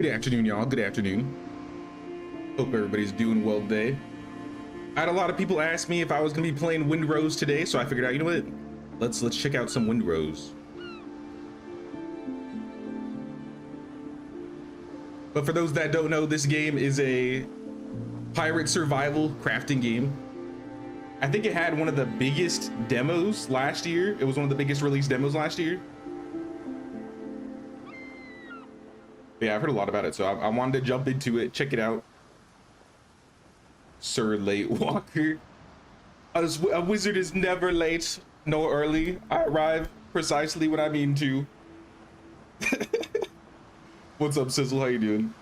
Good afternoon, y'all. Good afternoon. Hope everybody's doing well today. I had a lot of people ask me if I was gonna be playing Windrose today, so I figured out, you know what? Let's check out some Windrose. But for those that don't know, this game is a pirate survival crafting game. I think it had one of the biggest demos last year. It was one of the biggest release demos last year. But yeah, I've heard a lot about it, so I wanted to jump into it, check it out. Sir Late Walker. A wizard is never late nor early. I arrive precisely when I mean to. What's up, Sizzle? How you doing?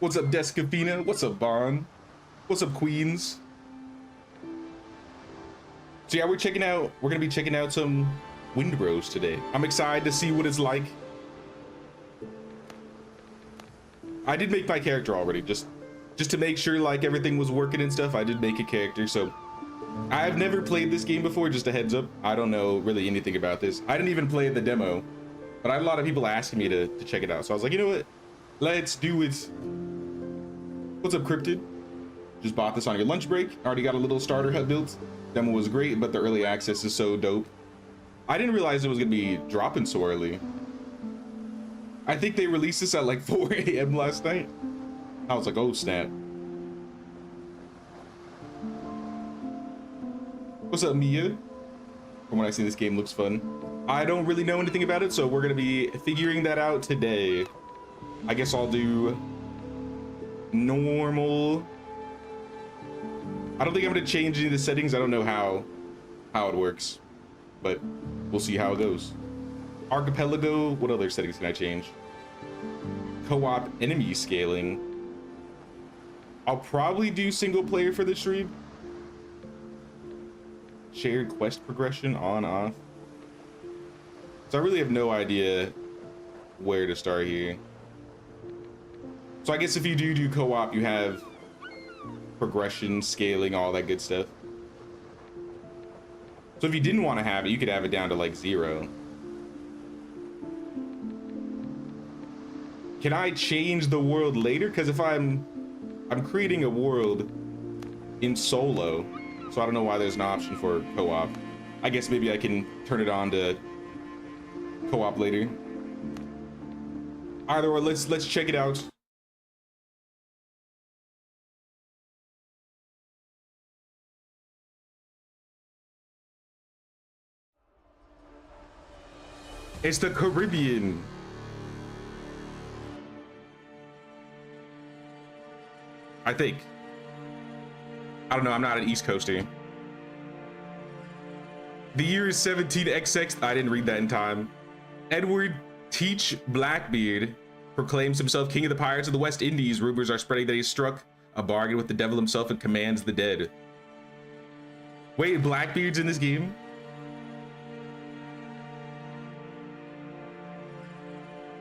What's up, Descafina? What's up, Bond? What's up, Queens? So yeah, we're gonna be checking out some Windrose today. I'm excited to see what it's like. I did make my character already, just to make sure like everything was working and stuff. I did make a character, so I've never played this game before, just a heads up. I don't know really anything about this. I didn't even play the demo, but I had a lot of people asking me to check it out. So I was like, you know what? Let's do it. What's up, Cryptid? Just bought this on your lunch break. Already got a little starter hut built. Demo was great, but the early access is so dope. I didn't realize it was gonna be dropping so early. I think they released this at like 4 a.m. last night. I was like, oh snap. What's up, Mia? From what I see, this game looks fun. I don't really know anything about it, so we're gonna be figuring that out today. I guess I'll do normal. I don't think I'm gonna change any of the settings. I don't know how it works, but we'll see how it goes. Archipelago, what other settings can I change? Co-op enemy scaling. I'll probably do single player for the stream. Shared quest progression on, off. So I really have no idea where to start here. So I guess if you do co-op, you have progression, scaling, all that good stuff. So if you didn't want to have it, you could have it down to like 0. Can I change the world later? Because if I'm creating a world in solo, so I don't know why there's an option for co-op. I guess maybe I can turn it on to co-op later. Either or, let's check it out. It's the Caribbean. I think. I don't know, I'm not an East Coaster. The year is 17XX. I didn't read that in time. Edward Teach Blackbeard proclaims himself king of the pirates of the West Indies. Rumors are spreading that he struck a bargain with the devil himself and commands the dead. Wait, Blackbeard's in this game?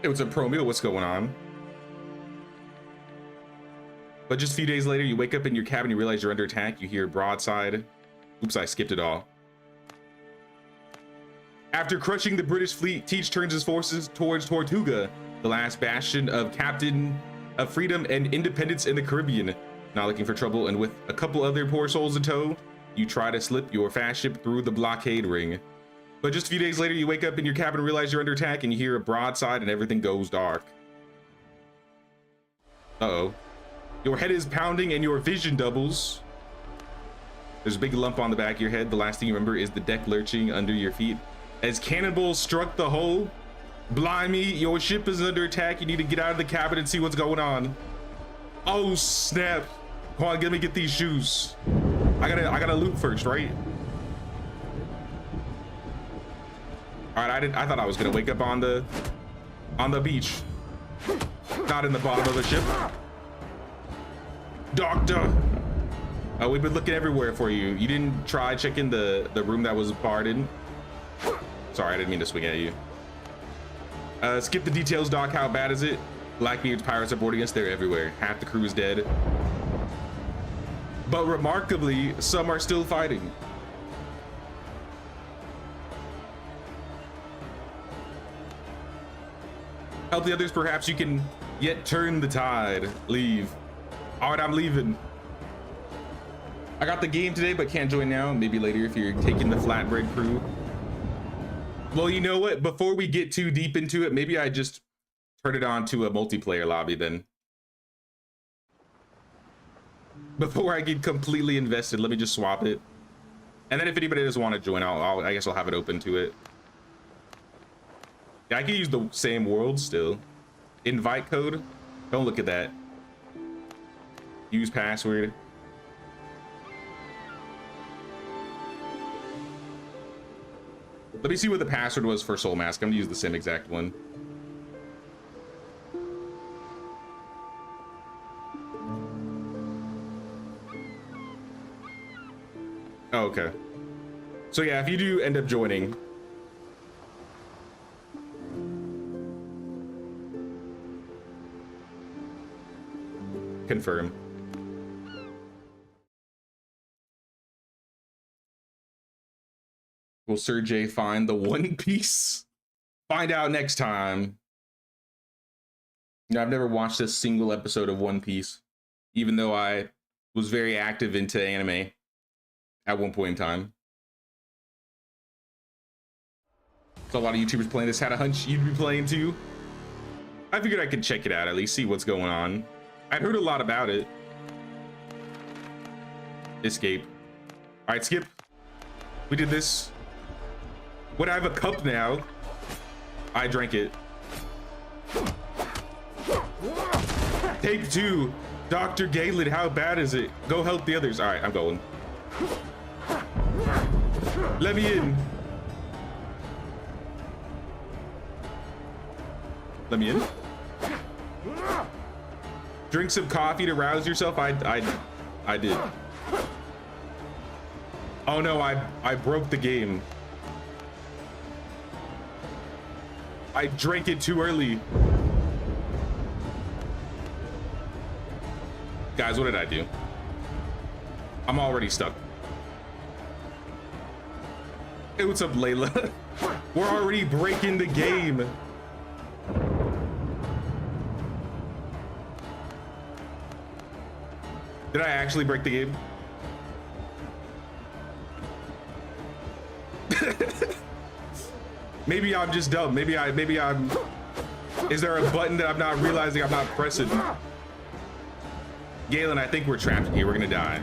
It was a pro meal. What's going on? But just a few days later, you wake up in your cabin, you realize you're under attack, you hear broadside. Oops, I skipped it all. After crushing the British fleet, Teach turns his forces towards Tortuga, the last bastion of freedom and independence in the Caribbean. Not looking for trouble, and with a couple other poor souls in tow, you try to slip your fast ship through the blockade ring. But just a few days later, you wake up in your cabin and realize you're under attack, and you hear a broadside and everything goes dark. Uh-oh. Your head is pounding and your vision doubles. There's a big lump on the back of your head. The last thing you remember is the deck lurching under your feet. As cannonballs struck the hull, blimey, your ship is under attack. You need to get out of the cabin and see what's going on. Oh snap. Come on, let me get these shoes. I gotta loot first, right? All right, I thought I was gonna wake up on the beach, not in the bottom of the ship. Doctor, we've been looking everywhere for you. You didn't try checking the room that was barred in? Sorry, I didn't mean to swing at you. Skip the details, Doc. How bad is it? Blackbeard's pirates are boarding us. They're everywhere. Half the crew is dead. But remarkably, some are still fighting. Help the others. Perhaps you can Yet turn the tide. Leave. All right, I'm leaving. I got the game today, but can't join now. Maybe later if you're taking the flatbread crew. Well, you know what? Before we get too deep into it, maybe I just turn it on to a multiplayer lobby then. Before I get completely invested, let me just swap it. And then if anybody doesn't want to join, I guess I'll have it open to it. Yeah, I can use the same world still. Invite code. Don't look at that. Use password. Let me see what the password was for Soul Mask. I'm gonna use the same exact one. Oh, okay. So yeah, if you do end up joining, confirm. Will Sir J find the One Piece? Find out next time. I've never watched a single episode of One Piece, even though I was very active into anime at one point in time. So a lot of YouTubers playing this. Had a hunch you'd be playing too. I figured I could check it out, at least see what's going on. I'd heard a lot about it. Escape. All right, skip. We did this. What, I have a cup now. I drank it. Take 2. Dr. Galen, how bad is it? Go help the others. All right, I'm going. Let me in. Let me in. Drink some coffee to rouse yourself. I did. Oh no, I broke the game. I drank it too early. Guys, what did I do? I'm already stuck. Hey, what's up, Layla? We're already breaking the game. Did I actually break the game? Maybe I'm just dumb. Maybe I'm. Is there a button that I'm not realizing I'm not pressing? Galen, I think we're trapped here. We're gonna die.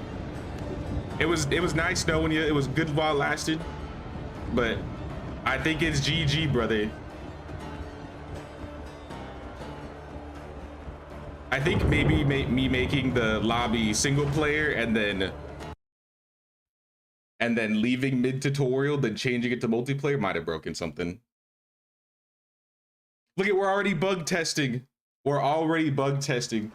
It was nice knowing you. It was good while it lasted, but I think it's GG, brother. I think maybe me making the lobby single player and then leaving mid-tutorial, then changing it to multiplayer might have broken something. Look at, we're already bug testing. We're already bug testing.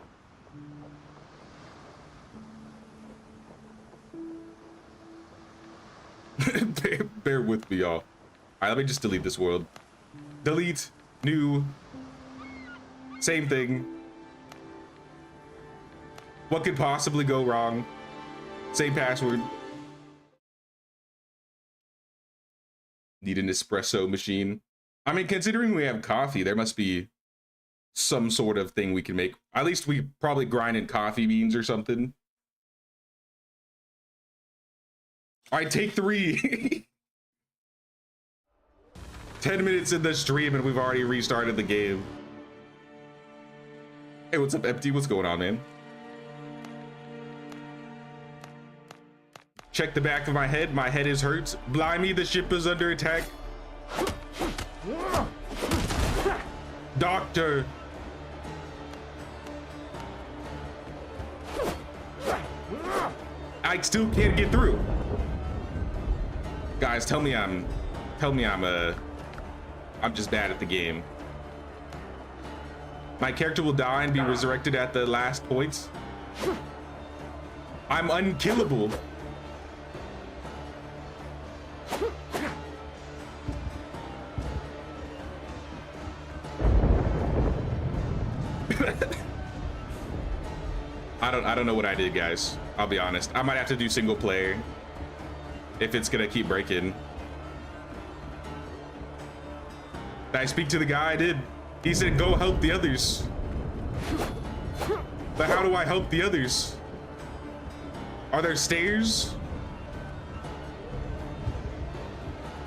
Bear with me, y'all. All right, let me just delete this world. Delete, new, same thing. What could possibly go wrong? Same password. Need an espresso machine. I mean, considering we have coffee, there must be some sort of thing we can make. At least we probably grind in coffee beans or something. All right, take 3. 10 minutes in the stream and we've already restarted the game. Hey, what's up, Empty? What's going on, man? Check the back of my head. My head is hurt. Blimey, the ship is under attack. Doctor. I still can't get through. Guys, tell me I'm just bad at the game. My character will die and be resurrected at the last points. I'm unkillable. I don't know what I did, guys. I'll be honest. I might have to do single player if it's gonna keep breaking. Did I speak to the guy? I did. He said, go help the others. But how do I help the others? Are there stairs?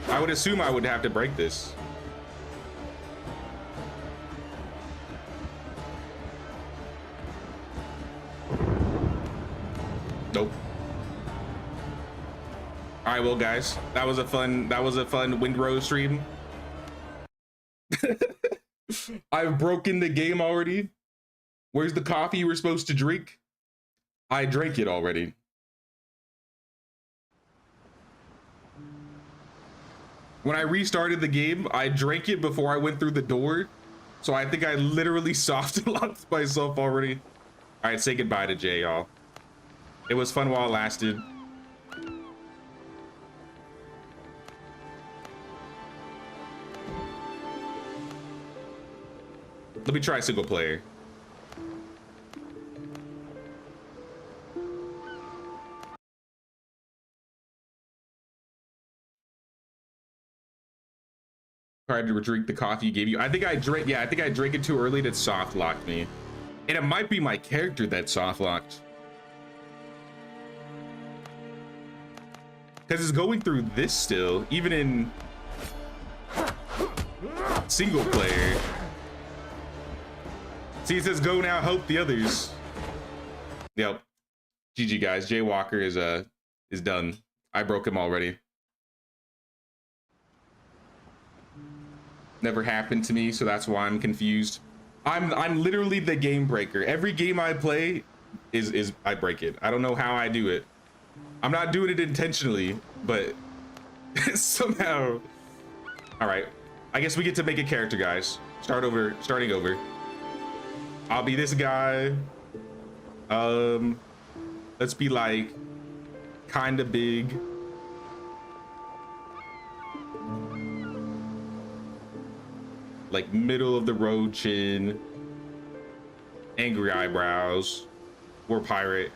I would assume I would have to break this. Nope. All right, well, guys, that was a fun Windrose stream. I've broken the game already. Where's the coffee you were supposed to drink? I drank it already. When I restarted the game, I drank it before I went through the door. So I think I literally soft locked myself already. All right, say goodbye to Jay, y'all. It was fun while it lasted. Let me try single player. Tried to drink the coffee you gave you. I think I drank, yeah, I think I drank it too early that soft locked me. And it might be my character that soft locked. Because it's going through this still, even in single player. See, it says go now, help the others. Yep. GG guys, Jay Walker is done. I broke him already. Never happened to me, so that's why I'm confused. I'm literally the game breaker. Every game I play is I break it. I don't know how I do it. I'm not doing it intentionally, but somehow. All right, I guess we get to make a character, guys. Starting over. I'll be this guy. Let's be like kind of big. Like middle of the road chin, angry eyebrows, war pirate,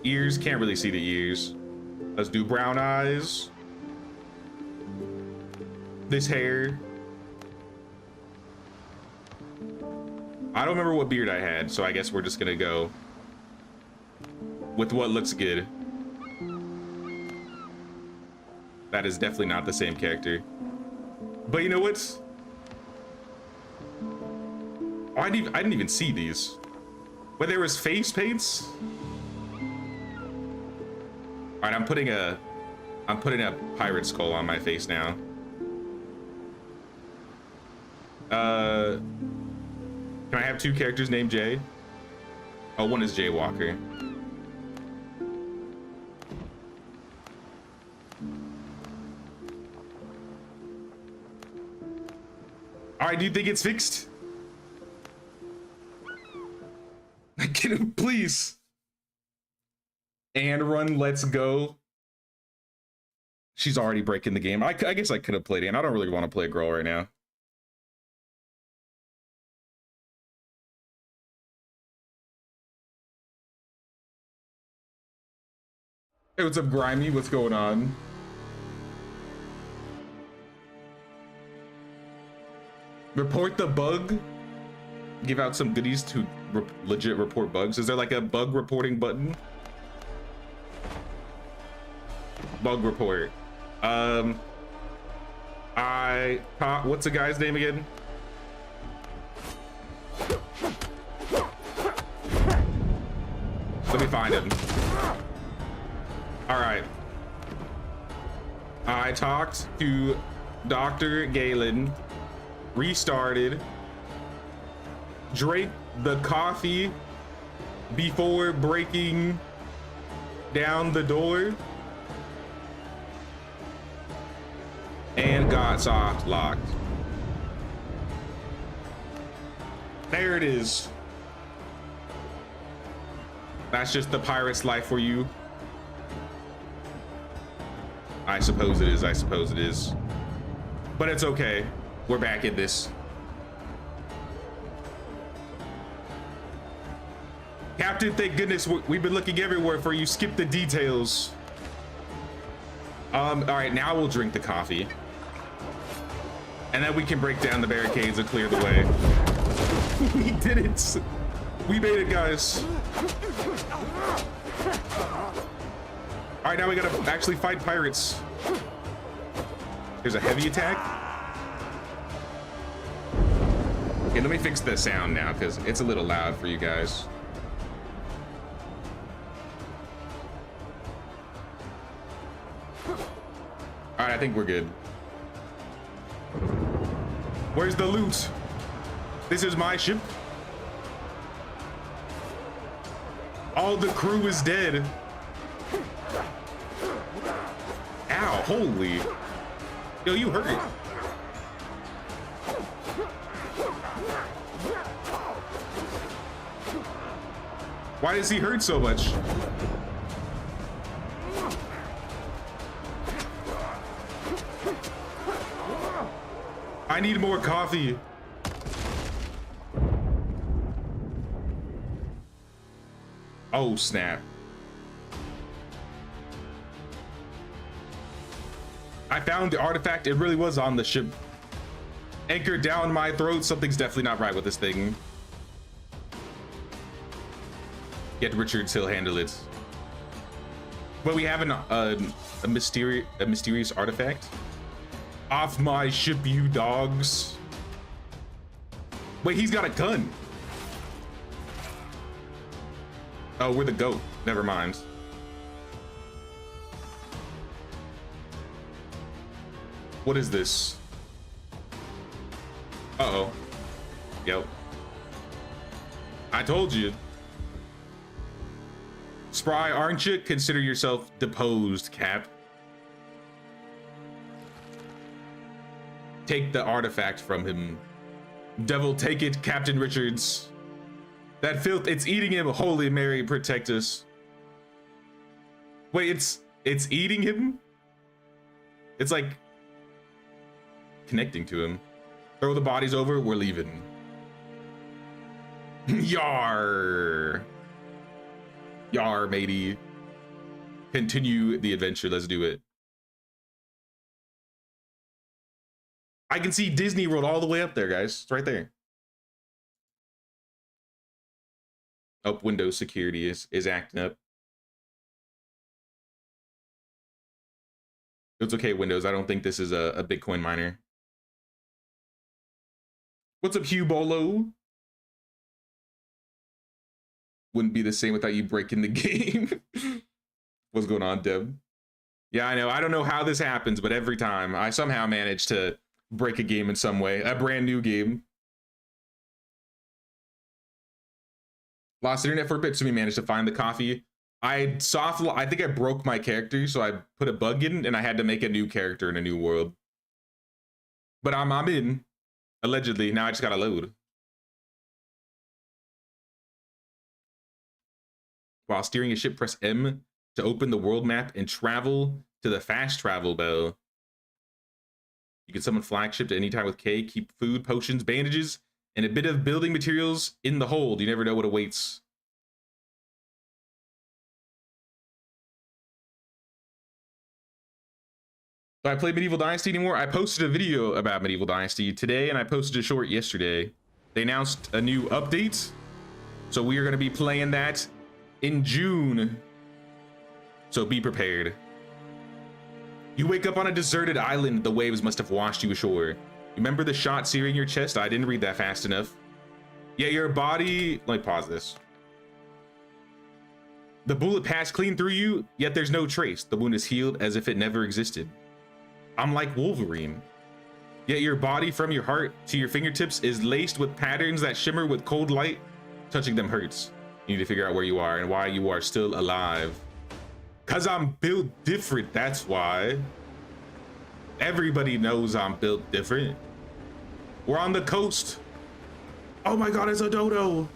ears, can't really see the ears. Let's do brown eyes, this hair. I don't remember what beard I had, so I guess we're just gonna go with what looks good. That is definitely not the same character. But you know what? Oh, I didn't even see these. But there was face paints. All right, I'm putting a pirate skull on my face now. Can I have two characters named Jay? Oh, one is Jay Walker. All right, do you think it's fixed? Get him, please. And run, let's go. She's already breaking the game. I guess I could have played Anne. I don't really want to play a girl right now. Hey, what's up, Grimy? What's going on? Report the bug. Give out some goodies to legit report bugs. Is there like a bug reporting button? Bug report. What's the guy's name again? Let me find him. All right. I talked to Dr. Galen, restarted, drank the coffee before breaking down the door, and got soft locked. There it is. That's just the pirate's life for you. I suppose it is. I suppose it is. But it's okay. We're back in this. Captain, thank goodness we've been looking everywhere for you. Skip the details. All right, now we'll drink the coffee. And then we can break down the barricades and clear the way. We did it. We made it, guys. All right, now we gotta actually fight pirates. There's a heavy attack. Okay, let me fix the sound now because it's a little loud for you guys. All right, I think we're good. Where's the loot? This is my ship. All the crew is dead. Ow, holy. Yo, you hurt. Why does he hurt so much? I need more coffee. Oh, snap. I found the artifact. It really was on the ship. Anchored down my throat. Something's definitely not right with this thing. Get Richards, he'll handle it. But we have a mysterious artifact. Off my ship, you dogs. Wait, he's got a gun. Oh, we're the goat. Never mind. What is this? Uh-oh. Yo. I told you. Spry, aren't you? Consider yourself deposed, Cap. Take the artifact from him. Devil, take it, Captain Richards. That filth, it's eating him. Holy Mary, protect us. Wait, it's eating him? It's like connecting to him. Throw the bodies over, we're leaving. Yar. Yar, matey. Continue the adventure, let's do it. I can see Disney World all the way up there, guys. It's right there. Oh, Windows security is acting up. It's okay, Windows. I don't think this is a Bitcoin miner. What's up, Hugh Bolo? Wouldn't be the same without you breaking the game. What's going on, Deb? Yeah, I know. I don't know how this happens, but every time I somehow manage to break a game in some way. A brand new game. Lost internet for a bit, so we managed to find the coffee. I think I broke my character, so I put a bug in, and I had to make a new character in a new world. But I'm in, allegedly. Now I just gotta load. While steering a ship, press M to open the world map and travel to the fast travel bell. You can summon flagship at any time with K. Keep food, potions, bandages, and a bit of building materials in the hold. You never know what awaits. Do I play Medieval Dynasty anymore? I posted a video about Medieval Dynasty today, and I posted a short yesterday. They announced a new update, so we are going to be playing that in June. So be prepared. You wake up on a deserted island. The waves must have washed you ashore. Remember the shot searing your chest? I didn't read that fast enough. Yeah, your body... Let me pause this. The bullet passed clean through you, yet there's no trace. The wound is healed as if it never existed. I'm like Wolverine. Yet your body from your heart to your fingertips is laced with patterns that shimmer with cold light. Touching them hurts. You need to figure out where you are and why you are still alive. Cause I'm built different, that's why. Everybody knows I'm built different. We're on the coast. Oh my god, it's a dodo.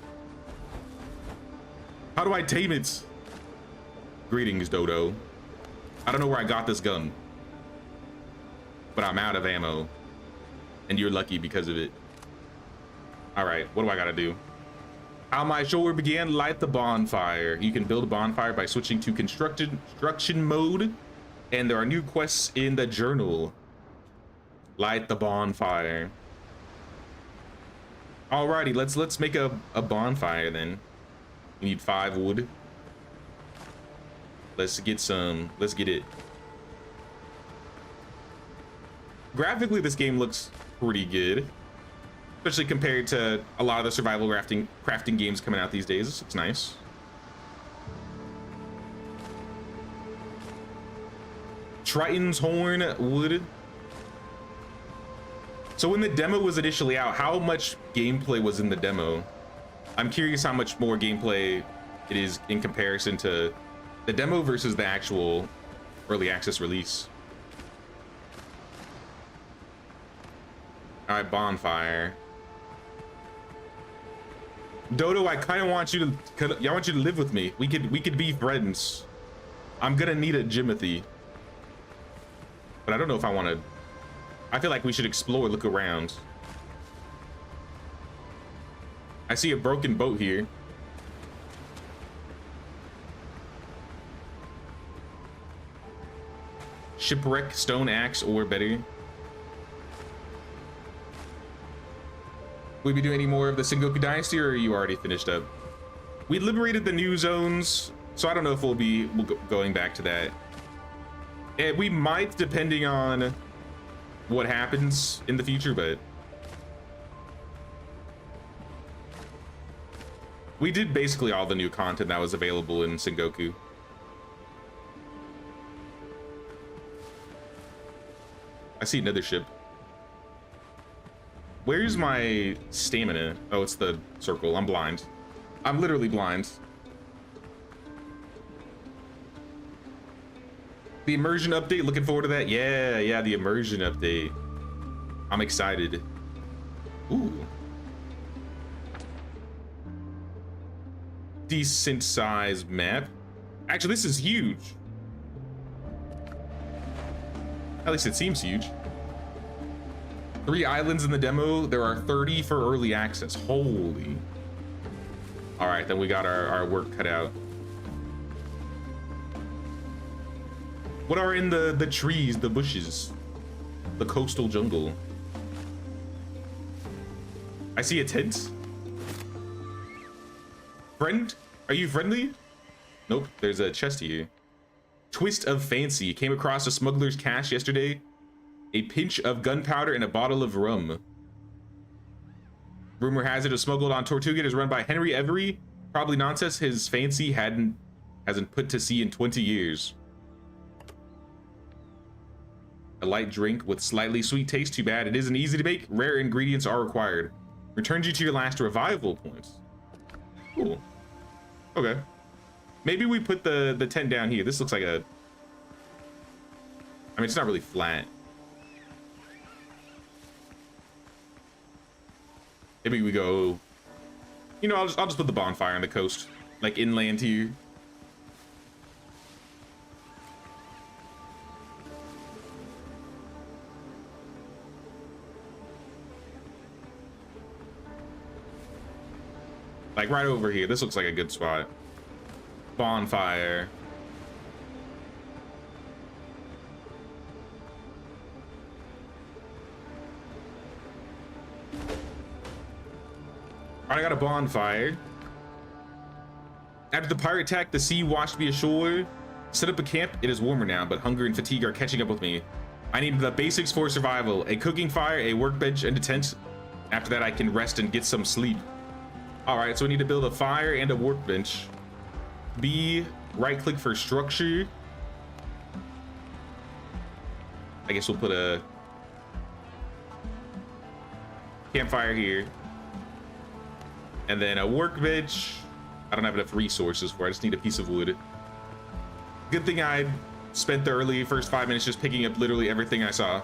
How do I tame it? Greetings, dodo. I don't know where I got this gun, but I'm out of ammo. And you're lucky because of it. All right, what do I gotta do? How my shoulder began, light the bonfire. You can build a bonfire by switching to construction mode. And there are new quests in the journal. Light the bonfire. Alrighty, let's make a bonfire then. We need 5 wood. Let's get some. Let's get it. Graphically, this game looks pretty good, especially compared to a lot of the survival crafting games coming out these days. This looks nice. Triton's horn wood. So when the demo was initially out, how much gameplay was in the demo? I'm curious how much more gameplay it is in comparison to the demo versus the actual early access release. All right, bonfire. Dodo, I kind of want you to, I want you to live with me. We could be friends. I'm gonna need a Jimothy, but I don't know if I want to. I feel like we should explore, look around. I see a broken boat here. Shipwreck, stone axe, or better. Will we be doing any more of the Sengoku Dynasty, or are you already finished up? We liberated the new zones, so I don't know if we'll be going back to that. And we might, depending on what happens in the future, but we did basically all the new content that was available in Sengoku. I see another ship. Where's my stamina? Oh, it's the circle. I'm blind. I'm literally blind. The immersion update, looking forward to that. Yeah, the immersion update. I'm excited. Ooh. Decent sized map. Actually, this is huge. At least it seems huge. 3 islands in the demo. There are 30 for early access. Holy. All right, then we got our work cut out. What are in the trees, the bushes, the coastal jungle? I see a tent. Friend, are you friendly? Nope, there's a chest here. Twist of fancy. Came across a smuggler's cache yesterday. A pinch of gunpowder and a bottle of rum. Rumor has it a smuggled on Tortuga is run by Henry Every. Probably nonsense. His fancy hasn't put to sea in 20 years. A light drink with slightly sweet taste. Too bad it isn't easy to make. Rare ingredients are required. Returns you to your last revival points. Cool. Okay. Maybe we put the tent down here. This looks like a... I mean, it's not really flat. Maybe we go... You know, I'll just put the bonfire on the coast. Like inland here. Like right over here. This looks like a good spot. Bonfire. Alright, I got a bonfire. After the pirate attack, the sea washed me ashore. Set up a camp. It is warmer now, but hunger and fatigue are catching up with me. I need the basics for survival. A cooking fire, a workbench, and a tent. After that, I can rest and get some sleep. Alright, so we need to build a fire and a workbench. B, right click for structure. I guess we'll put a campfire here. And then a workbench. I don't have enough resources for it. I just need a piece of wood. Good thing I spent the early first 5 minutes just picking up literally everything I saw.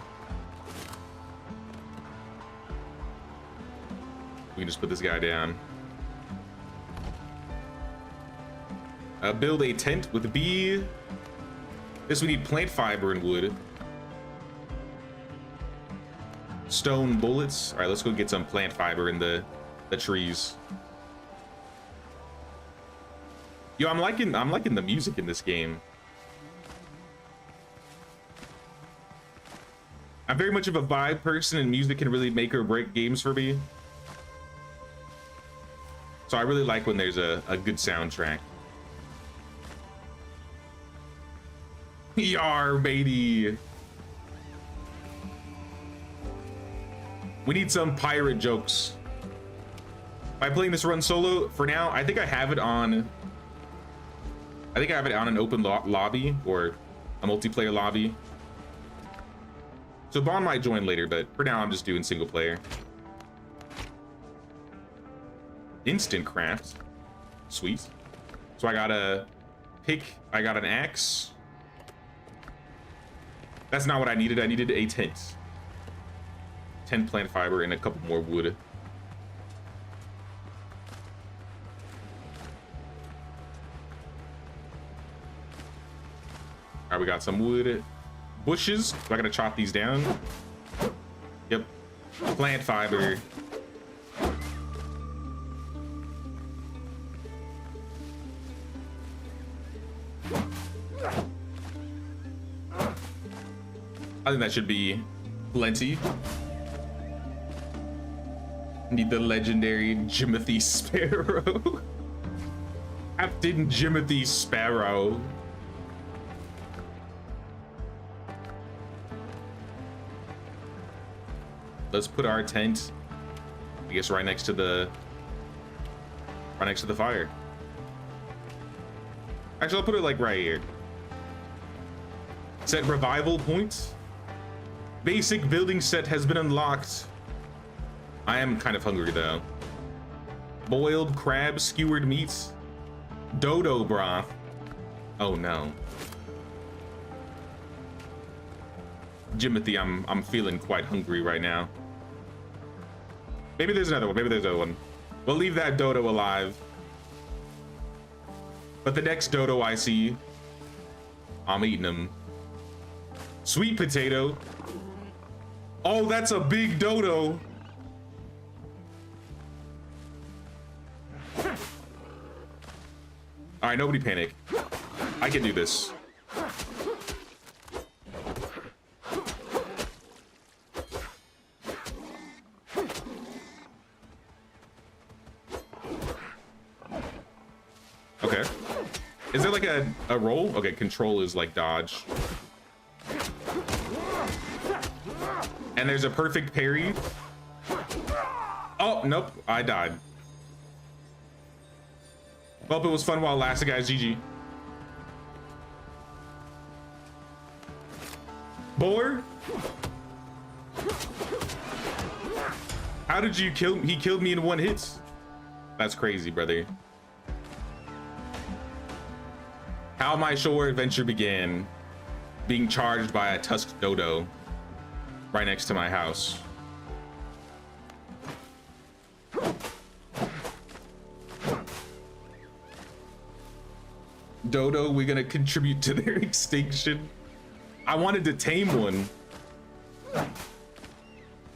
We can just put this guy down. Build a tent with B. This we need plant fiber and wood. Stone bullets. All right, let's go get some plant fiber in the trees. Yo, I'm liking the music in this game. I'm very much of a vibe person, and music can really make or break games for me. So I really like when there's a good soundtrack. Yar, baby. We need some pirate jokes. By playing this run solo, for now, I think I have it on... I think I have it on an open lobby or a multiplayer lobby. So Bond might join later, but for now I'm just doing single player. Instant craft. Sweet. So I got a pick, I got an axe. That's not what I needed. I needed a tent. 10 plant fiber and a couple more wood. All right, we got some wood. Bushes. So I gotta chop these down. Yep. Plant fiber. I think that should be plenty. Need the legendary Jimothy Sparrow. Captain Jimothy Sparrow. Let's put our tent, I guess, right next to the fire. Actually, I'll put it like right here. Set revival points. Basic building set has been unlocked. I am kind of hungry though. Boiled crab, skewered meats, dodo broth. Oh no. Jimothy, I'm feeling quite hungry right now. Maybe there's another one. Maybe there's another one. We'll leave that dodo alive. But the next dodo I see, I'm eating him. Sweet potato. Oh, that's a big dodo. All right, nobody panic. I can do this. Okay. Is there like a roll? Okay, control is like dodge. And there's a perfect parry. Oh, nope, I died. Well, it was fun while it lasted, guys. GG. Boar? How did you kill me? He killed me in one hit. That's crazy, brother. How my shore adventure began, being charged by a tusked dodo right next to my house. Dodo, we're gonna contribute to their extinction. I wanted to tame one,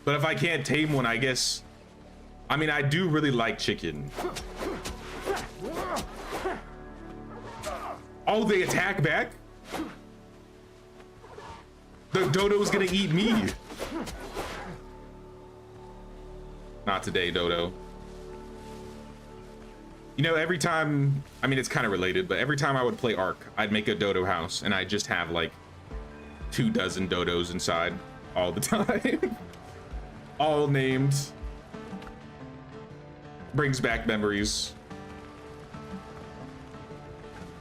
but if I can't tame one, I guess, I mean, I do really like chicken. Oh, they attack back? The dodo's gonna eat me. Not today, dodo. You know, every time, I mean, it's kind of related, but every time I would play Ark, I'd make a dodo house and I'd just have like 24 dodos inside all the time. All named. Brings back memories.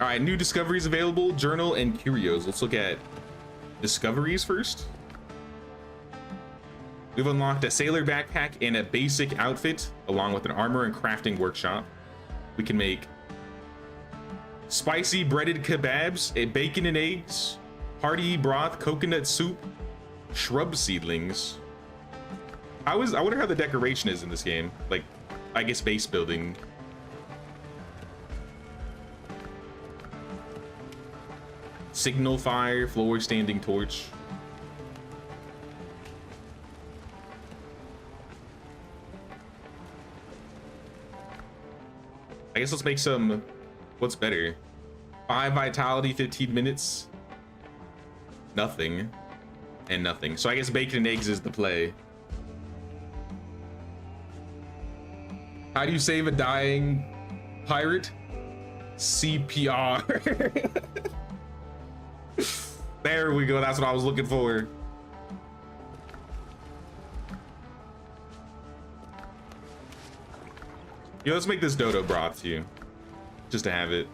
All right, new discoveries available, journal and curios. Let's look at discoveries first. We've unlocked a sailor backpack and a basic outfit, along with an armor and crafting workshop. We can make spicy breaded kebabs, a bacon and eggs, hearty broth, coconut soup, shrub seedlings. I wonder how the decoration is in this game. Like, I guess base building. Signal fire, floor standing torch. I guess let's make some, what's better? 5 vitality, 15 minutes. Nothing. And nothing. So I guess bacon and eggs is the play. How do you save a dying pirate? CPR. There we go. That's what I was looking for. Yo, let's make this dodo broth too, just to have it.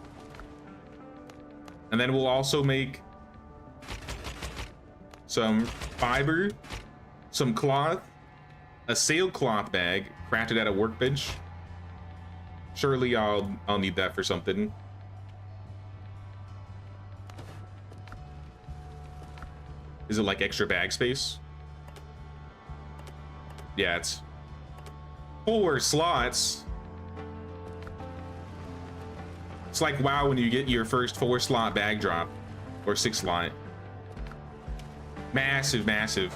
And then we'll also make some fiber, some cloth, a sailcloth bag crafted at a workbench. Surely I'll need that for something. Is it like extra bag space? Yeah, it's 4 slots. It's like WoW when you get your first 4-slot bag drop, or 6-slot. Massive, massive.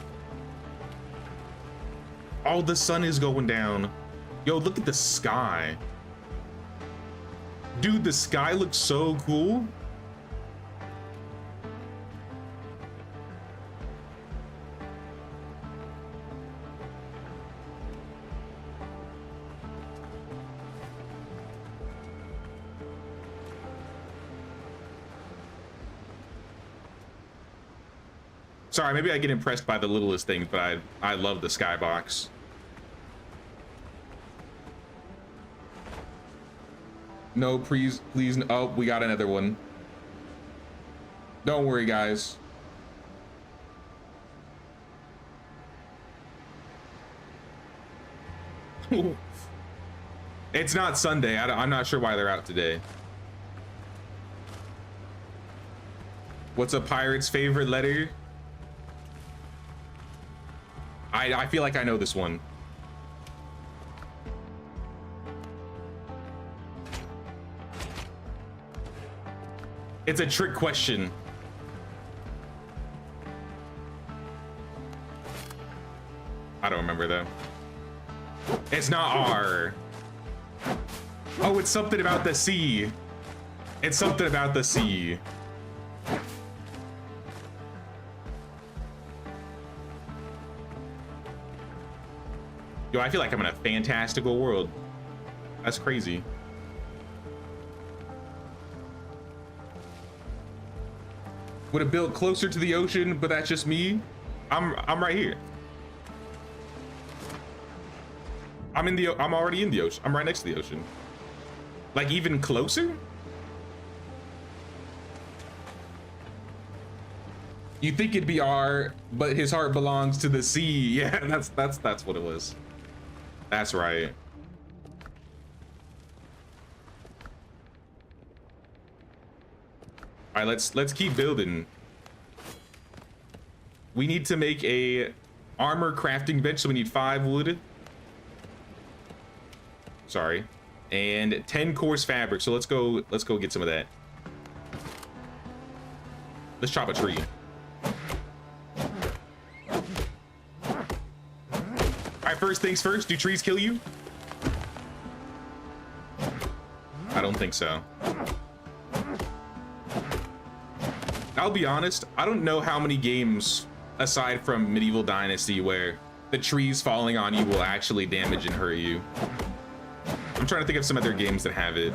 Oh, the sun is going down. Yo, look at the sky. Dude, the sky looks so cool. Sorry, maybe I get impressed by the littlest things, but I love the skybox. No, please, please. Oh, we got another one. Don't worry, guys. It's not Sunday. I'm not sure why they're out today. What's a pirate's favorite letter? I feel like I know this one. It's a trick question. I don't remember though. It's not R. Oh, it's something about the sea. It's something about the sea. Yo, I feel like I'm in a fantastical world. That's crazy. Would have built closer to the ocean, but that's just me. I'm right here. I'm already in the ocean. I'm right next to the ocean. Like even closer? You think it'd be R, but his heart belongs to the sea. Yeah, that's what it was. That's right. All right, let's keep building. We need to make a armor crafting bench, so we need 5 wood. Sorry, and 10 coarse fabric. So let's go get some of that. Let's chop a tree. All right, first things first. Do trees kill you? I don't think so. I'll be honest, I don't know how many games aside from Medieval Dynasty where the trees falling on you will actually damage and hurt you. I'm trying to think of some other games that have it.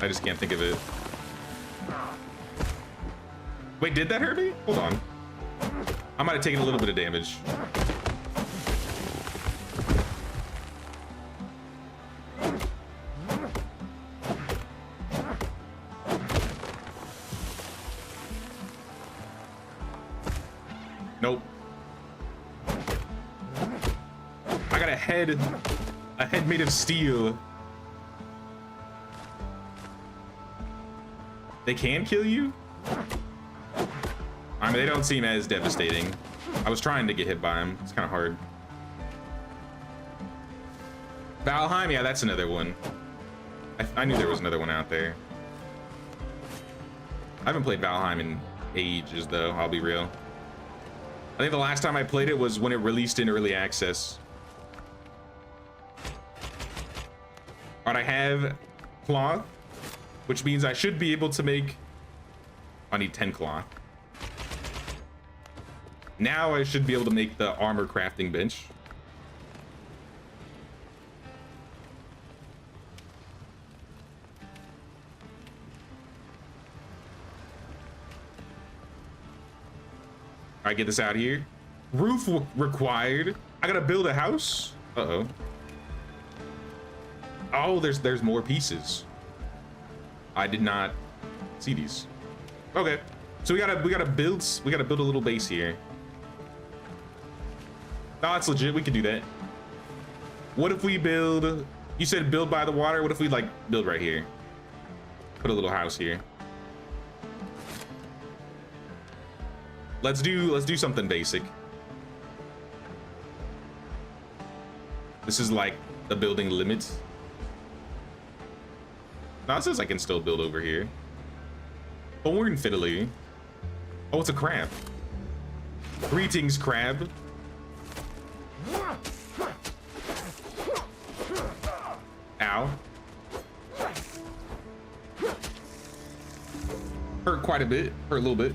I just can't think of it. Wait, did that hurt me? Hold on. I might have taken a little bit of damage. Nope. I got a head made of steel. They can kill you? I mean, they don't seem as devastating. I was trying to get hit by them. It's kind of hard. Valheim, yeah, that's another one. I knew there was another one out there. I haven't played Valheim in ages, though, I'll be real. I think the last time I played it was when it released in early access. All right, I have cloth, which means I should be able to make... I need 10 cloth. Now I should be able to make the armor crafting bench. right, get this out here. Roof required. I gotta build a house. Uh-oh. Oh, there's more pieces. I did not see these. Okay, so we gotta build a little base here. No, it's legit. We can do that. What if we build? You said build by the water. What if we like build right here? Put a little house here. Let's do something basic. This is like the building limit. No, it says I can still build over here. Thorn fiddly. Oh, it's a crab. Greetings, crab. Ow. Hurt quite a bit. Hurt a little bit.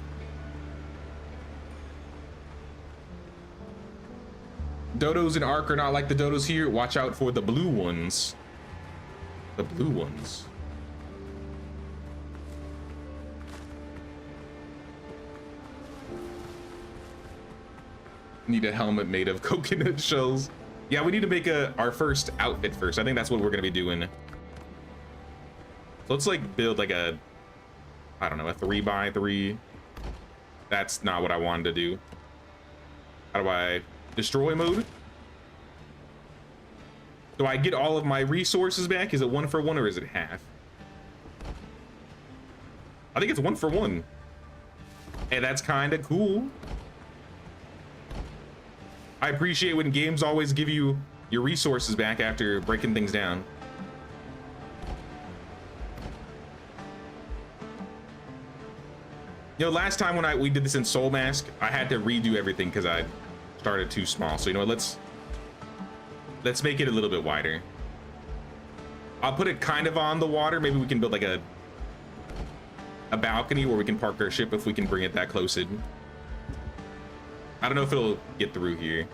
Dodos in Ark are not like the dodos here. Watch out for the blue ones. The blue ones. Need a helmet made of coconut shells. Yeah, we need to make our first outfit first. I think that's what we're gonna be doing. So let's like build like a, I don't know, a 3x3. That's not what I wanted to do. How do I destroy mode? Do I get all of my resources back? Is it 1 for 1 or is it half? I think it's 1 for 1. Hey, that's kind of cool. I appreciate when games always give you your resources back after breaking things down. You know, last time when we did this in Soul Mask, I had to redo everything because I started too small. So you know what, let's make it a little bit wider. I'll put it kind of on the water. Maybe we can build like a balcony where we can park our ship if we can bring it that close in. I don't know if it'll get through here.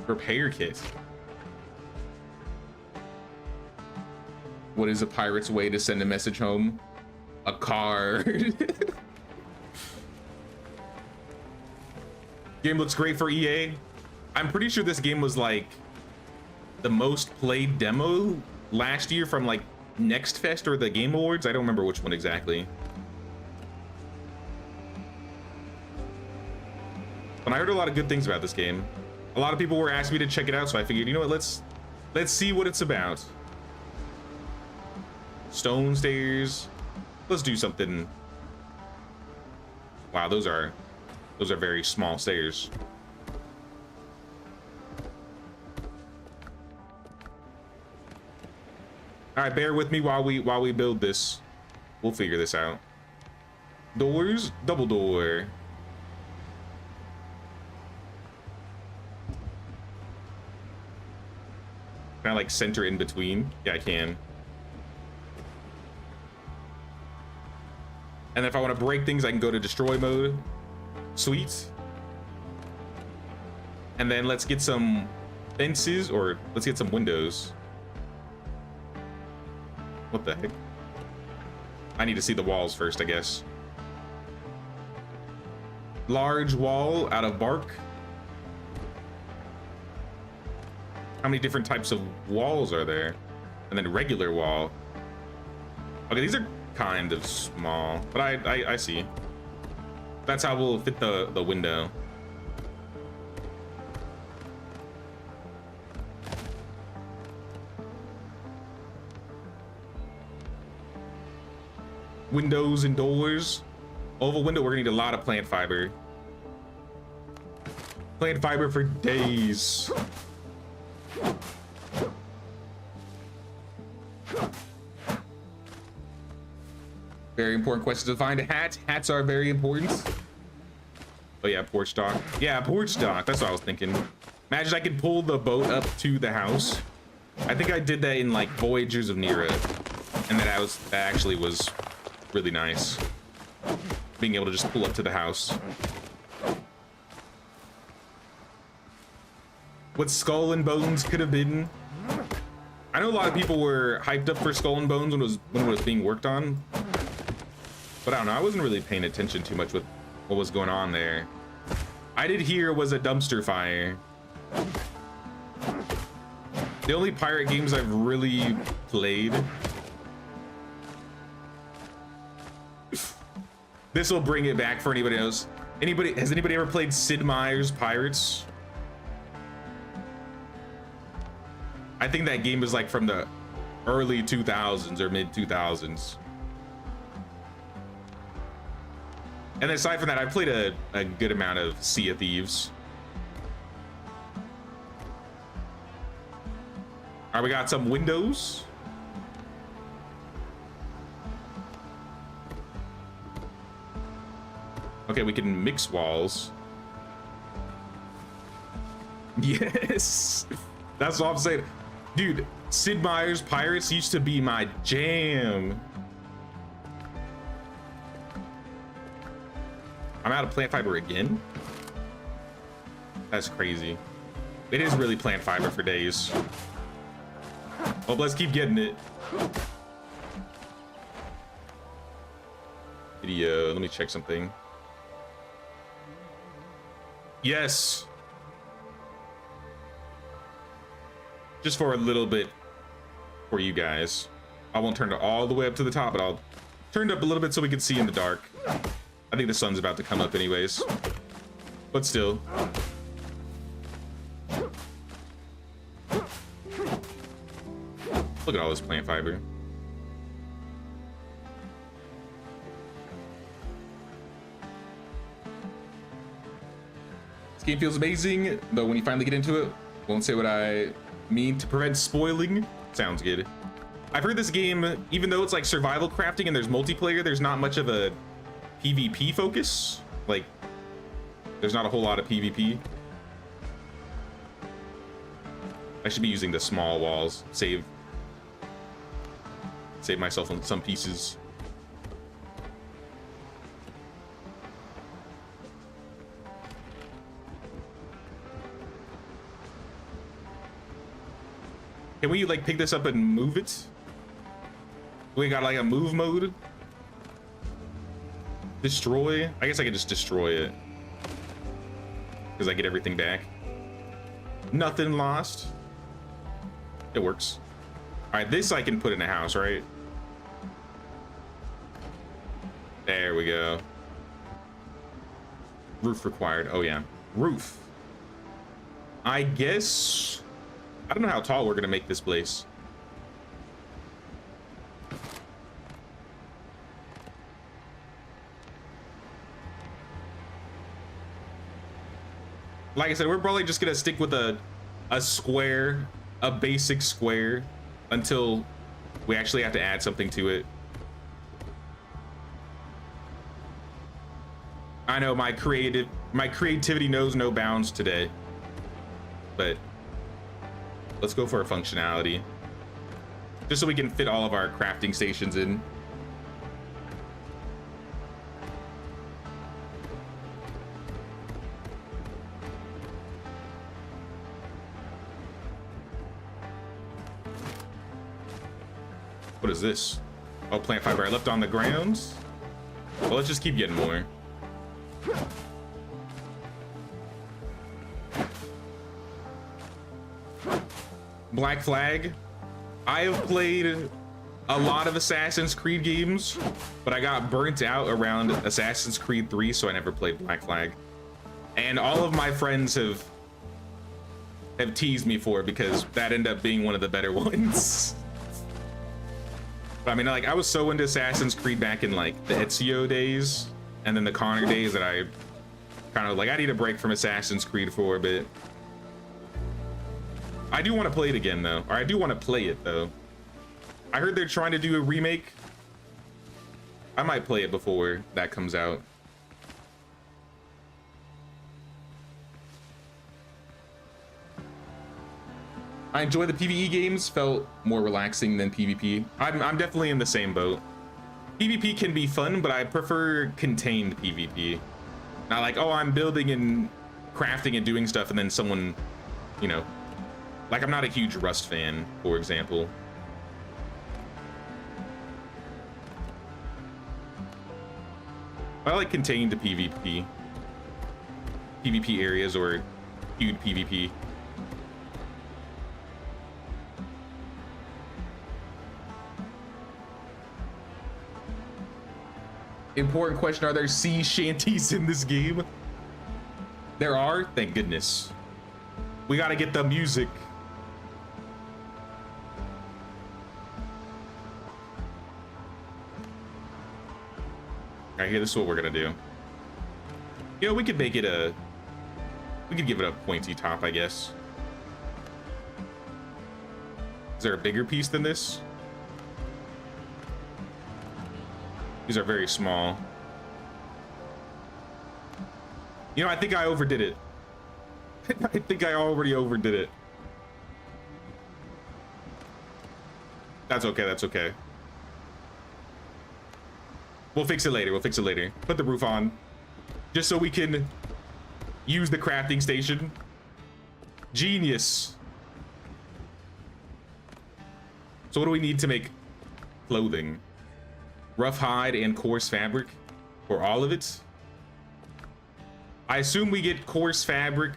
Repair kit. What is a pirate's way to send a message home? A card. Game looks great for EA. I'm pretty sure this game was like the most played demo last year from like Next Fest or the Game Awards. I don't remember which one exactly. But I heard a lot of good things about this game. A lot of people were asking me to check it out, so I figured, you know what, let's see what it's about. Stone stairs. Let's do something. Wow, those are very small stairs. All right, bear with me while we build this. We'll figure this out. Doors, double door. Can I like center in between? Yeah, I can. And if I want to break things, I can go to destroy mode. Sweet. And then let's get some fences, or let's get some windows. What the heck? I need to see the walls first, I guess. Large wall out of bark. How many different types of walls are there? And then regular wall. Okay, these are kind of small, but I see. That's how we'll fit the window. Windows and doors. Oval window, we're gonna need a lot of plant fiber. Plant fiber for days. Very important question to find a hat. Hats are very important. Oh yeah, porch dock. Yeah, porch dock. That's what I was thinking. Imagine I could pull the boat up to the house. I think I did that in like Voyagers of Nera, and that actually was really nice. Being able to just pull up to the house. what Skull and Bones could have been. I know a lot of people were hyped up for Skull and Bones when it was being worked on, but I don't know, I wasn't really paying attention too much with what was going on there. I did hear was a dumpster fire. The only pirate games I've really played. This will bring it back for anybody else. Has anybody ever played Sid Meier's Pirates? I think that game is like from the early 2000s or mid 2000s. And aside from that, I played a good amount of Sea of Thieves. All right, we got some windows. Okay, we can mix walls. Yes, that's what I'm saying. Dude, Sid Meier's Pirates used to be my jam. I'm out of plant fiber again? That's crazy. It is really plant fiber for days. Well, let's keep getting it. Video, let me check something. Yes. Just for a little bit for you guys. I won't turn it all the way up to the top, but I'll turn it up a little bit so we can see in the dark. I think the sun's about to come up anyways, but still. Look at all this plant fiber. This game feels amazing, but when you finally get into it, won't say what I mean to prevent spoiling. Sounds good. I've heard this game, even though it's like survival crafting and there's multiplayer, there's not much of a PvP focus. Like, there's not a whole lot of PvP. I should be using the small walls. Save myself on some pieces. Can we like pick this up and move it? We got like a move mode. Destroy. I guess I could just destroy it because I get everything back. Nothing lost. It works. All right, this I can put in a house, right? There we go. Roof required. Oh yeah, roof. I guess I don't know how tall we're gonna make this place. Like I said, we're probably just gonna stick with a square, a basic square, until we actually have to add something to it. I know my creativity knows no bounds today, but let's go for a functionality, just so we can fit all of our crafting stations in. What is this? Oh, plant fiber I left on the grounds. Well, let's just keep getting more. Black Flag. I have played a lot of Assassin's Creed games, but I got burnt out around Assassin's Creed 3, so I never played Black Flag. And all of my friends have teased me for it because that ended up being one of the better ones. But I mean, like, I was so into Assassin's Creed back in like the Ezio days and then the Connor days that I kind of like, I need a break from Assassin's Creed for a bit. I do want to play it again though, or I do want to play it though. I heard they're trying to do a remake. I might play it before that comes out. I enjoy the PvE games, felt more relaxing than PvP. I'm definitely in the same boat. PvP can be fun, but I prefer contained PvP. Not like, oh, I'm building and crafting and doing stuff and then someone you know, like I'm not a huge Rust fan, for example. I like contained to PvP areas or queued PvP. Important question, are there sea shanties in this game? There are, thank goodness. We gotta get the music. All right, here, this is what we're gonna do. You know, we could make it we could give it a pointy top, I guess. Is there a bigger piece than this? These are very small. You know, I think I overdid it. I think I already overdid it. That's okay, that's okay. We'll fix it later, we'll fix it later. Put the roof on. Just so we can use the crafting station. Genius. So what do we need to make clothing? Rough hide and coarse fabric, or all of it? I assume we get coarse fabric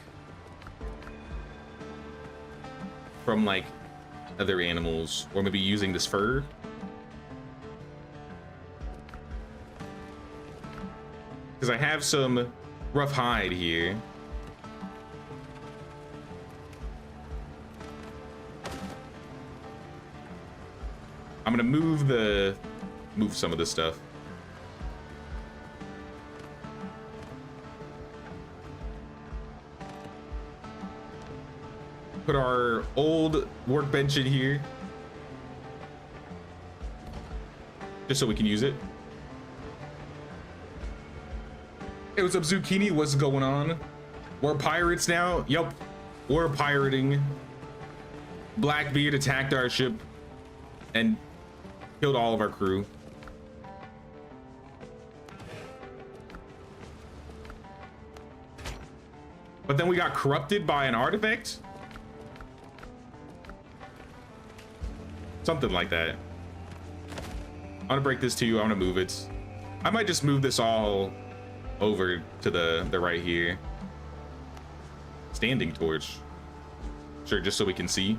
from like other animals, or maybe using this fur. Because I have some rough hide here. I'm gonna move some of this stuff. Put our old workbench in here. Just so we can use it. Hey, what's up, Zucchini? What's going on? We're pirates now? Yup, we're pirating. Blackbeard attacked our ship and killed all of our crew. But then we got corrupted by an artifact? Something like that. I'm gonna break this to you. I'm gonna move it. I might just move this all over to the right here. Standing torch. Sure, just so we can see.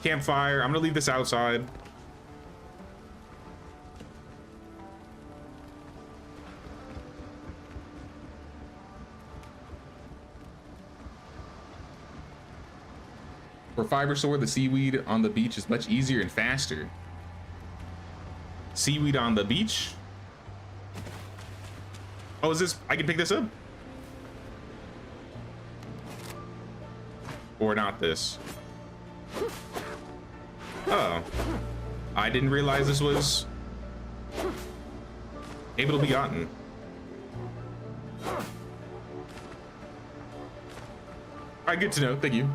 Campfire. I'm gonna leave this outside. For fiber sword, the seaweed on the beach is much easier and faster. Seaweed on the beach? Oh, is this? I can pick this up? Or not this? Oh. I didn't realize this was able to be gotten. Alright, good to know. Thank you.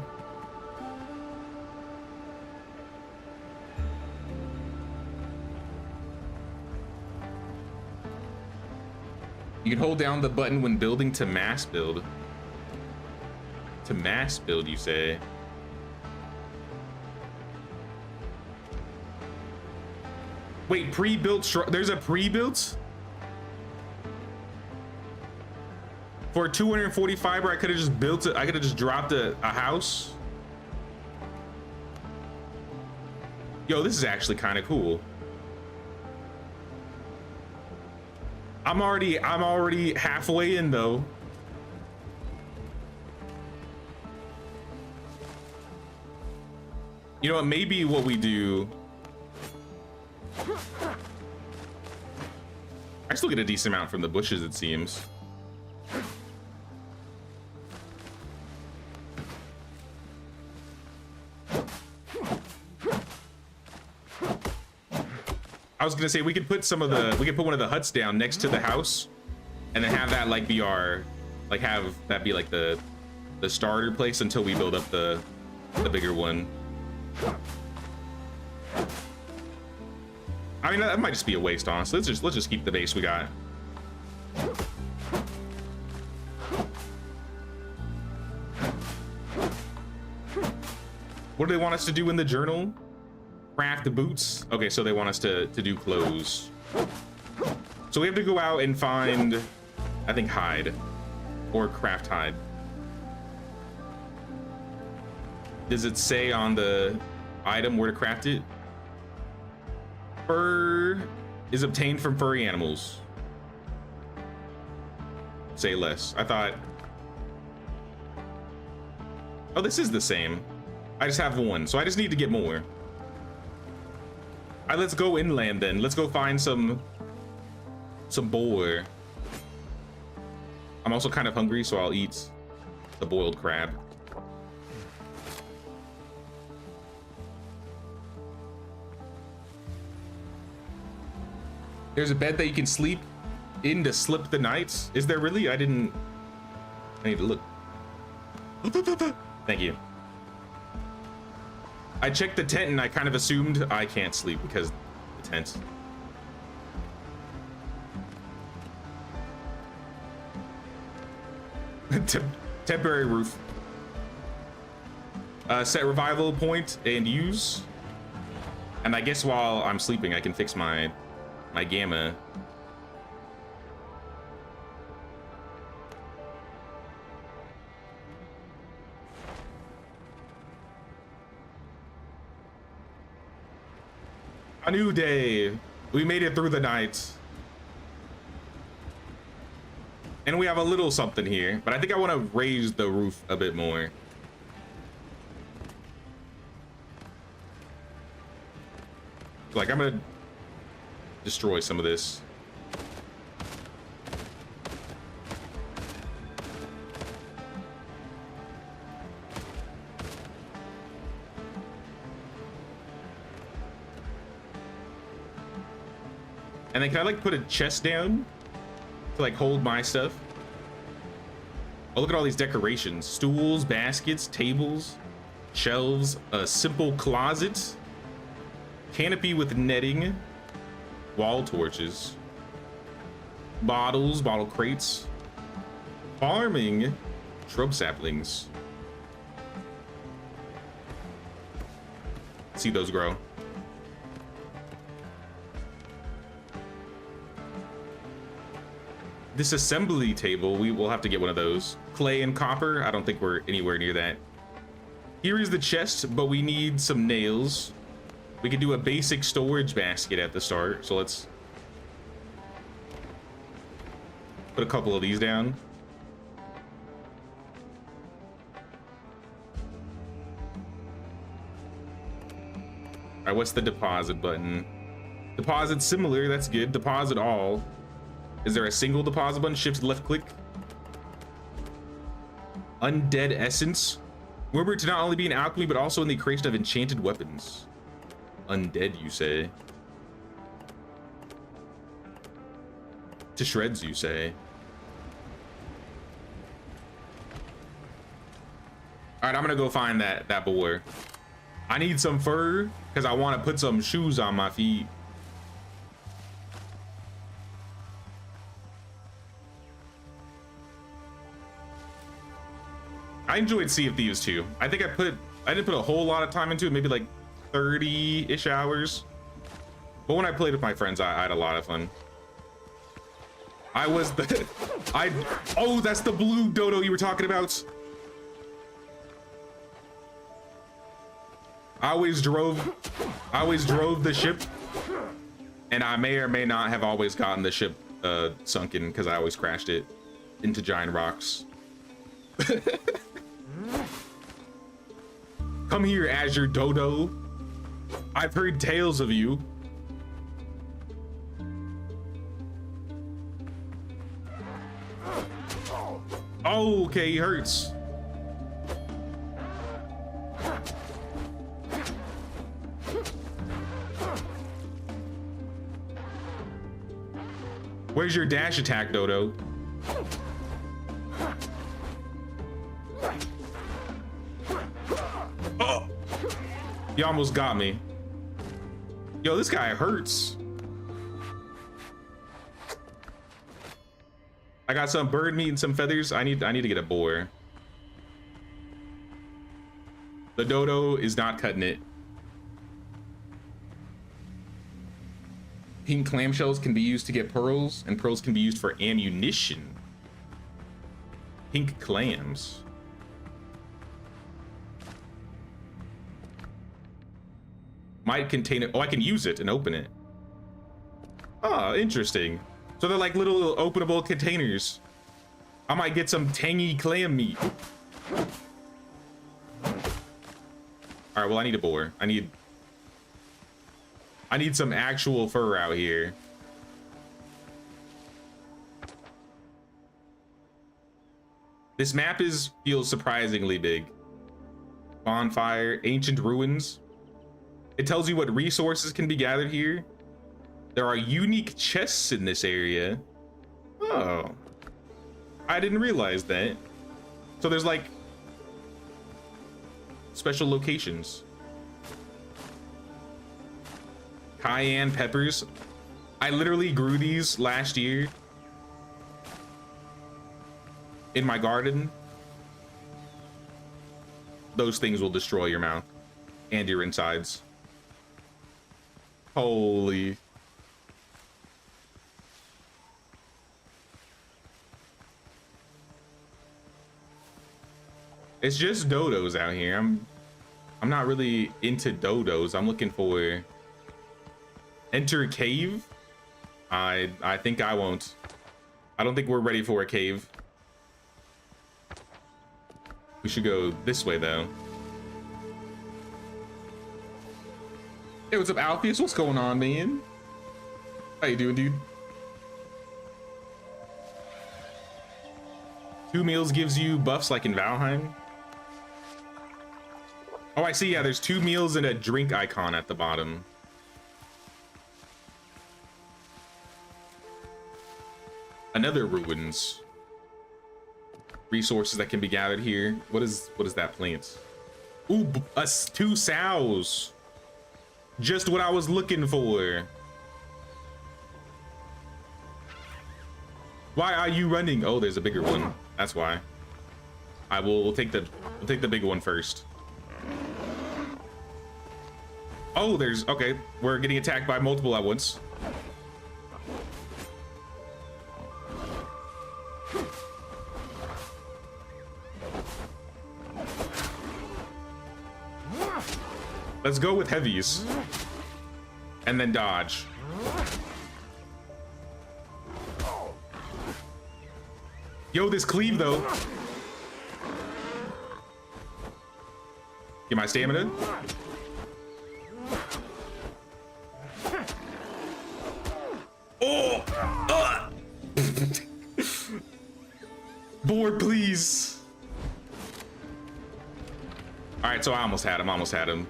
You can hold down the button when building to mass build. To mass build, you say? Wait, pre-built? There's a pre-built? For 240 fiber, I could have just built it. I could have just dropped a house. Yo, this is actually kind of cool. I'm already halfway in though. You know what, maybe what we do, I still get a decent amount from the bushes, it seems. I was gonna say we could put one of the huts down next to the house, and then have that like be our, like have that be like the starter place until we build up the bigger one. I mean, that might just be a waste, honestly. Let's just keep the base we got. What do they want us to do in the journal? Craft the boots. Okay, so they want us to do clothes. So we have to go out and find, I think, hide or craft hide. Does it say on the item where to craft it? Fur is obtained from furry animals. Say less. I thought, oh, this is the same. I just have one, so I just need to get more. All right, let's go inland then. Let's go find some boar. I'm also kind of hungry, so I'll eat the boiled crab. There's a bed that you can sleep in to slip the nights. Is there really? I need to look. Thank you. I checked the tent and I kind of assumed I can't sleep because the tent. Temporary roof. Set revival point and use. And I guess while I'm sleeping, I can fix my gamma. A new day. We made it through the night. And we have a little something here, but I think I want to raise the roof a bit more. Like, I'm gonna destroy some of this. And then can I like put a chest down to like hold my stuff? Oh, look at all these decorations. Stools, baskets, tables, shelves, a simple closet, canopy with netting, wall torches, bottles, bottle crates, farming, shrub saplings. See those grow. This assembly table, we will have to get one of those. Clay and copper, I don't think we're anywhere near that. Here is the chest, but we need some nails. We could do a basic storage basket at the start, so let's put a couple of these down. All right, what's the deposit button? Deposit similar, that's good. Deposit all. Is there a single deposit button? Shift left click. Undead essence. Rumored to not only be in alchemy, but also in the creation of enchanted weapons. Undead, you say? To shreds, you say? All right, I'm gonna go find that boar. I need some fur because I want to put some shoes on my feet. I enjoyed Sea of Thieves too. I think I didn't put a whole lot of time into it, maybe like 30-ish hours. But when I played with my friends, I had a lot of fun. Oh, that's the blue dodo you were talking about. I always drove the ship, and I may or may not have always gotten the ship sunken because I always crashed it into giant rocks. Come here, Azure Dodo. I've heard tales of you. Oh, okay, he hurts. Where's your dash attack, Dodo? Oh! He almost got me. Yo, this guy hurts. I got some bird meat and some feathers. I need to get a boar. The dodo is not cutting it. Pink clamshells can be used to get pearls, and pearls can be used for ammunition. Pink clams. Might contain it. Oh, I can use it and open it. Oh, interesting. So they're like little openable containers. I might get some tangy clam meat. All right, well, I need a boar. I need some actual fur out here. This map feels surprisingly big. Bonfire, ancient ruins. It tells you what resources can be gathered here. There are unique chests in this area. Oh, I didn't realize that. So there's like special locations. Cayenne peppers. I literally grew these last year in my garden. Those things will destroy your mouth and your insides. Holy. It's just dodos out here. I'm not really into dodos. I'm looking for enter cave. I think I won't. I don't think we're ready for a cave. We should go this way though. Hey, what's up, Alpheus? What's going on, man? How you doing, dude? 2 meals gives you buffs like in Valheim. Oh, I see. Yeah, there's 2 meals and a drink icon at the bottom. Another ruins. Resources that can be gathered here. What is that plant? Ooh, 2 sows. Just what I was looking for. Why are you running? Oh, there's a bigger one. That's why. We'll take the big one first. Oh, okay. We're getting attacked by multiple at once. Let's go with heavies. And then dodge. Yo, this cleave though. Get my stamina. Oh! Board, please. All right, so I almost had him.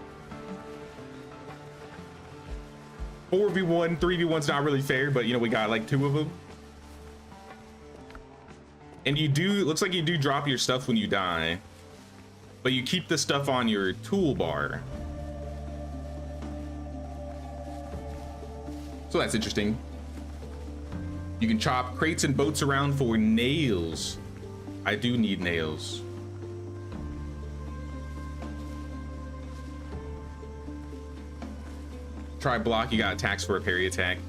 4v1, 3v1's not really fair, but you know, we got like 2 of them. And looks like you do drop your stuff when you die, but you keep the stuff on your toolbar. So that's interesting. You can chop crates and boats around for nails. I do need nails. Try block, you got attacks for a parry attack.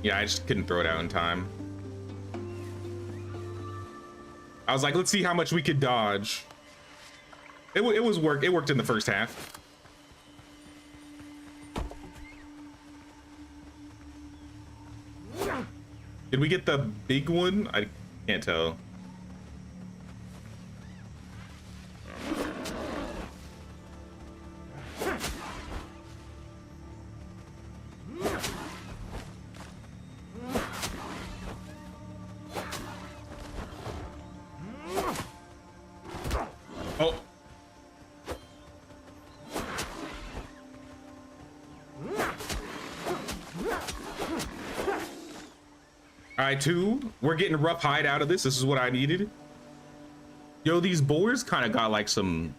Yeah, I just couldn't throw it out in time. I was like, let's see how much we could dodge. It worked in the first half. Did we get the big one? I can't tell. Oh. All right, 2. We're getting rough hide out of this. This is what I needed. Yo, these boars kind of got like some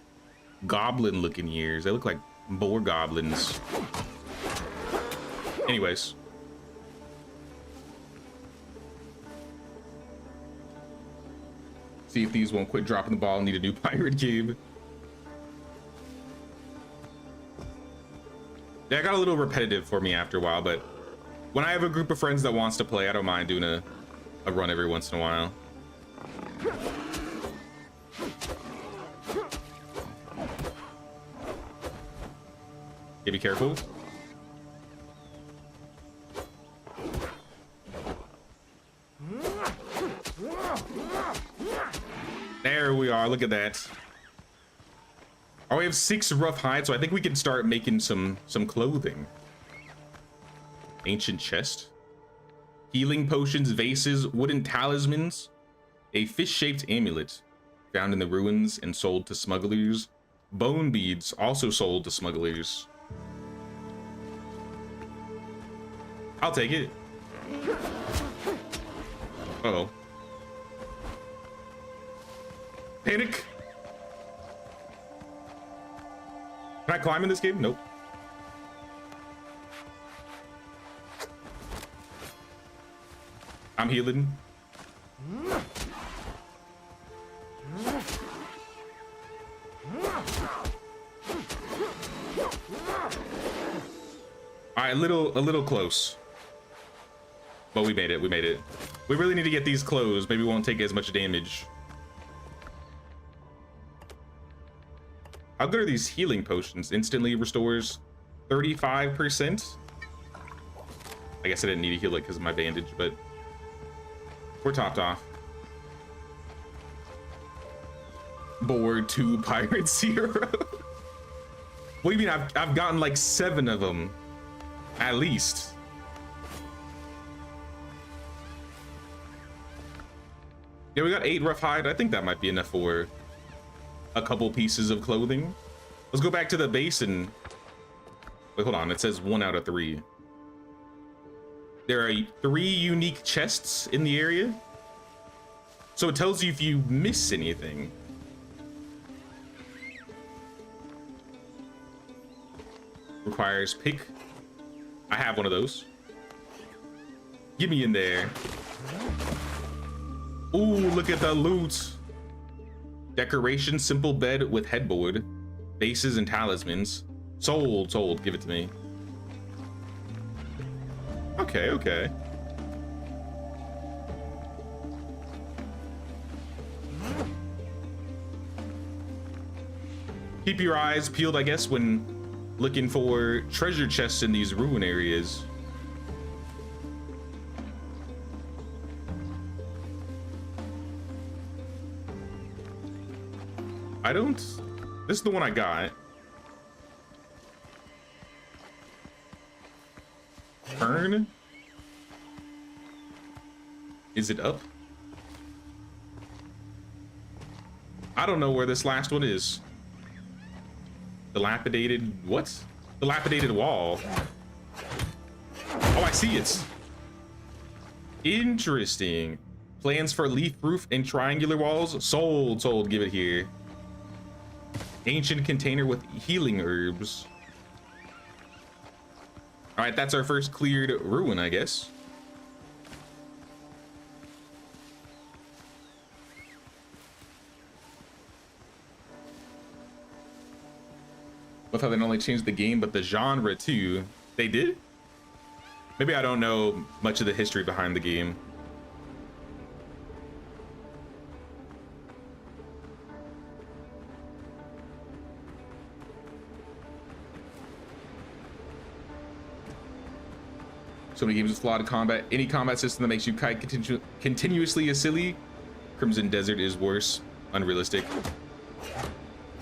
goblin looking ears. They look like boar goblins. Anyways. See if these won't quit dropping the ball and need a new pirate cube. That got a little repetitive for me after a while, but when I have a group of friends that wants to play, I don't mind doing a run every once in a while. Okay, be careful. There we are, look at that. Oh, we have 6 rough hides, so I think we can start making some clothing. Ancient chest. Healing potions, vases, wooden talismans. A fish-shaped amulet found in the ruins and sold to smugglers. Bone beads also sold to smugglers. I'll take it. Uh-oh. Panic. Can I climb in this game? Nope. I'm healing. All right, a little close. But we made it, we made it. We really need to get these closed. Maybe we won't take as much damage. How good are these healing potions? Instantly restores 35%. I guess I didn't need to heal it because of my bandage, but we're topped off. Board 2 Pirate 0. What do you mean? I've gotten like 7 of them, at least. Yeah, we got 8 rough hide. I think that might be enough for a couple pieces of clothing. Let's go back to the base and wait, hold on. It says 1 out of 3. There are 3 unique chests in the area, so it tells you if you miss anything. Requires pick. I have one of those. Get me in there. Ooh, look at the loot. Decoration, simple bed with headboard, bases and talismans. Sold, give it to me. Okay. Keep your eyes peeled, I guess, when looking for treasure chests in these ruin areas. This is the one I got. Turn. Is it up? I don't know where this last one is. Dilapidated, what? Dilapidated wall. Oh, I see it. Interesting. Plans for leaf roof and triangular walls. Sold, give it here. Ancient container with healing herbs. All right, that's our first cleared ruin, I guess. Love how they not only changed the game, but the genre too. They did? Maybe I don't know much of the history behind the game. So many games with flawed combat. Any combat system that makes you kite continuously is silly. Crimson Desert is worse. Unrealistic.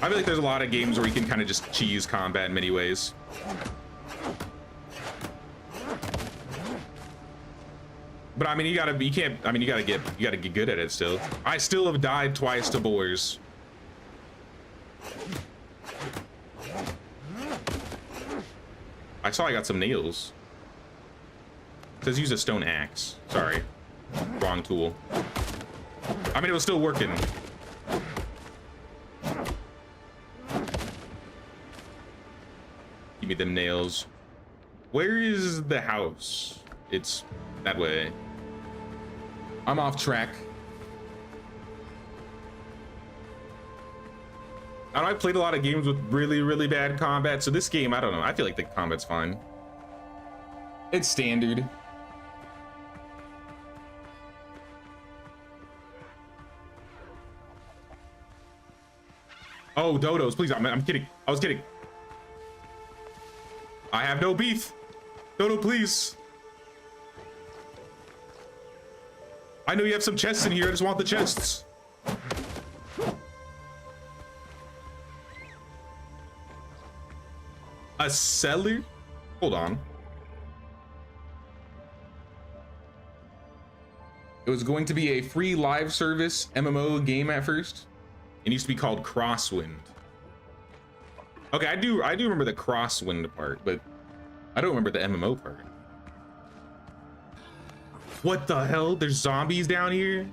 I feel like there's a lot of games where you can kind of just cheese combat in many ways. But I mean, you gotta get good at it still. I still have died twice to boars. I saw I got some nails. It says use a stone axe. Sorry, wrong tool. I mean, it was still working. Give me them nails. Where is the house? It's that way. I'm off track. I know I played a lot of games with really, really bad combat, so this game, I don't know. I feel like the combat's fine. It's standard. Oh, dodos, please. I'm kidding. I was kidding. I have no beef. Dodo, please. I know you have some chests in here. I just want the chests. A cellar? Hold on. It was going to be a free live service MMO game at first. It used to be called Crosswind. Okay, I do remember the Crosswind part, but I don't remember the MMO part. What the hell? There's zombies down here?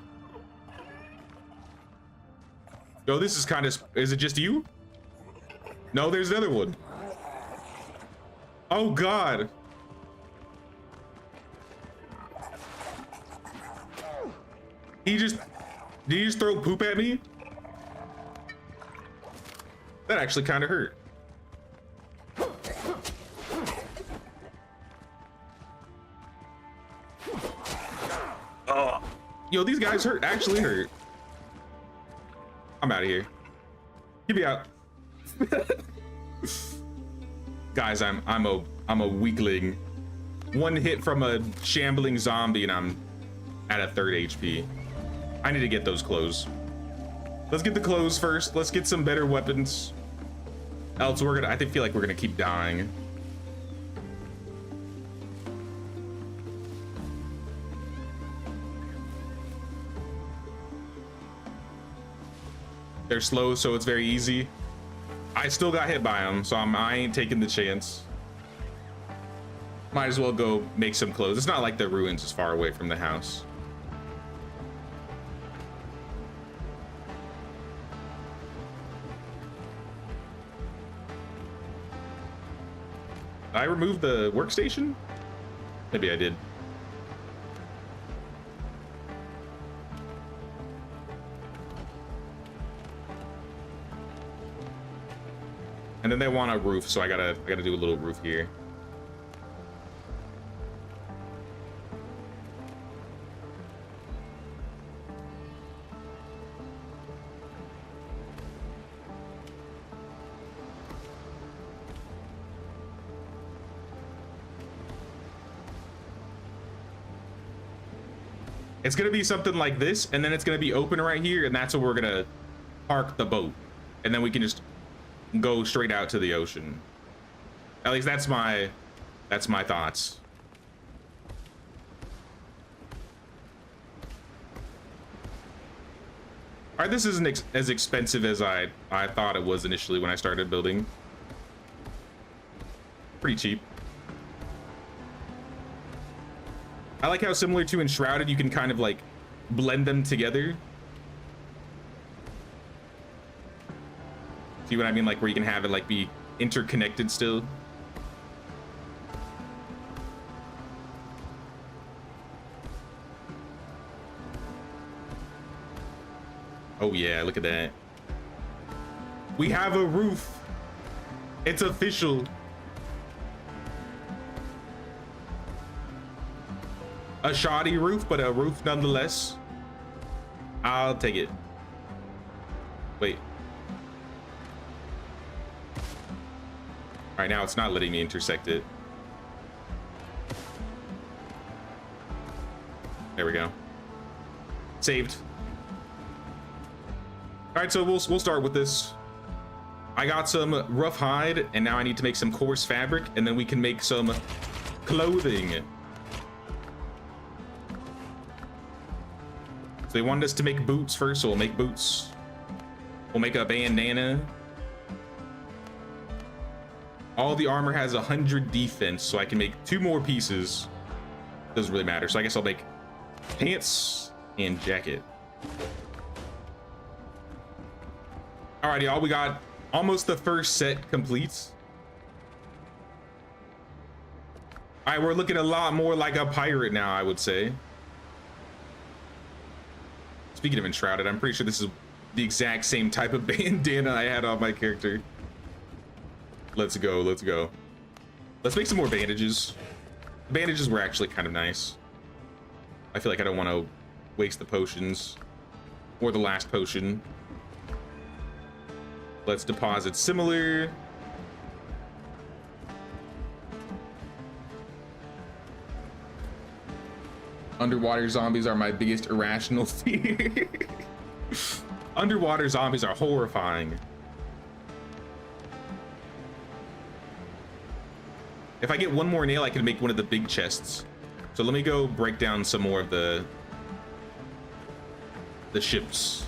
Yo, this is kind of... Is it just you? No, there's another one. Oh, God. Did he just throw poop at me? That actually kind of hurt. Oh, yo, these guys hurt, actually hurt. I'm out of here. Get me out. Guys, I'm a weakling. One hit from a shambling zombie and I'm at a 3rd HP. I need to get those clothes. Let's get the clothes first. Let's get some better weapons. Else I feel like we're gonna keep dying. They're slow, so it's very easy. I still got hit by them, so I ain't taking the chance. Might as well go make some clothes. It's not like the ruins is far away from the house. Did I remove the workstation? Maybe I did. And then they want a roof, so I gotta do a little roof here. It's gonna be something like this, and then it's gonna be open right here, and that's where we're gonna park the boat, and then we can just go straight out to the ocean. At least that's my thoughts. All right, this isn't as expensive as I thought it was initially when I started building. Pretty cheap. I like how similar to Enshrouded, you can kind of like blend them together. See what I mean? Like where you can have it like be interconnected still. Oh yeah, look at that. We have a roof. It's official. A shoddy roof, but a roof nonetheless. I'll take it. Wait. All right, now it's not letting me intersect it. There we go. Saved. All right, so we'll start with this. I got some rough hide, and now I need to make some coarse fabric, and then we can make some clothing. They wanted us to make boots first, so we'll make boots. We'll make a bandana. All the armor has 100 defense, so I can make 2 more pieces. Doesn't really matter. So I guess I'll make pants and jacket. Alrighty, y'all. We got almost the first set complete. All right, we're looking a lot more like a pirate now, I would say. Speaking of Enshrouded, I'm pretty sure this is the exact same type of bandana I had on my character. Let's go, let's go. Let's make some more bandages. The bandages were actually kind of nice. I feel like I don't want to waste the potions or the last potion. Let's deposit similar. Underwater zombies are my biggest irrational fear. Underwater zombies are horrifying. If I get one more nail, I can make one of the big chests. So let me go break down some more of the ships.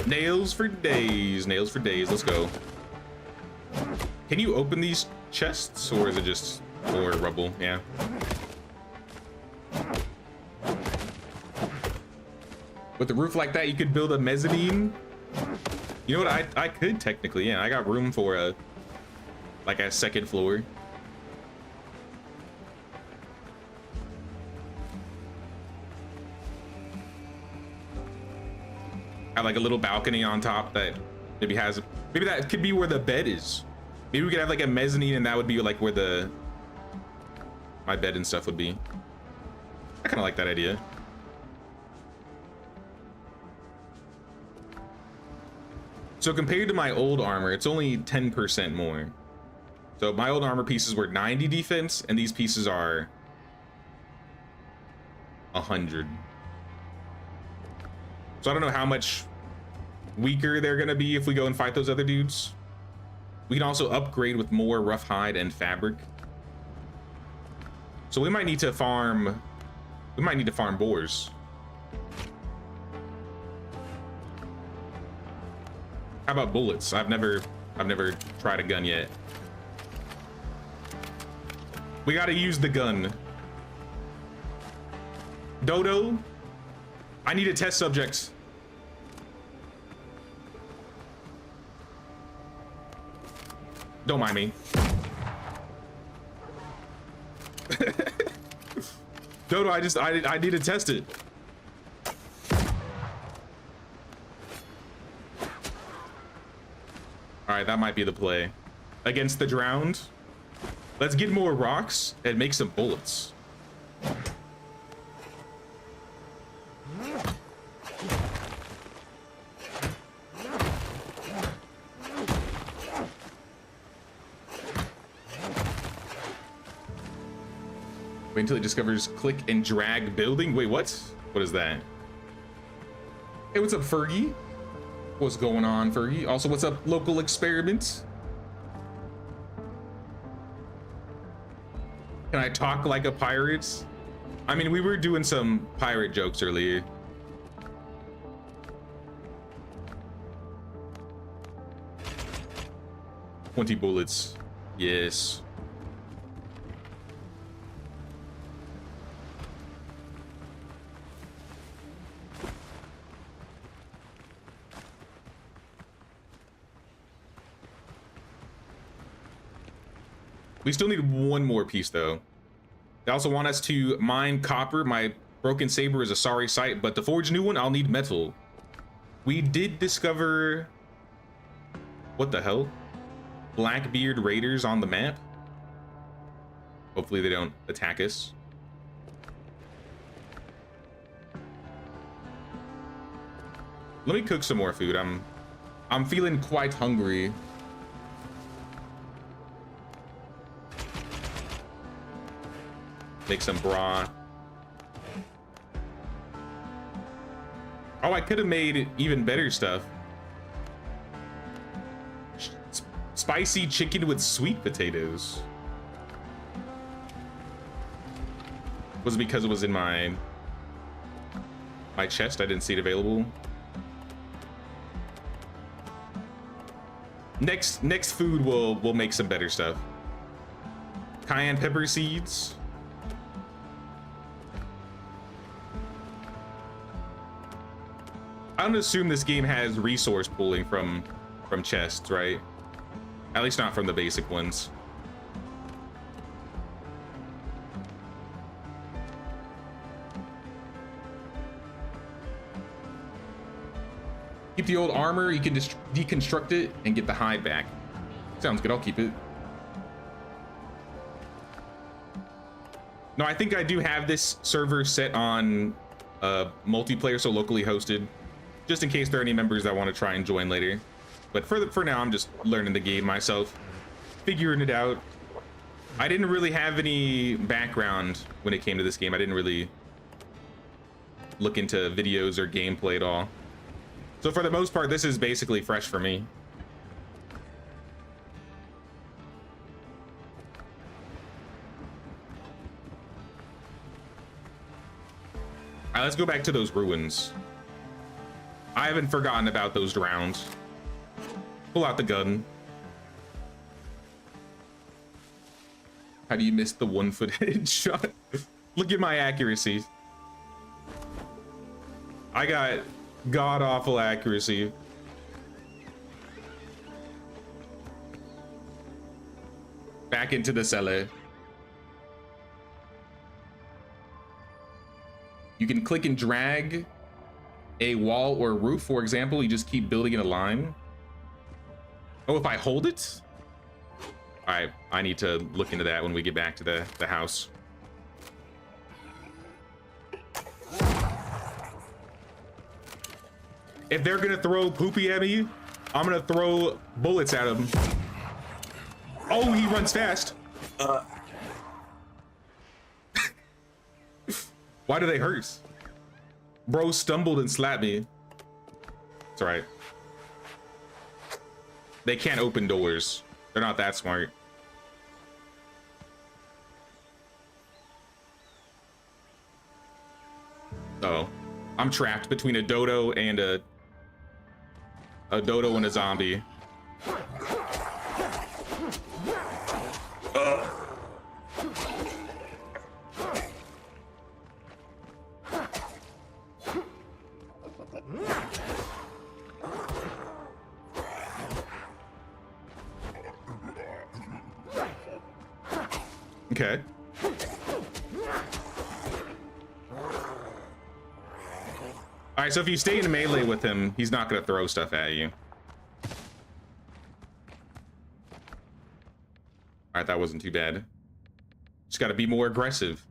Nails for days, nails for days. Let's go. Can you open these chests, or is it just more rubble? Yeah. With a roof like that, you could build a mezzanine. You know what? I could technically, yeah. I got room for a like a second floor. Have like a little balcony on top that maybe has, maybe that could be where the bed is. Maybe we could have like a mezzanine, and that would be like where my bed and stuff would be. I kind of like that idea. So compared to my old armor, it's only 10% more. So my old armor pieces were 90 defense, and these pieces are 100. So I don't know how much weaker they're gonna be if we go and fight those other dudes. We can also upgrade with more rough hide and fabric. So we might need to farm boars. How about bullets? I've never tried a gun yet. We gotta use the gun. Dodo, I need a test subject. Don't mind me. Dodo, I need to test it. All right, that might be the play. Against the drowned, let's get more rocks and make some bullets. Wait until it discovers click and drag building. Wait, what? What is that? Hey, what's up, Fergie? What's going on, Fergie? Also, what's up, local experiments? Can I talk like a pirate? I mean, we were doing some pirate jokes earlier. "20 bullets. Yes. We still need one more piece though. They also want us to mine copper. My broken saber is a sorry sight, but to forge a new one, I'll need metal. We did discover, what the hell? Blackbeard raiders on the map. Hopefully they don't attack us. Let me cook some more food. I'm feeling quite hungry. Make some broth. Oh, I could have made even better stuff. Spicy chicken with sweet potatoes. Was it because it was in my chest? I didn't see it available. Next food we'll make some better stuff. Cayenne pepper seeds. I don't assume this game has resource pooling from chests, right? At least not from the basic ones. Keep the old armor, you can just deconstruct it and get the hide back. Sounds good, I'll keep it. No, I think I do have this server set on multiplayer, so locally hosted, just in case there are any members that want to try and join later. But for now, I'm just learning the game myself, figuring it out. I didn't really have any background when it came to this game. I didn't really look into videos or gameplay at all. So for the most part, this is basically fresh for me. All right, let's go back to those ruins. I haven't forgotten about those drowns. Pull out the gun. How do you miss the 1-foot headshot? Look at my accuracy. I got god-awful accuracy. Back into the cellar. You can click and drag a wall or a roof, for example. You just keep building in a line. Oh, if I hold it? All right, I need to look into that when we get back to the house. If they're gonna throw poopy at me, I'm gonna throw bullets at him. Oh, he runs fast. Why do they hurt? Bro stumbled and slapped me. It's all right. They can't open doors. They're not that smart. Uh-oh. I'm trapped between a dodo and a dodo and a zombie. Okay. All right, so if you stay in melee with him, he's not gonna throw stuff at you. All right, that wasn't too bad. Just gotta be more aggressive.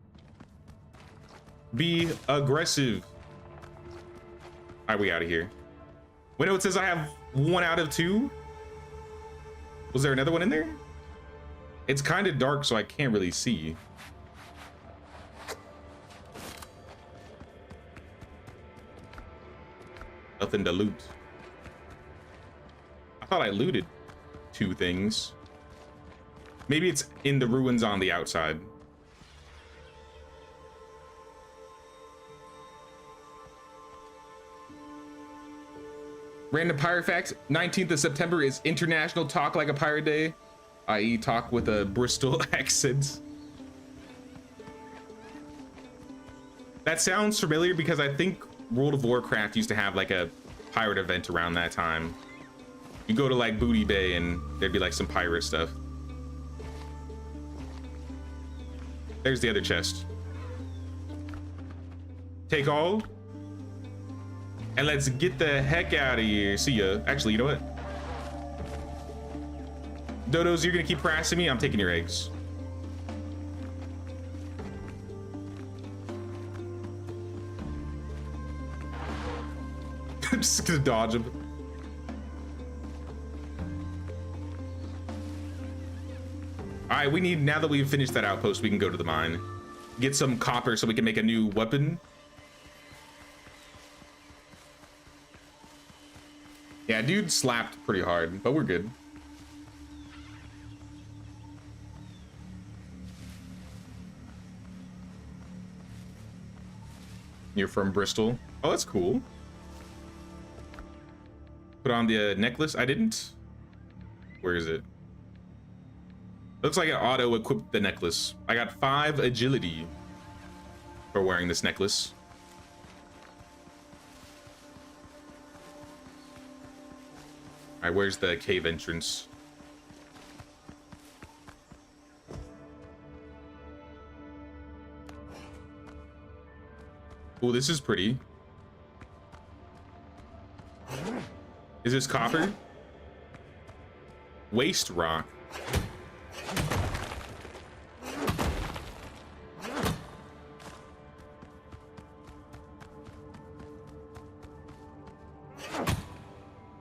Be aggressive. All right, we out of here. Well, no, it says I have 1 out of 2. Was there another one in there? It's kind of dark, so I can't really see. Nothing to loot. I thought I looted 2 things. Maybe it's in the ruins on the outside. Random pirate fact: 19th of September is International Talk Like a Pirate Day, i.e. talk with a Bristol accent. That sounds familiar because I think World of Warcraft used to have like a pirate event around that time. You go to like Booty Bay and there'd be like some pirate stuff. There's the other chest. Take all. And let's get the heck out of here. See ya. Actually, you know what? Dodos, you're gonna keep harassing me. I'm taking your eggs. I'm just gonna dodge him. All right, we need, now that we've finished that outpost, we can go to the mine. Get some copper so we can make a new weapon. Yeah, dude slapped pretty hard, but we're good. You're from Bristol. Oh, that's cool. Put on the necklace. I didn't. Where is it? Looks like it auto-equipped the necklace. I got 5 agility for wearing this necklace. All right, where's the cave entrance? Oh, this is pretty. Is this copper? Waste rock.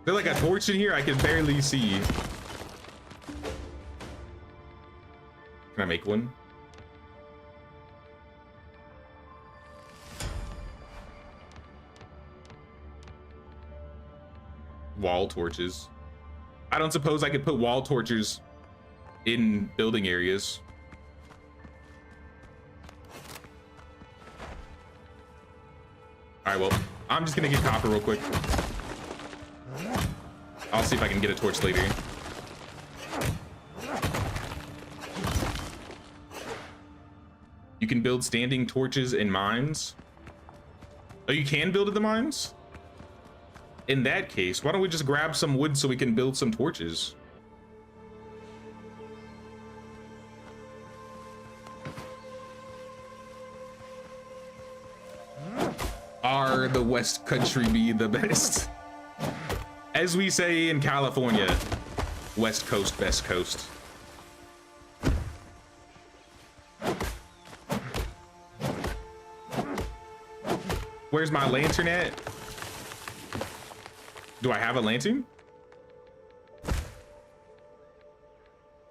There's like a torch in here I can barely see. Can I make one? Wall torches. I don't suppose I could put wall torches in building areas. All right, well, I'm just gonna get copper real quick. I'll see if I can get a torch later. You can build standing torches in mines. Oh, you can build in the mines? In that case, why don't we just grab some wood so we can build some torches? Are the West Country be the best? As we say in California, West Coast, best coast. Where's my lantern at? Do I have a lantern?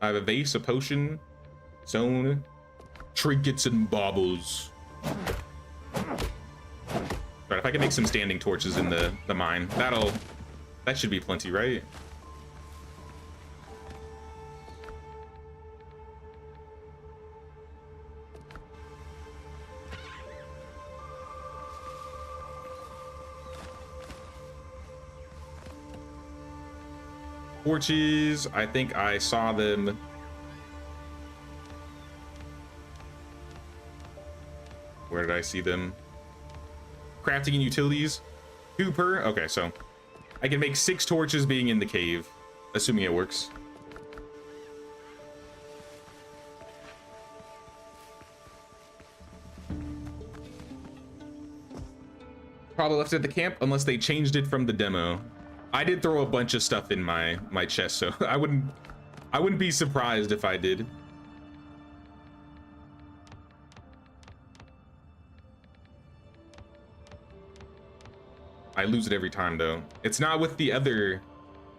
I have a vase, a potion, zone, trinkets, and baubles. Right, if I can make some standing torches in the mine, that should be plenty, right? Torches, I think I saw them. Where did I see them? Crafting and utilities, 2 per. Okay, so I can make 6 torches being in the cave, assuming it works. Probably left it at the camp unless they changed it from the demo. I did throw a bunch of stuff in my chest, so I wouldn't be surprised if I did. I lose it every time though. It's not with the other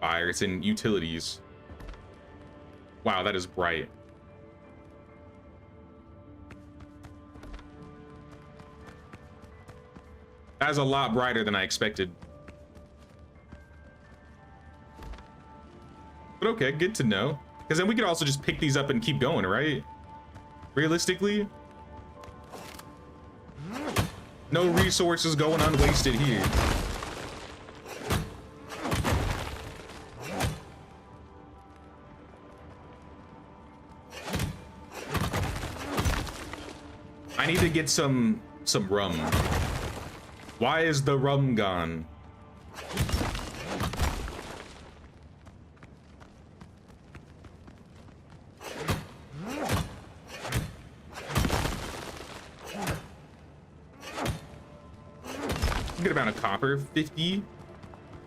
fire, it's in utilities. Wow, that is bright. That is a lot brighter than I expected. But okay, good to know. Because then we could also just pick these up and keep going, right? Realistically. No resources going unwasted here. I need to get some rum. Why is the rum gone? Good amount of copper, 50.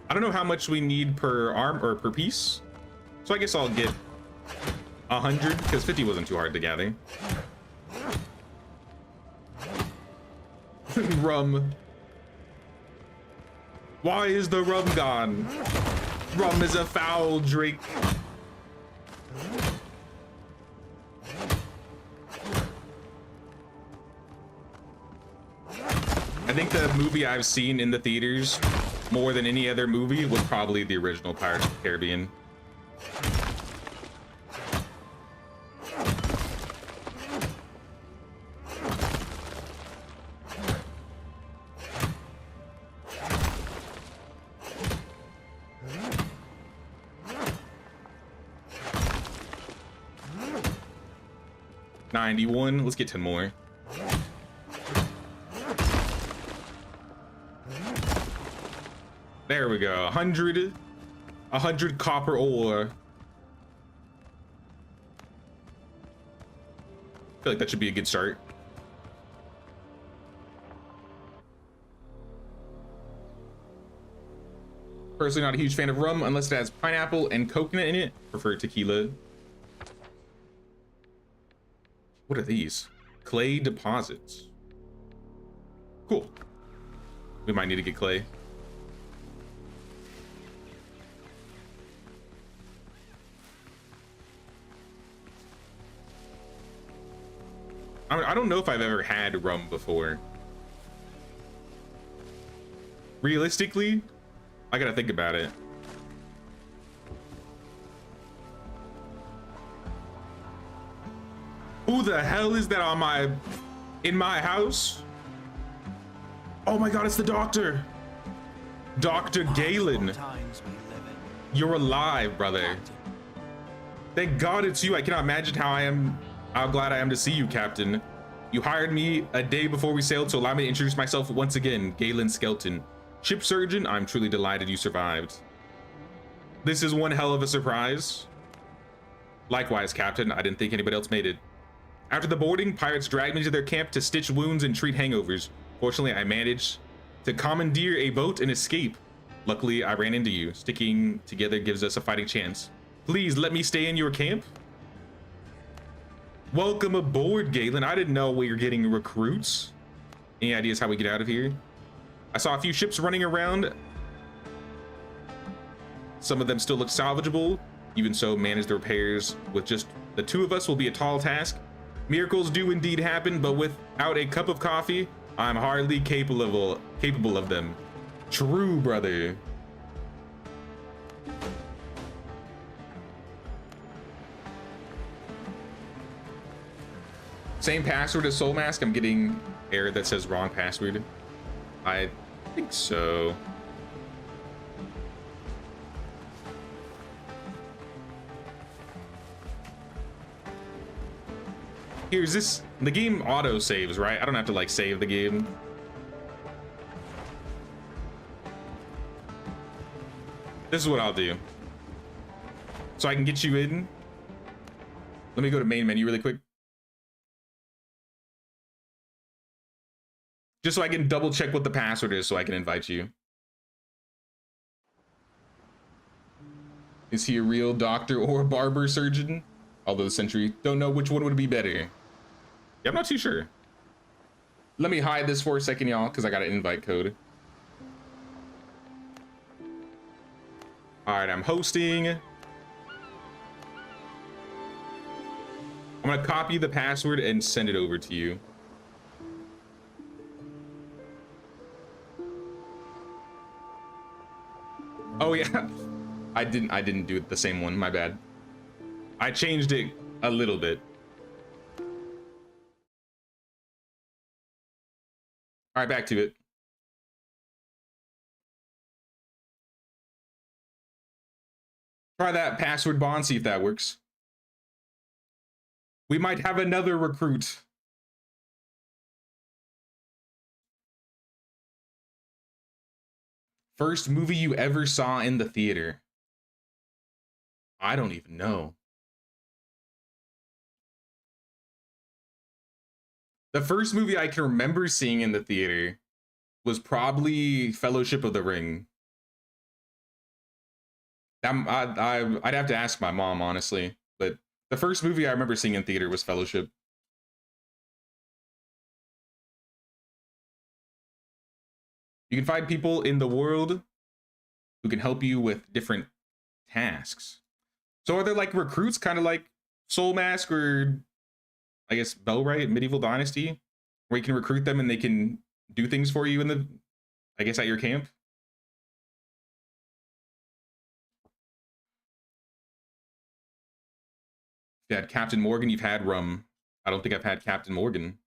I don't know how much we need per arm or per piece, so I guess I'll get 100 because 50 wasn't too hard to gather. Rum. Why is the rum gone? Rum is a foul drink. I think the movie I've seen in the theaters more than any other movie was probably the original Pirates of the Caribbean. $91. Let's get 10 more. There we go. 100 copper ore. I feel like that should be a good start. Personally, not a huge fan of rum unless it has pineapple and coconut in it. Prefer tequila. What are these? Clay deposits. Cool. We might need to get clay. I don't know if I've ever had rum before. Realistically, I gotta think about it. Who the hell is that on in my house? Oh my god, it's the doctor. Dr. Galen. You're alive, brother. Thank God it's you. I cannot imagine how glad I am to see you, Captain. You hired me a day before we sailed, so allow me to introduce myself once again, Galen Skelton. Ship surgeon, I'm truly delighted you survived. This is one hell of a surprise. Likewise, Captain, I didn't think anybody else made it. After the boarding, pirates dragged me to their camp to stitch wounds and treat hangovers. Fortunately, I managed to commandeer a boat and escape. Luckily, I ran into you. Sticking together gives us a fighting chance. Please let me stay in your camp. Welcome aboard, Galen. I didn't know we were getting recruits. Any ideas how we get out of here? I saw a few ships running around. Some of them still look salvageable. Even so, manage the repairs with just the two of us will be a tall task. Miracles do indeed happen, but without a cup of coffee, I'm hardly capable of them. True, brother. Same password as Soul Mask. I'm getting error that says wrong password. I think so. Here's this. The game auto saves, right? I don't have to like save the game. This is what I'll do. So I can get you in. Let me go to main menu really quick. Just so I can double check what the password is so I can invite you. Is he a real doctor or barber surgeon? Although the sentry, don't know which one would be better. Yeah, I'm not too sure. Let me hide this for a second, y'all, because I got an invite code. All right, I'm hosting. I'm gonna copy the password and send it over to you. Oh yeah, I didn't do it the same one, my bad. I changed it a little bit. All right, back to it. Try that password bond, see if that works. We might have another recruit. First movie you ever saw in the theater? I don't even know. The first movie I can remember seeing in the theater was probably Fellowship of the Ring. I'd have to ask my mom, honestly, but the first movie I remember seeing in theater was Fellowship. You can find people in the world who can help you with different tasks. So are there like recruits, kind of like Soul Mask or I guess Bellwright, Medieval Dynasty, where you can recruit them and they can do things for you in the, I guess, at your camp? If you had Captain Morgan, you've had rum. I don't think I've had Captain Morgan.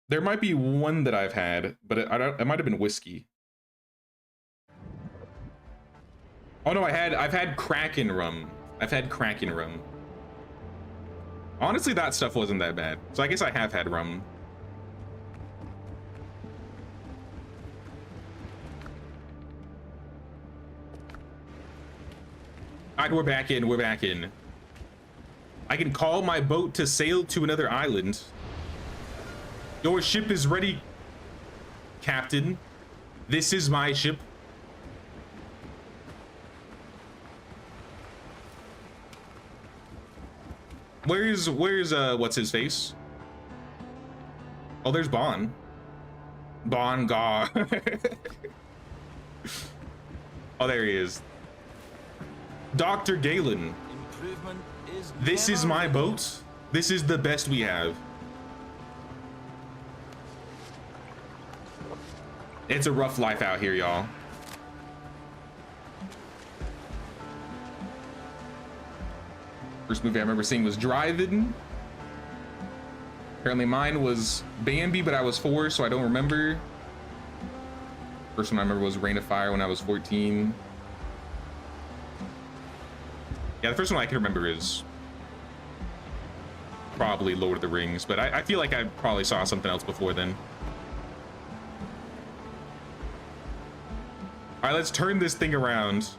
There might be one that I've had, but it might have been whiskey. Oh no, I've had Kraken rum. I've had Kraken rum. Honestly, that stuff wasn't that bad. So I guess I have had rum. All right, we're back in, we're back in. I can call my boat to sail to another island. Your ship is ready, Captain. This is my ship. Where's what's his face? Oh, there's Bon. Bon Gaw. Oh, there he is. Dr. Galen. This is my boat. This is the best we have. It's a rough life out here, y'all. First movie I remember seeing was Drive-In. Apparently mine was Bambi, but I was 4, so I don't remember. First one I remember was Rain of Fire when I was 14. Yeah, the first one I can remember is probably Lord of the Rings, but I feel like I probably saw something else before then. All right, let's turn this thing around.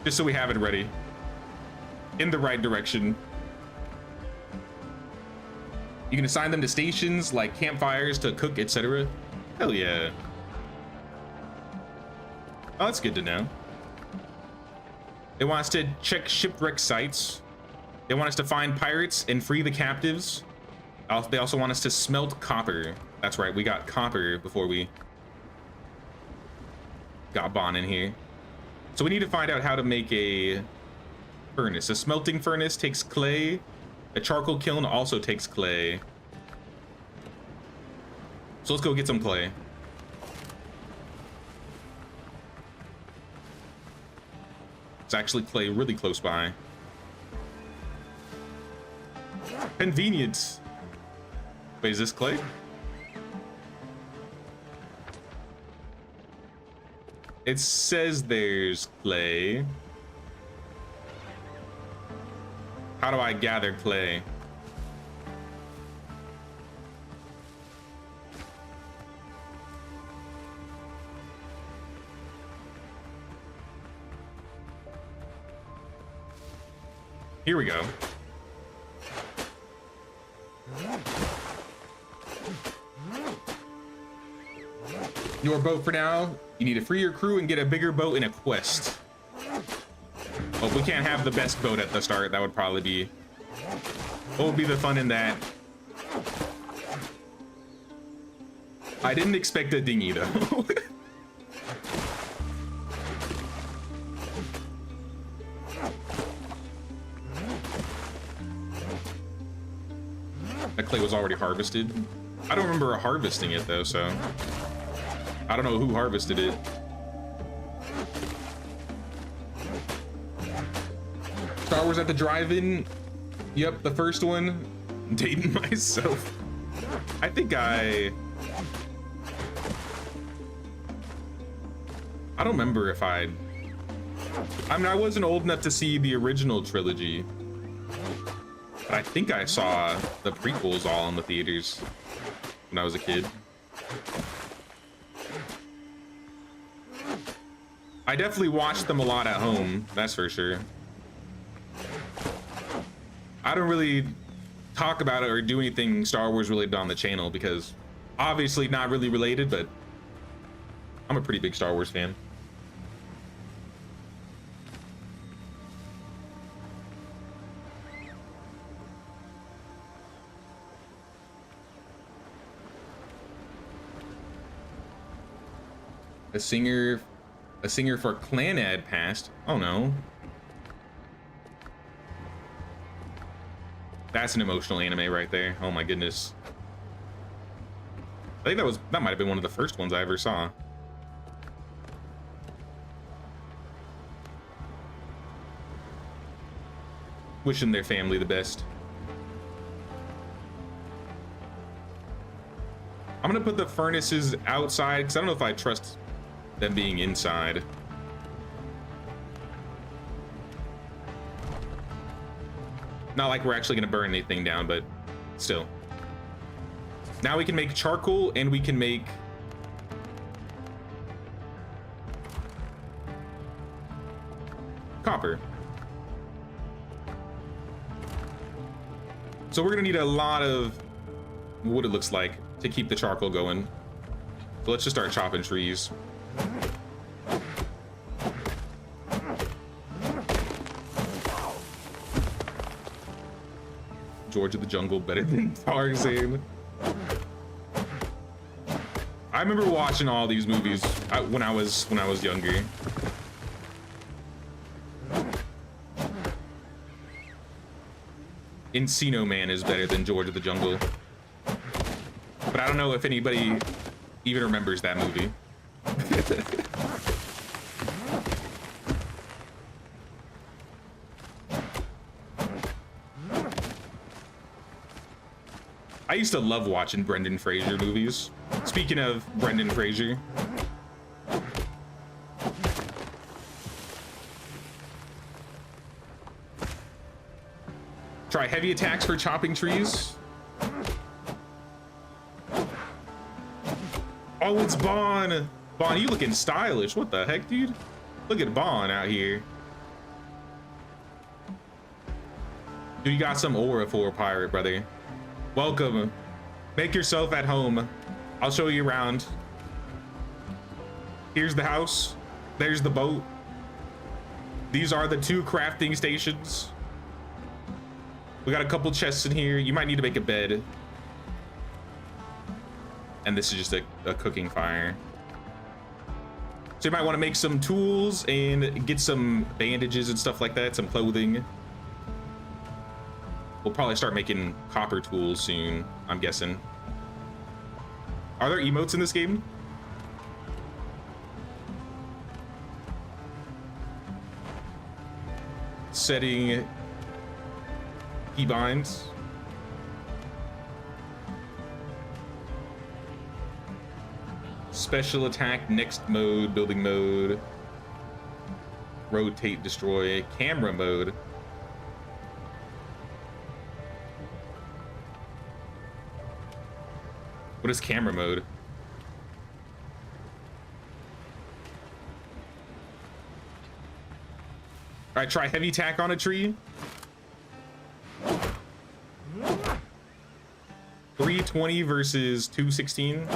Just so we have it ready. In the right direction. You can assign them to stations like campfires to cook, etc. Hell yeah. Oh, that's good to know. They want us to check shipwreck sites. They want us to find pirates and free the captives. They also want us to smelt copper. That's right, we got copper before we got Bon in here. So we need to find out how to make a furnace. A smelting furnace takes clay. A charcoal kiln also takes clay. So let's go get some clay. It's actually clay really close by. Convenience. Wait, is this clay? It says there's clay. How do I gather clay? Here we go. Your boat for now. You need to free your crew and get a bigger boat in a quest. Well, we can't have the best boat at the start. That would probably be... What would be the fun in that? I didn't expect a dinghy, though. That clay was already harvested. I don't remember harvesting it, though, so... I don't know who harvested it. Star Wars at the drive-in. Yep, the first one. Dating myself. I think I don't remember if I mean, I wasn't old enough to see the original trilogy, but I think I saw the prequels all in the theaters when I was a kid. I definitely watched them a lot at home, that's for sure. I don't really talk about it or do anything Star Wars related on the channel because obviously not really related, but I'm a pretty big Star Wars fan. A singer for Clan ad passed. Oh no. That's an emotional anime right there. Oh my goodness. I think that might have been one of the first ones I ever saw. Wishing their family the best. I'm gonna put the furnaces outside because I don't know if I trust them being inside. Not like we're actually gonna burn anything down, but still. Now we can make charcoal and we can make copper. So we're gonna need a lot of wood, it looks like, to keep the charcoal going. So let's just start chopping trees. George of the Jungle better than Tarzan. I remember watching all these movies when I was younger. Encino Man is better than George of the Jungle. But I don't know if anybody even remembers that movie. I used to love watching Brendan Fraser movies. Speaking of Brendan Fraser. Try heavy attacks for chopping trees. Oh, it's Bon. Bon, you looking stylish. What the heck, dude? Look at Bon out here. Dude, you got some aura for a pirate, brother. Welcome. Make yourself at home. I'll show you around. Here's the house. There's the boat. These are the 2 crafting stations. We got a couple chests in here. You might need to make a bed. And this is just a cooking fire. So you might want to make some tools and get some bandages and stuff like that, some clothing. We'll probably start making copper tools soon, I'm guessing. Are there emotes in this game? Setting keybinds. Special attack, next mode, building mode. Rotate, destroy, camera mode. What is camera mode? All right, try heavy attack on a tree. 320 versus 216.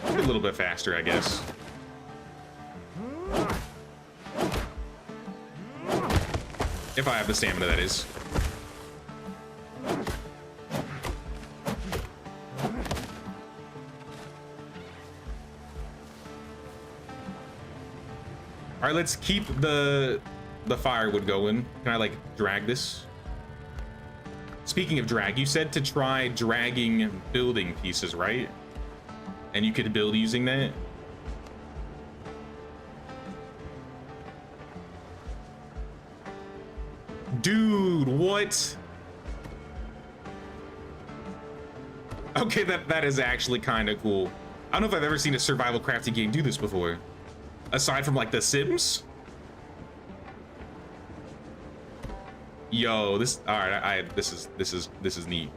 A little bit faster, I guess. If I have the stamina, that is. All right, let's keep the firewood going. Can I like drag this? Speaking of drag, you said to try dragging building pieces, right? And you could build using that. Dude, what? Okay, that is actually kind of cool. I don't know if I've ever seen a survival crafting game do this before. Aside from like The Sims. Yo, this all right, this is neat.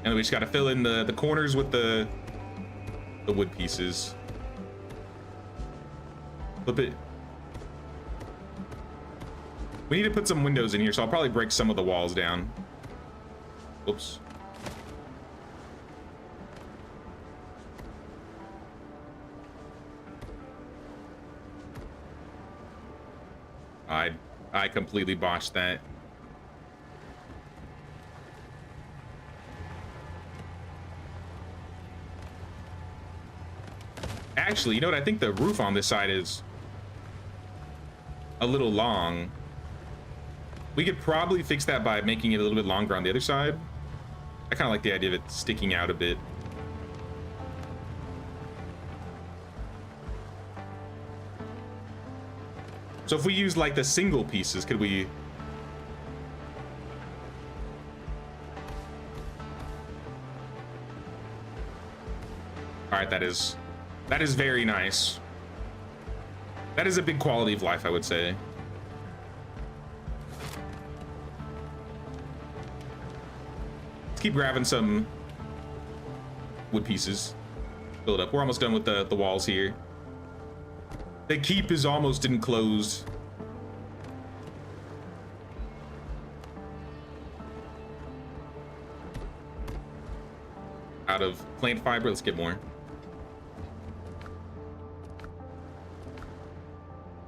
And we just got to fill in the corners with the wood pieces. Flip it. We need to put some windows in here, so I'll probably break some of the walls down. Oops. I completely botched that. Actually, you know what? I think the roof on this side is a little long. We could probably fix that by making it a little bit longer on the other side. I kind of like the idea of it sticking out a bit. So if we use like the single pieces, could we... All right, that is very nice. That is a big quality of life, I would say. Let's keep grabbing some wood pieces. Build up. We're almost done with the walls here. The keep is almost enclosed. Out of plant fiber, let's get more.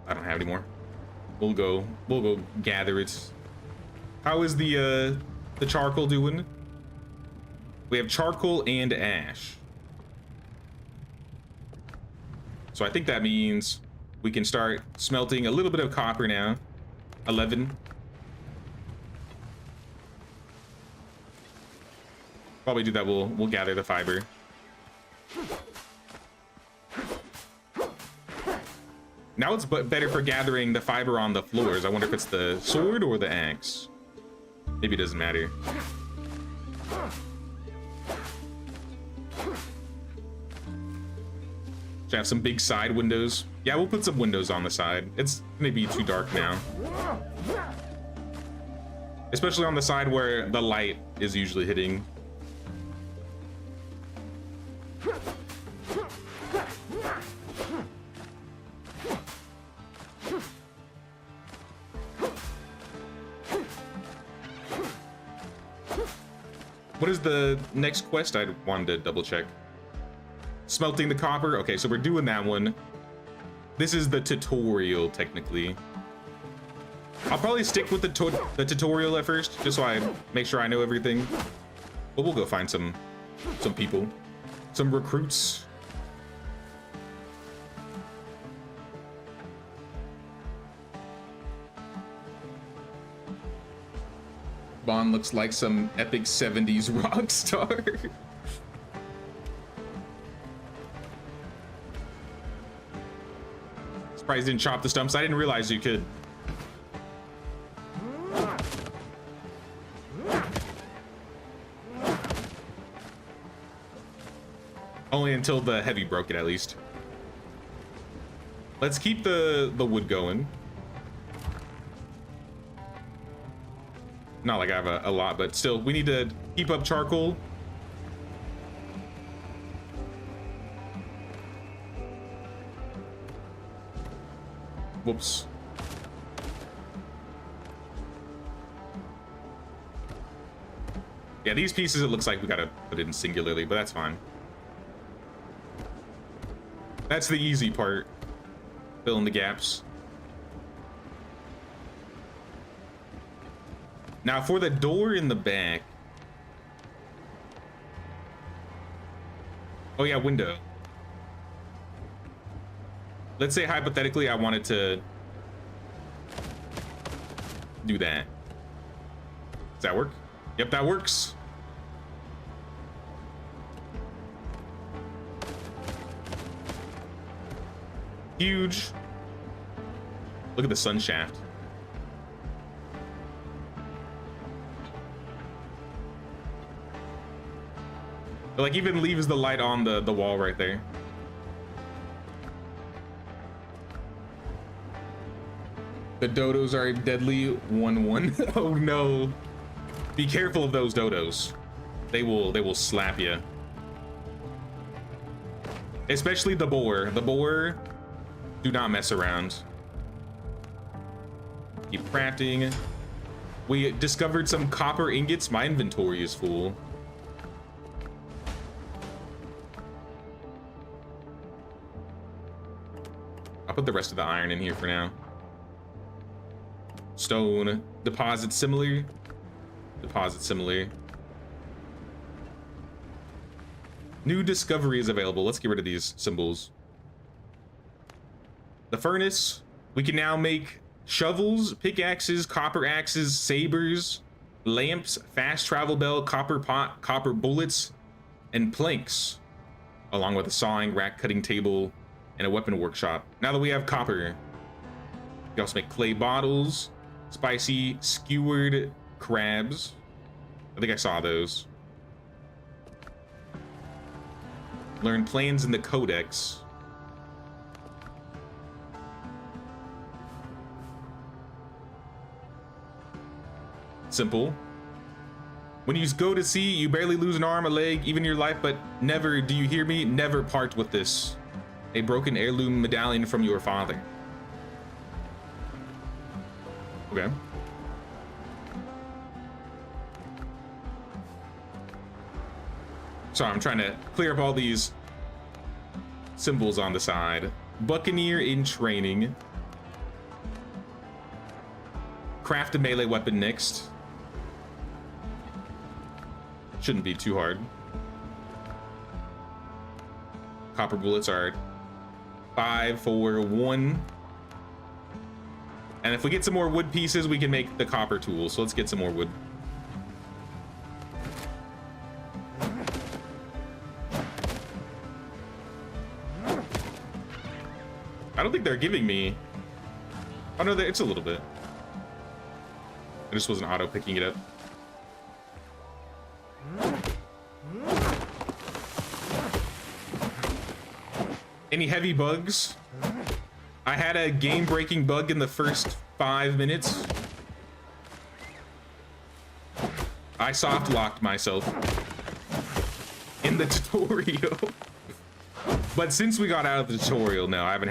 I don't have any more. We'll go gather it. How is the charcoal doing? We have charcoal and ash. So I think that means we can start smelting a little bit of copper now. 11. While we do that, we'll gather the fiber. Now it's better for gathering the fiber on the floors. I wonder if it's the sword or the axe. Maybe it doesn't matter. Should have some big side windows. Yeah, we'll put some windows on the side. It's gonna be too dark now. Especially on the side where the light is usually hitting. What is the next quest? I wanted to double check. Smelting the copper. Okay, so we're doing that one. This is the tutorial, technically. I'll probably stick with the tutorial at first, just so I make sure I know everything. But we'll go find some people, some recruits. Bond looks like some epic 70s rock star. Surprised didn't chop the stumps. I didn't realize you could. Only until the heavy broke it, at least. Let's keep the wood going. Not like I have a lot, but still, we need to keep up charcoal. Whoops. Yeah, these pieces, it looks like we gotta put it in singularly, but that's fine. That's the easy part. Fill in the gaps. Now for the door in the back. Oh yeah, window. Let's say hypothetically I wanted to do that. Does that work? Yep, that works. Huge. Look at the sun shaft. It like even leaves the light on the wall right there. The dodos are a deadly 1-1. Oh no. Be careful of those dodos. They will slap you. Especially the boar. The boar, do not mess around. Keep crafting. We discovered some copper ingots. My inventory is full. I'll put the rest of the iron in here for now. Stone. Deposit similar. Deposit similar. New discovery is available. Let's get rid of these symbols. The furnace. We can now make shovels, pickaxes, copper axes, sabers, lamps, fast travel bell, copper pot, copper bullets, and planks, along with a sawing rack, cutting table, and a weapon workshop. Now that we have copper, we can also make clay bottles, spicy skewered crabs. I think I saw those. Learn plans in the codex. Simple. When you go to sea, you barely lose an arm, a leg, even your life, but never, do you hear me? Never part with this. A broken heirloom medallion from your father. Okay. Sorry, I'm trying to clear up all these symbols on the side. Buccaneer in training. Craft a melee weapon next. Shouldn't be too hard. Copper bullets are 5, 4, 1. And if we get some more wood pieces, we can make the copper tools. So let's get some more wood. I don't think they're giving me. Oh no, it's a little bit. I just wasn't auto picking it up. Any heavy bugs? I had a game-breaking bug in the first 5 minutes. I soft locked myself in the tutorial. But since we got out of the tutorial, no, I haven't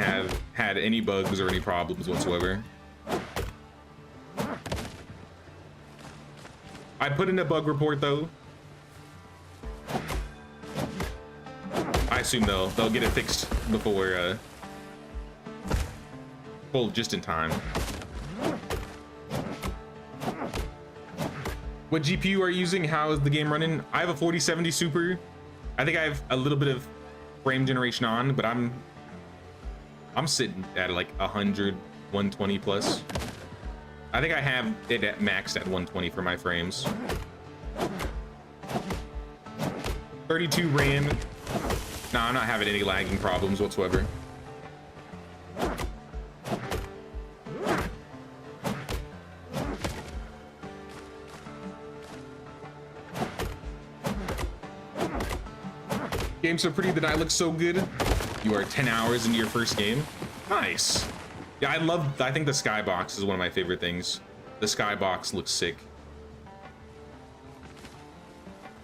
had any bugs or any problems whatsoever. I put in a bug report though. I assume they'll get it fixed before well, just in time. What GPU are you using? How is the game running? I have a 4070 Super. I think I have a little bit of frame generation on, but I'm sitting at like 100, 120 plus. I think I have it at maxed at 120 for my frames. 32 RAM. No, I'm not having any lagging problems whatsoever. Game's so pretty, the night looks so good. You are 10 hours into your first game. Nice. Yeah, I think the skybox is one of my favorite things. The skybox looks sick.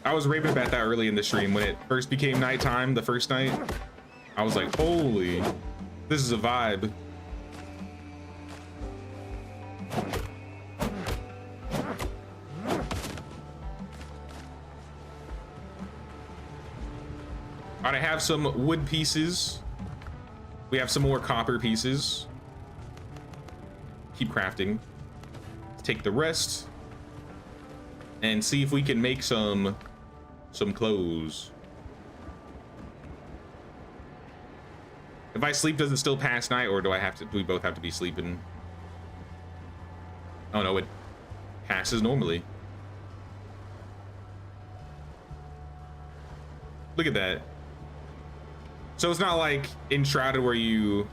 I was raving about that early in the stream when it first became nighttime the first night. I was like, holy, this is a vibe. All right, I have some wood pieces. We have some more copper pieces. Keep crafting. Take the rest and see if we can make some clothes. If I sleep, does it still pass night, or do we both have to be sleeping? Oh no, it passes normally. Look at that. So it's not like in Shrouded where you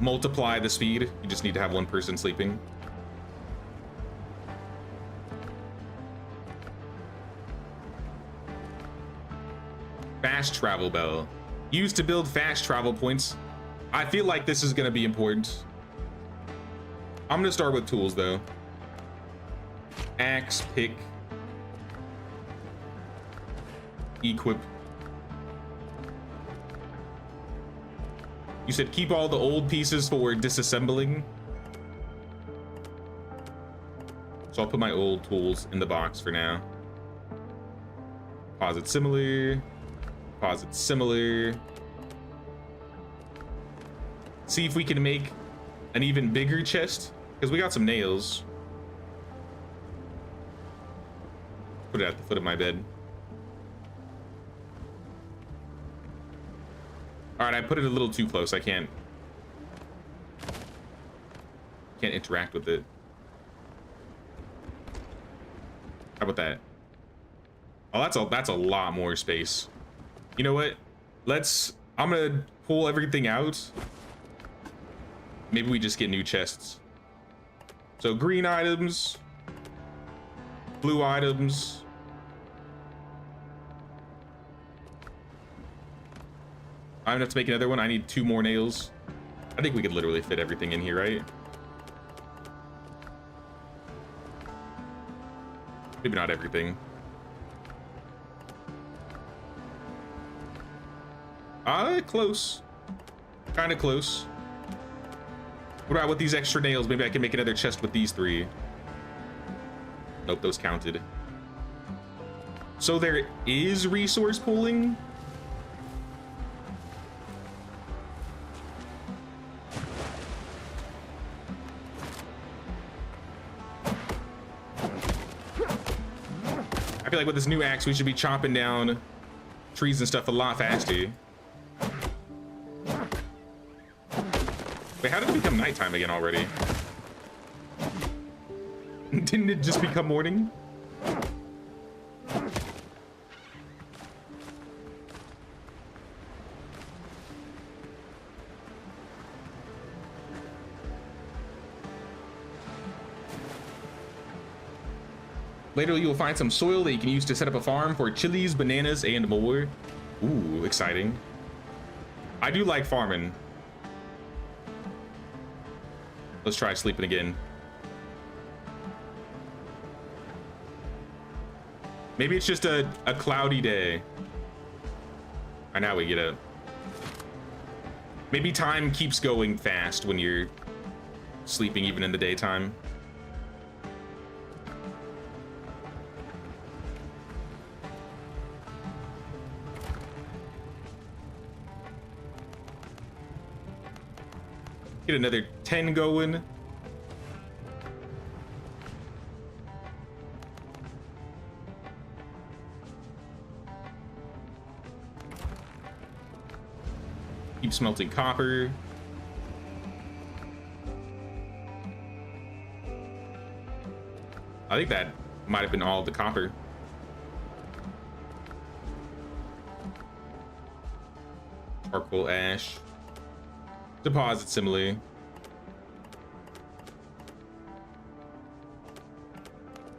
multiply the speed. You just need to have one person sleeping. Fast travel bell. Used to build fast travel points. I feel like this is gonna be important. I'm gonna start with tools though. Axe, pick, equip. You said keep all the old pieces for disassembling. So I'll put my old tools in the box for now. Deposit similar. Deposit similar. See if we can make an even bigger chest, because we got some nails. Put it at the foot of my bed. All right, I put it a little too close. I can't interact with it. How about that? Oh, that's a lot more space. You know what? I'm gonna pull everything out. Maybe we just get new chests. So green items, blue items. I'm gonna have to make another one. I need 2 more nails. I think we could literally fit everything in here, right? Maybe not everything. Close. Kind of close. What about with these extra nails? Maybe I can make another chest with these 3. Nope, those counted. So there is resource pooling? I feel like with this new axe, we should be chopping down trees and stuff a lot faster. Wait, how did it become nighttime again already? Didn't it just become morning? Later, you will find some soil that you can use to set up a farm for chilies, bananas, and more. Ooh, exciting. I do like farming. Let's try sleeping again. Maybe it's just a cloudy day. And now we get up. Maybe time keeps going fast when you're sleeping even in the daytime. Get another 10 going. Keep smelting copper. I think that might have been all the copper. Charcoal ash. Deposit simile.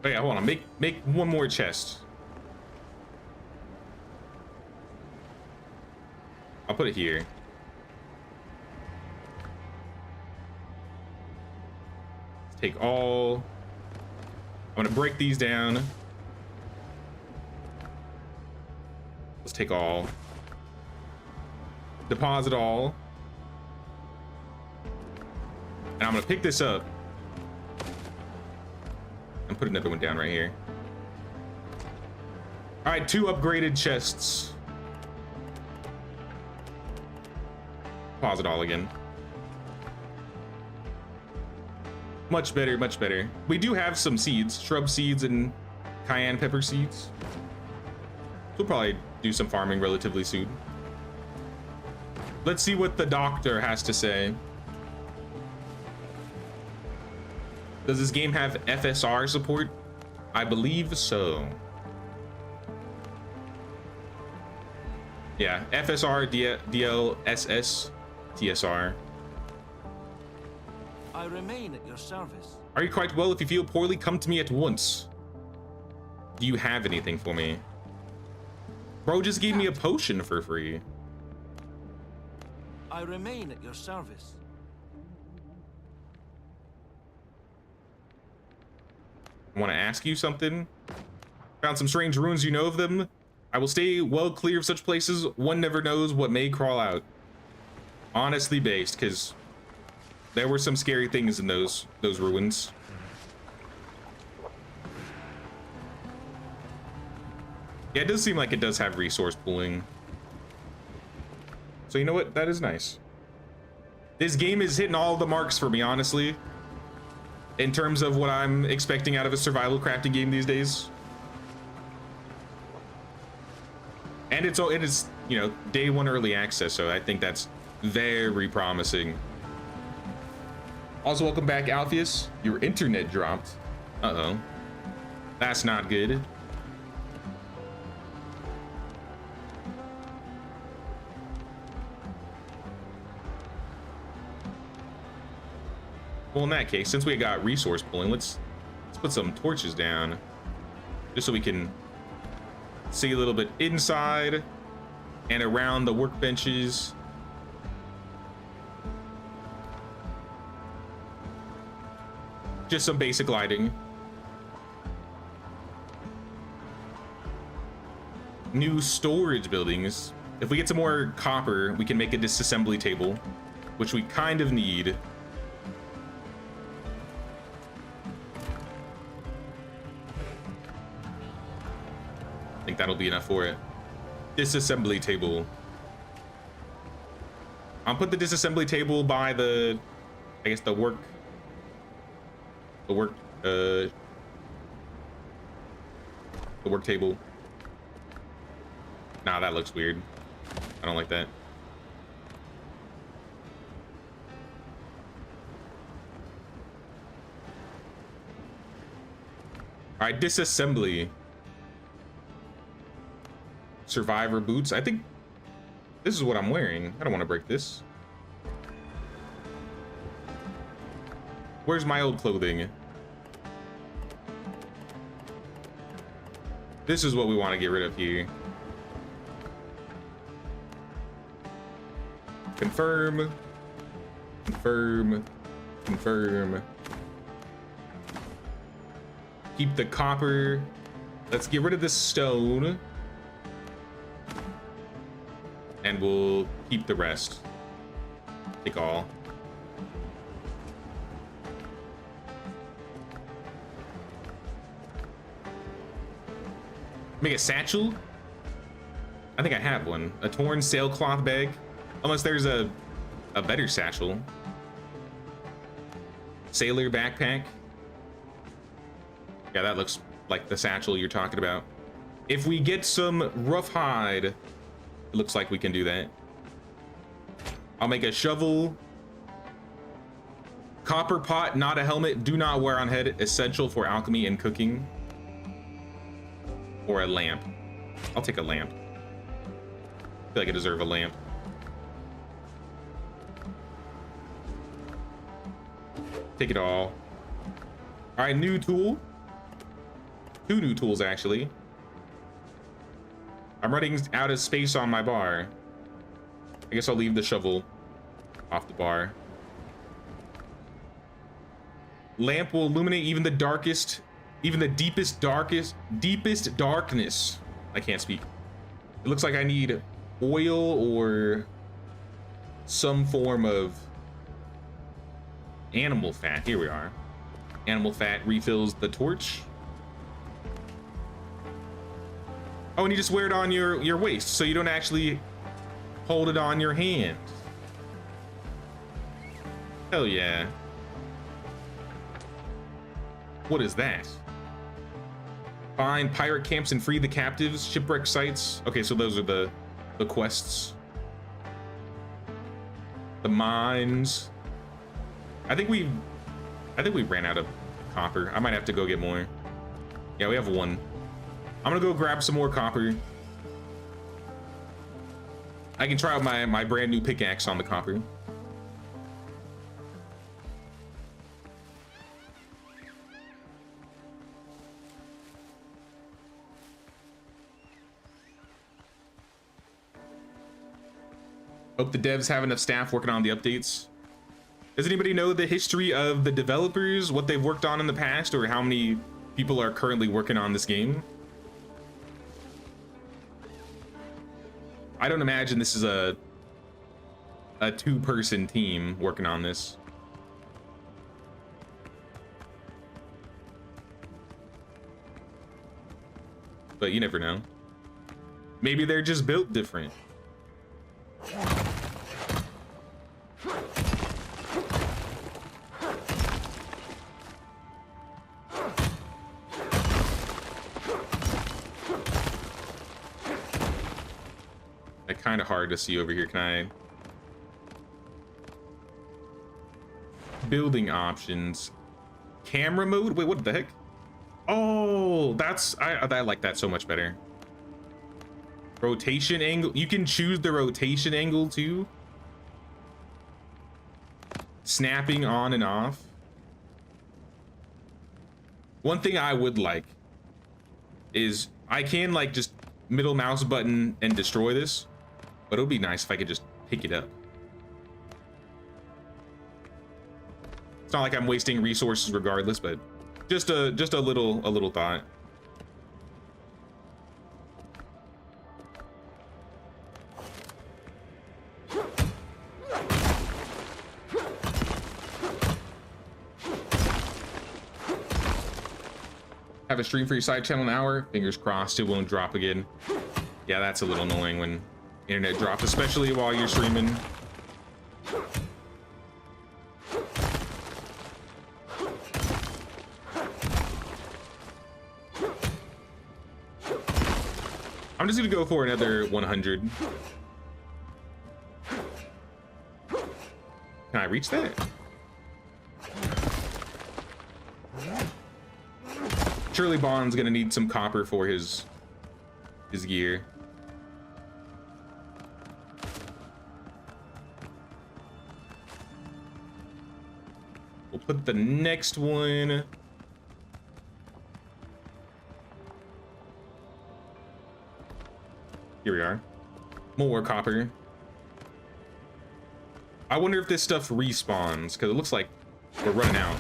Oh yeah, hold on. Make one more chest. I'll put it here. Let's take all. I'm gonna break these down. Let's take all. Deposit all. And I'm gonna pick this up and put another one down right here. All right, 2 upgraded chests. Pause it all again. Much better, much better. We do have some seeds, shrub seeds and cayenne pepper seeds. We'll probably do some farming relatively soon. Let's see what the doctor has to say. Does this game have FSR support? I believe so. Yeah, FSR, DLSS, TSR. I remain at your service. Are you quite well? If you feel poorly, come to me at once. Do you have anything for me? Bro just gave me a potion for free. I remain at your service. I want to ask you something. Found some strange ruins, you know of them? I will stay well clear of such places. One never knows what may crawl out. Honestly based, because there were some scary things in those ruins. Yeah, it does seem like it does have resource pooling. So you know what? That is nice. This game is hitting all the marks for me, honestly. In terms of what I'm expecting out of a survival crafting game these days. And it is, you know, day 1 early access, so I think that's very promising. Also, welcome back, Alpheus. Your internet dropped. Uh-oh. That's not good. Well, in that case, since we got resource pulling, let's put some torches down, just so we can see a little bit inside and around the workbenches. Just some basic lighting. new storage buildings. If we get some more copper, we can make a disassembly table, which we kind of need. I think that'll be enough for it. Disassembly table. I'll put the disassembly table by the, I guess the work table. Nah, that looks weird. I don't like that. All right, disassembly. Survivor boots. I think this is what I'm wearing. I don't want to break this. Where's my old clothing? This is what we want to get rid of here. Confirm. Confirm. Confirm. Keep the copper. Let's get rid of this stone. And we'll keep the rest. Take all. Make a satchel? I think I have one. A torn sailcloth bag. Unless there's a better satchel. Sailor backpack. Yeah, that looks like the satchel you're talking about. If we get some rough hide, it looks like we can do that. I'll make a shovel. Copper pot, not a helmet. Do not wear on head. Essential for alchemy and cooking. Or a lamp. I'll take a lamp. I feel like I deserve a lamp. Take it all. All right, new tool. 2 new tools, actually. I'm running out of space on my bar. I guess I'll leave the shovel off the bar. Lamp will illuminate even the darkest, even the deepest darkness. I can't speak. It looks like I need oil or some form of animal fat. Here we are. Animal fat refills the torch. Oh, and you just wear it on your waist, so you don't actually hold it on your hand. Hell yeah. What is that? Find pirate camps and free the captives. Shipwreck sites. Okay, so those are the quests. The mines. I think we ran out of copper. I might have to go get more. Yeah, we have 1. I'm gonna go grab some more copper. I can try out my brand new pickaxe on the copper. Hope the devs have enough staff working on the updates. Does anybody know the history of the developers, what they've worked on in the past, or how many people are currently working on this game? I don't imagine this is a 2-person team working on this. But you never know. Maybe they're just built different. Kind of hard to see over here. Can I? Building options. Camera mode? Wait, what the heck? Oh, I like that so much better. Rotation angle. You can choose the rotation angle too. Snapping on and off. One thing I would like is I can like just middle mouse button and destroy this. But it would be nice if I could just pick it up. It's not like I'm wasting resources regardless, but just a little thought. Have a stream for your side channel an hour. Fingers crossed it won't drop again. Yeah, that's a little annoying when internet drops, especially while you're streaming. I'm just gonna go for another 100. Can I reach that? Surely Bond's gonna need some copper for his gear. We'll put the next one. Here we are. More copper. I wonder if this stuff respawns, because it looks like we're running out.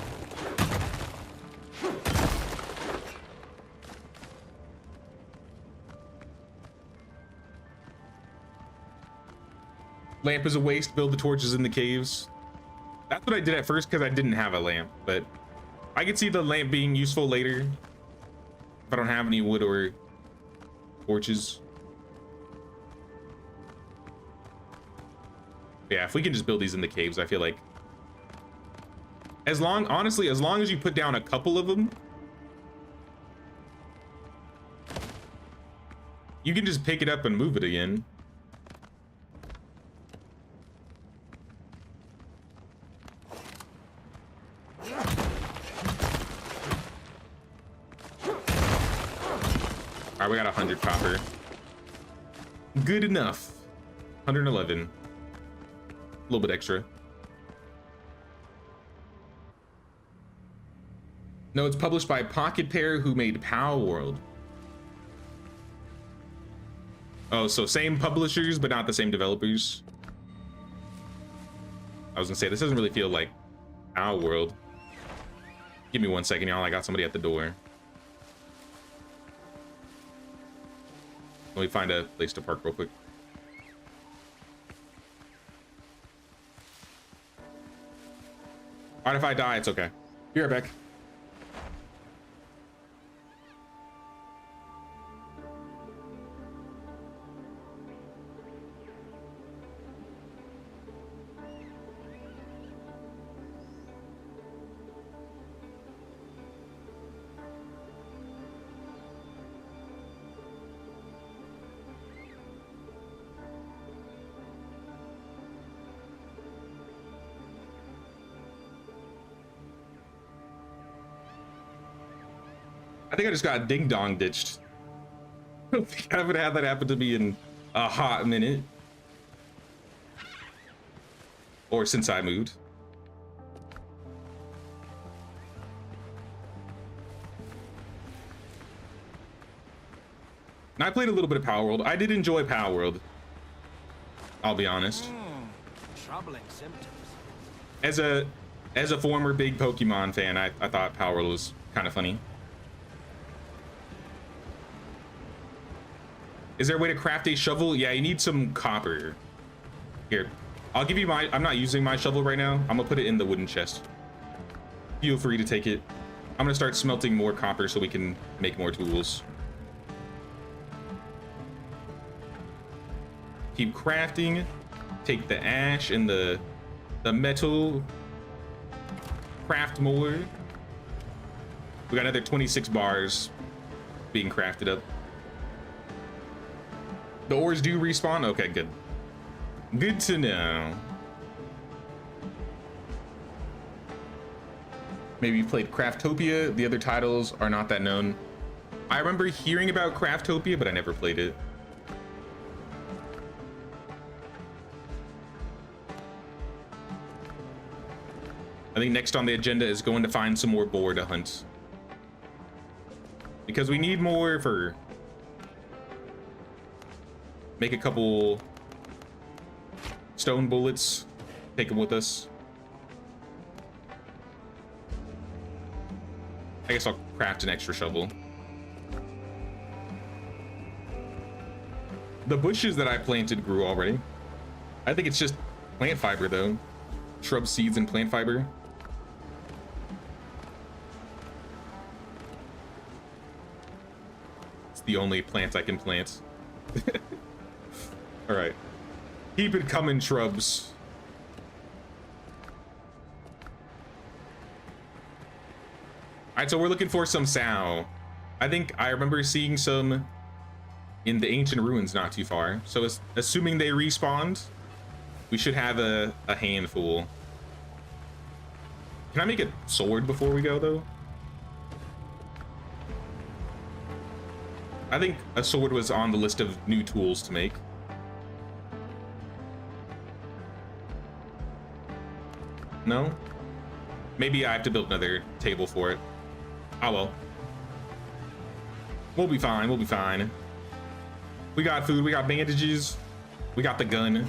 Lamp is a waste. Build the torches in the caves. That's what I did at first because I didn't have a lamp, but I could see the lamp being useful later if I don't have any wood or torches. Yeah, if we can just build these in the caves, I feel like honestly, as long as you put down a couple of them, you can just pick it up and move it again. All right, we got 100 copper. Good enough. 111. A little bit extra. No, it's published by Pocket Pair, who made Power World. Oh, so same publishers, but not the same developers. I was gonna say, this doesn't really feel like Power World. Give me 1 second, y'all. I got somebody at the door. Let me find a place to park real quick. All right, if I die, it's okay. Be right back. I think I just got ding dong ditched. I don't think I haven't had that happen to me in a hot minute. Or since I moved. And I played a little bit of Power World. I did enjoy Power World. I'll be honest. Troubling symptoms. As a former big Pokemon fan, I thought Power World was kind of funny. Is there a way to craft a shovel? Yeah, you need some copper. Here, I'll give you my, I'm not using my shovel right now. I'm gonna put it in the wooden chest. Feel free to take it. I'm gonna start smelting more copper so we can make more tools. Keep crafting. Take the ash and the metal. Craft more. We got another 26 bars being crafted up. The ores do respawn? Okay, good. Good to know. Maybe you played Craftopia. The other titles are not that known. I remember hearing about Craftopia, but I never played it. I think next on the agenda is going to find some more boar to hunt. Because we need more for... Make a couple stone bullets, take them with us. I guess I'll craft an extra shovel. The bushes that I planted grew already. I think it's just plant fiber though. Shrub seeds and plant fiber. the only plant I can plant. All right. Keep it coming, shrubs. All right, so we're looking for some sow. I think I remember seeing some in the ancient ruins not too far. So assuming they respawned, we should have a handful. Can I make a sword before we go, though? I think a sword was on the list of new tools to make. No? Maybe I have to build another table for it. Oh well. We'll be fine, we'll be fine. We got food, we got bandages, we got the gun.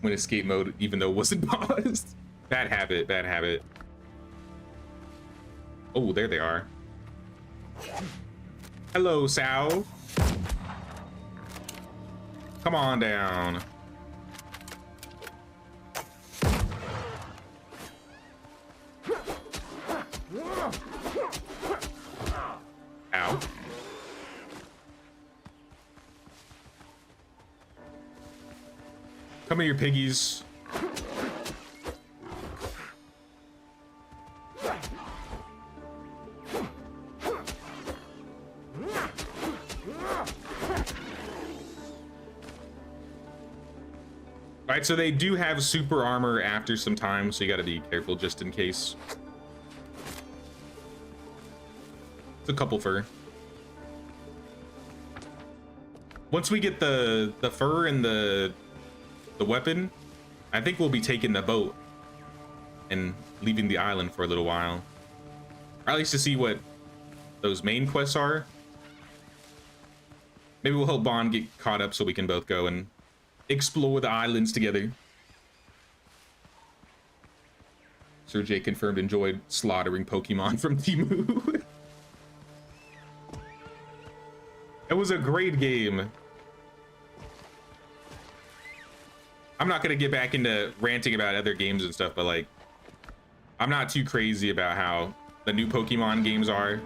When escape mode, even though it wasn't paused. Bad habit, bad habit. Oh, there they are. Hello, sow. Come on down. Ow. Come here, piggies. Alright, so they do have super armor after some time, so you gotta be careful just in case. It's a couple fur. Once we get the fur and the weapon, I think we'll be taking the boat and leaving the island for a little while. Or at least to see what those main quests are. Maybe we'll help Bond get caught up so we can both go and explore the islands together. Sir J confirmed enjoyed slaughtering Pokemon from Temu. It was a great game. I'm not gonna get back into ranting about other games and stuff, but like, I'm not too crazy about how the new Pokemon games are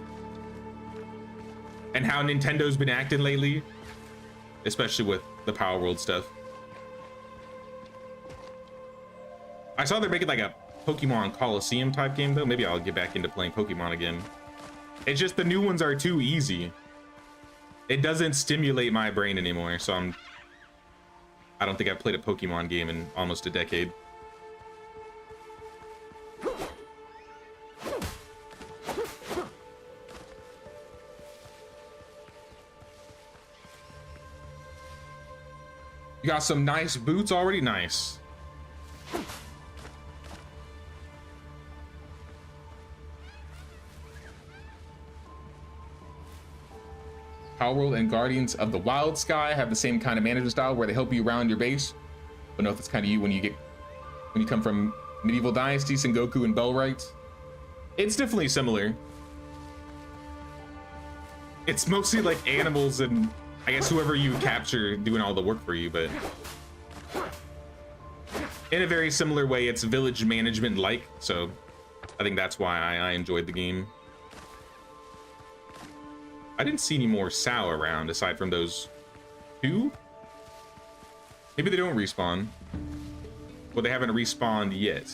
and how Nintendo's been acting lately, especially with the Power World stuff. I saw they're making like a Pokemon Coliseum type game though. Maybe I'll get back into playing Pokemon again. It's just the new ones are too easy. It doesn't stimulate my brain anymore, so I don't think I've played a Pokemon game in almost a decade. You got some nice boots already? Nice. Power World and Guardians of the Wild Sky have the same kind of management style where they help you around your base. But know if it's kind of you when you come from Medieval Dynasty, Sengoku, and Bellwright. It's definitely similar. It's mostly like animals and I guess whoever you capture doing all the work for you, but in a very similar way, it's village management like, so I think that's why I enjoyed the game. I didn't see any more sow around aside from those two. Maybe they don't respawn. Well, they haven't respawned yet.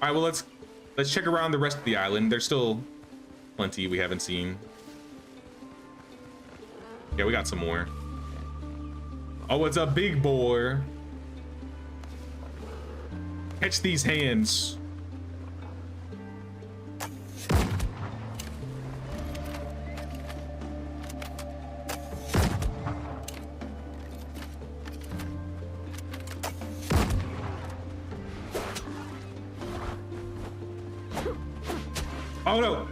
All right, well, let's check around the rest of the island. There's still plenty we haven't seen. Yeah, we got some more. Oh, it's a big boy. Catch these hands. Oh no!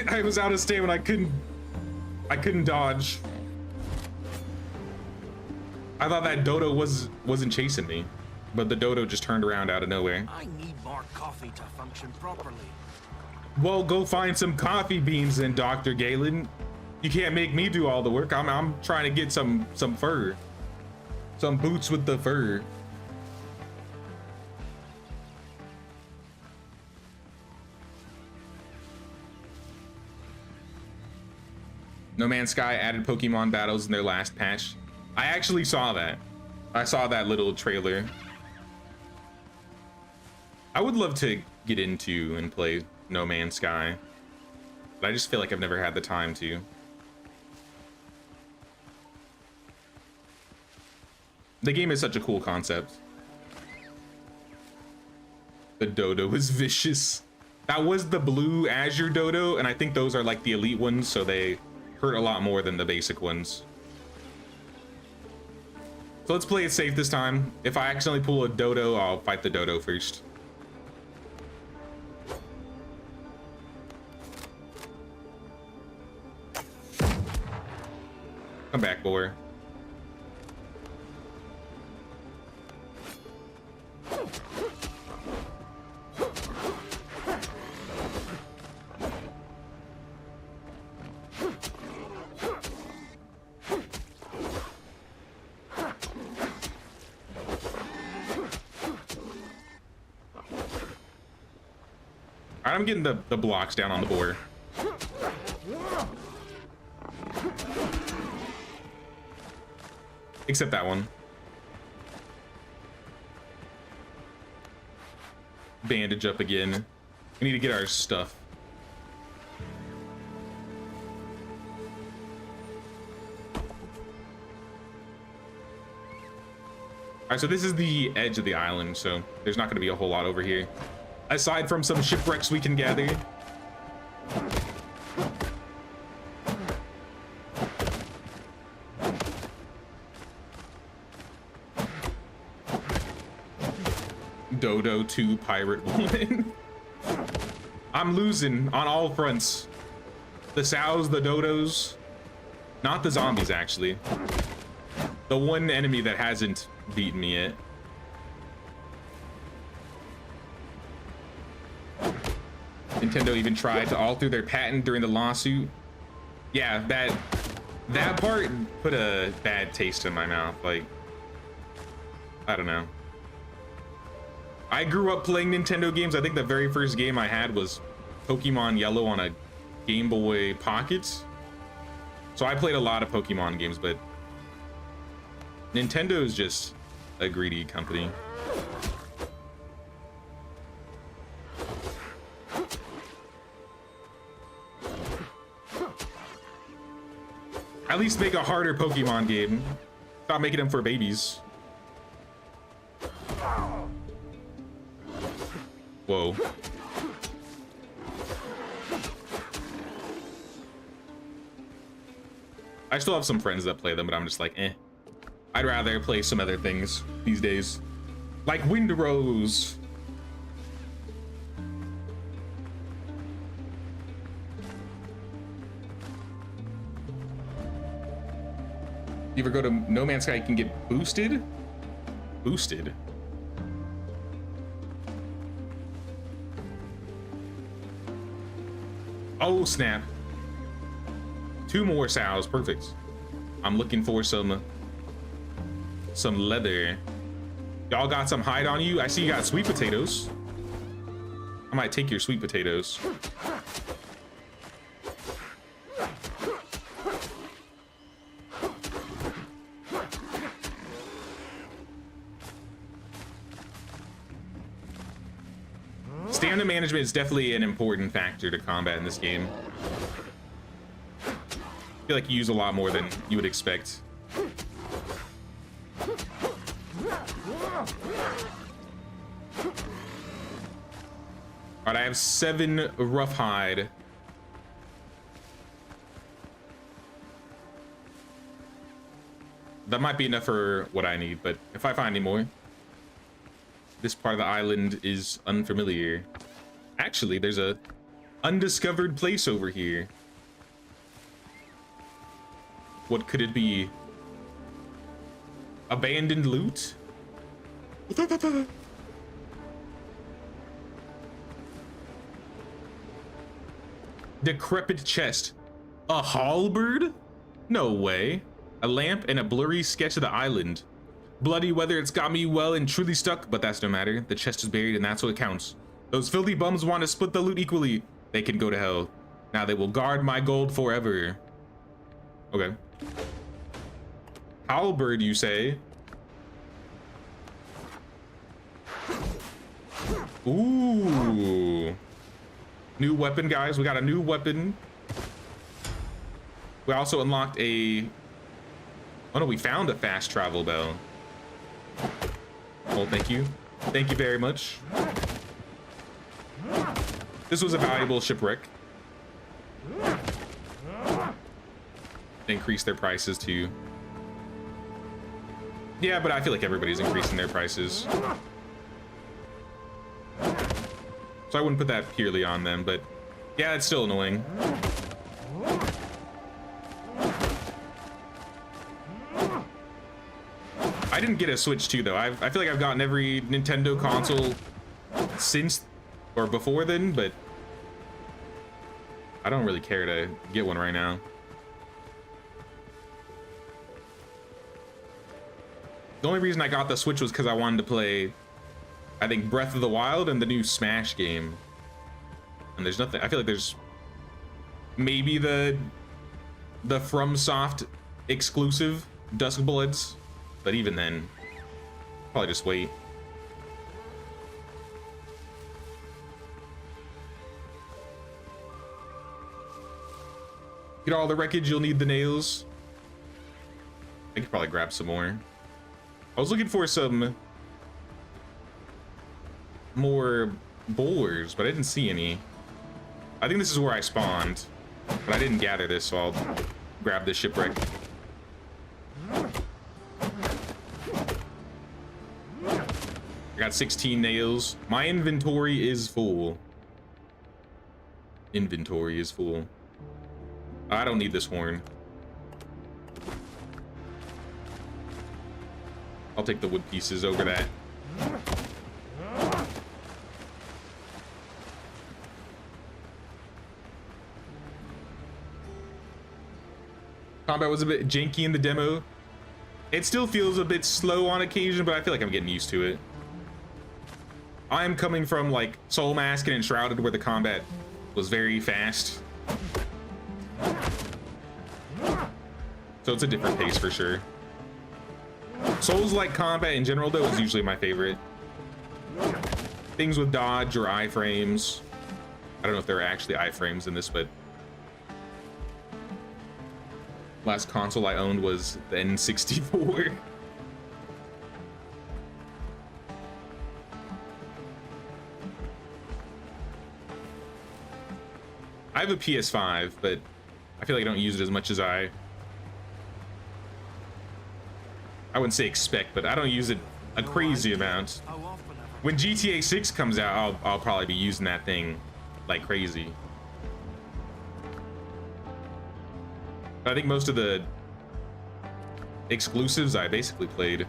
I was out of stamina. I couldn't dodge. I thought that dodo wasn't chasing me, but the dodo just turned around out of nowhere. I need more coffee to function properly. Well, go find some coffee beans then, Dr. Galen. You can't make me do all the work. I'm trying to get some fur. Some boots with the fur. No Man's Sky added Pokemon battles in their last patch. I actually saw that. I saw that little trailer. I would love to get into and play No Man's Sky, but I just feel like I've never had the time to. The game is such a cool concept. The dodo is vicious. That was the blue Azure dodo, and I think those are like the elite ones, so they hurt a lot more than the basic ones. So let's play it safe this time. If I accidentally pull a dodo, I'll fight the dodo first. Come back, boy. Alright, I'm getting the blocks down on the board. Except that one. Bandage up again. We need to get our stuff. Alright, so this is the edge of the island, so there's not going to be a whole lot over here. Aside from some shipwrecks we can gather. Dodo 2, Pirate 1. I'm losing on all fronts. The sows, the dodos. Not the zombies, actually. The one enemy that hasn't beaten me yet. Nintendo even tried to alter their patent during the lawsuit. Yeah, that part put a bad taste in my mouth. Like, I don't know. I grew up playing Nintendo games. I think the very first game I had was Pokemon Yellow on a Game Boy Pocket. So I played a lot of Pokemon games, but Nintendo is just a greedy company. At least make a harder Pokemon game. Stop making them for babies. Whoa. I still have some friends that play them, but I'm just like, eh. I'd rather play some other things these days. Like Windrose. You ever go to No Man's Sky, you can get boosted? Boosted? Oh, snap. 2 more sows, perfect. I'm looking for some leather. Y'all got some hide on you? I see you got sweet potatoes. I might take your sweet potatoes. Stamina management is definitely an important factor to combat in this game. I feel like you use a lot more than you would expect. Alright, I have 7 rough hide. That might be enough for what I need, but if I find any more. This part of the island is unfamiliar. Actually, there's a undiscovered place over here. What could it be? Abandoned loot? Decrepit chest. A halberd? No way. A lamp and a blurry sketch of the island. bloody weather, it's got me well and truly stuck, but that's no matter. The chest is buried and that's what counts. Those filthy bums want to split the loot equally. They can go to hell. Now they will guard my gold forever. Okay. Halberd, you say? Ooh. New weapon, guys. We got a new weapon. We also unlocked a... Oh no, we found a fast travel bell. Oh, thank you. Thank you very much. This was a valuable shipwreck. Increase their prices too. Yeah, but I feel like everybody's increasing their prices. So I wouldn't put that purely on them, but yeah, it's still annoying. I didn't get a Switch 2 though. I feel like I've gotten every Nintendo console since or before then, but I don't really care to get one right now. The only reason I got the Switch was because I wanted to play, I think, Breath of the Wild and the new Smash game. And there's nothing, I feel like there's maybe the FromSoft exclusive Duskbloods, but even then, probably just wait. Get all the wreckage, you'll need the nails. I could probably grab some more. I was looking for some more bowlers, but I didn't see any. I think this is where I spawned, but I didn't gather this, so I'll grab the shipwreck. I got 16 nails. My inventory is full. Inventory is full. I don't need this horn. I'll take the wood pieces over that. Combat was a bit janky in the demo. It still feels a bit slow on occasion, but I feel like I'm getting used to it. I'm coming from like Soul Mask and Enshrouded, where the combat was very fast. So it's a different pace for sure. Souls-like combat in general, though, is usually my favorite. Things with dodge or iframes. I don't know if there are actually iframes in this, but last console I owned was the N64. I have a PS5, but I feel like I don't use it as much as I wouldn't say expect, but I don't use it a crazy amount. When GTA 6 comes out, I'll probably be using that thing like crazy. But I think most of the exclusives I basically played.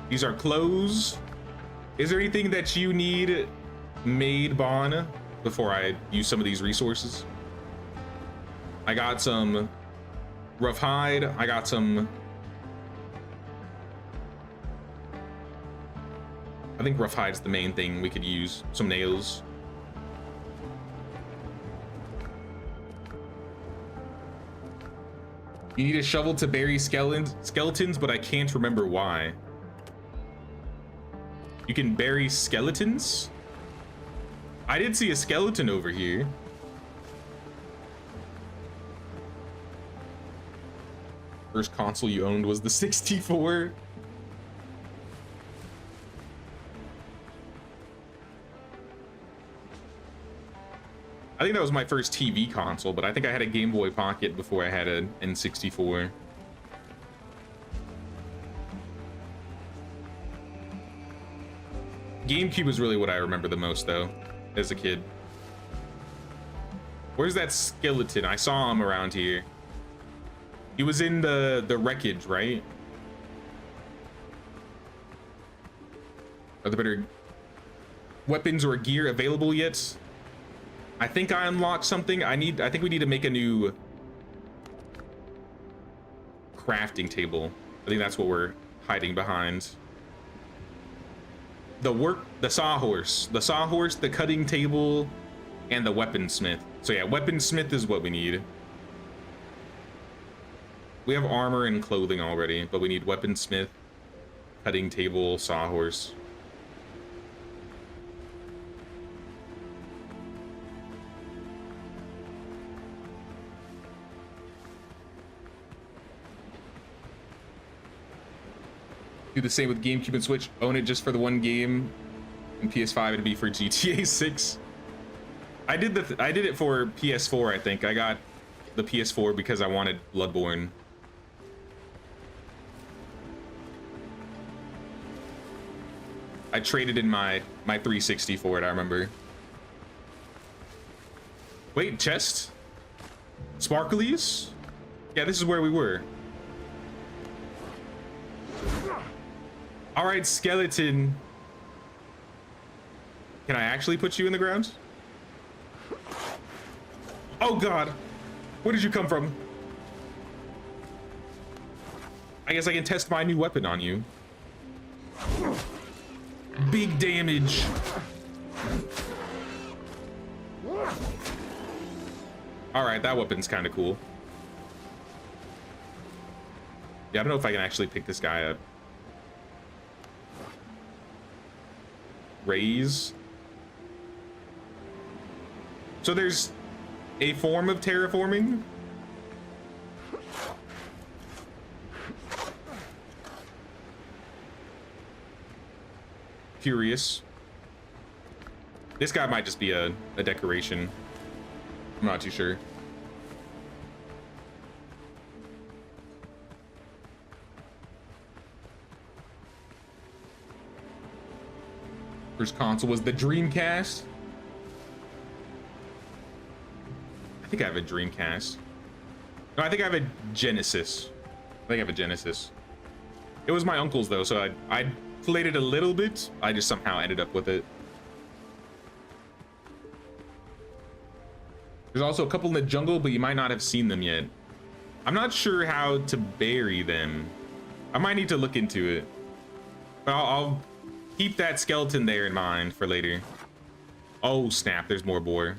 These are clothes. Is there anything that you need made, Bon, before I use some of these resources? I got some rough hide. I got some, I think rough hide's the main thing we could use. Some nails. You need a shovel to bury skeletons, but I can't remember why. You can bury skeletons? I did see a skeleton over here. First console you owned was the 64. I think that was my first TV console, but I think I had a Game Boy Pocket before I had an N64. GameCube is really what I remember the most, though, as a kid. Where's that skeleton? I saw him around here. He was in the wreckage, right? Are there better weapons or gear available yet? I think I unlocked something. I think we need to make a new crafting table. I think that's what we're hiding behind. The sawhorse, the cutting table, and the weaponsmith. So yeah, weaponsmith is what we need. We have armor and clothing already, but we need weaponsmith, cutting table, sawhorse. Do the same with GameCube and Switch. Own it just for the one game. And PS5 it'd be for GTA 6. I did it for PS4, I think. I got the PS4 because I wanted Bloodborne. I traded in my 360 for it, I remember. Wait, chest? Sparklies? Yeah, this is where we were. All right, skeleton. Can I actually put you in the ground? Oh God, where did you come from? I guess I can test my new weapon on you. Big damage. All right, that weapon's kind of cool. Yeah, I don't know if I can actually pick this guy up. Raise. So there's a form of terraforming. Curious. This guy might just be a decoration. I'm not too sure. First console was the Dreamcast. I think I have a Dreamcast. No, I think I have a Genesis. I think I have a Genesis. It was my uncle's though, so I played it a little bit. I just somehow ended up with it. There's also a couple in the jungle, but you might not have seen them yet. I'm not sure how to bury them. I might need to look into it. But I'll keep that skeleton there in mind for later. Oh snap, there's more boar.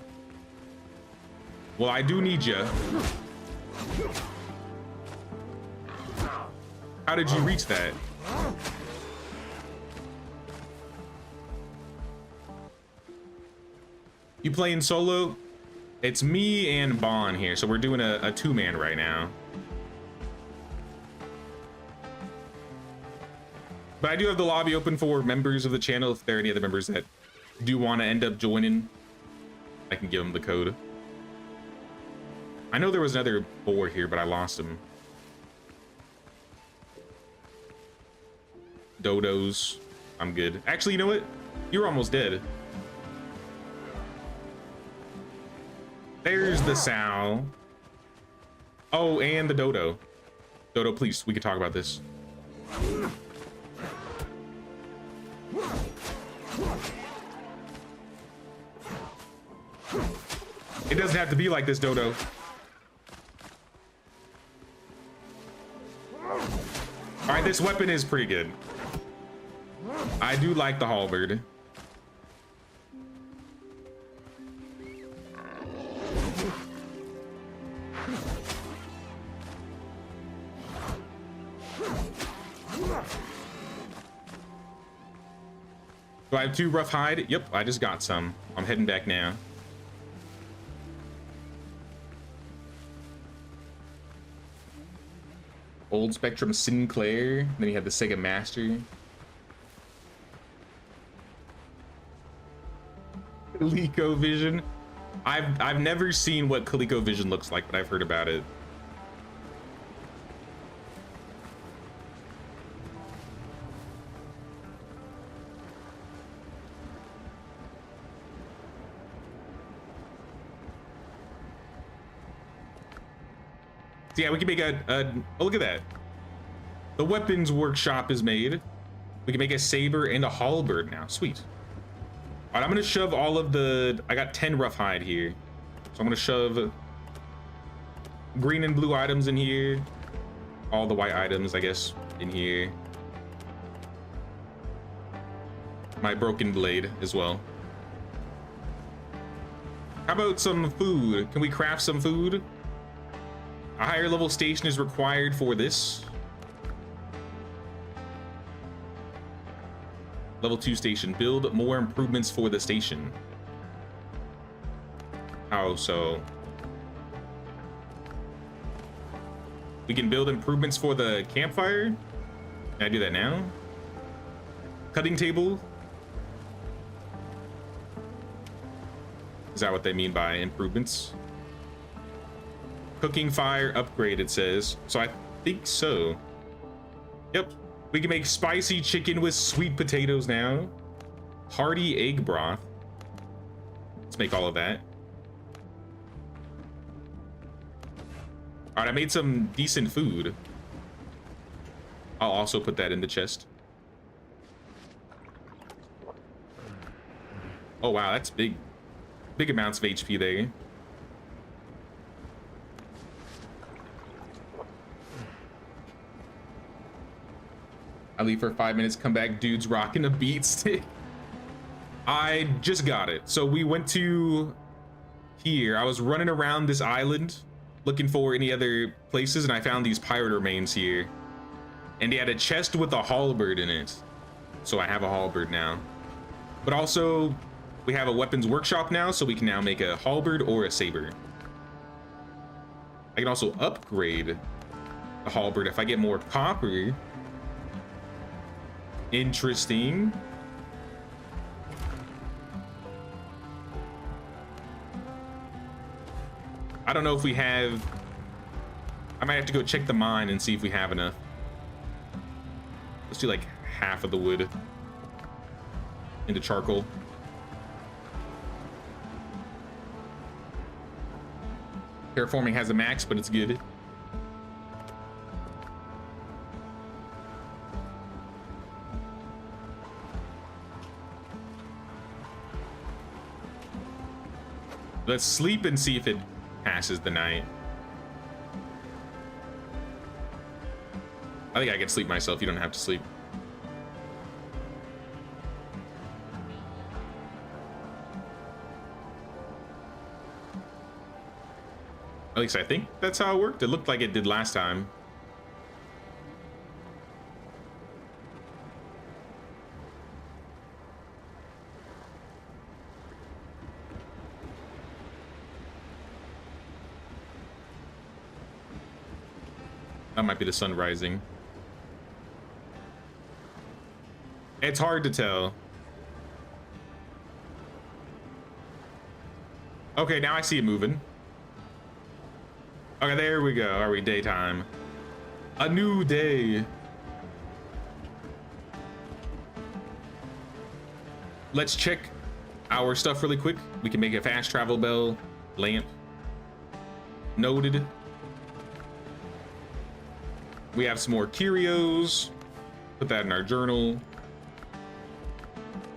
Well, I do need you. How did you reach that? You playing solo? It's me and Bon here, so we're doing a two-man right now. But I do have the lobby open for members of the channel. If there are any other members that do want to end up joining, I can give them the code. I know there was another boar here, but I lost him. Dodos. I'm good. Actually, you know what? You're almost dead. There's the sow. Oh, and the dodo. Dodo, please, we can talk about this. It doesn't have to be like this, Dodo. All right, this weapon is pretty good. I do like the halberd. Do I have 2 rough hide? Yep, I just got some. I'm heading back now. Old Spectrum Sinclair. Then you have the Sega Master. ColecoVision. I've never seen what ColecoVision looks like, but I've heard about it. So yeah, we can make oh, look at that. The weapons workshop is made. We can make a saber and a halberd now. Sweet. All right, I'm gonna shove all of I got 10 rough hide here. So I'm gonna shove green and blue items in here. All the white items, I guess. in here. My broken blade as well. How about some food? Can we craft some food? A higher level station is required for this. Level 2 station. Build more improvements for the station. How so? We can build improvements for the campfire. Can I do that now? Cutting table. Is that what they mean by improvements? Cooking fire upgrade, it says. So I think so. Yep. We can make spicy chicken with sweet potatoes now. Hearty egg broth. Let's make all of that. All right, I made some decent food. I'll also put that in the chest. Oh, wow, that's big. Big amounts of HP there. I leave for 5 minutes, come back, dude's rocking a beat stick. I just got it. So we went to here. I was running around this island looking for any other places, and I found these pirate remains here. And they had a chest with a halberd in it. So I have a halberd now. But also, we have a weapons workshop now, so we can now make a halberd or a saber. I can also upgrade the halberd if I get more copper. Interesting. I don't know if we have... I might have to go check the mine and see if we have enough. Let's do like half of the wood into charcoal. Terraforming has a max, but it's good. Let's sleep and see if it passes the night. I think I can sleep myself. You don't have to sleep. At least I think that's how it worked. It looked like it did last time. That might be the sun rising. It's hard to tell. Okay, now I see it moving. Okay, there we go. Are we daytime? A new day. Let's check our stuff really quick. We can make a fast travel bell, lamp. Noted. We have some more curios. Put that in our journal.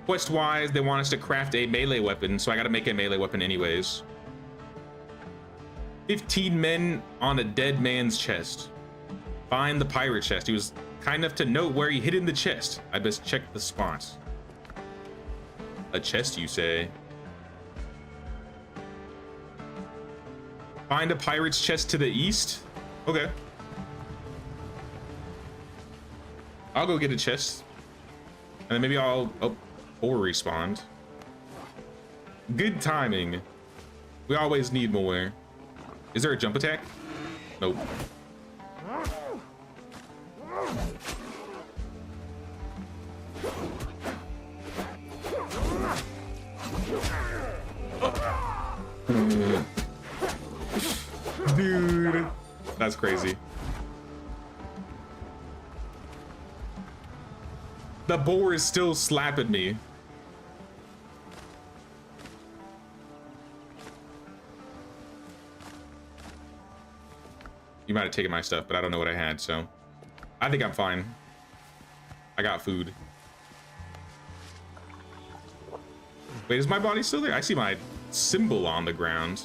Quest-wise, they want us to craft a melee weapon, so I gotta make a melee weapon anyways. 15 men on a dead man's chest. Find the pirate chest. He was kind enough to note where he hid in the chest. I best check the spot. A chest, you say? Find a pirate's chest to the east? Okay. I'll go get a chest. And then maybe I'll... Oh, or respawn. Good timing. We always need more. Is there a jump attack? Nope. Dude, that's crazy. The boar is still slapping me. You might have taken my stuff, but I don't know what I had, so I think I'm fine. I got food. Wait, is my body still there? I see my symbol on the ground.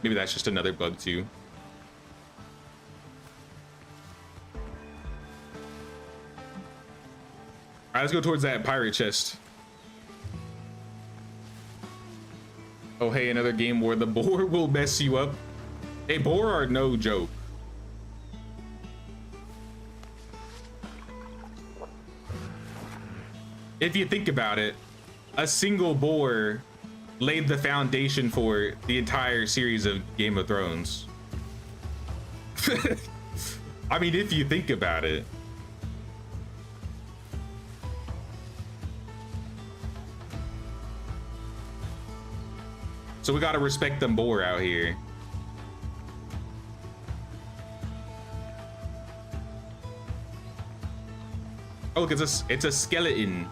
Maybe that's just another bug too. right, let's go towards that pirate chest. Oh, hey, another game where the boar will mess you up. Hey, boar are no joke. If you think about it, a single boar laid the foundation for the entire series of Game of Thrones. I mean, if you think about it. So we gotta respect them boar out here. Oh, look, it's a skeleton.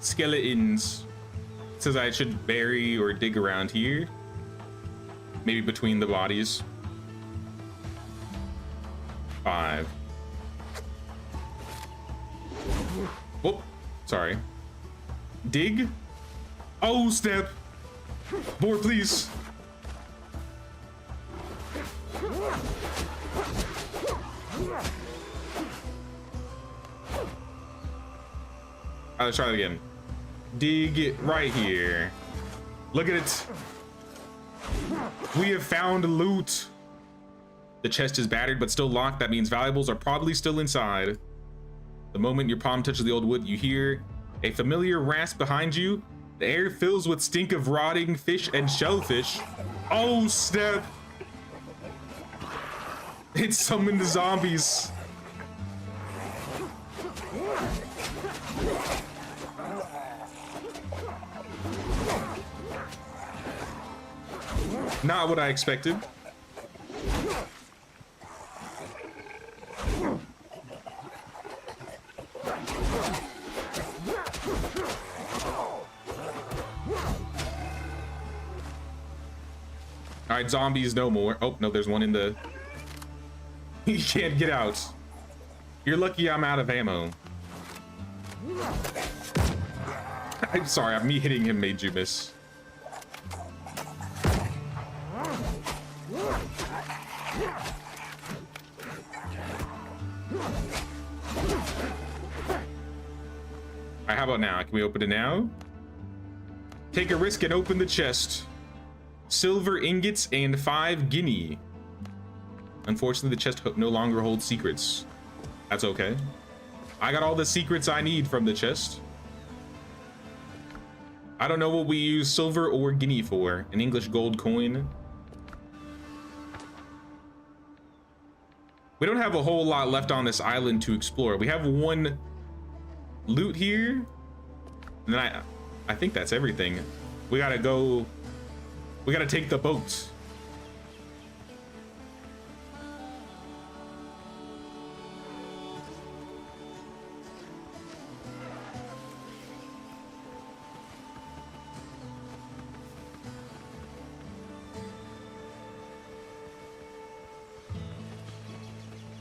Skeletons. It says I should bury or dig around here. Maybe between the bodies. 5. Whoop, sorry. Dig? Oh, snap. Boar, please. Let's try it again. Dig right here. Look at it. We have found loot. The chest is battered but still locked. That means valuables are probably still inside. The moment your palm touches the old wood, you hear a familiar rasp behind you. The air fills with stink of rotting fish and shellfish. Oh, snap. It summoned the zombies. Not what I expected. All right, zombies no more. Oh, no, there's one in the... You can't get out. You're lucky I'm out of ammo. I'm sorry, me hitting him made you miss. Alright, how about now? Can we open it now? Take a risk and open the chest. Silver ingots and 5 guinea. Unfortunately, the chest no longer holds secrets. That's okay. I got all the secrets I need from the chest. I don't know what we use silver or guinea for. An English gold coin. We don't have a whole lot left on this island to explore. We have one loot here. And then I think that's everything. We gotta go. We gotta take the boat.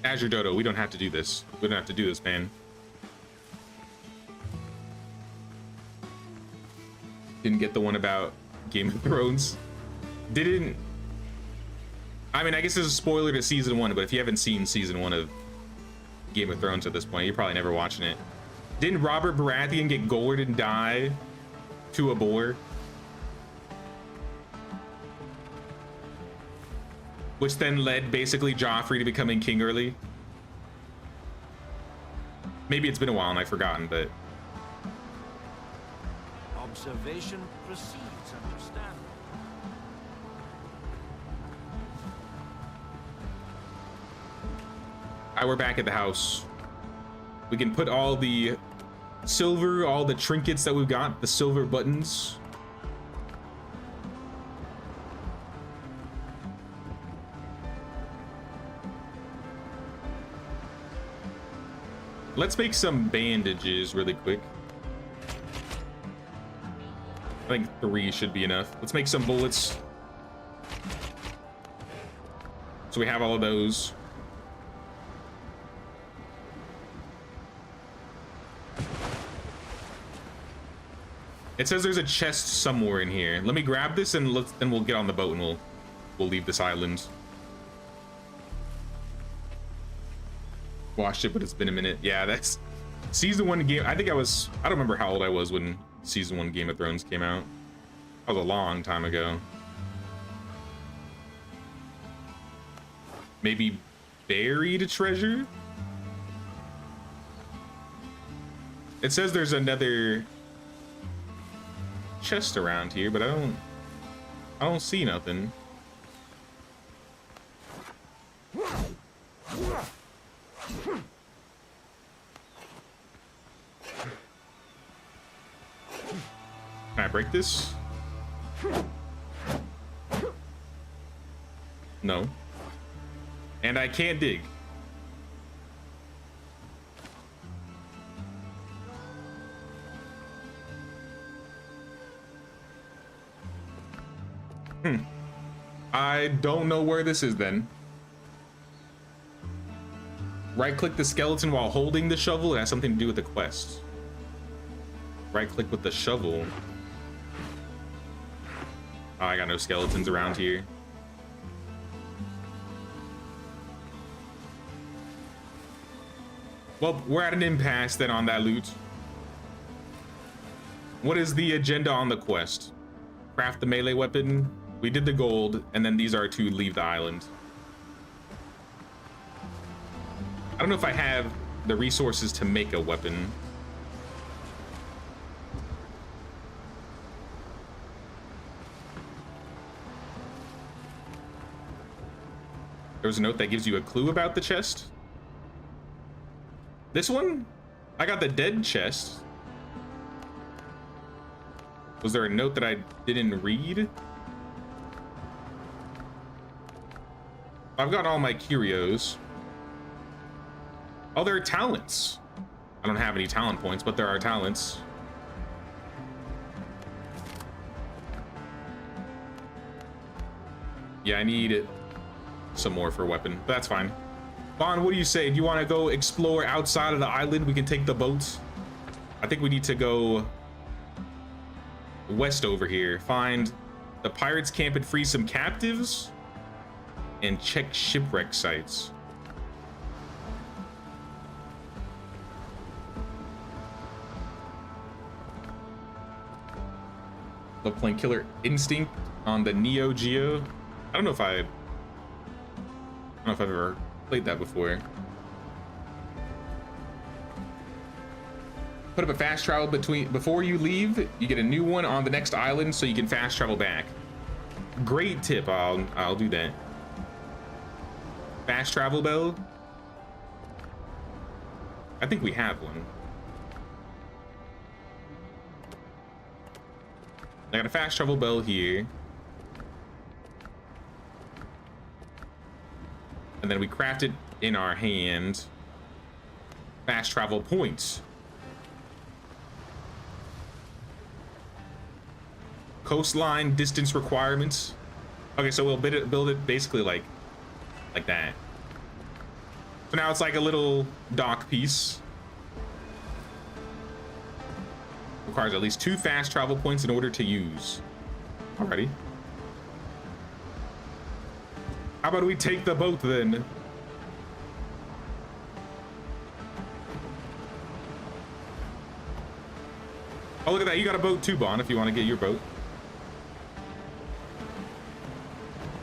Azure Dodo, we don't have to do this. We don't have to do this, man. Didn't get the one about Game of Thrones. Didn't... I mean, I guess it's a spoiler to season 1, but if you haven't seen season 1 of Game of Thrones at this point, you're probably never watching it. Didn't Robert Baratheon get gored and die to a boar? Which then led basically Joffrey to becoming king early. Maybe it's been a while and I've forgotten, but... Observation precedes understanding. Alright, we're back at the house. We can put all the silver, all the trinkets that we've got, the silver buttons. Let's make some bandages really quick. I think 3 should be enough. Let's make some bullets. So we have all of those. It says there's a chest somewhere in here. Let me grab this and then we'll get on the boat and we'll leave this island. Watched it, but it's been a minute. Yeah, that's Season 1 game, I don't remember how old I was when season 1 Game of Thrones came out. That was a long time ago. Maybe buried treasure? It says there's another chest around here, but I don't see nothing. Can I break this? No. And I can't dig. I don't know where this is then. Right click the skeleton while holding the shovel. It has something to do with the quest. Right click with the shovel. Oh, I got no skeletons around here. Well, we're at an impasse then on that loot. What is the agenda on the quest? Craft the melee weapon. We did the gold, and then these are to leave the island. I don't know if I have the resources to make a weapon. There's a note that gives you a clue about the chest. This one? I got the dead chest. Was there a note that I didn't read? I've got all my curios. Oh, there are talents. I don't have any talent points, but there are talents. Yeah, I need some more for a weapon, but that's fine. Bond, what do you say? Do you want to go explore outside of the island? We can take the boats. I think we need to go west over here. Find the pirates camp and free some captives. And check shipwreck sites. Love playing Killer Instinct on the Neo Geo. I don't know if I've ever played that before. Put up a fast travel before you leave. You get a new one on the next island, so you can fast travel back. Great tip. I'll do that. Fast travel bell. I think we have one. I got a fast travel bell here. And then we craft it in our hand. Fast travel points. Coastline distance requirements. Okay, so we'll build it basically like that. So now it's like a little dock piece. Requires at least 2 fast travel points in order to use. Alrighty. How about we take the boat then? Oh, look at that. You got a boat too, Bon, if you want to get your boat.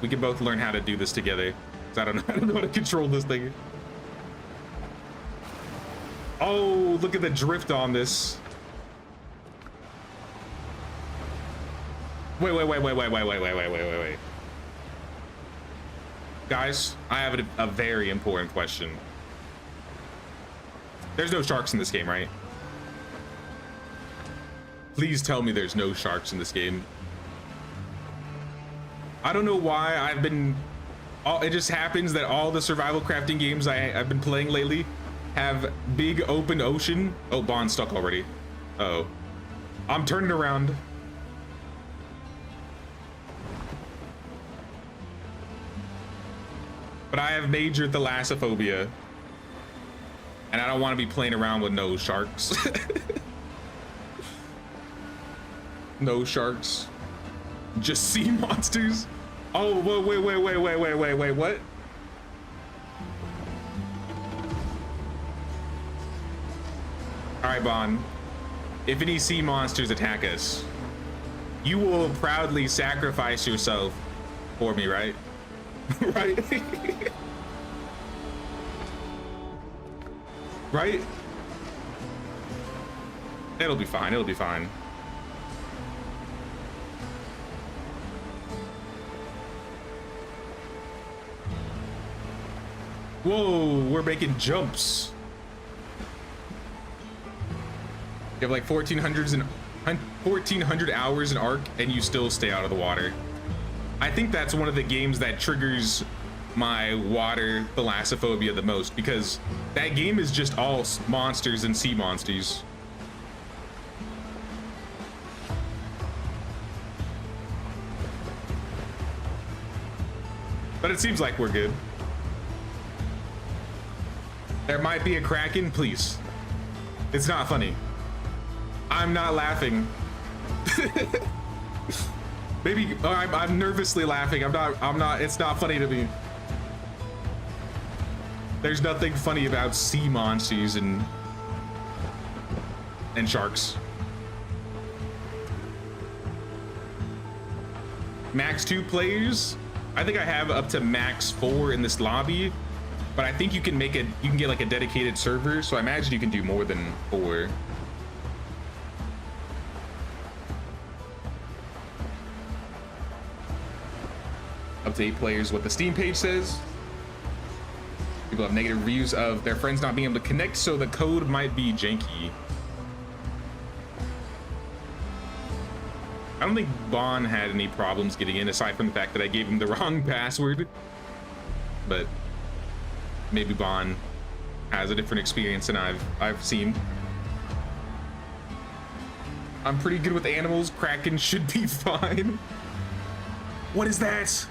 We can both learn how to do this together. I don't know how to control this thing. Oh, look at the drift on this. Wait. Guys, I have a very important question. There's no sharks in this game, right? Please tell me there's no sharks in this game. I don't know why I've been... it just happens that all the survival crafting games I've been playing lately have big open ocean. Oh, Bond's stuck already. Uh-oh. I'm turning around. But I have major thalassophobia. And I don't want to be playing around with no sharks. No sharks. Just sea monsters. Oh, wait, what? All right, Bon. If any sea monsters attack us, you will proudly sacrifice yourself for me, right? Right? Right? It'll be fine. It'll be fine. Whoa, we're making jumps. You have like 1,400 hours in Ark, and you still stay out of the water. I think that's one of the games that triggers my water thalassophobia the most, because that game is just all monsters and sea monsters. But it seems like we're good. There might be a Kraken, please. It's not funny. I'm not laughing. Maybe I'm nervously laughing. I'm not, it's not funny to me. There's nothing funny about sea monsters and sharks. Max 2 players. I think I have up to max 4 in this lobby, but I think you can make it, you can get like a dedicated server, so I imagine you can do more than 4. Up to 8 players, what the Steam page says. People have negative reviews of their friends not being able to connect, so the code might be janky. I don't think Bon had any problems getting in, aside from the fact that I gave him the wrong password. But maybe Bon has a different experience than I've seen. I'm pretty good with animals. Kraken should be fine. What is that?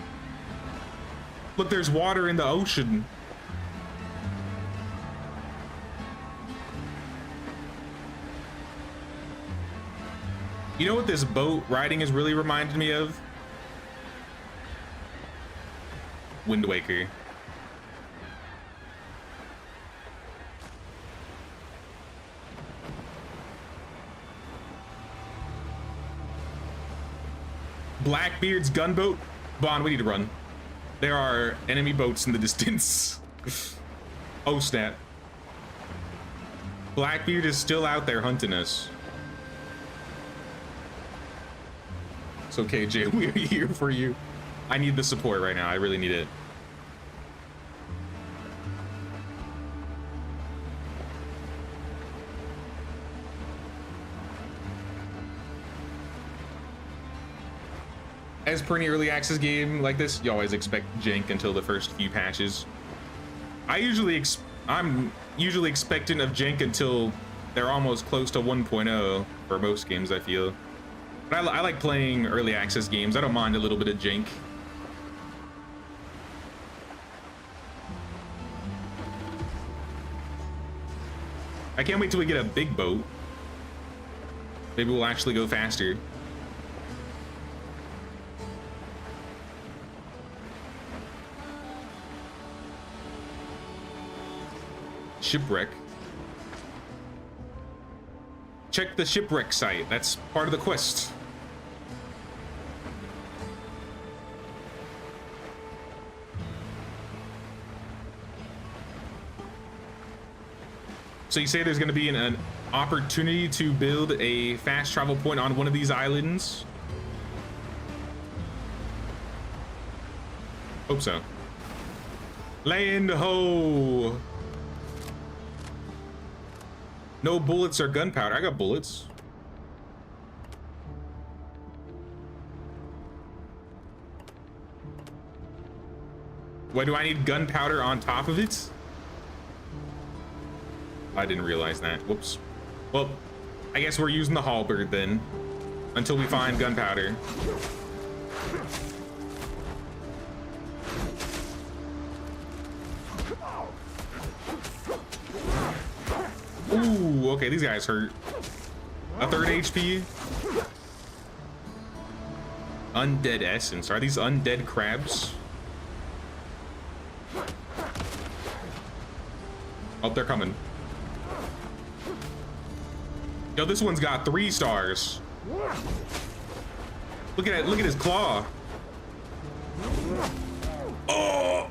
Look, there's water in the ocean. You know what this boat riding has really reminded me of? Wind Waker. Blackbeard's gunboat. Bon, we need to run. There are enemy boats in the distance. Oh snap. Blackbeard is still out there hunting us. It's okay, Jay, we're here for you. I need the support right now. I really need it. As per any early access game like this, you always expect jank until the first few patches. I'm usually expectant of jank until they're almost close to 1.0 for most games, I feel. But I like playing early access games. I don't mind a little bit of jank. I can't wait till we get a big boat. Maybe we'll actually go faster. Shipwreck. Check the Shipwreck site. That's part of the quest. So you say there's going to be an opportunity to build a fast travel point on one of these islands? Hope so. Land ho! No bullets or gunpowder. I got bullets. Why do I need gunpowder on top of it? I didn't realize that. Whoops. Well, I guess we're using the halberd then, until we find gunpowder. Ooh, okay, these guys hurt. A 3rd HP. Undead essence. Are these undead crabs? Oh, they're coming. Yo, this one's got 3 stars. Look at it. Look at his claw. Oh.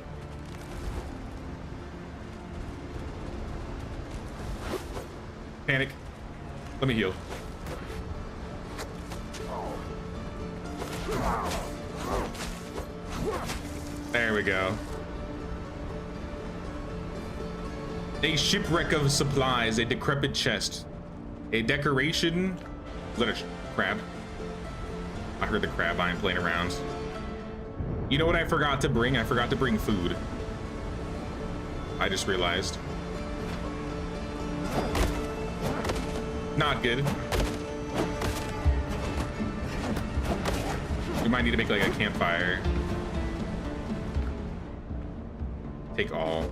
Panic. Let me heal. There we go. A shipwreck of supplies, a decrepit chest, a decoration. Is that a crab? I heard the crab. I ain't playing around. You know what I forgot to bring? I forgot to bring food. I just realized. Not good. We might need to make like a campfire. Take all.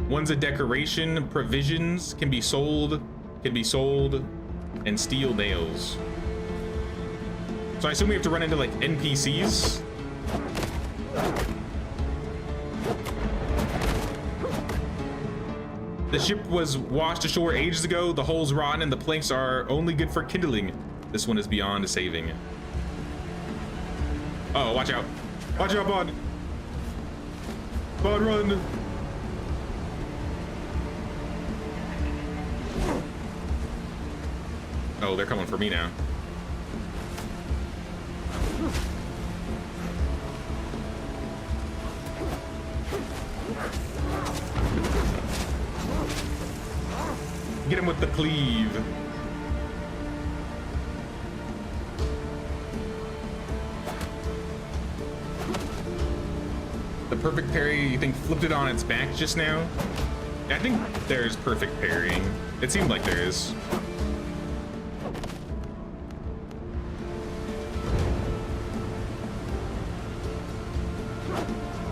One's a decoration. Provisions can be sold, and steel nails. So I assume we have to run into like NPCs. The ship was washed ashore ages ago. The hull's rotten and the planks are only good for kindling. This one is beyond saving. Oh, watch out. Watch out, Bond. Bond, run. Oh, they're coming for me now. Get him with the cleave. The perfect parry, you think flipped it on its back just now? I think there's perfect parrying. It seemed like there is.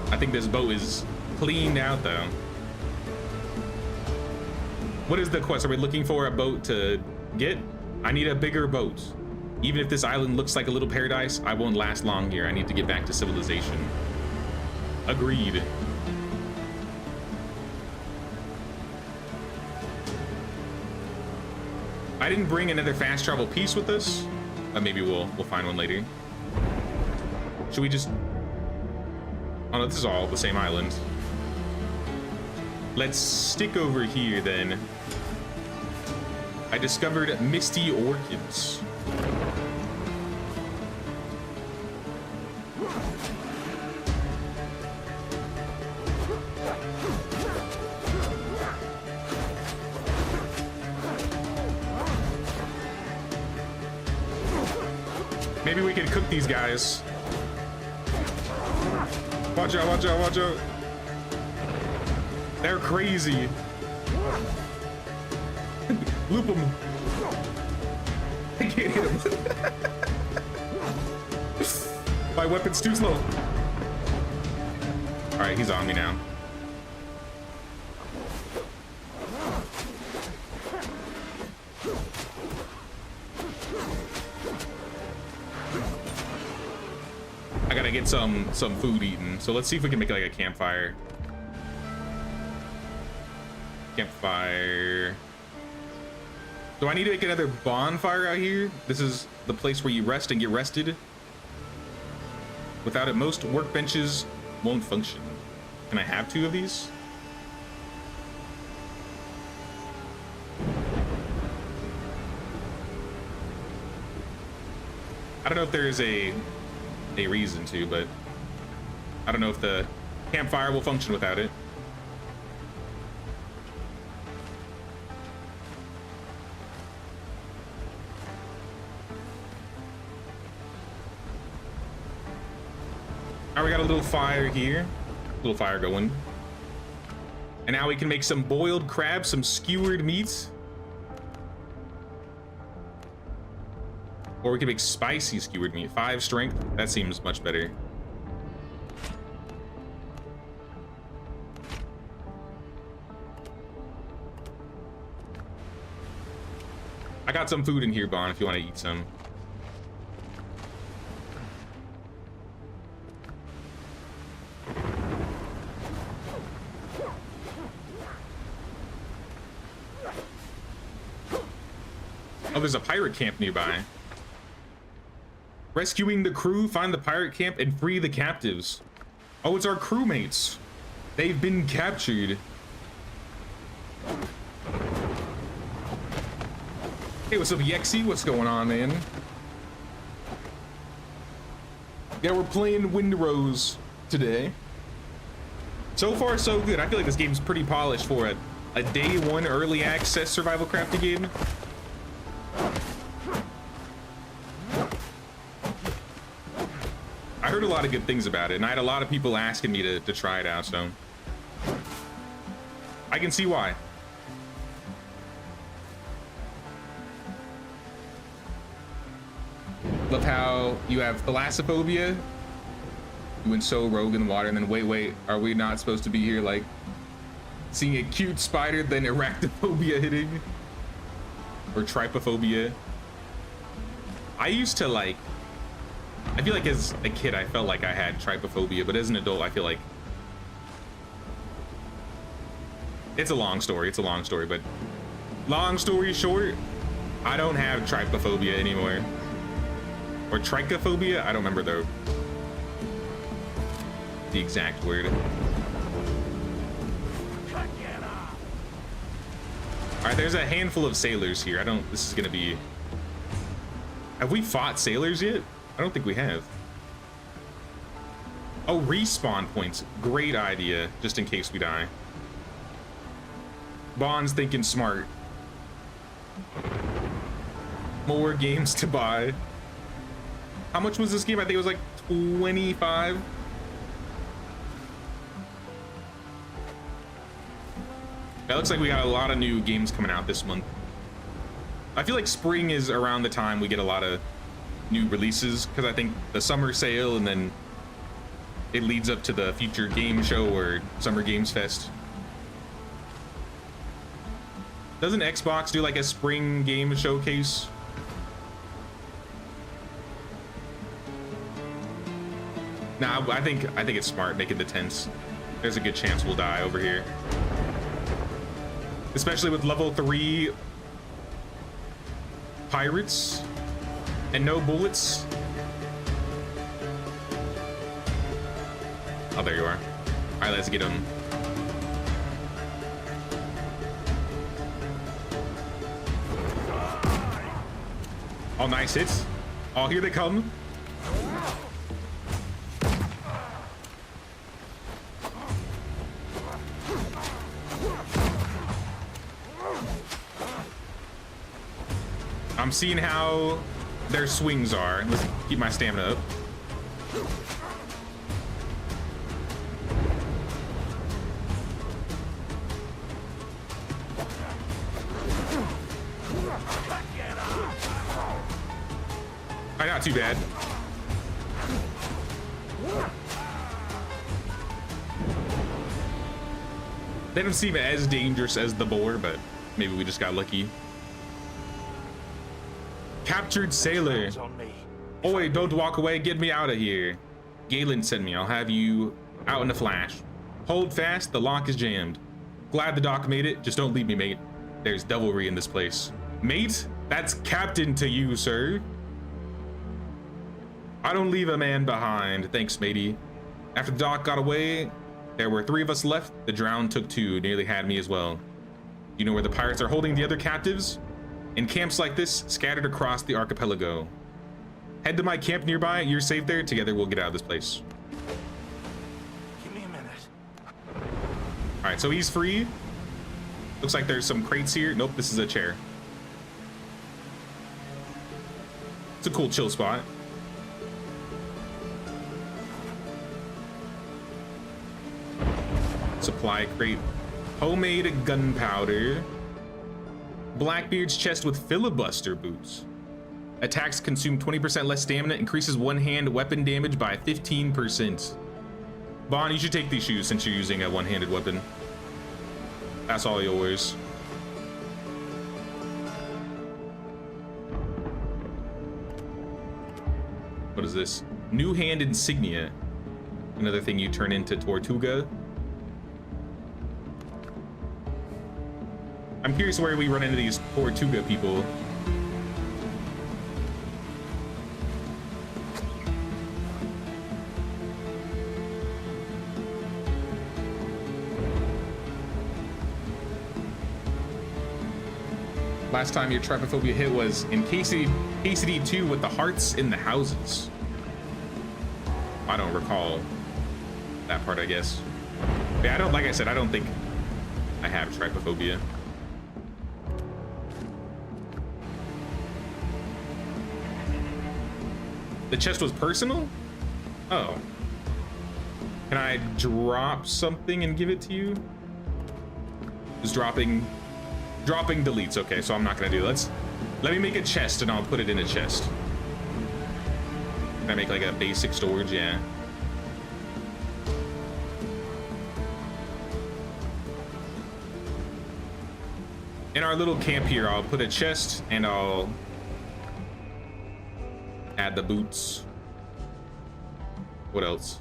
I think this boat is cleaned out though. What is the quest? Are we looking for a boat to get? I need a bigger boat. Even if this island looks like a little paradise, I won't last long here. I need to get back to civilization. Agreed. I didn't bring another fast travel piece with us. Maybe we'll find one later. Should we just... Oh no, this is all the same island. Let's stick over here then. I discovered misty orchids. Maybe we can cook these guys. Watch out, watch out, watch out. They're crazy. Loop them. I can't hit him. My weapon's too slow. All right, he's on me now. I gotta get some food eaten. So let's see if we can make like a campfire. Campfire. Do I need to make another bonfire out here? This is the place where you rest and get rested. Without it, most workbenches won't function. Can I have 2 of these? I don't know if there's a reason to, but I don't know if the campfire will function without it. All right, we got a little fire here. Little fire going. And now we can make some boiled crab, some skewered meat. Or we can make spicy skewered meat. 5 strength. That seems much better. I got some food in here, Bon, if you want to eat some. Oh, there's a pirate camp nearby. Rescuing the crew, find the pirate camp, and free the captives. Oh, it's our crewmates. They've been captured. Hey, what's up, Yexi? What's going on, man? Yeah, we're playing Windrose today. So far, so good. I feel like this game's pretty polished for a day one early access survival crafting game. I heard a lot of good things about it, and I had a lot of people asking me to try it out, so I can see why. Love how you have thalassophobia. You went so rogue in the water, and then wait, are we not supposed to be here like seeing a cute spider, then arachnophobia hitting? Or trypophobia? I used to like, I feel like as a kid I felt like I had trypophobia, but as an adult I feel like it's a long story, but long story short, I don't have trypophobia anymore. Or trichophobia? I don't remember the exact word. Alright, there's a handful of sailors here. This is gonna be... Have we fought sailors yet? I don't think we have. Oh, respawn points. Great idea, just in case we die. Bond's thinking smart. More games to buy. How much was this game? I think it was like 25. It looks like we got a lot of new games coming out this month. I feel like spring is around the time we get a lot of new releases, because I think the summer sale and then it leads up to the future game show or Summer Games Fest. Doesn't Xbox do like a spring game showcase? Nah, I think it's smart making the tents. There's a good chance we'll die over here. Especially with level 3 pirates and no bullets. Oh, there you are. All right, let's get them. Oh, nice hits. Oh, here they come. I'm seeing how their swings are. Let's keep my stamina up. Alright, not too bad. They don't seem as dangerous as the boar, but maybe we just got lucky. Captured sailor. Oi, don't walk away. Get me out of here. Galen sent me. I'll have you out in a flash. Hold fast. The lock is jammed. Glad the doc made it. Just don't leave me, mate. There's devilry in this place. Mate? That's captain to you, sir. I don't leave a man behind. Thanks, matey. After the doc got away, there were 3 of us left. The drowned took 2. Nearly had me as well. You know where the pirates are holding the other captives? In camps like this, scattered across the archipelago. Head to my camp nearby. You're safe there. Together, we'll get out of this place. Give me a minute. All right, so he's free. Looks like there's some crates here. Nope, this is a chair. It's a cool chill spot. Supply crate. Homemade gunpowder. Blackbeard's chest with filibuster boots. Attacks consume 20% less stamina, increases one-hand weapon damage by 15%. Bond, you should take these shoes since you're using a one-handed weapon. That's all yours. What is this? New hand insignia. Another thing you turn into Tortuga. I'm curious where we run into these Tortuga people. Last time your trypophobia hit was in KCD 2 with the hearts in the houses. I don't recall that part, I guess. But yeah, like I said, I don't think I have trypophobia. The chest was personal? Oh. Can I drop something and give it to you? Just dropping deletes. Okay, so I'm not gonna do that. Let me make a chest and I'll put it in a chest. Can I make like a basic storage? Yeah. In our little camp here, I'll put a chest and I'll add the boots. What else?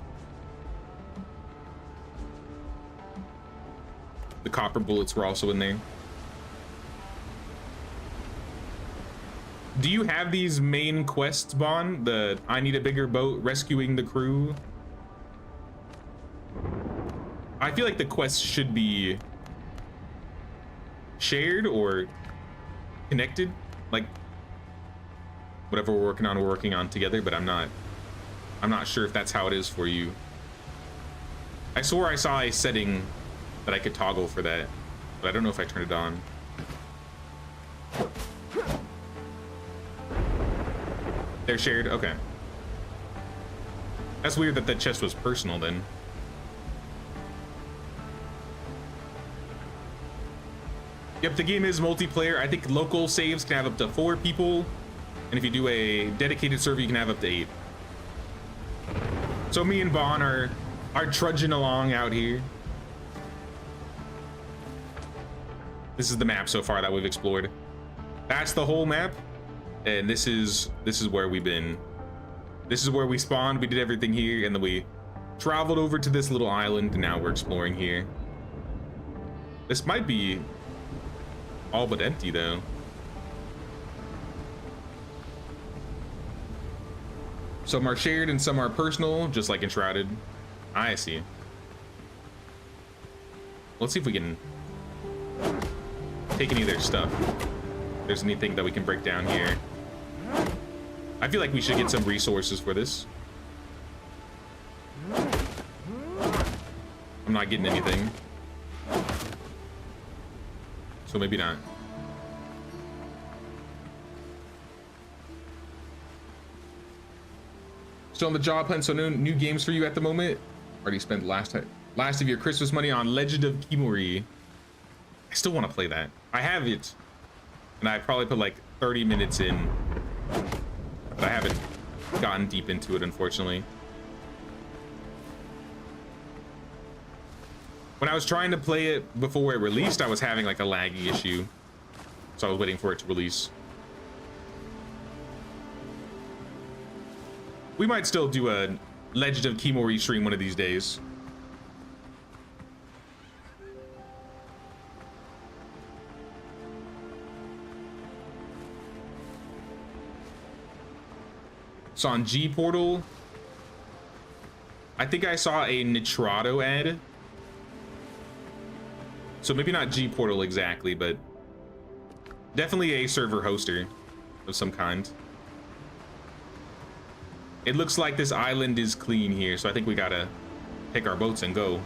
The copper bullets were also in there. Do you have these main quests, Bon? The I need a bigger boat, rescuing the crew? I feel like the quests should be shared or connected. Like, whatever we're working on together, but I'm not sure if that's how it is for you. I swore I saw a setting that I could toggle for that, but I don't know if I turned it on. They're shared? Okay. That's weird that chest was personal then. Yep, the game is multiplayer. I think local saves can have up to 4 people. And if you do a dedicated server, you can have up to 8. So me and Vaughn are trudging along out here. This is the map so far that we've explored. That's the whole map. And this is where we've been. This is where we spawned. We did everything here, and then we traveled over to this little island, and now we're exploring here. This might be all but empty though. Some are shared and some are personal, just like Enshrouded. I see. Let's see if we can take any of their stuff. If there's anything that we can break down here. I feel like we should get some resources for this. I'm not getting anything. So maybe not. Still on the job hunt, so no new games for you at the moment. Already spent last of your Christmas money on Legend of Kimori. I still want to play that. I have it, and I probably put like 30 minutes in, but I haven't gotten deep into it, unfortunately. When I was trying to play it before it released, I was having like a laggy issue, so I was waiting for it to release. We might still do a Legend of Kimori stream one of these days. So on G Portal, I think I saw a Nitrado ad. So maybe not G Portal exactly, but definitely a server hoster of some kind. It looks like this island is clean here, so I think we gotta pick our boats and go.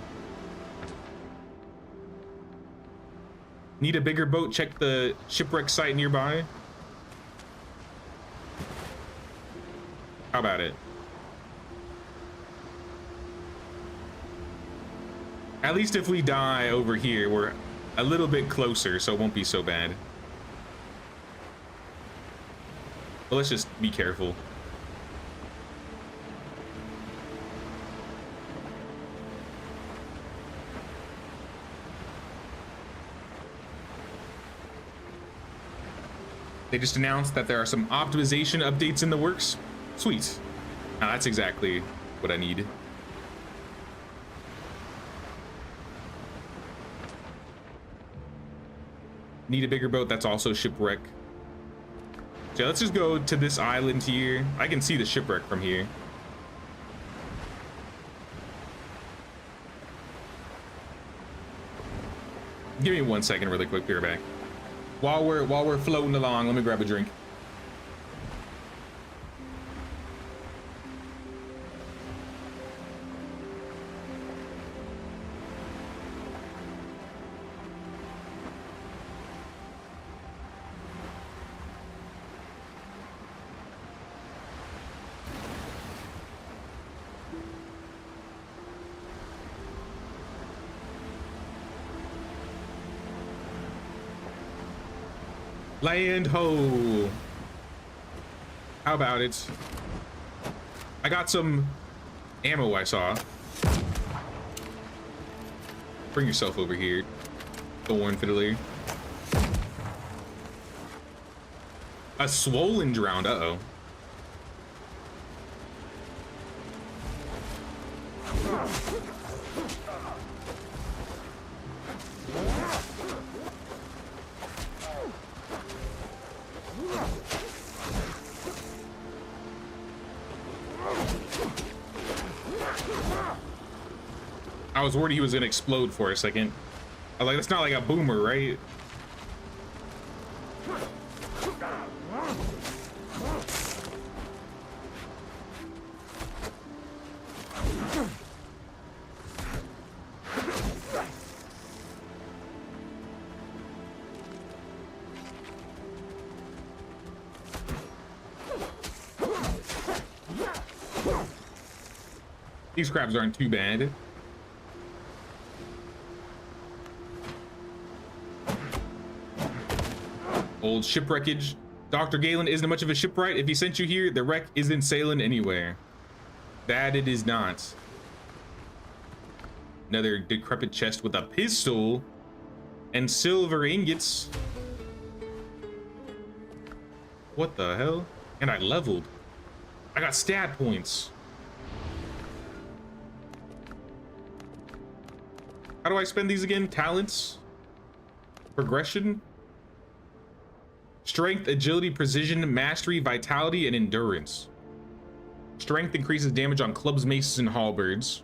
Need a bigger boat? Check the Shipwreck site nearby. How about it? At least if we die over here, we're a little bit closer, so it won't be so bad. But let's just be careful. They just announced that there are some optimization updates in the works. Sweet. Now that's exactly what I need. Need a bigger boat. That's also Shipwreck. So let's just go to this island here. I can see the Shipwreck from here. Give me 1 second really quick, be right back. While we're floating along, let me grab a drink. Land ho. How about it? I got some ammo I saw. Bring yourself over here, Thorn Fiddler. A swollen drowned, uh-oh. I was worried he was gonna explode for a second. I was like, that's not like a boomer, right? These crabs aren't too bad. Old shipwreckage. Dr. Galen isn't much of a shipwright. If he sent you here, the wreck isn't sailing anywhere. That it is not. Another decrepit chest with a pistol and silver ingots. What the hell? And I leveled. I got stat points. How do I spend these again? Talents? Progression? Strength, agility, precision, mastery, vitality, and endurance. Strength increases damage on clubs, maces, and halberds.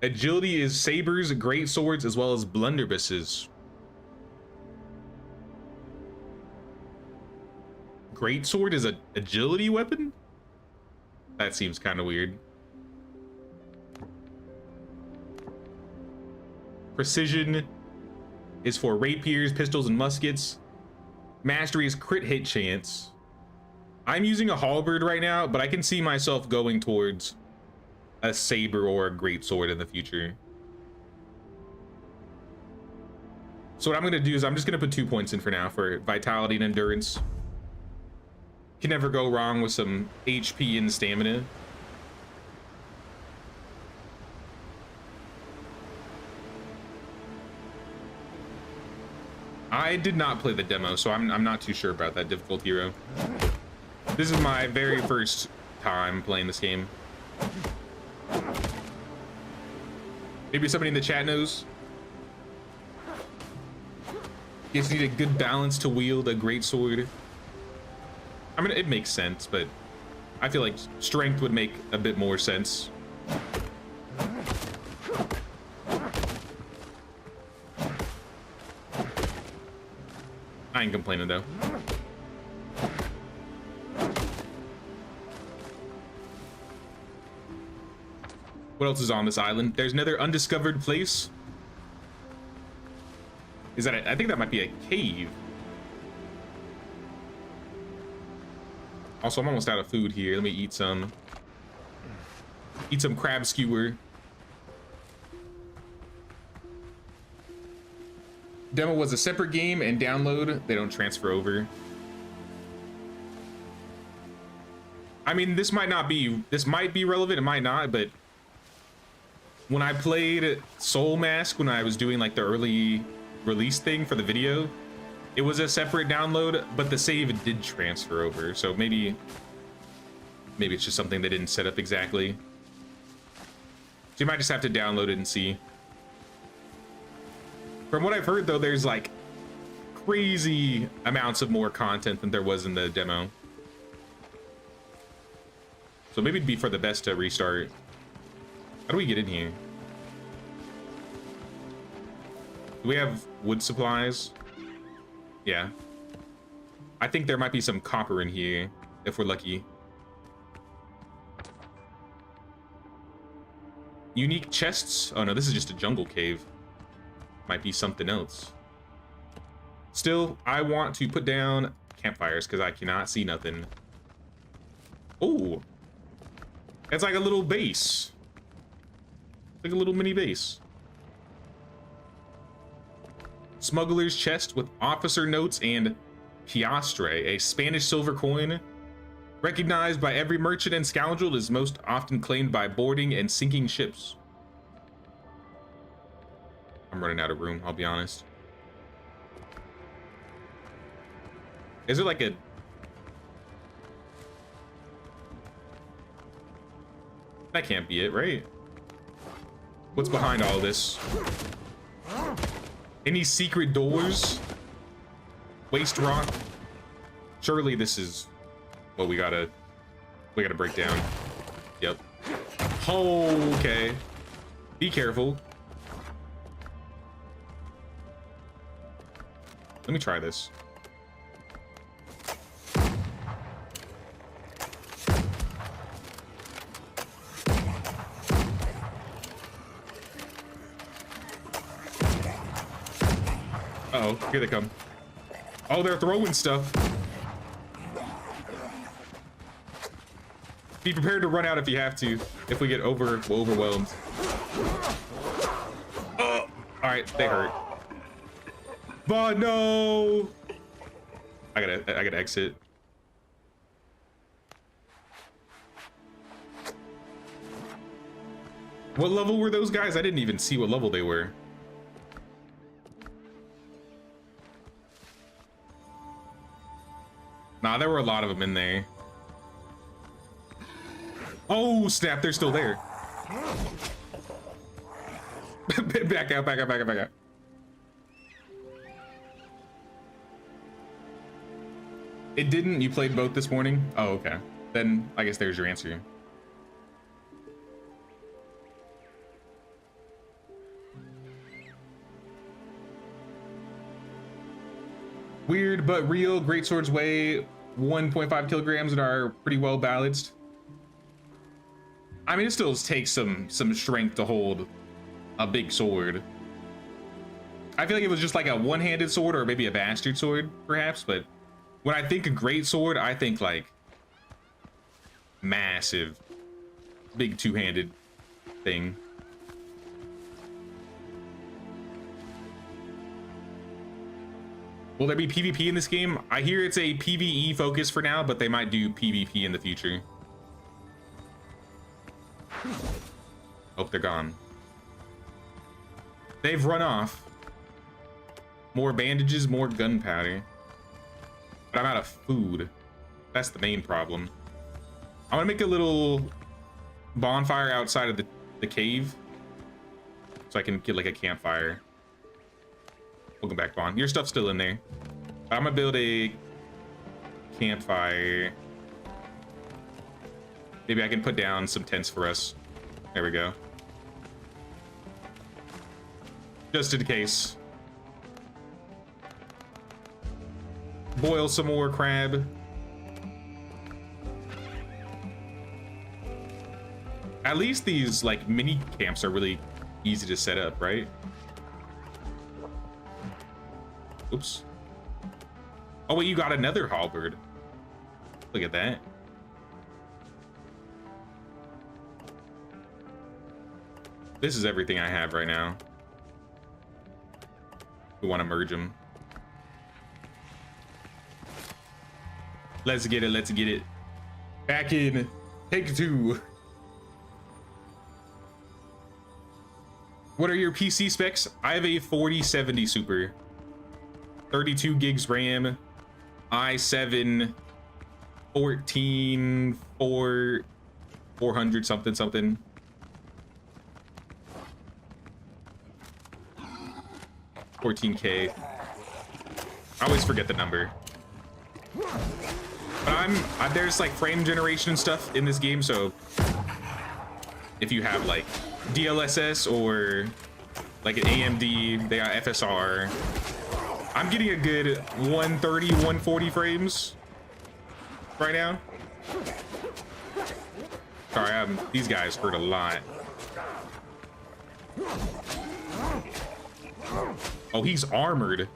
Agility is sabers, great swords, as well as blunderbusses. Great sword is an agility weapon? That seems kind of weird. Precision is for rapiers, pistols, and muskets. Mastery is crit hit chance. I'm using a halberd right now, but I can see myself going towards a saber or a great sword in the future. So what I'm gonna do is I'm just gonna put 2 points in for now for vitality and endurance. Can never go wrong with some HP and stamina. I did not play the demo, so I'm not too sure about that difficulty row. This is my very first time playing this game. Maybe somebody in the chat knows. You just need a good balance to wield a great sword. I mean, it makes sense, but I feel like strength would make a bit more sense. I ain't complaining though. What else is on this island? There's another undiscovered place. Is that I think that might be a cave. Also, I'm almost out of food here. Let me eat some. Eat some crab skewer. Demo was a separate game and download. They don't transfer over. I mean, this might be relevant, it might not, but when I played Soul Mask, when I was doing like the early release thing for the video, it was a separate download, but the save did transfer over. So maybe it's just something they didn't set up exactly. So you might just have to download it and see. From what I've heard though, there's like crazy amounts of more content than there was in the demo. So maybe it'd be for the best to restart. How do we get in here? Do we have wood supplies? Yeah. I think there might be some copper in here, if we're lucky. Unique chests? Oh no, this is just a jungle cave. Might be something else. Still, I want to put down campfires because I cannot see nothing. Oh, it's like a little base. Like a little mini base. Smuggler's chest with officer notes and piastre, a Spanish silver coin. Recognized by every merchant and scoundrel, is most often claimed by boarding and sinking ships. I'm running out of room, I'll be honest. Is there like a... That can't be it, right? What's behind all this? Any secret doors? Waste rock? Surely this is what we gotta break down. Yep. Oh, okay. Be careful. Let me try this. Uh-oh, here they come. Oh, they're throwing stuff. Be prepared to run out if you have to, if we get overwhelmed. Oh, all right, they hurt. But no, I gotta exit. What level were those guys? I didn't even see what level they were. Nah, there were a lot of them in there. Oh, snap, they're still there. Back out, back out, back out, back out. It didn't? You played both this morning? Oh, okay. Then I guess there's your answer. Weird but real. Great swords weigh 1.5 kilograms and are pretty well balanced. I mean, it still takes some strength to hold a big sword. I feel like it was just like a one-handed sword or maybe a bastard sword, perhaps. But when I think a great sword, I think like massive, big two-handed thing. Will there be PvP in this game? I hear it's a PvE focus for now, but they might do PvP in the future. Oh, they're gone. They've run off. More bandages, more gunpowder. But I'm out of food. That's the main problem. I'm gonna make a little bonfire outside of the cave so I can get like a campfire. Welcome back, Vaughn. Your stuff's still in there. I'm gonna build a campfire. Maybe I can put down some tents for us. There we go. Just in case. Boil some more crab. At least these like mini camps are really easy to set up, right? Oops. Oh wait, you got another halberd. Look at that. This is everything I have right now. We want to merge them. Let's get it, let's get it. Back in. Take two. What are your PC specs? I have a 4070 Super. 32 gigs RAM. i7 14 400 something something. $14K. I always forget the number. But there's like frame generation and stuff in this game, so if you have like DLSS or like an AMD, they got FSR. I'm getting a good 130, 140 frames right now. Sorry, these guys hurt a lot. Oh, he's armored.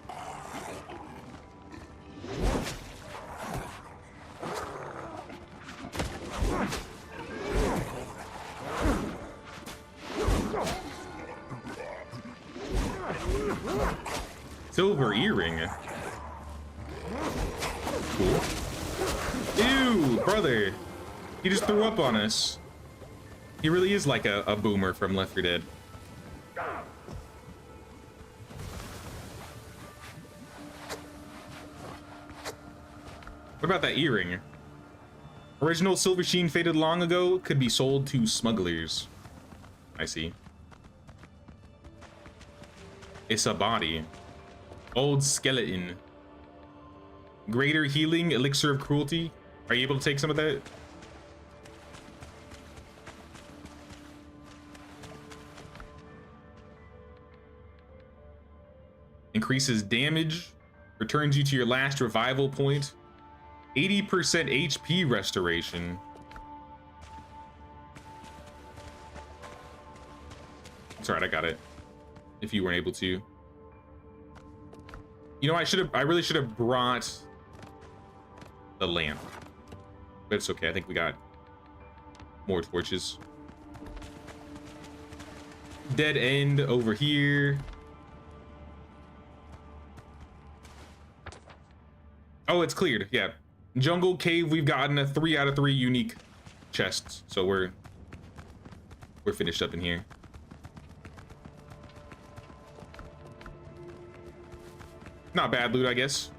Silver earring. Cool. Ew, brother. He just threw up on us. He really is like a boomer from Left 4 Dead. What about that earring? Original silver sheen faded long ago, could be sold to smugglers. I see. It's a body. Old skeleton. Greater healing, elixir of cruelty. Are you able to take some of that? Increases damage, returns you to your last revival point, 80% HP restoration. It's alright, I got it. If you weren't able to. You know, I really should have brought the lamp. But it's okay, I think we got more torches. Dead end over here. Oh, it's cleared. Yeah. Jungle cave, we've gotten a 3 out of 3 unique chests. So we're finished up in here. Not bad loot, I guess.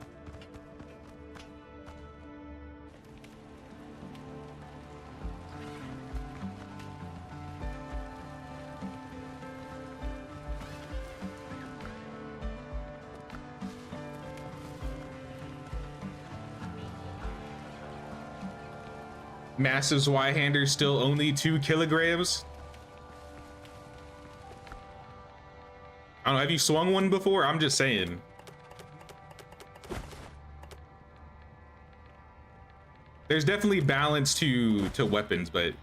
Massive Zweihander still only 2 kilograms. I don't know, have you swung one before? I'm just saying. There's definitely balance to weapons, but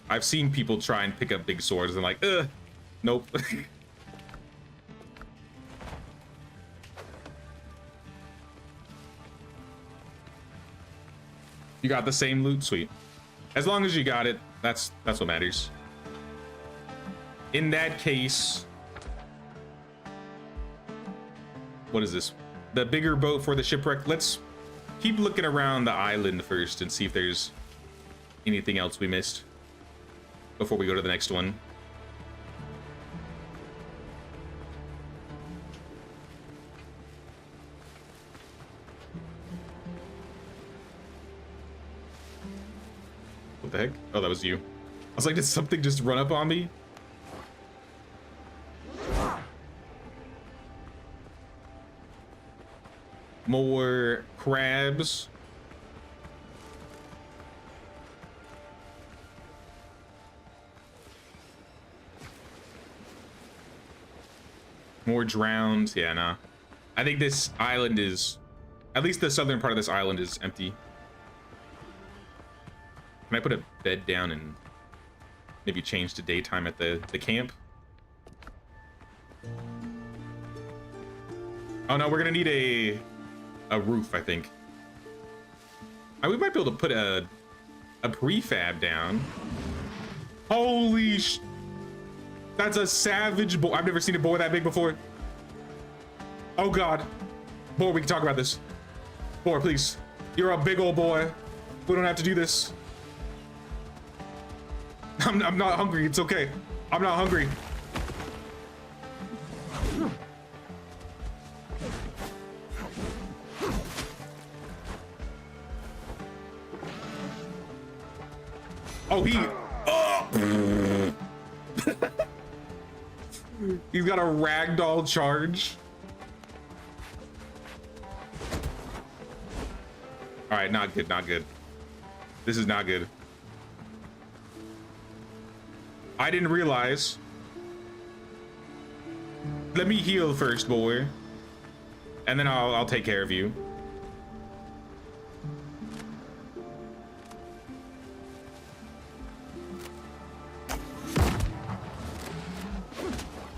I've seen people try and pick up big swords and like, nope. You got the same loot, sweet. As long as you got it, that's what matters. In that case, what is this? The bigger boat for the shipwreck. Let's keep looking around the island first and see if there's anything else we missed before we go to the next one. What the heck? Oh, that was you. I was like, did something just run up on me? More crabs. More drowned. Yeah, nah. I think this island is, at least the southern part of this island is empty. Can I put a bed down and maybe change to daytime at the camp? Oh no, we're gonna need a roof, I think. We might be able to put a prefab down. Holy sh... That's a savage boar. I've never seen a boar that big before. Oh god. Boar, we can talk about this. Boar, please. You're a big old boy. We don't have to do this. I'm not hungry. It's okay. I'm not hungry. Oh, oh! He's got a ragdoll charge. All right, not good, not good. This is not good. I didn't realize. Let me heal first, boy. And then I'll take care of you.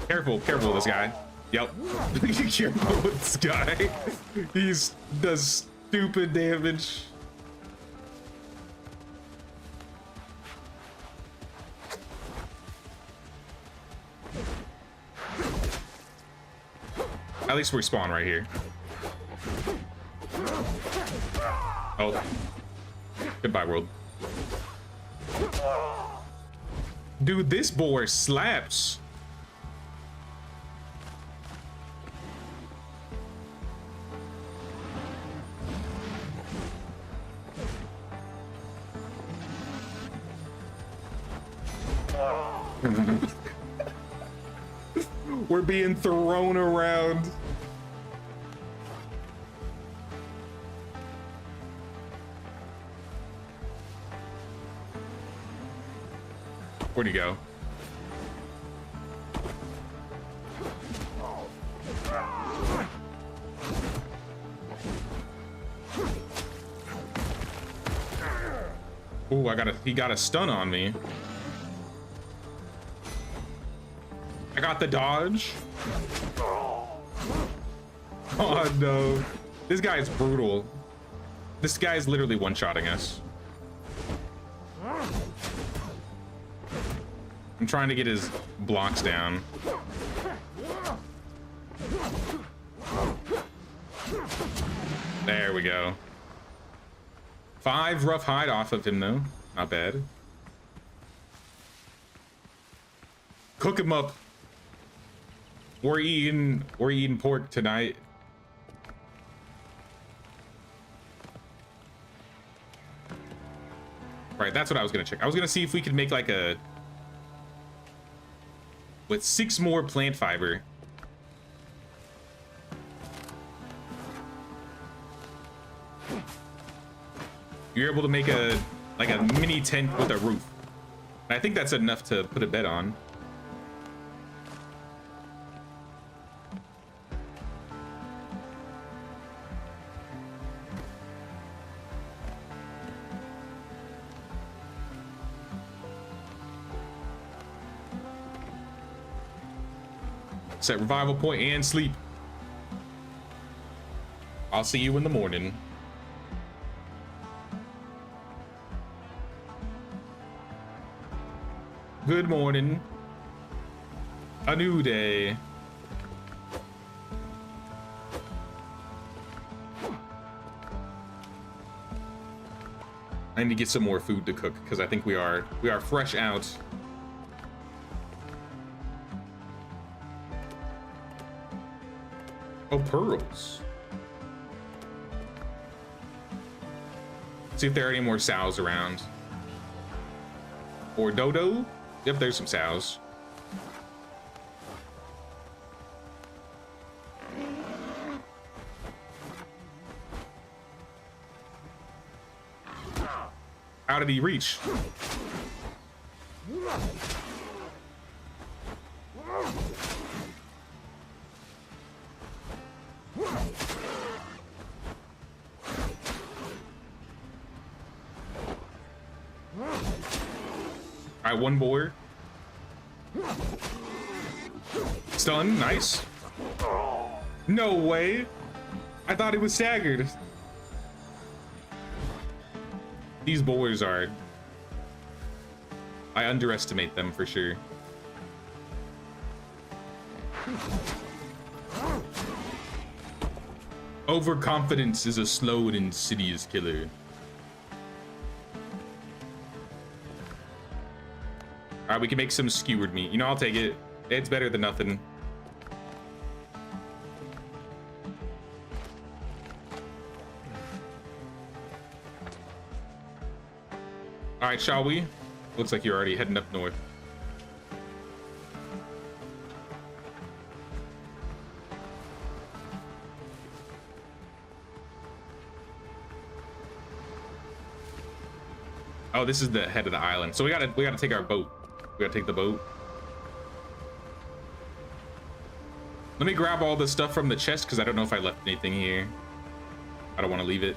Careful with this guy. Yep. Careful with this guy. He does stupid damage. At least we spawn right here. Oh. Goodbye, world. Dude, this boar slaps. We're being thrown around. Where'd he go? Ooh, he got a stun on me. I got the dodge. Oh no. This guy is brutal. This guy is literally one-shotting us. I'm trying to get his blocks down. There we go. 5 rough hide off of him though. Not bad. Cook him up. We're eating pork tonight. Right, that's what I was gonna check. I was gonna see if we could make like a with 6 more plant fiber. You're able to make a mini tent with a roof. And I think that's enough to put a bed on. Set revival point and sleep. I'll see you in the morning. Good morning. A new day. I need to get some more food to cook because I think we are fresh out. Oh, pearls. See if there are any more sows around. Or dodo? Yep, there's some sows. How did he reach? All right, one boar. Stun, nice. No way. I thought it was staggered. These boars are... I underestimate them for sure. Overconfidence is a slow and insidious killer. All right, we can make some skewered meat. You know, I'll take it. It's better than nothing. All right, shall we? Looks like you're already heading up north. Oh, this is the head of the island. So we gotta take our boat. We gotta take the boat. Let me grab all the stuff from the chest because I don't know if I left anything here. I don't want to leave it.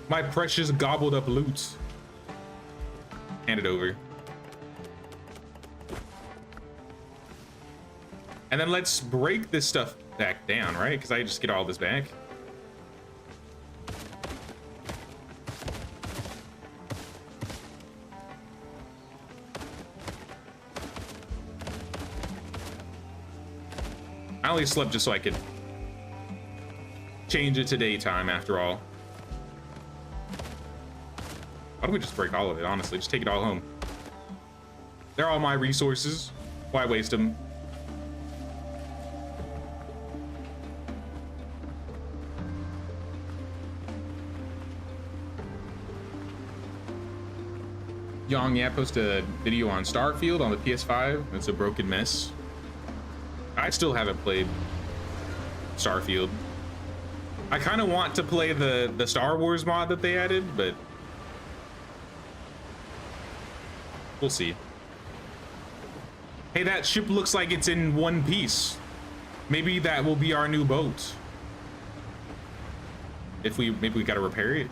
My precious gobbled up loot. Hand it over. And then let's break this stuff back down, right? Because I just get all this back. I only slept just so I could change it to daytime after all. Why don't we just break all of it, honestly? Just take it all home. They're all my resources. Why waste them? Young, yeah, posted a video on Starfield on the PS5. It's a broken mess. I still haven't played Starfield. I kind of want to play the Star Wars mod that they added, but we'll see. Hey, that ship looks like it's in one piece. Maybe that will be our new boat. Maybe we gotta repair it.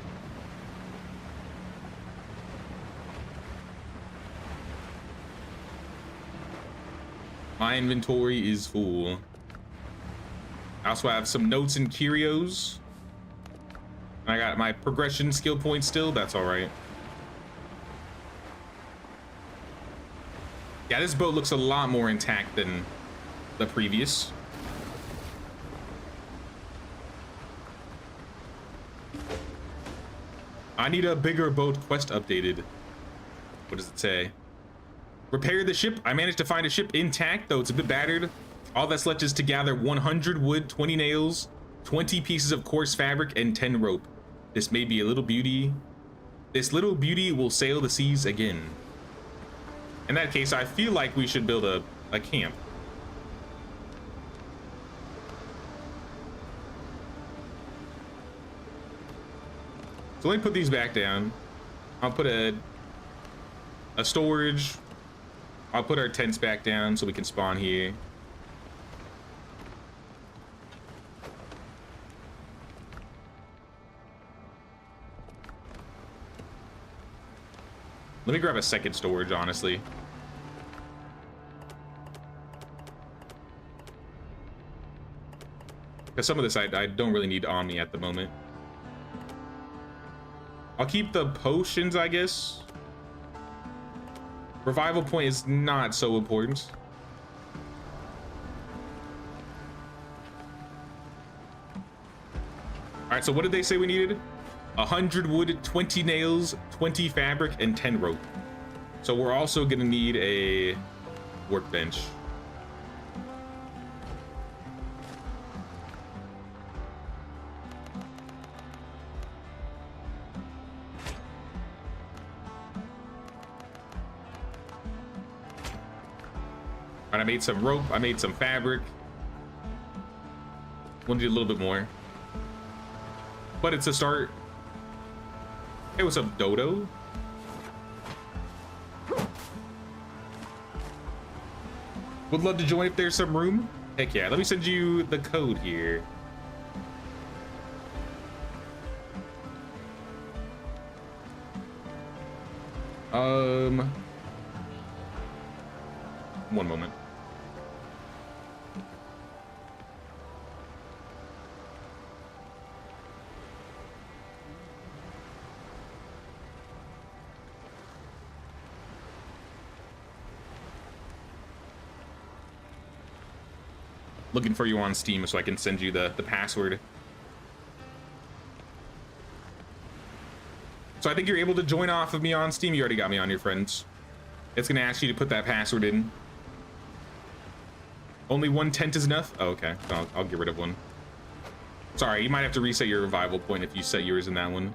My inventory is full. I also have some notes and curios. And I got my progression skill points still. That's all right. Yeah, this boat looks a lot more intact than the previous. I need a bigger boat quest updated. What does it say? Repair the ship. I managed to find a ship intact, though it's a bit battered. All that's left is to gather 100 wood, 20 nails, 20 pieces of coarse fabric, and 10 rope. This may be a little beauty. This little beauty will sail the seas again. In that case, I feel like we should build a camp. So let me put these back down. I'll put a storage. I'll put our tents back down so we can spawn here. Let me grab a second storage, honestly. Because some of this I don't really need on me at the moment. I'll keep the potions, I guess. Revival point is not so important. All right, so what did they say we needed? 100 wood, 20 nails, 20 fabric, and 10 rope. So we're also gonna need a workbench. All right, I made some rope, I made some fabric. We'll need a little bit more. But it's a start. Hey, what's up, Dodo? Would love to join if there's some room. Heck yeah, let me send you the code here. One moment. Looking for you on Steam so I can send you the password. So I think you're able to join off of me on Steam. You already got me on your friends. It's gonna ask you to put that password in. Only one tent is enough? Oh, okay. I'll get rid of one. Sorry, you might have to reset your revival point if you set yours in that one.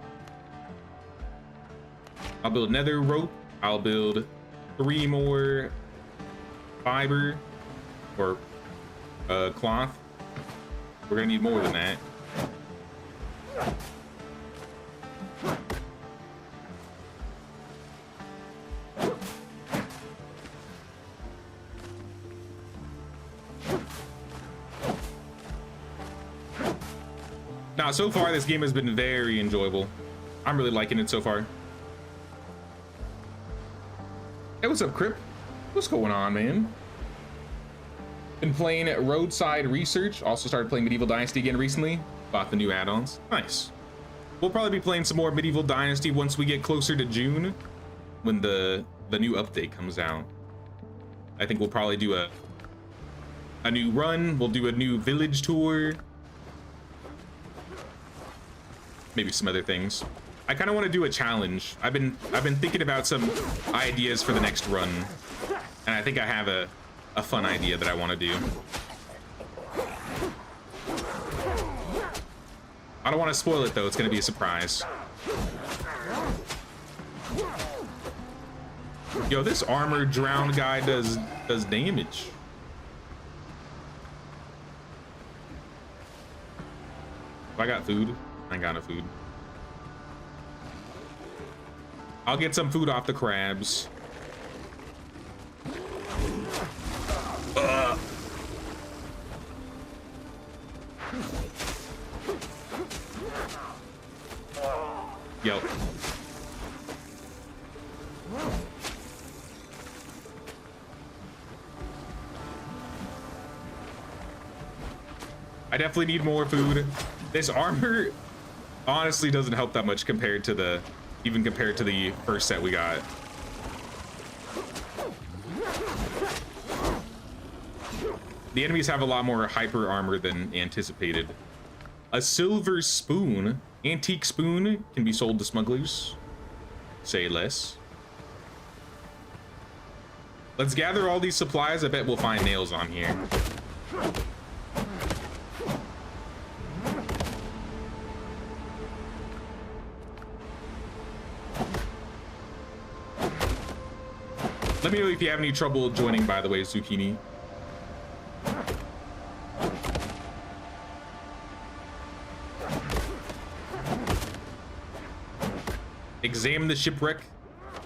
I'll build nether rope. I'll build 3 more fiber or cloth. We're gonna need more than that. Now, so far, this game has been very enjoyable. I'm really liking it so far. Hey, what's up, Crip? What's going on, man? Been playing Roadside Research. Also started playing Medieval Dynasty again recently. Bought the new add-ons. Nice. We'll probably be playing some more Medieval Dynasty once we get closer to June, when the new update comes out. I think we'll probably do a new run. We'll do a new village tour. Maybe some other things. I kind of want to do a challenge. I've been thinking about some ideas for the next run, and I think I have a fun idea that I want to do. I don't want to spoil it though. It's going to be a surprise. Yo, this armored drowned guy does damage. I got food. I ain't got no food. I'll get some food off the crabs. Yo. I definitely need more food. This armor honestly doesn't help that much compared to the first set we got. The enemies have a lot more hyper armor than anticipated. A silver spoon. Antique spoon can be sold to smugglers. Say less. Let's gather all these supplies. I bet we'll find nails on here. Let me know if you have any trouble joining, by the way, Zucchini. Examine the shipwreck.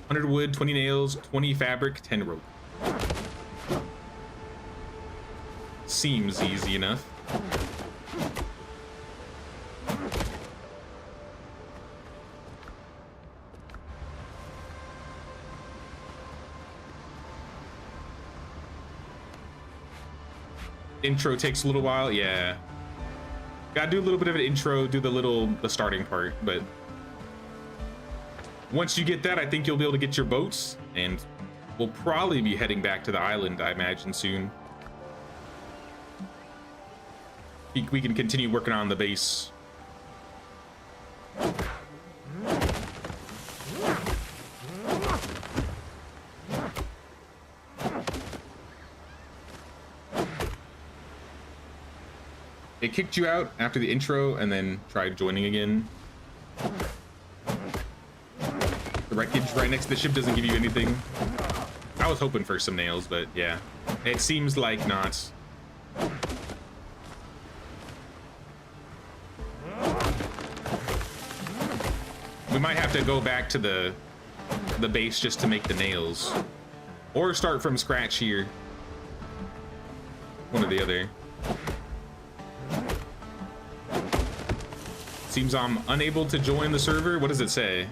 100 wood, 20 nails, 20 fabric, 10 rope. Seems easy enough. Intro takes a little while, yeah. Gotta do a little bit of an intro, do the starting part, but once you get that, I think you'll be able to get your boats, and we'll probably be heading back to the island, I imagine, soon. We can continue working on the base. It kicked you out after the intro and then tried joining again. The wreckage right next to the ship doesn't give you anything. I was hoping for some nails, but yeah. It seems like not. We might have to go back to the base just to make the nails. Or start from scratch here. One or the other. Seems I'm unable to join the server. What does it say?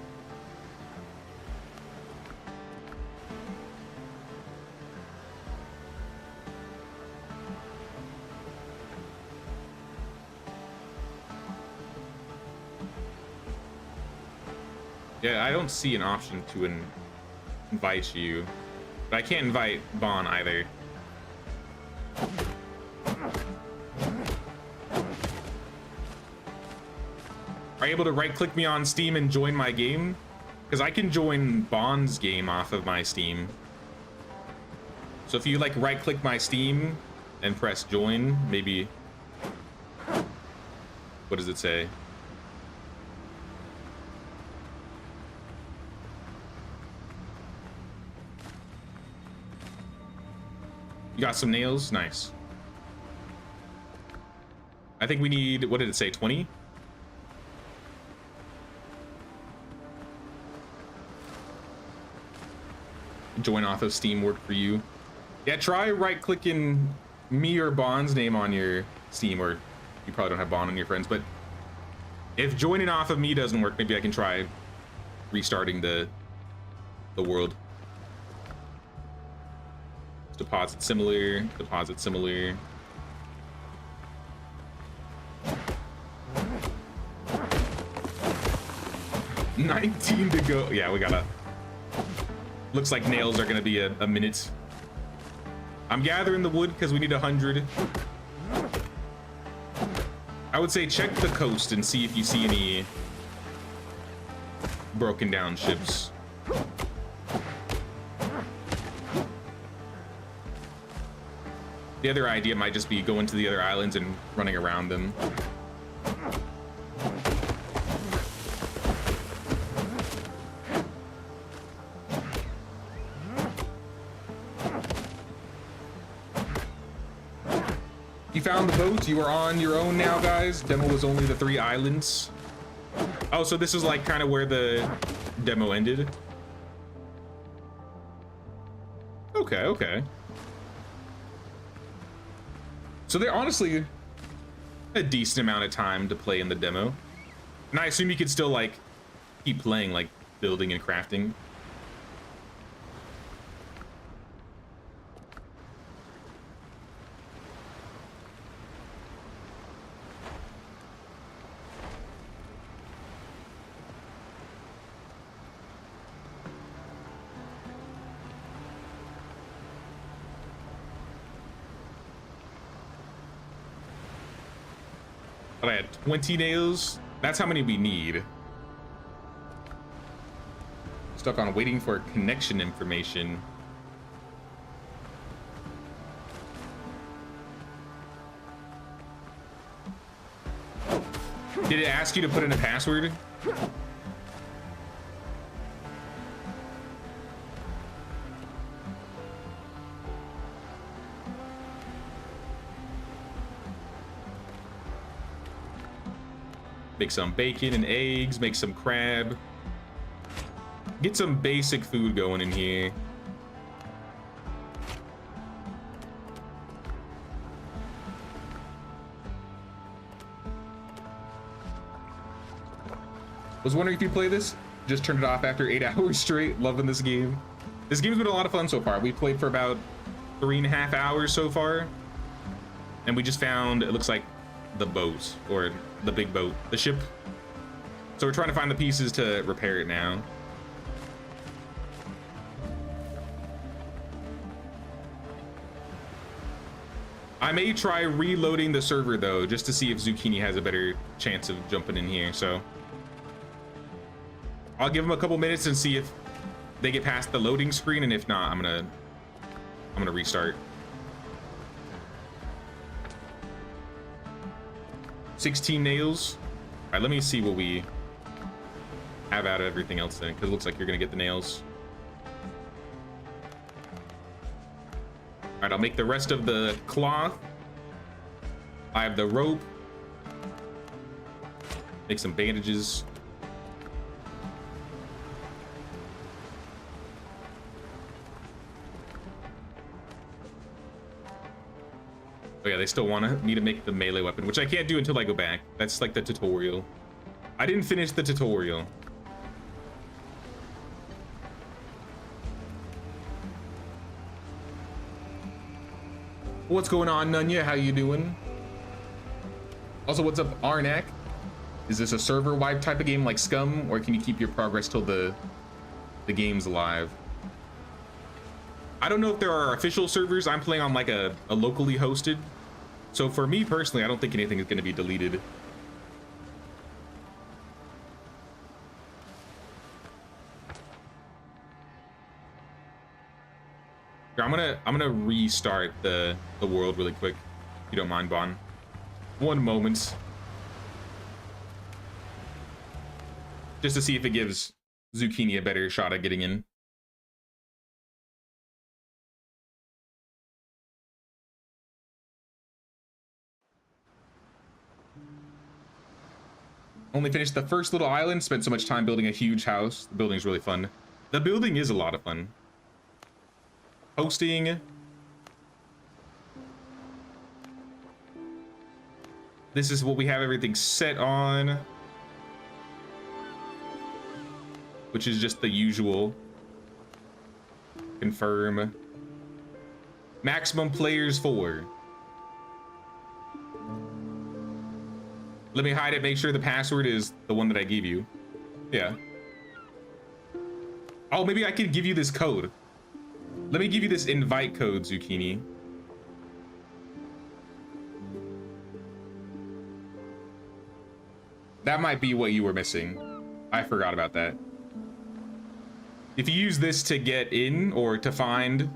Yeah, I don't see an option to invite you, but I can't invite Bon either. Are you able to right-click me on Steam and join my game? Because I can join Bon's game off of my Steam. So if you like right-click my Steam and press join, maybe. What does it say? You got some nails? Nice. I think we need, what did it say, 20? Join off of Steam work for you. Yeah, try right-clicking me or Bon's name on your Steam, or you probably don't have Bon on your friends, but If joining off of me doesn't work, maybe I can try restarting the world. Deposit similar, deposit similar. $19 to go. Yeah, we gotta. Looks like nails are gonna be a minute. I'm gathering the wood because we need 100. I would say check the coast and see if you see any broken down ships. The other idea might just be going to the other islands and running around them. You found the boat. You are on your own now, guys. Demo was only the 3 islands. Oh, so this is like kind of where the demo ended. Okay, okay. So they're honestly a decent amount of time to play in the demo. And I assume you could still like keep playing, like building and crafting. But I had 20 nails. That's how many we need. Stuck on waiting for connection information. Did it ask you to put in a password? Make some bacon and eggs, make some crab. Get some basic food going in here. Was wondering if you play this. Just turned it off after 8 hours straight. Loving this game. This game's been a lot of fun so far. We played for about 3.5 hours so far. And we just found, it looks like, the boat, or the big boat, the ship. So we're trying to find the pieces to repair it now. I may try reloading the server though, just to see if Zucchini has a better chance of jumping in here. So I'll give him a couple minutes and see if they get past the loading screen, and if not, I'm gonna restart. 16 nails. All right, let me see what we have out of everything else then, because it looks like you're gonna get the nails. All right, I'll make the rest of the cloth. I have the rope. Make some bandages. Oh yeah, they still want me to make the melee weapon, which I can't do until I go back. That's like the tutorial. I didn't finish the tutorial. What's going on, Nunya? How you doing? Also, what's up, Arnak? Is this a server wipe type of game like Scum, or can you keep your progress till the game's alive? I don't know if there are official servers. I'm playing on like a locally hosted. So for me personally, I don't think anything is going to be deleted. Here, I'm gonna restart the world really quick, if you don't mind, Bon. One moment. Just to see if it gives Zucchini a better shot at getting in. Only finished the first little island, spent so much time building a huge house. The building's really fun. The building is a lot of fun. Hosting. This is what we have everything set on. which is just the usual. Confirm. Maximum players 4. Let me hide it, make sure the password is the one that I gave you. Yeah. Oh, maybe I can give you this code. Let me give you this invite code, Zucchini. That might be what you were missing. I forgot about that. If you use this to get in or to find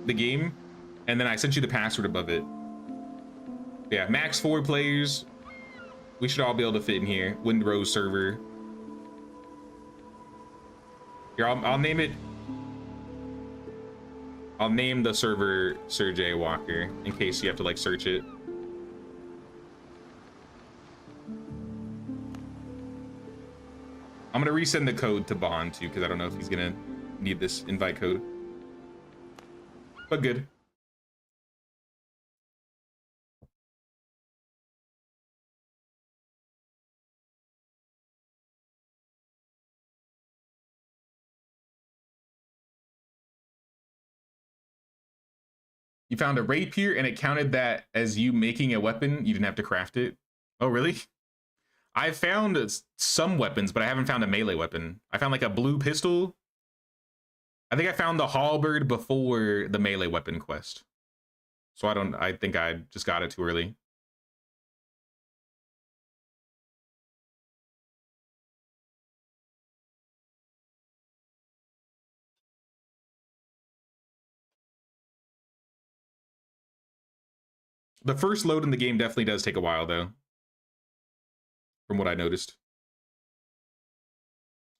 the game, and then I sent you the password above it. Yeah, max 4 players. We should all be able to fit in here. Windrose server. Here, I'll name it. I'll name the server Sir J Walker in case you have to like search it. I'm gonna resend the code to Bond too, because I don't know if he's gonna need this invite code. But good. You found a rapier and it counted that as you making a weapon. You didn't have to craft it. Oh, really? I found some weapons, but I haven't found a melee weapon. I found like a blue pistol. I think I found the halberd before the melee weapon quest. So I think I just got it too early. The first load in the game definitely does take a while though, from what I noticed.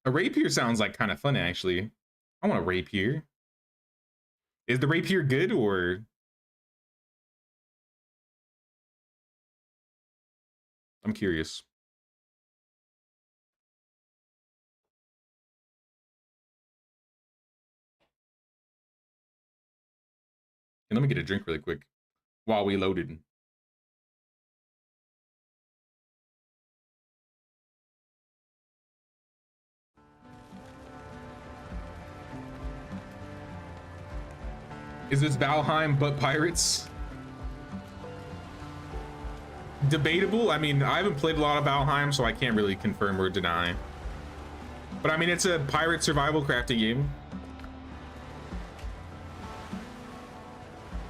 A rapier sounds like kind of fun actually. I want a rapier. Is the rapier good or? I'm curious. And let me get a drink really quick while we loaded. Is this Valheim but pirates? Debatable. I mean, I haven't played a lot of Valheim, so I can't really confirm or deny. But I mean, it's a pirate survival crafting game.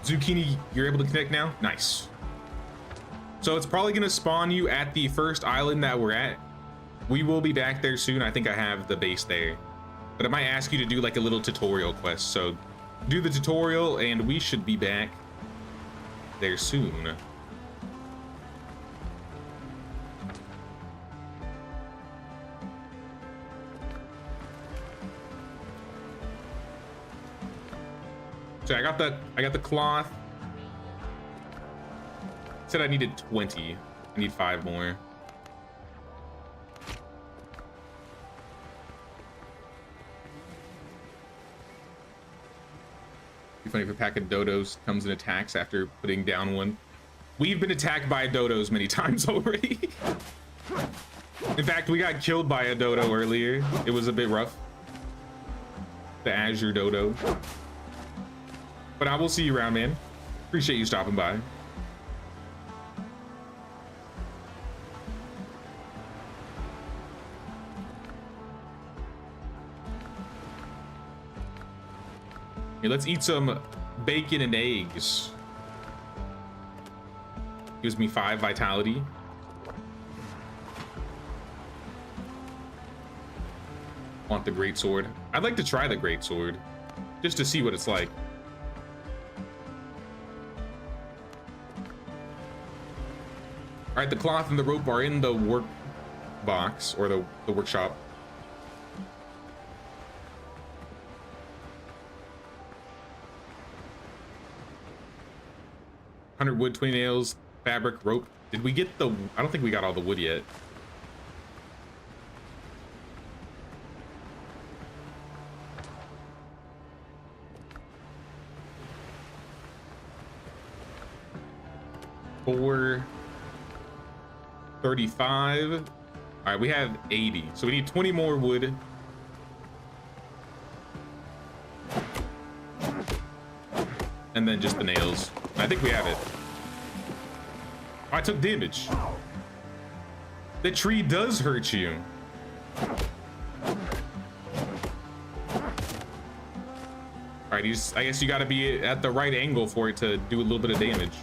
Zucchini, you're able to connect now? Nice. So it's probably gonna spawn you at the first island that we're at. We will be back there soon. I think I have the base there. But it might ask you to do like a little tutorial quest. So do the tutorial and we should be back there soon. So I got the cloth. Said I needed 20. I need 5 more. Be funny if a pack of dodos comes and attacks after putting down one. We've been attacked by dodos many times already. In fact, we got killed by a dodo earlier. It was a bit rough. The Azure dodo. But I will see you around, man. Appreciate you stopping by. Here, let's eat some bacon and eggs. Gives me 5 vitality. Want the great sword? I'd like to try the great sword just to see what it's like. All right, the cloth and the rope are in the work box or the workshop. $100 wood, 20 nails, fabric, rope. Did we get the? I don't think we got all the wood yet. $435. All right, we have 80, so we need 20 more wood. And then just the nails. I think we have it. Oh, I took damage. The tree does hurt you. All right, I guess you got to be at the right angle for it to do a little bit of damage.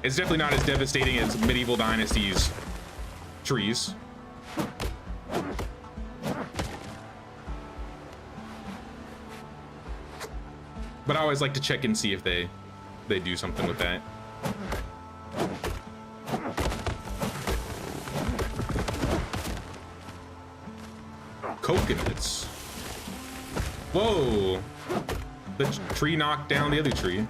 It's definitely not as devastating as medieval dynasties trees. But I always like to check and see if they do something with that. Coconuts. Whoa! The tree knocked down the other tree.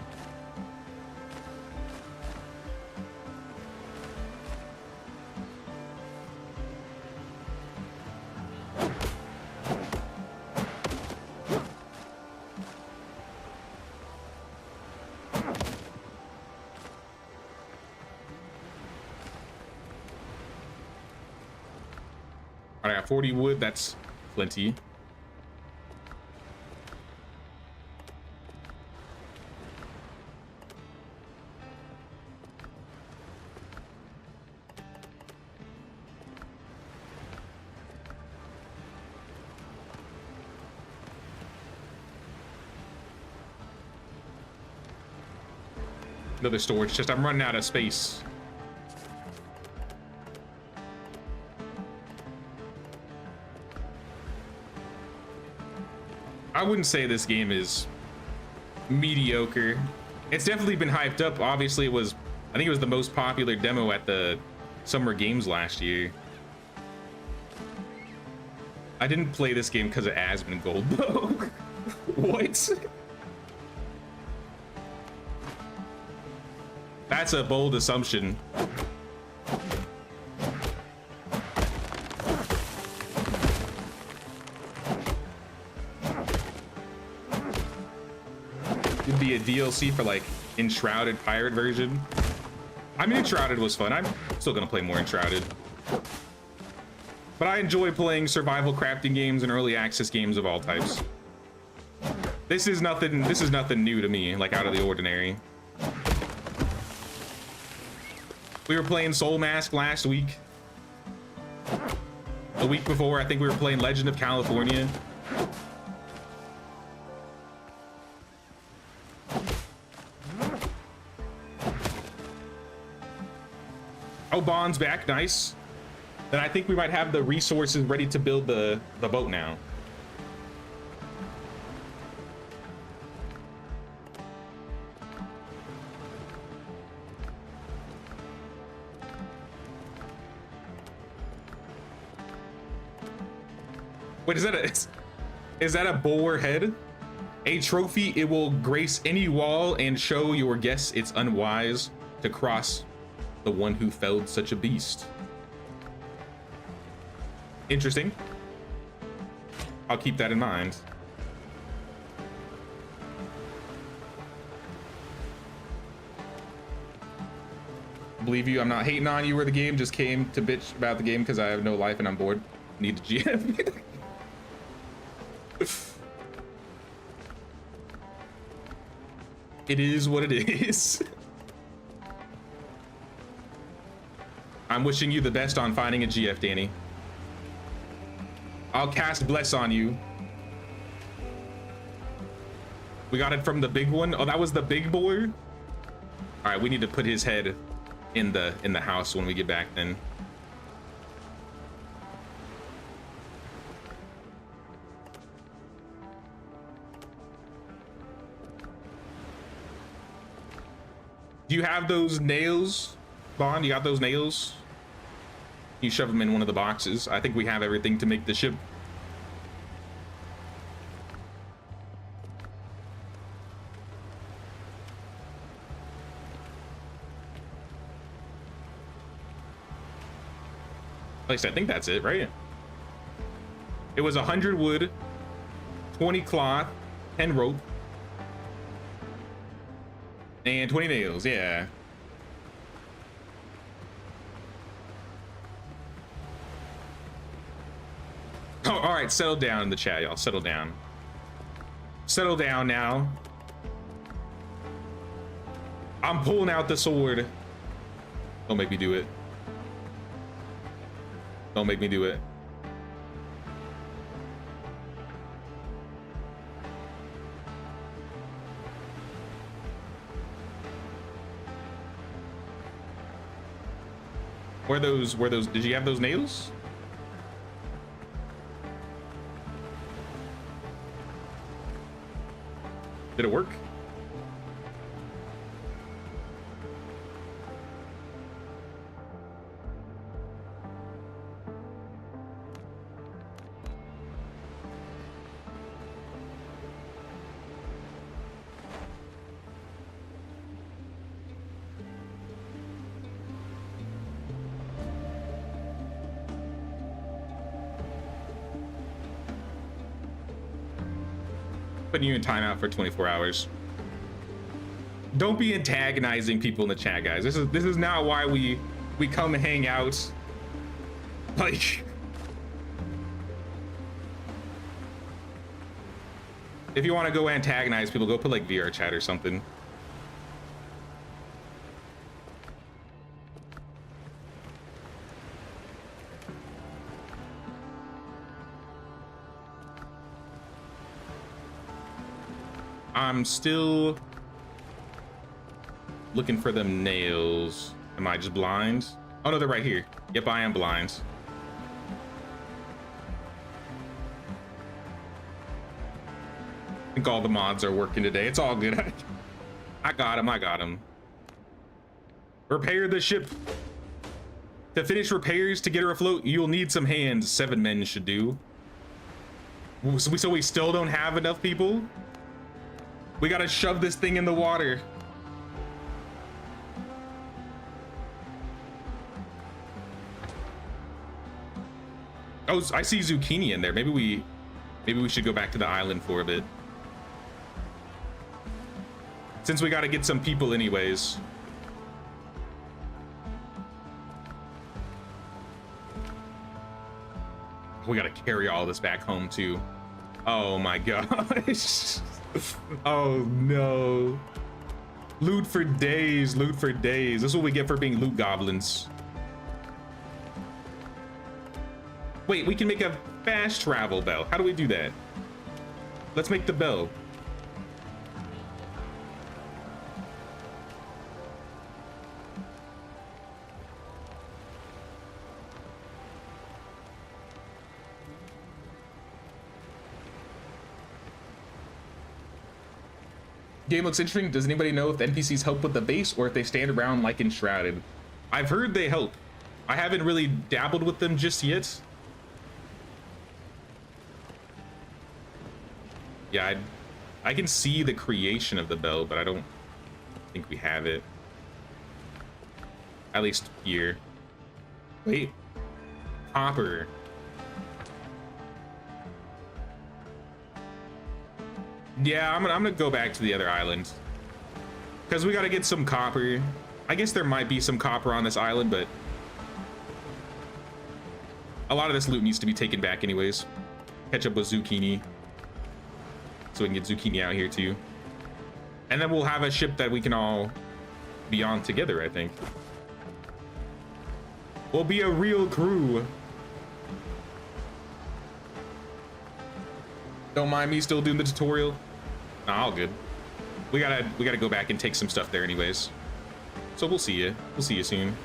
I got 40 wood, that's plenty. Another storage chest. I'm running out of space. I wouldn't say this game is mediocre. It's definitely been hyped up. Obviously, I think it was the most popular demo at the Summer Games last year. I didn't play this game because of Asmon Gold, though. What? That's a bold assumption. It'd be a DLC for like Enshrouded pirate version. I mean, Enshrouded was fun. I'm still gonna play more Enshrouded. But I enjoy playing survival crafting games and early access games of all types. This is nothing new to me, like out of the ordinary. We were playing Soul Mask last week. The week before, I think we were playing Legend of California. Oh, Bond's back, nice. Then I think we might have the resources ready to build the boat now. Wait, is that a boar head? A trophy, it will grace any wall and show your guests it's unwise to cross the one who felled such a beast. Interesting. I'll keep that in mind. Believe you, I'm not hating on you or the game, just came to bitch about the game because I have no life and I'm bored. Need a GM. It is what it is. I'm wishing you the best on finding a GF, Danny. I'll cast Bless on you. We got it from the big one. Oh, that was the big boy. All right, we need to put his head in the house when we get back then. Do you have those nails, Bond? You got those nails? You shove them in one of the boxes. I think we have everything to make the ship. At least I think that's it, right? It was 100 wood, 20 cloth, 10 rope, and 20 nails, yeah. All right, settle down in the chat, y'all. Settle down. Settle down now. I'm pulling out the sword. Don't make me do it. Don't make me do it. Where those, did you have those nails? Did it work? Putting you in timeout for 24 hours. Don't be antagonizing people in the chat, guys. This is not why we come hang out. Like, if you want to go antagonize people, go put like VR chat or something. I'm still looking for them nails. Am I just blind? Oh no, they're right here. Yep, I am blind. I think all the mods are working today. It's all good. I got him. I got him. Repair the ship. To finish repairs to get her afloat, you'll need some hands. 7 men should do. So we still don't have enough people? We gotta shove this thing in the water. Oh, I see zucchini in there. Maybe we should go back to the island for a bit. Since we gotta get some people anyways. We gotta carry all this back home too. Oh my gosh. Oh no. Loot for days, loot for days. This is what we get for being loot goblins. Wait, we can make a fast travel bell. How do we do that? Let's make the bell. Game looks interesting. Does anybody know if the NPCs help with the base or if they stand around like enshrouded? I've heard they help. I haven't really dabbled with them just yet. Yeah, I can see the creation of the bell, but I don't think we have it. At least here. Wait. Copper. Yeah, I'm gonna go back to the other island. Because we gotta get some copper. I guess there might be some copper on this island, but a lot of this loot needs to be taken back anyways. Catch up with zucchini. So we can get zucchini out here too. And then we'll have a ship that we can all be on together, I think. We'll be a real crew. Don't mind me still doing the tutorial. Nah, all good. We gotta go back and take some stuff there anyways. So we'll see you. We'll see you soon.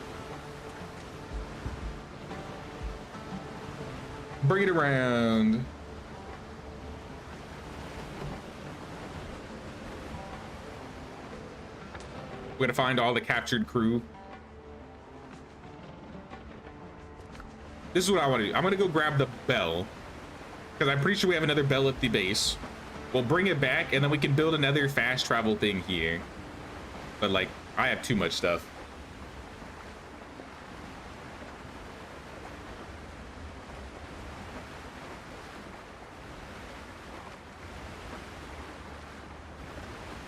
Bring it around. We're gonna find all the captured crew. This is what I want to do. I'm gonna go grab the bell, because I'm pretty sure we have another bell at the base. We'll bring it back, and then we can build another fast travel thing here. But like, I have too much stuff.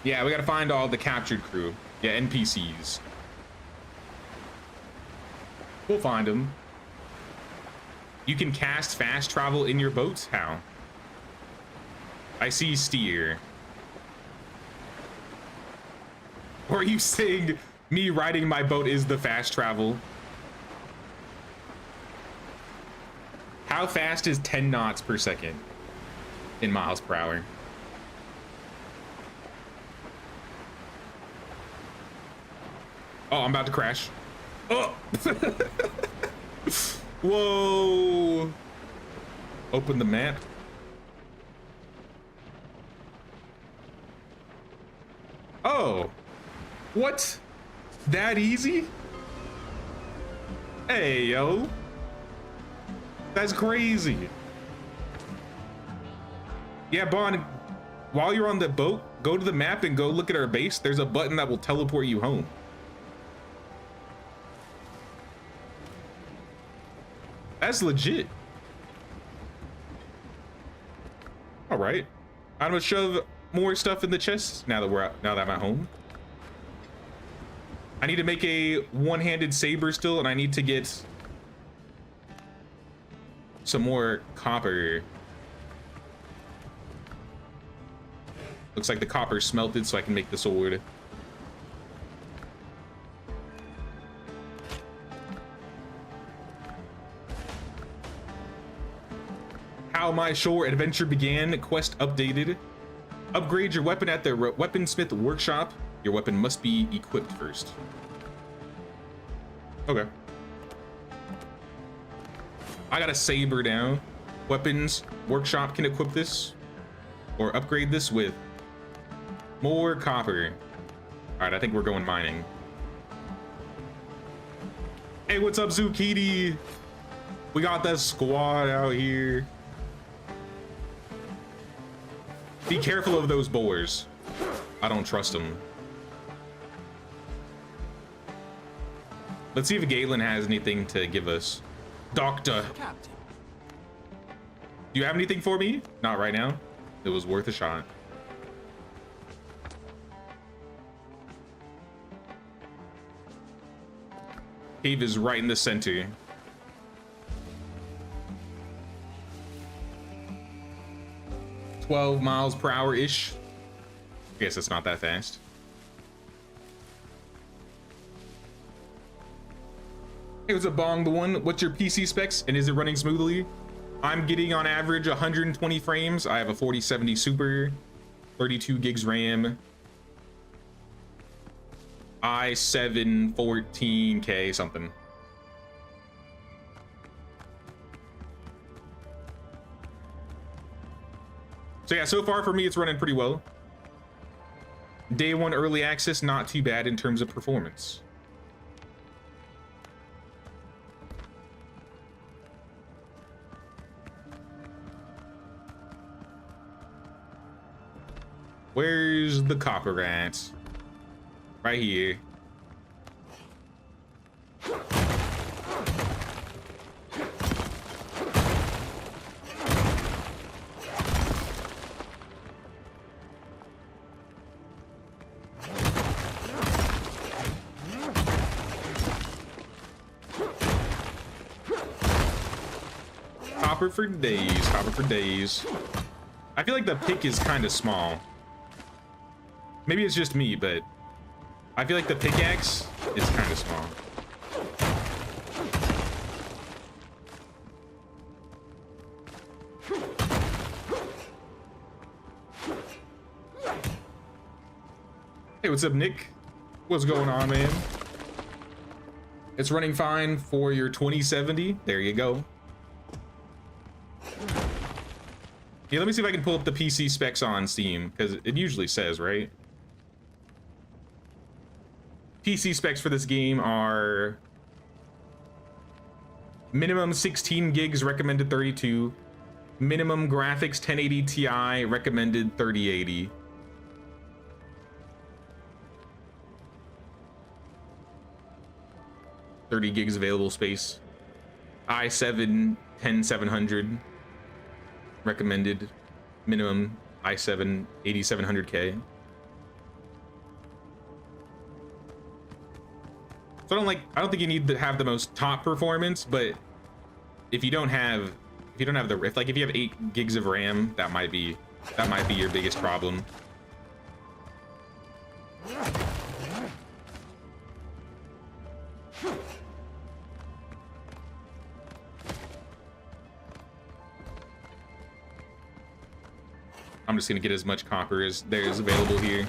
Yeah, we gotta find all the captured crew. Yeah, NPCs. We'll find them. You can cast fast travel in your boats? How? I see steer. Or are you saying me riding my boat is the fast travel? How fast is 10 knots per second in miles per hour? Oh, I'm about to crash. Oh! Whoa! Open the map. Oh! What? That easy? Hey, yo. That's crazy. Yeah, Bond, while you're on the boat, go to the map and go look at our base. There's a button that will teleport you home. That's legit. All right, I'm gonna shove more stuff in the chest now that I'm at home. I need to make a one-handed saber still, and I need to get some more copper. Looks like the copper smelted, so I can make the sword. How my shore adventure began. Quest updated. Upgrade your weapon at the weaponsmith workshop. Your weapon must be equipped first. Okay. I got a saber now. Weapons workshop can equip this or upgrade this with more copper. All right, I think we're going mining. Hey, what's up, Zucchini? We got that squad out here. Be careful of those boars. I don't trust them. Let's see if Galen has anything to give us. Doctor. Captain. Do you have anything for me? Not right now. It was worth a shot. Cave is right in the center. "12 miles per hour-ish. Guess it's not that fast. Hey, what's up, Bong the One? What's your PC specs and is it running smoothly? I'm getting on average 120 frames. I have a 4070 Super, 32 gigs RAM, i7 14K something. So yeah, so far for me, it's running pretty well. Day one early access, not too bad in terms of performance. Where's the copper at? Right here. Copper for days, copper for days. I feel like the pick is kind of small. Maybe it's just me, but I feel like the pickaxe is kind of small. Hey, what's up, Nick? What's going on, man? It's running fine for your 2070. There you go. Yeah, let me see if I can pull up the PC specs on Steam, because it usually says, right? PC specs for this game are minimum 16 gigs, recommended 32. Minimum graphics 1080 Ti, recommended 3080. "30 gigs available space. i7 10700. Recommended. Minimum i7 8700K. So I don't think you need to have the most top performance, but if you don't have the if you have 8 gigs of RAM, that might be your biggest problem. I'm just gonna get as much copper as there is available here.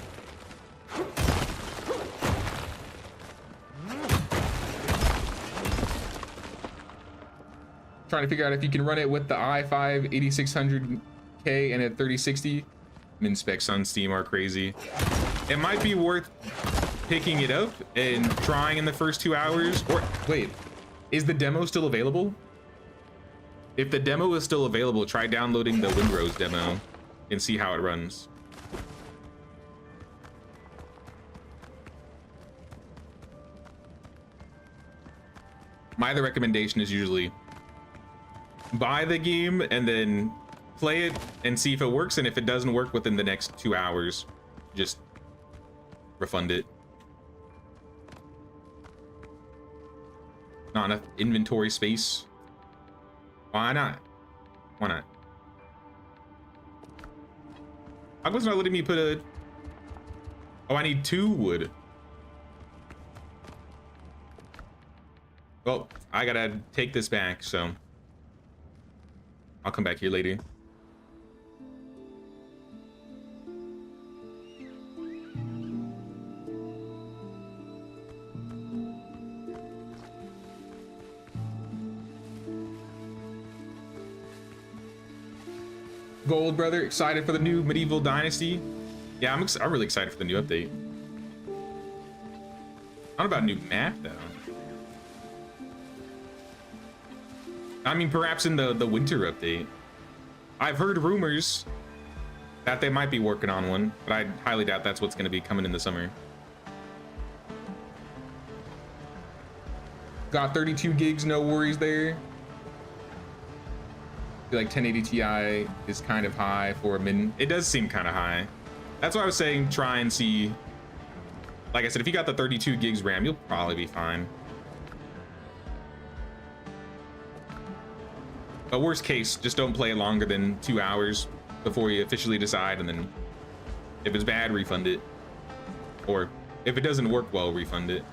Trying to figure out if you can run it with the i5 8600K and a 3060. Min specs on Steam are crazy. It might be worth picking it up and trying in the first 2 hours. Or wait, is the demo still available? If the demo is still available, try downloading the Windrose demo and see how it runs. My other recommendation is usually buy the game and then play it and see if it works, and if it doesn't work within the next 2 hours, just refund it. Not enough inventory space. Why not? Why not? I was not letting me put a... Oh, I need 2 wood. Well, I gotta take this back, so I'll come back here later. Gold brother, excited for the new medieval dynasty? Yeah, I'm really excited for the new update. Not about a new map though. I mean, perhaps in the winter update. I've heard rumors that they might be working on one, but I highly doubt that's what's going to be coming in the summer. Got 32 gigs, no worries there. I feel like 1080 Ti is kind of high for a min. It does seem kind of high. That's why I was saying try and see. Like I said, if you got the 32 gigs RAM, you'll probably be fine. But worst case, just don't play longer than 2 hours before you officially decide, and then if it's bad, refund it. Or if it doesn't work well, refund it.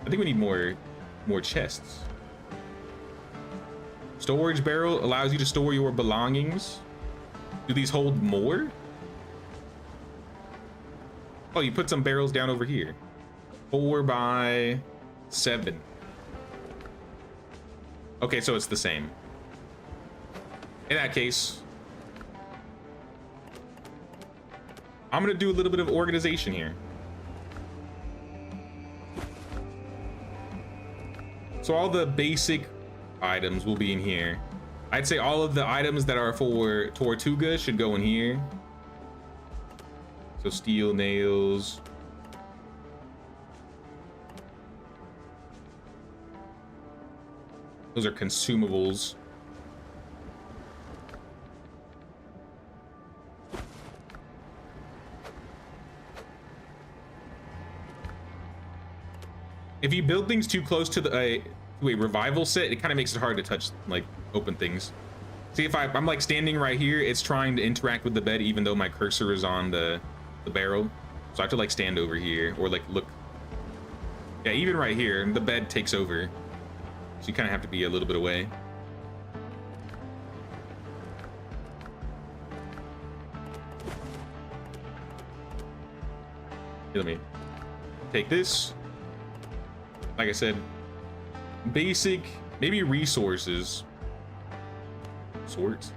I think we need more chests. Storage barrel allows you to store your belongings. Do these hold more? Oh, you put some barrels down over here. 4 by 7. Okay, so it's the same. In that case, I'm gonna do a little bit of organization here. So all the basic items will be in here. I'd say all of the items that are for Tortuga should go in here. So steel, nails. Those are consumables. If you build things too close to a revival set, it kind of makes it hard to touch, like, open things. See, if I'm like standing right here, it's trying to interact with the bed even though my cursor is on the barrel. So I have to like stand over here or like look. Yeah, even right here, the bed takes over. So you kind of have to be a little bit away. Here, let me take this. Like I said, basic, maybe resources. Sort.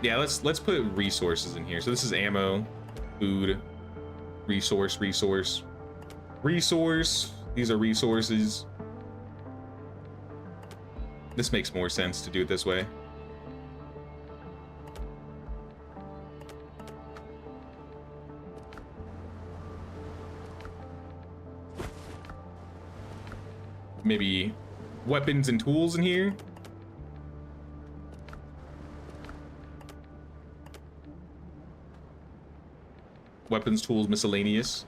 Yeah, let's put resources in here. So this is ammo, food, resource. These are resources. This makes more sense to do it this way. Maybe weapons and tools in here. Weapons, tools, miscellaneous.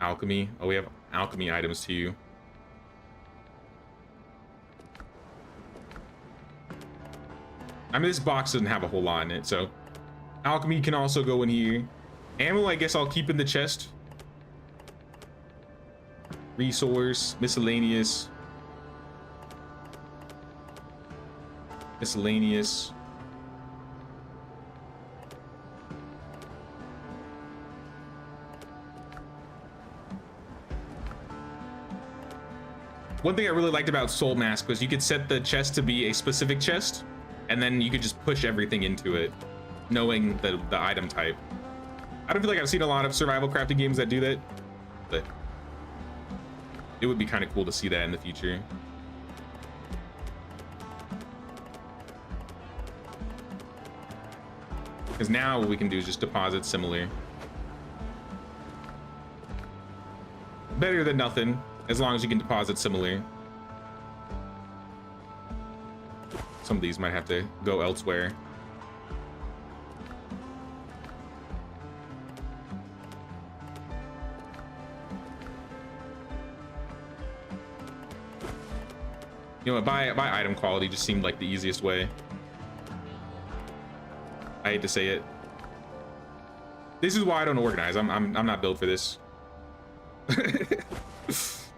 Alchemy. Oh, we have alchemy items too. I mean, this box doesn't have a whole lot in it, so alchemy can also go in here. Ammo, I guess I'll keep in the chest. Resource, miscellaneous. Miscellaneous. One thing I really liked about Soul Mask was you could set the chest to be a specific chest, and then you could just push everything into it, knowing the item type. I don't feel like I've seen a lot of survival crafting games that do that, but it would be kind of cool to see that in the future. Because now what we can do is just deposit similar. Better than nothing, as long as you can deposit similar. Some of these might have to go elsewhere. You know what, by item quality just seemed like the easiest way. I hate to say it. This is why I don't organize. I'm not built for this.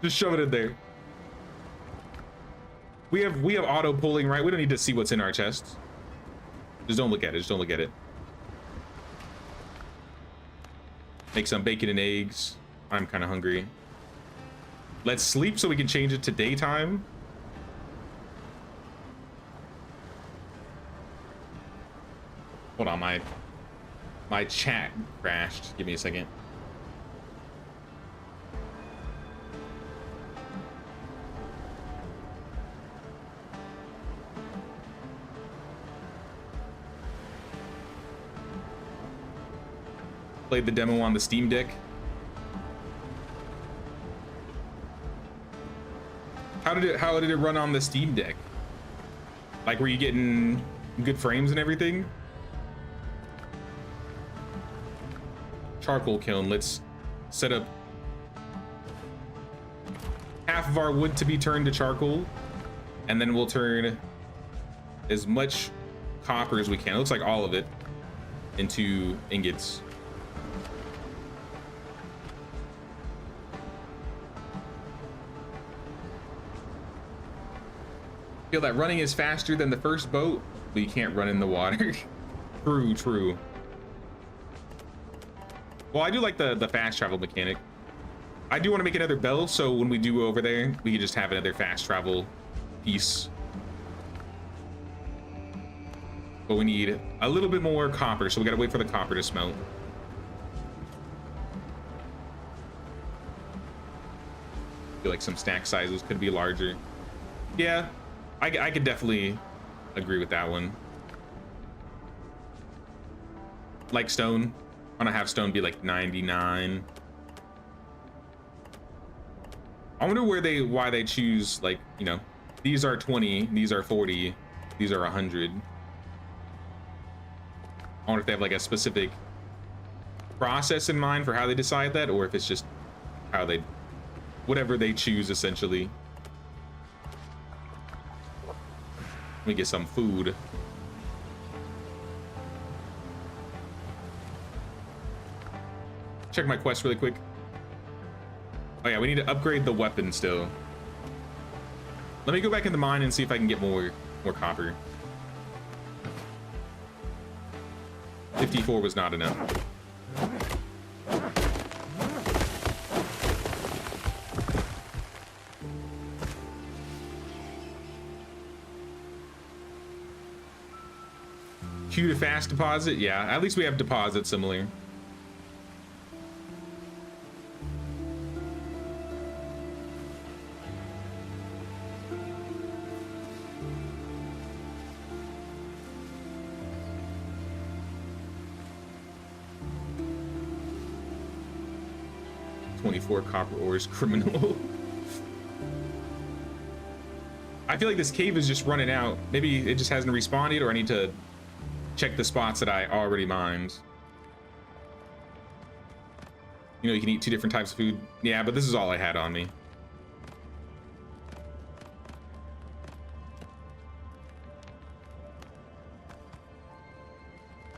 Just shove it in there. We have auto pulling, right? We don't need to see what's in our chests. Just don't look at it. Just don't look at it. Make some bacon and eggs. I'm kind of hungry. Let's sleep so we can change it to daytime. Hold on, my chat crashed. Give me a second. Played the demo on the Steam Deck. How did it run on the Steam Deck? Like, were you getting good frames and everything? Charcoal kiln. Let's set up half of our wood to be turned to charcoal, and then we'll turn as much copper as we can. It looks like all of it into ingots. Feel that running is faster than the first boat, but you can't run in the water. True. Well, I do like the fast travel mechanic. I do want to make another bell, so when we do go over there, we can just have another fast travel piece. But we need a little bit more copper, so we gotta wait for the copper to smelt. I feel like some stack sizes could be larger. Yeah, I could definitely agree with that one. Like stone. I want to have stone be like 99. I wonder why they choose, like, you know, these are 20, these are 40, these are 100. I wonder if they have like a specific process in mind for how they decide that, or if it's just how they, whatever they choose essentially. Let me get some food. Check my quest really quick. Oh yeah, we need to upgrade the weapon still. Let me go back in the mine and see if I can get more copper. 54 was not enough. Q to fast deposit? Yeah, at least we have deposit similar. Copper ores criminal. I feel like this cave is just running out. Maybe it just hasn't respawned yet, or I need to check the spots that I already mined. You know, you can eat 2 different types of food. Yeah, but this is all I had on me.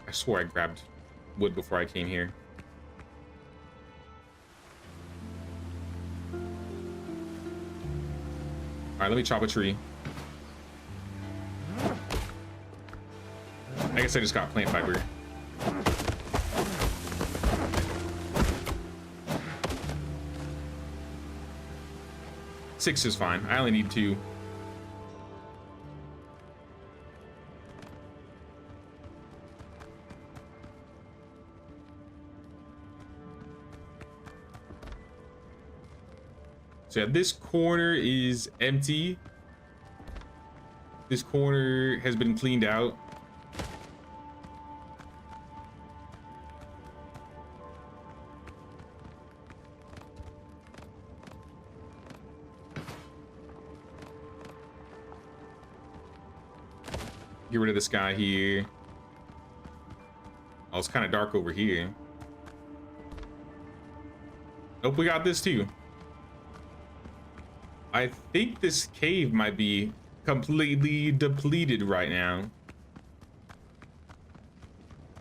I swore I grabbed wood before I came here. All right, let me chop a tree. I guess I just got plant fiber. Six is fine. I only need 2. So yeah, this corner is empty. This corner has been cleaned out. Get rid of this guy here. Oh, it's kind of dark over here. Nope, we got this too. I think this cave might be completely depleted right now.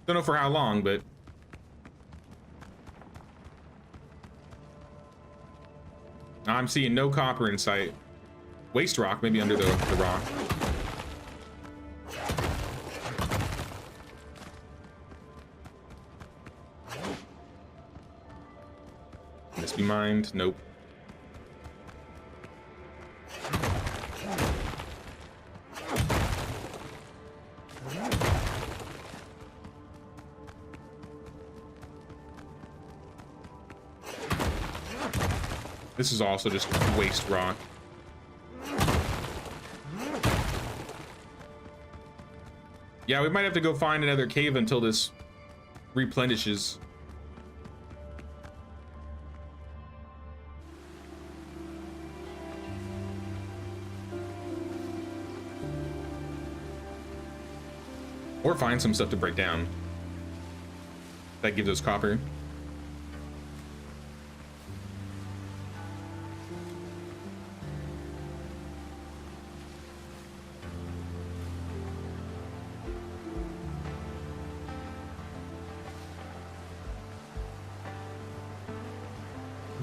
Don't know for how long, but I'm seeing no copper in sight. Waste rock, maybe under the rock. This be mined? Nope. This is also just waste rock. Yeah, we might have to go find another cave until this replenishes. Or find some stuff to break down. That gives us copper.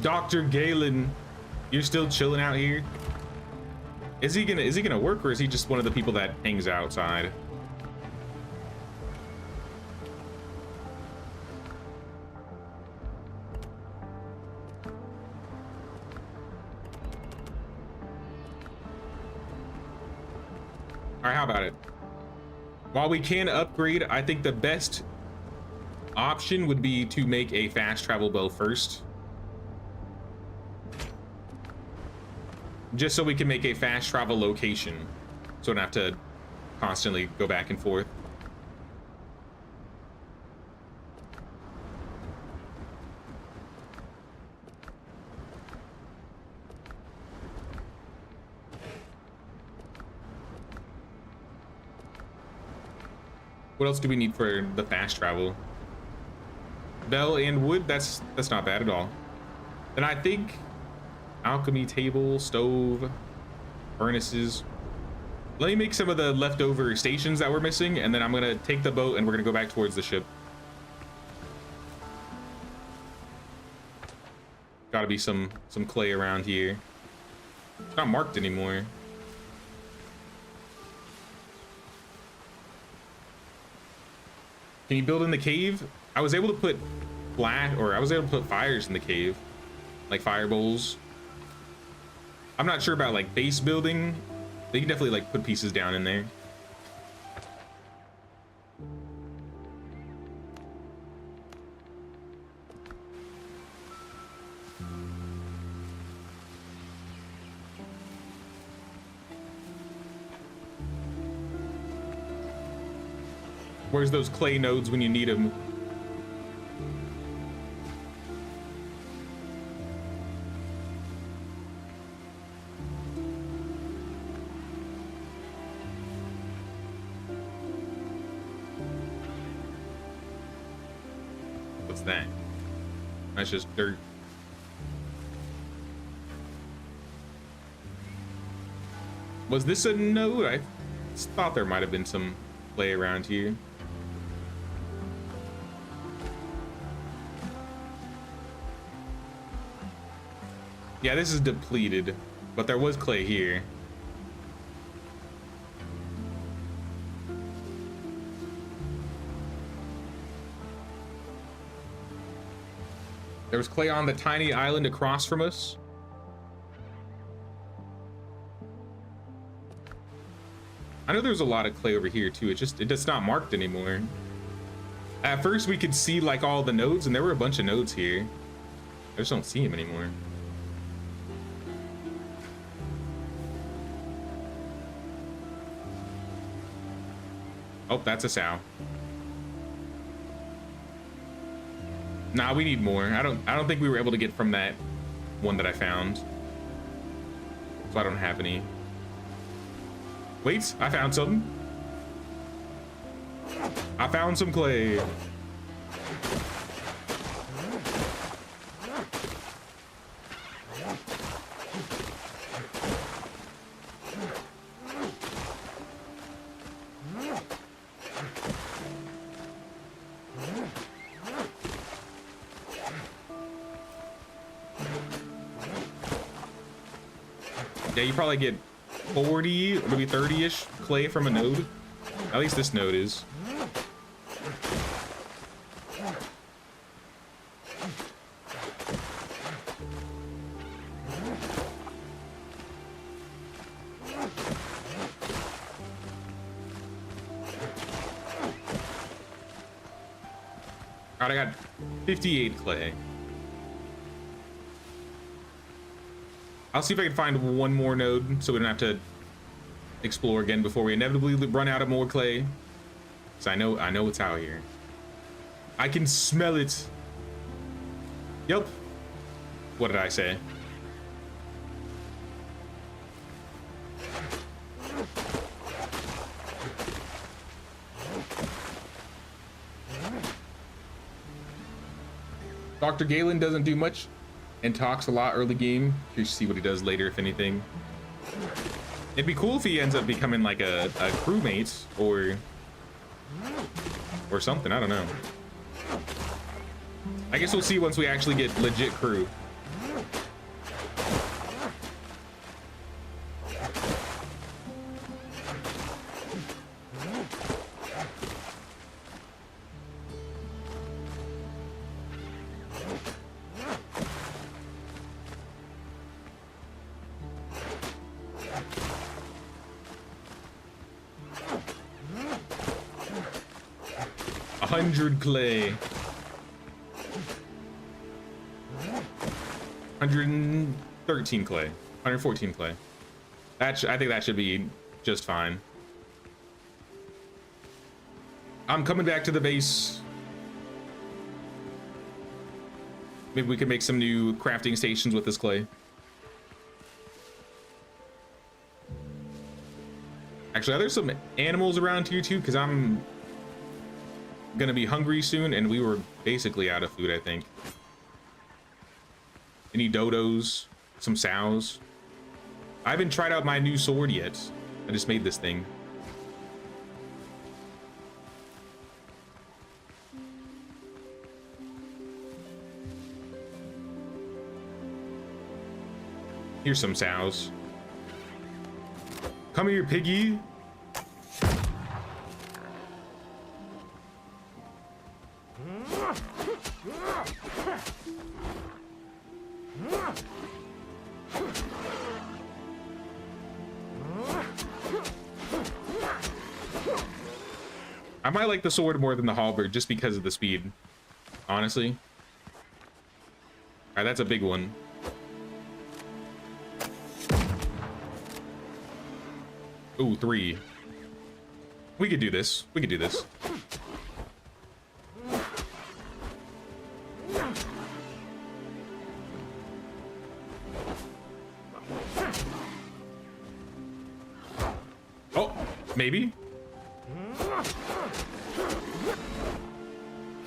Dr. Galen, you're still chilling out here? Is he gonna work, or is he just one of the people that hangs outside? All right, how about it? While we can upgrade, I think the best option would be to make a fast travel bow first. Just so we can make a fast travel location, so we don't have to constantly go back and forth. What else do we need for the fast travel? Bell and wood, that's not bad at all. Then I think alchemy table, stove, furnaces. Let me make some of the leftover stations that we're missing, and then I'm gonna take the boat and we're gonna go back towards the ship. Gotta be some clay around here. It's not marked anymore. Can you build in the cave? I was able to put fires in the cave, like fire bowls. I'm not sure about like base building. They can definitely like put pieces down in there. Where's those clay nodes when you need them? What's that? That's just dirt. Was this a node? I thought there might have been some clay around here. Yeah, this is depleted, but there was clay here. There was clay on the tiny island across from us. I know there's a lot of clay over here too. It's not marked anymore. At first we could see like all the nodes, and there were a bunch of nodes here. I just don't see them anymore. Oh, that's a sow. Nah, we need more. I don't think we were able to get from that one that I found. So I don't have any. Wait, I found something. I found some clay. Yeah, you probably get 40, maybe 30-ish clay from a node. At least this node is. Alright, I got 58 clay. I'll see if I can find one more node so we don't have to explore again before we inevitably run out of more clay. Because I know it's out here. I can smell it. Yep. What did I say? Dr. Galen doesn't do much and talks a lot early game. Curious to see what he does later, if anything. It'd be cool if he ends up becoming like a crewmate or something. I don't know. I guess we'll see once we actually get legit crew. Clay. 113 clay. 114 clay. I think that should be just fine. I'm coming back to the base. Maybe we can make some new crafting stations with this clay. Actually, are there some animals around here too? Because I'm gonna be hungry soon, and we were basically out of food, I think. Any dodos? Some sows? I haven't tried out my new sword yet. I just made this thing. Here's some sows. Come here, piggy. I might like the sword more than the halberd just because of the speed, honestly. All right, that's a big one. Ooh, 3. We could do this. We could do this. Oh, maybe.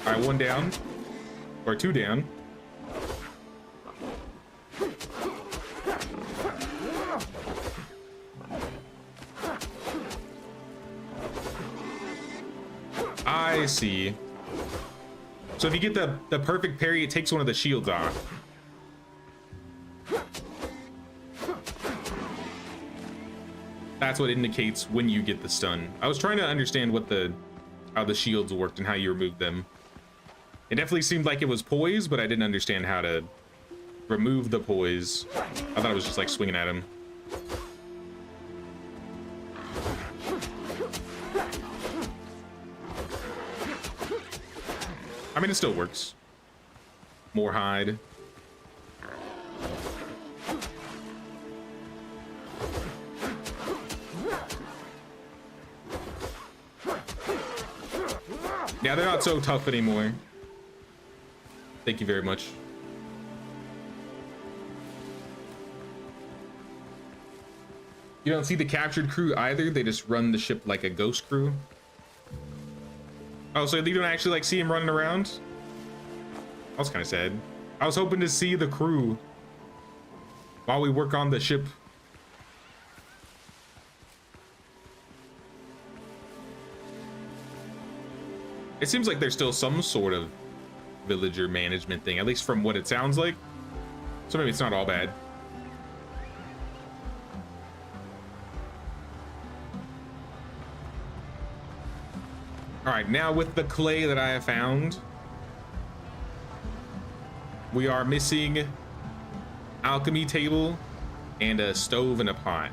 All right, 1 down, or 2 down. I see. So if you get the perfect parry, it takes one of the shields off. That's what indicates when you get the stun. I was trying to understand what how the shields worked and how you removed them. It definitely seemed like it was poise, but I didn't understand how to remove the poise. I thought it was just like swinging at him. I mean, it still works. More hide. Yeah, they're not so tough anymore. Thank you very much. You don't see the captured crew either. They just run the ship like a ghost crew. Oh, so you don't actually like see him running around? That was kind of sad. I was hoping to see the crew while we work on the ship. It seems like there's still some sort of villager management thing, at least from what it sounds like. So maybe it's not all bad. All right, now with the clay that I have found, we are missing alchemy table and a stove and a pot.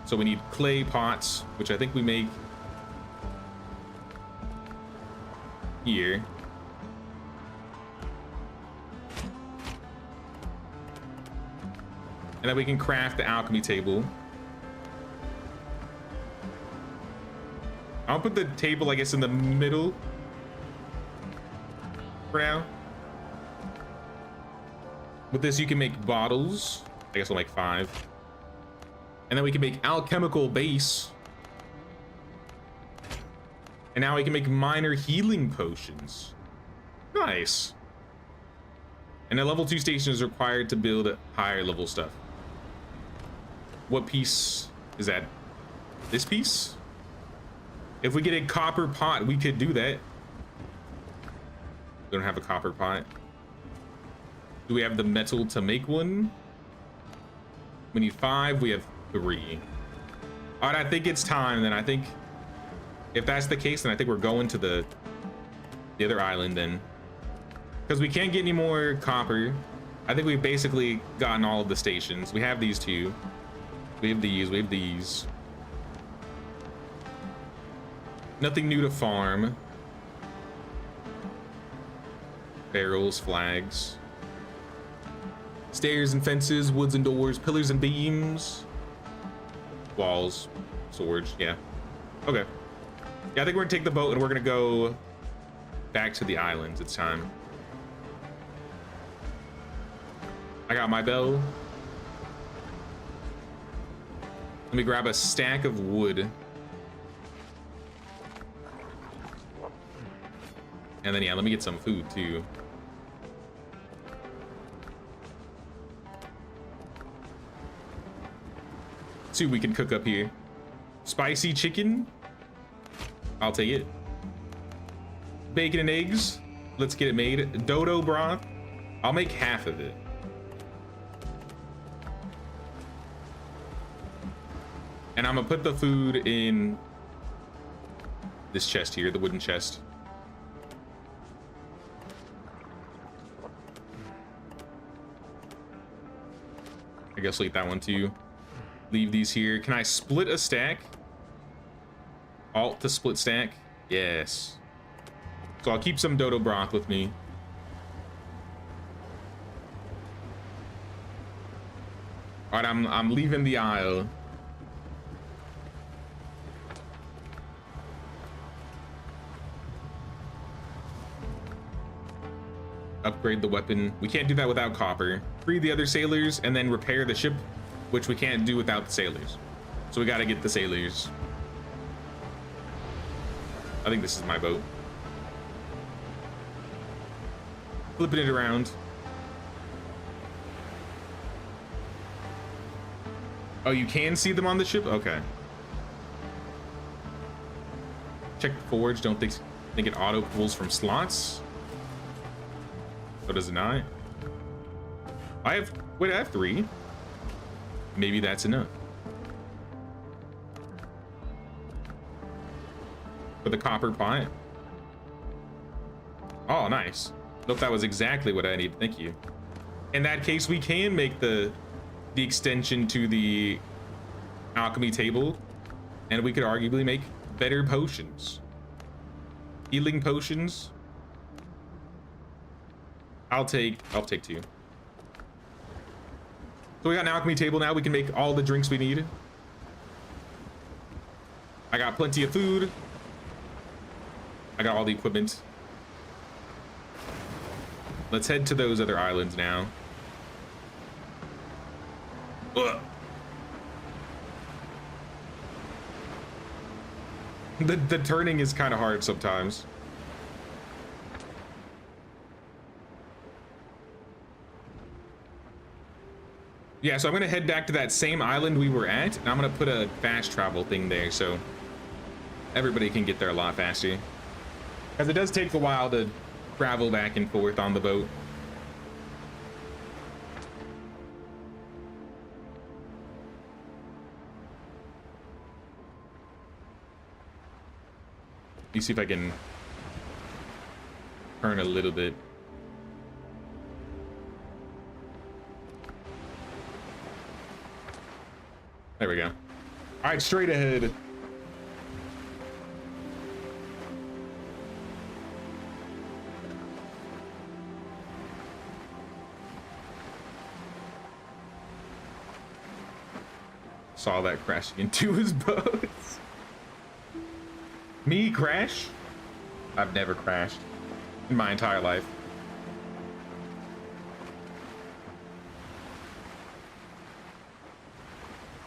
So we need clay pots, which I think we make here. And then we can craft the alchemy table. I'll put the table, I guess, in the middle for now. With this, you can make bottles. I guess we'll make 5. And then we can make alchemical base. And now we can make minor healing potions. Nice. And a level 2 station is required to build higher level stuff. What piece is that? This piece? If we get a copper pot, we could do that. We don't have a copper pot. Do we have the metal to make one? We need 5, we have 3. All right, I think it's time then. I think if that's the case, then I think we're going to the other island then. Because we can't get any more copper. I think we've basically gotten all of the stations. We have these 2. We have these, we have these. Nothing new to farm. Barrels, flags. Stairs and fences, woods and doors, pillars and beams. Walls, swords, yeah. Okay. Yeah, I think we're gonna take the boat and we're gonna go back to the islands. It's time. I got my bell. Let me grab a stack of wood. And then, yeah, let me get some food too. See what we can cook up here. Spicy chicken. I'll take it. Bacon and eggs. Let's get it made. Dodo broth. I'll make half of it. And I'm gonna put the food in this chest here, the wooden chest. I guess leave that one too. Leave these here. Can I split a stack? Alt to split stack? Yes. So I'll keep some dodo broth with me. All right, I'm leaving the isle. Upgrade the weapon. We can't do that without copper. Free the other sailors and then repair the ship, which we can't do without the sailors. So we gotta get the sailors. I think this is my boat. Flipping it around. Oh, you can see them on the ship? Okay. Check the forge. Don't think it auto pulls from slots. So does it not? Wait, I have 3. Maybe that's enough. For the copper pot. Oh, nice. Nope, that was exactly what I need. Thank you. In that case, we can make the extension to the alchemy table, and we could arguably make better potions. Healing potions. I'll take 2. So we got an alchemy table now. We can make all the drinks we need. I got plenty of food. I got all the equipment. Let's head to those other islands now. Ugh. The turning is kind of hard sometimes. Yeah, so I'm gonna head back to that same island we were at, and I'm gonna put a fast travel thing there so everybody can get there a lot faster. Because it does take a while to travel back and forth on the boat. Let me see if I can turn a little bit. There we go. All right, straight ahead. Saw that crashing into his boats. Me crash? I've never crashed in my entire life.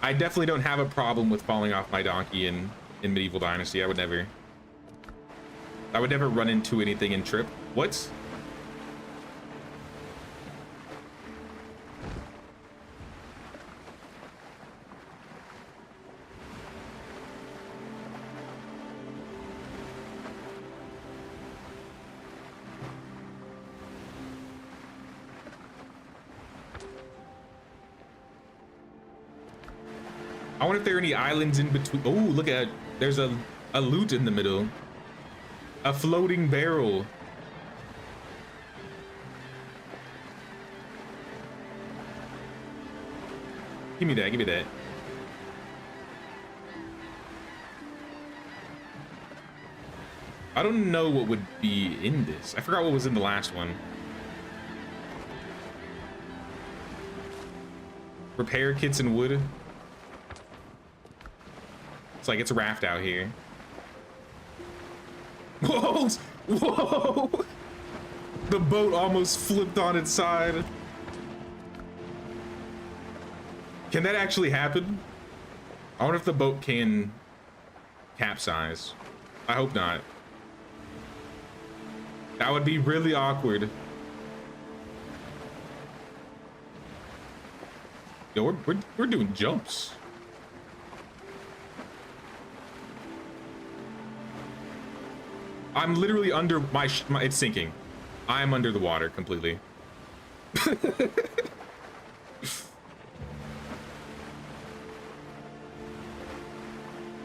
I definitely don't have a problem with falling off my donkey in Medieval Dynasty. I would never run into anything in Trip. What? I wonder if there are any islands in between. Oh, look at, there's a loot in the middle. A floating barrel. Give me that, give me that. I don't know what would be in this. I forgot what was in the last one. Repair kits and wood. It's like it's a raft out here. Whoa! Whoa! The boat almost flipped on its side. Can that actually happen? I wonder if the boat can capsize. I hope not. That would be really awkward. Yo, we're doing jumps. I'm literally under my it's sinking. I'm under the water completely.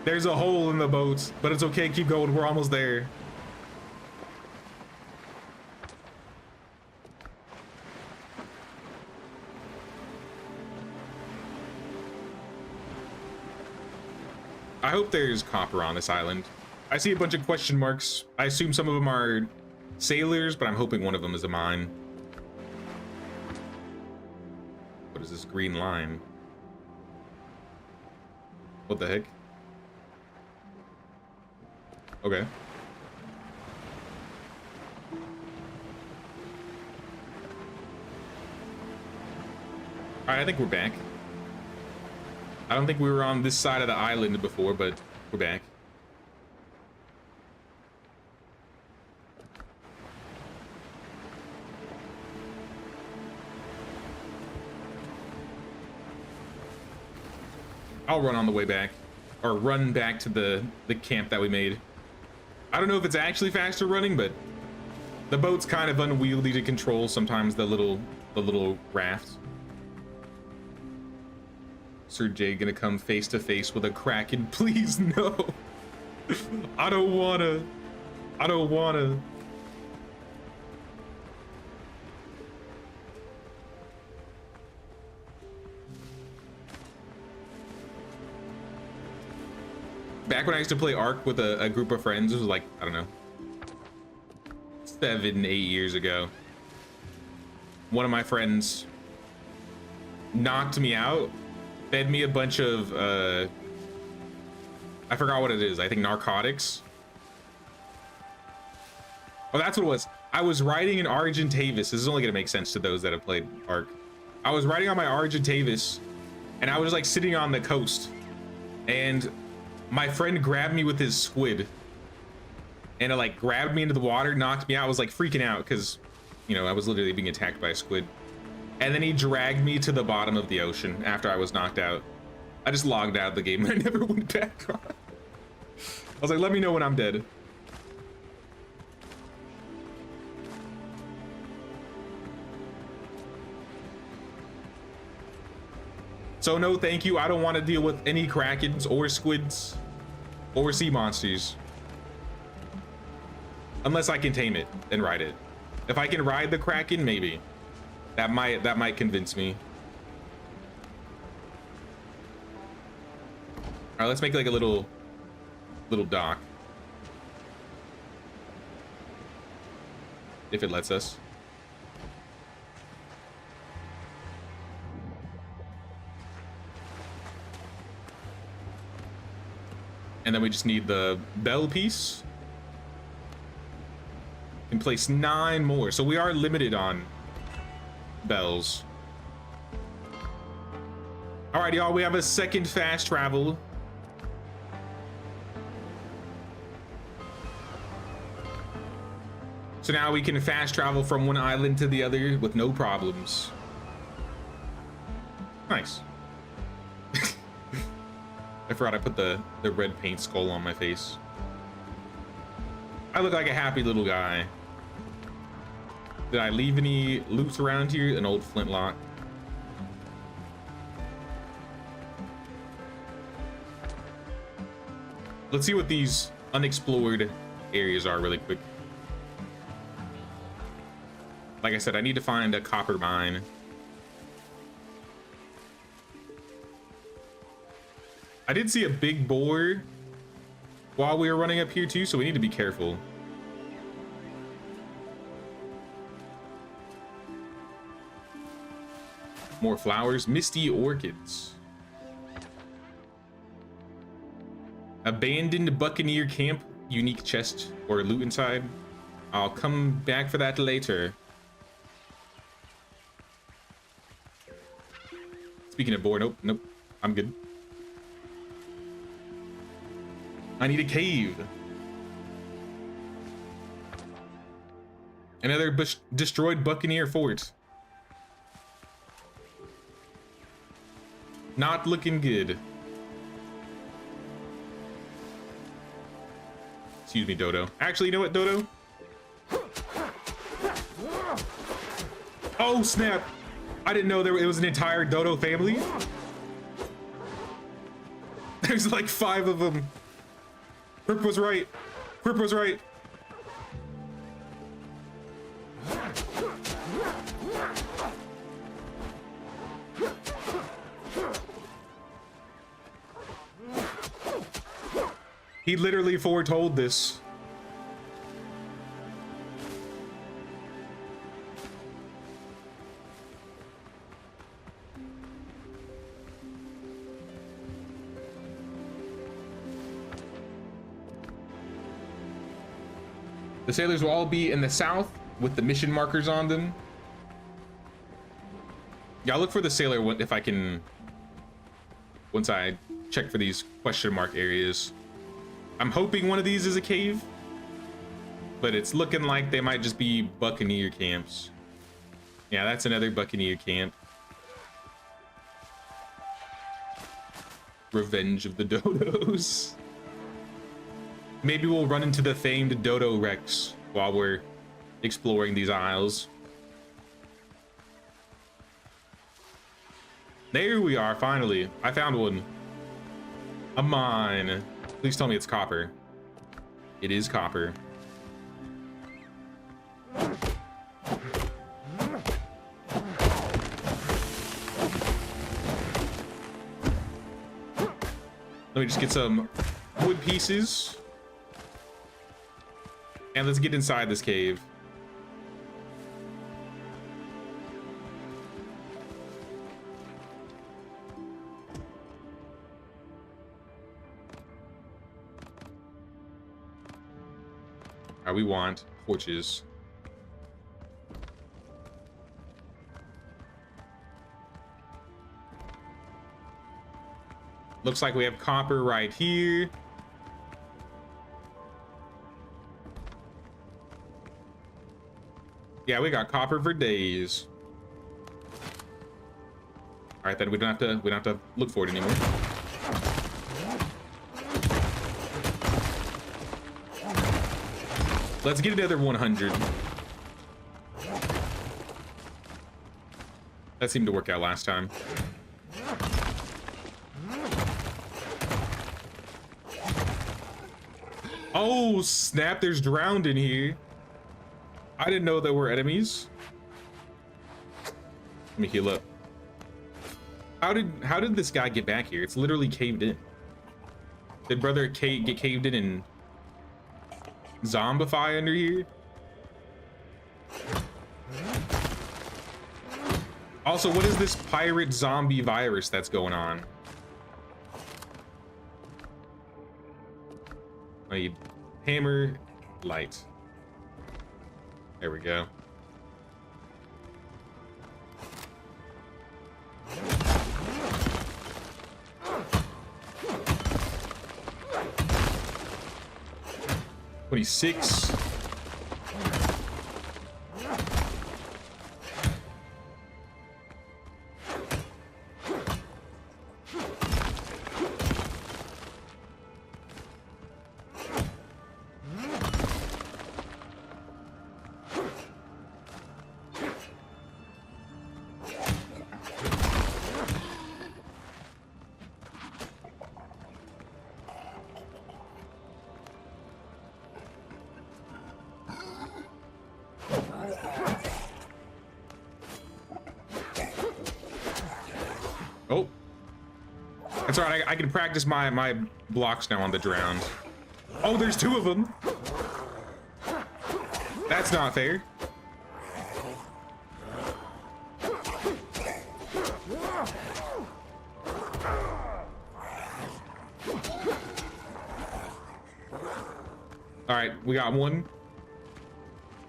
There's a hole in the boat, but it's okay, keep going, we're almost there. I hope there's copper on this island. I see a bunch of question marks. I assume some of them are sailors, but I'm hoping one of them is a mine. What is this green line? What the heck? Okay. All right, I think we're back. I don't think we were on this side of the island before, but we're back. I'll run on the way back, or run back to the camp that we made. I don't know if it's actually faster running, but the boat's kind of unwieldy to control sometimes, the little raft. Sir Jay gonna come face to face with a kraken. Please no. I don't wanna. Back when I used to play Ark with a group of friends, it was like, I don't know, 7, 8 years ago. One of my friends knocked me out, fed me a bunch of, I forgot what it is. I think narcotics. Oh, that's what it was. I was riding an Argentavis. This is only gonna make sense to those that have played Ark. I was riding on my Argentavis, and I was like sitting on the coast, and my friend grabbed me with his squid, and it like grabbed me into the water, knocked me out. I was like freaking out because, you know, I was literally being attacked by a squid. And then he dragged me to the bottom of the ocean after I was knocked out. I just logged out of the game and I never went back on. I was like, let me know when I'm dead. So no, thank you. I don't want to deal with any krakens or squids or sea monsters. Unless I can tame it and ride it. If I can ride the kraken, maybe. That might convince me. All right, let's make like a little dock. If it lets us. And then we just need the bell piece. Can place 9 more. So we are limited on bells. All right, y'all, we have a second fast travel. So now we can fast travel from one island to the other with no problems. Nice. I forgot I put the red paint skull on my face. I look like a happy little guy. Did I leave any loot around here? An old flintlock. Let's see what these unexplored areas are really quick. Like I said, I need to find a copper mine. I did see a big boar while we were running up here too, so we need to be careful. More flowers, misty orchids. Abandoned Buccaneer Camp, unique chest or loot inside. I'll come back for that later. Speaking of boar, nope, I'm good. I need a cave. Another destroyed Buccaneer fort. Not looking good. Excuse me, Dodo. Actually, you know what, Dodo? Oh, snap. I didn't know it was an entire Dodo family. There's like 5 of them. Crip was right. Crip was right. He literally foretold this. The sailors will all be in the south with the mission markers on them. Yeah, I'll look for the sailor if I can, once I check for these question mark areas. I'm hoping one of these is a cave, but it's looking like they might just be Buccaneer camps. Yeah, that's another Buccaneer camp. Revenge of the Dodos. Maybe we'll run into the famed Dodo Rex while we're exploring these isles. There we are, finally. I found one. A mine. Please tell me it's copper. It is copper. Let me just get some wood pieces. And let's get inside this cave. We want torches. Looks like we have copper right here. Yeah, we got copper for days. All right, then we don't have to look for it anymore. Let's get another 100. That seemed to work out last time. Oh, snap, there's drowned in here. I didn't know there were enemies. Let me heal up. How did this guy get back here? It's literally caved in. Did brother get caved in and zombify under here? Also, what is this pirate zombie virus that's going on? I need hammer, light. There we go. $26. Oh, that's all right. I can practice my blocks now on the drowned. Oh, there's two of them. That's not fair. All right, we got one.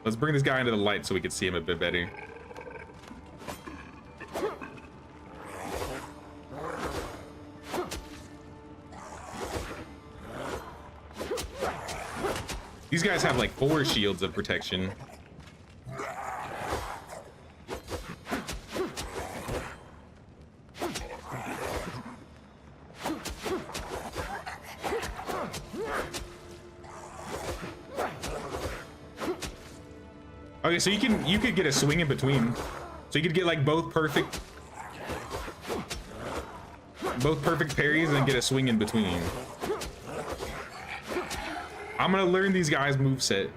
Let's bring this guy into the light so we can see him a bit better. These guys have like 4 shields of protection. Okay, so you could get a swing in between. So you could get like both perfect parries and then get a swing in between. I'm gonna learn these guys' moveset.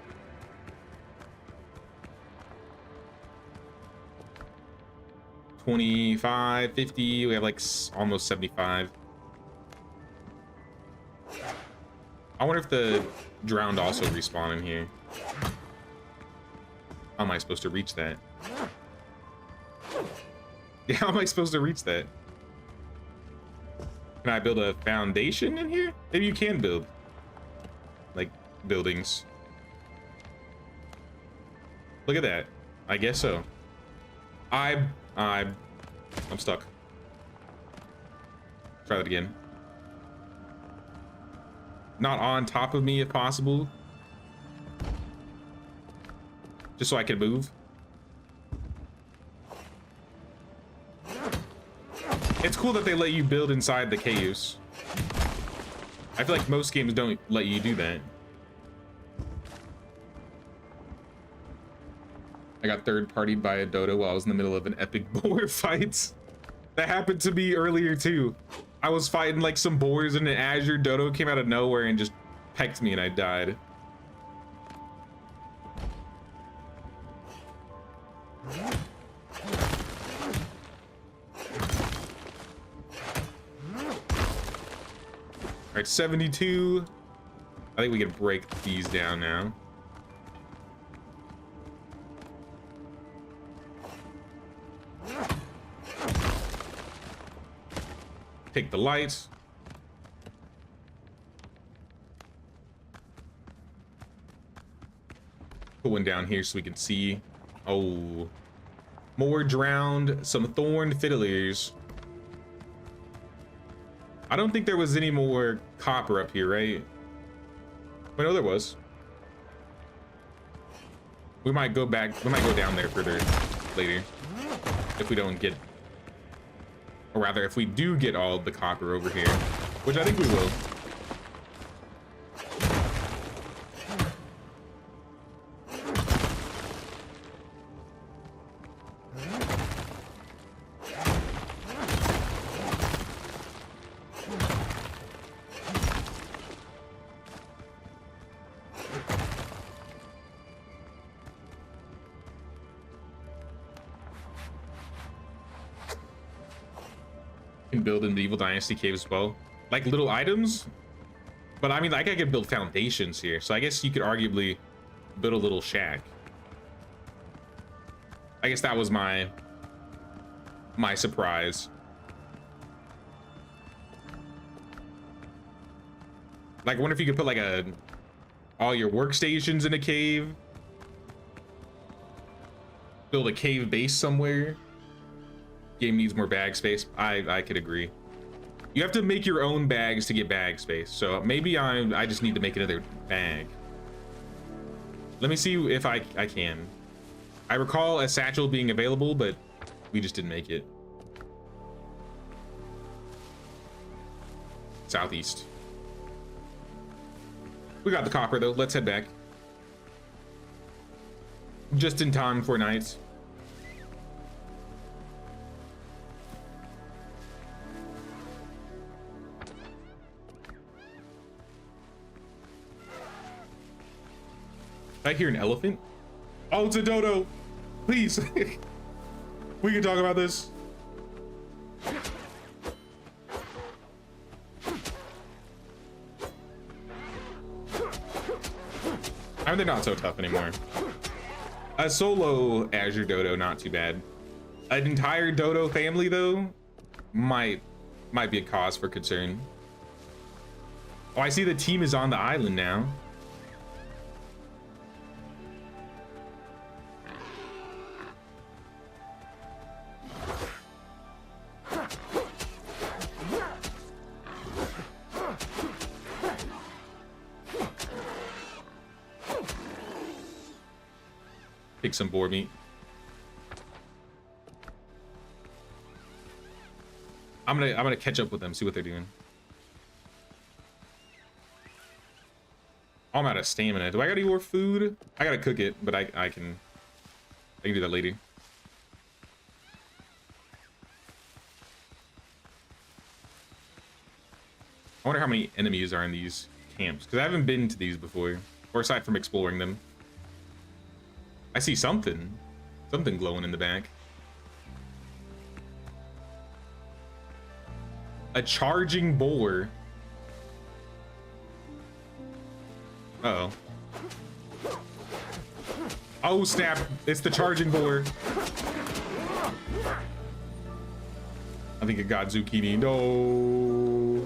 $25, $50, we have like almost 75. I wonder if the drowned also respawn in here. How am I supposed to reach that? Yeah, how am I supposed to reach that? Can I build a foundation in here? Maybe you can build like buildings. Look at that. I guess so. I'm stuck. Try that again. Not on top of me if possible. Just so I can move. It's cool that they let you build inside the caves. I feel like most games don't let you do that. I got third-partied by a dodo while I was in the middle of an epic boar fight. That happened to me earlier too. I was fighting like some boars and an azure dodo came out of nowhere and just pecked me and I died. All right, 72. I think we can break these down now. Take the lights. Put one down here so we can see. Oh, more drowned, some thorned fiddlers. I don't think there was any more copper up here, right? I know there was. We might go back, we might go down there further later if we don't get, or rather if we do get all of the copper over here, which I think we will. Can build in the Evil Dynasty cave as well, like little items. But I mean, like I could build foundations here, so I guess you could arguably build a little shack. I guess that was my surprise. Like, I wonder if you could put like all your workstations in a cave, build a cave base somewhere. Game needs more bag space. I could agree. You have to make your own bags to get bag space, so maybe I just need to make another bag. Let me see if I can. I recall a satchel being available, but we just didn't make it. Southeast. We got the copper though. Let's head back. Just in time for night. I hear an elephant. Oh, it's a dodo. Please. We can talk about this. I mean, they're not so tough anymore. A solo azure dodo, not too bad. An entire dodo family though might be a cause for concern. Oh, I see the team is on the island now. Pick some boar meat. I'm gonna catch up with them, see what they're doing. Oh, I'm out of stamina. Do I got any more food? I gotta cook it, but I can do that later. I wonder how many enemies are in these camps, because I haven't been to these before, or aside from exploring them. I see something glowing in the back. A charging boar. Uh-oh. Oh snap, it's the charging boar. I think it got zucchini. No.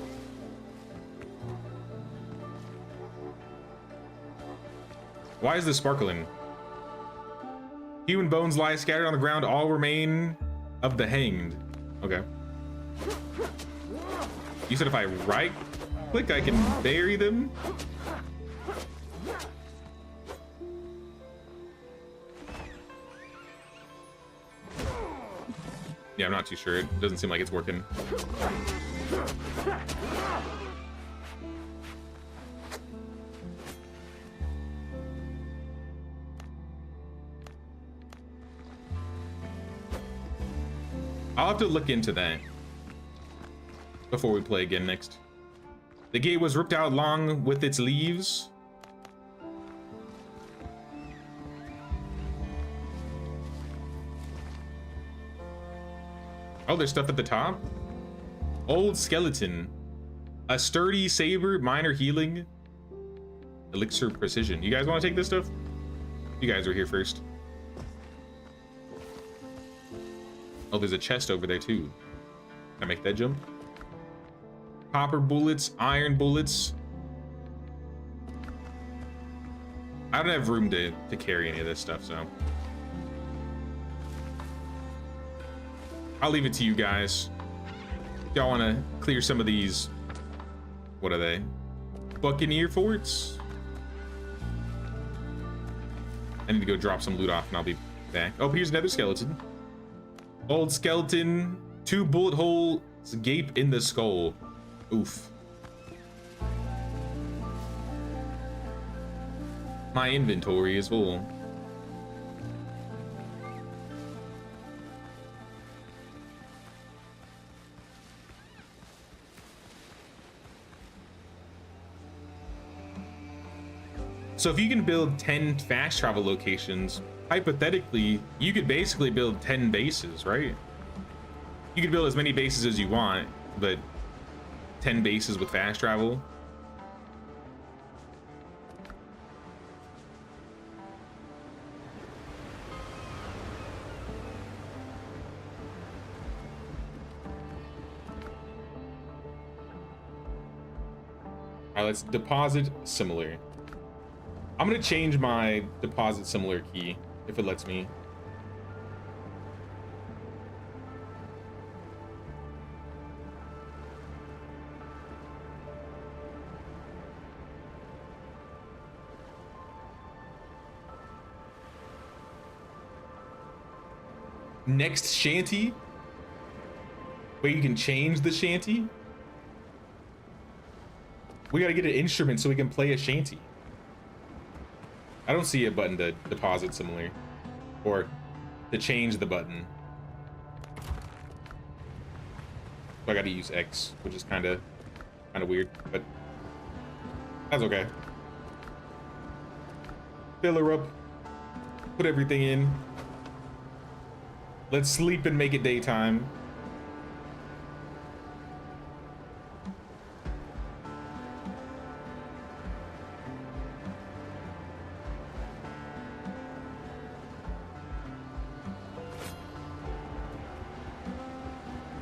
Why is this sparkling? Human bones lie scattered on the ground, all remain of the hanged. Okay. You said if I right click, I can bury them? Yeah, I'm not too sure. It doesn't seem like it's working. I'll have to look into that before we play again next. The gate was ripped out along with its leaves. Oh, there's stuff at the top. Old skeleton. A sturdy saber, minor healing. Elixir precision. You guys want to take this stuff? You guys are here first. Oh, there's a chest over there too. Can I make that jump? Copper bullets, iron bullets. I don't have room to carry any of this stuff, so I'll leave it to you guys. Y'all want to clear some of these, what are they? Buccaneer forts? I need to go drop some loot off and I'll be back. Oh, here's another skeleton. Old skeleton, 2 bullet holes gape in the skull. Oof. My inventory is full. So if you can build 10 fast travel locations, hypothetically, you could basically build 10 bases, right? You could build as many bases as you want, but 10 bases with fast travel. All right, let's deposit similar. I'm gonna change my deposit similar key if it lets me. Next shanty? Wait, you can change the shanty? We gotta get an instrument so we can play a shanty. I don't see a button to deposit similar or to change the button. So I gotta use X, which is kind of weird, but that's okay. Fill her up, put everything in. Let's sleep and make it daytime.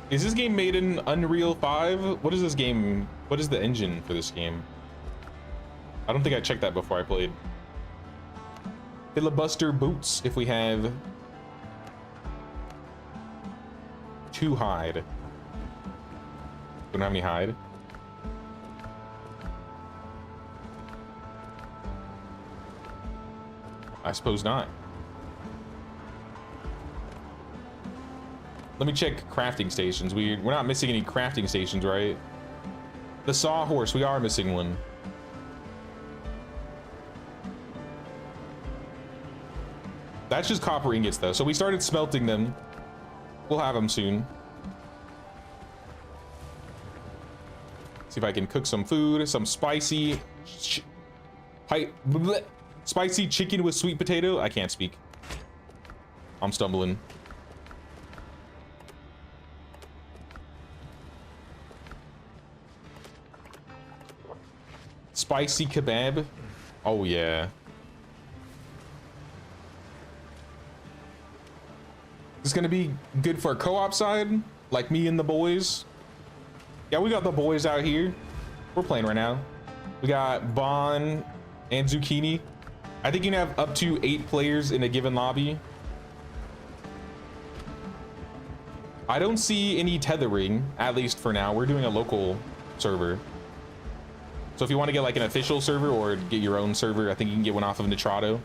Is this game made in Unreal 5? What is this game? What is the engine for this game? I don't think I checked that before I played. Filibuster boots if we have 2 hide. Don't have any hide. I suppose not. Let me check crafting stations. We're not missing any crafting stations, right? The sawhorse, we are missing one. That's just copper ingots though. So we started smelting them. We'll have them soon. See if I can cook some food, some spicy spicy chicken with sweet potato. I can't speak. I'm stumbling. Spicy kebab. Oh yeah. This is gonna be good for a co-op side, like me and the boys. Yeah, we got the boys out here. We're playing right now. We got Bon and Zucchini. I think you can have up to 8 players in a given lobby. I don't see any tethering, at least for now. We're doing a local server. So if you want to get like an official server or get your own server, I think you can get one off of Nitrado.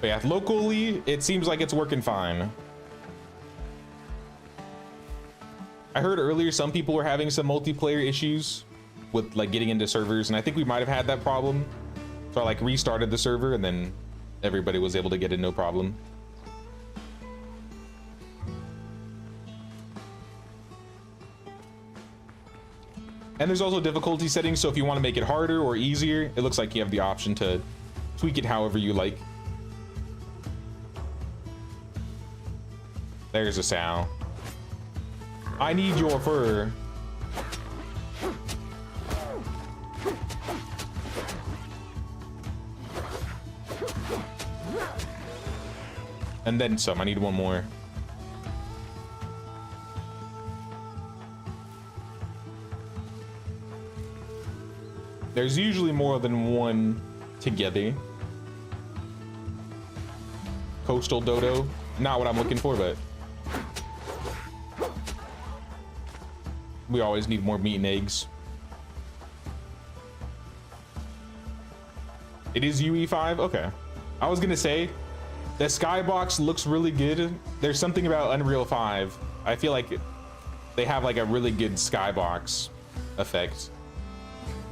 But yeah, locally, it seems like it's working fine. I heard earlier some people were having some multiplayer issues with like getting into servers, and I think we might have had that problem. So I like restarted the server and then everybody was able to get in no problem. And there's also difficulty settings, so if you want to make it harder or easier, it looks like you have the option to tweak it however you like. There's a sow. I need your fur. And then some. I need one more. There's usually more than one together. Coastal dodo. Not what I'm looking for, but we always need more meat and eggs. It is UE5? Okay. I was gonna say, the skybox looks really good. There's something about Unreal 5. I feel like they have like a really good skybox effect.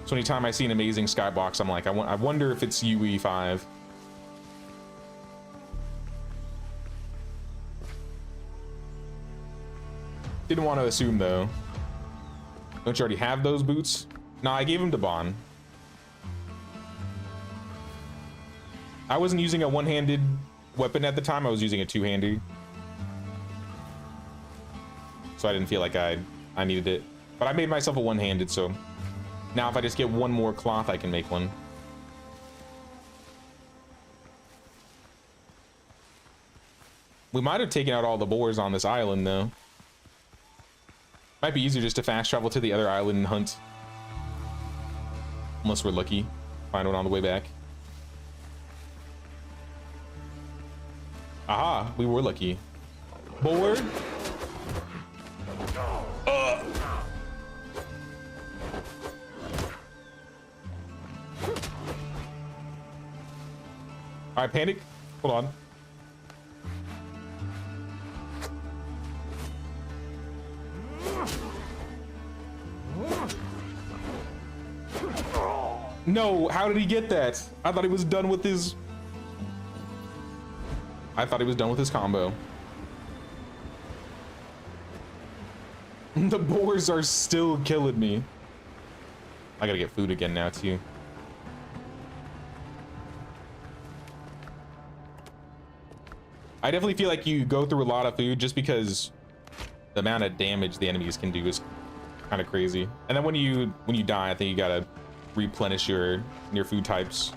So anytime I see an amazing skybox, I'm like, I wonder if it's UE5. Didn't want to assume though. Don't you already have those boots? No, I gave them to Bon. I wasn't using a one-handed weapon at the time. I was using a two-hander. So I didn't feel like I needed it. But I made myself a one-handed, so now if I just get one more cloth, I can make one. We might have taken out all the boars on this island though. Might be easier just to fast travel to the other island and hunt. Unless we're lucky. Find one on the way back. Aha, we were lucky. Boar. Alright, panic. Hold on. No, how did he get that? I thought he was done with his... I thought he was done with his combo. The boars are still killing me. I gotta get food again now too. I definitely feel like you go through a lot of food just because the amount of damage the enemies can do is kind of crazy. And then when you die, I think you gotta replenish your food types.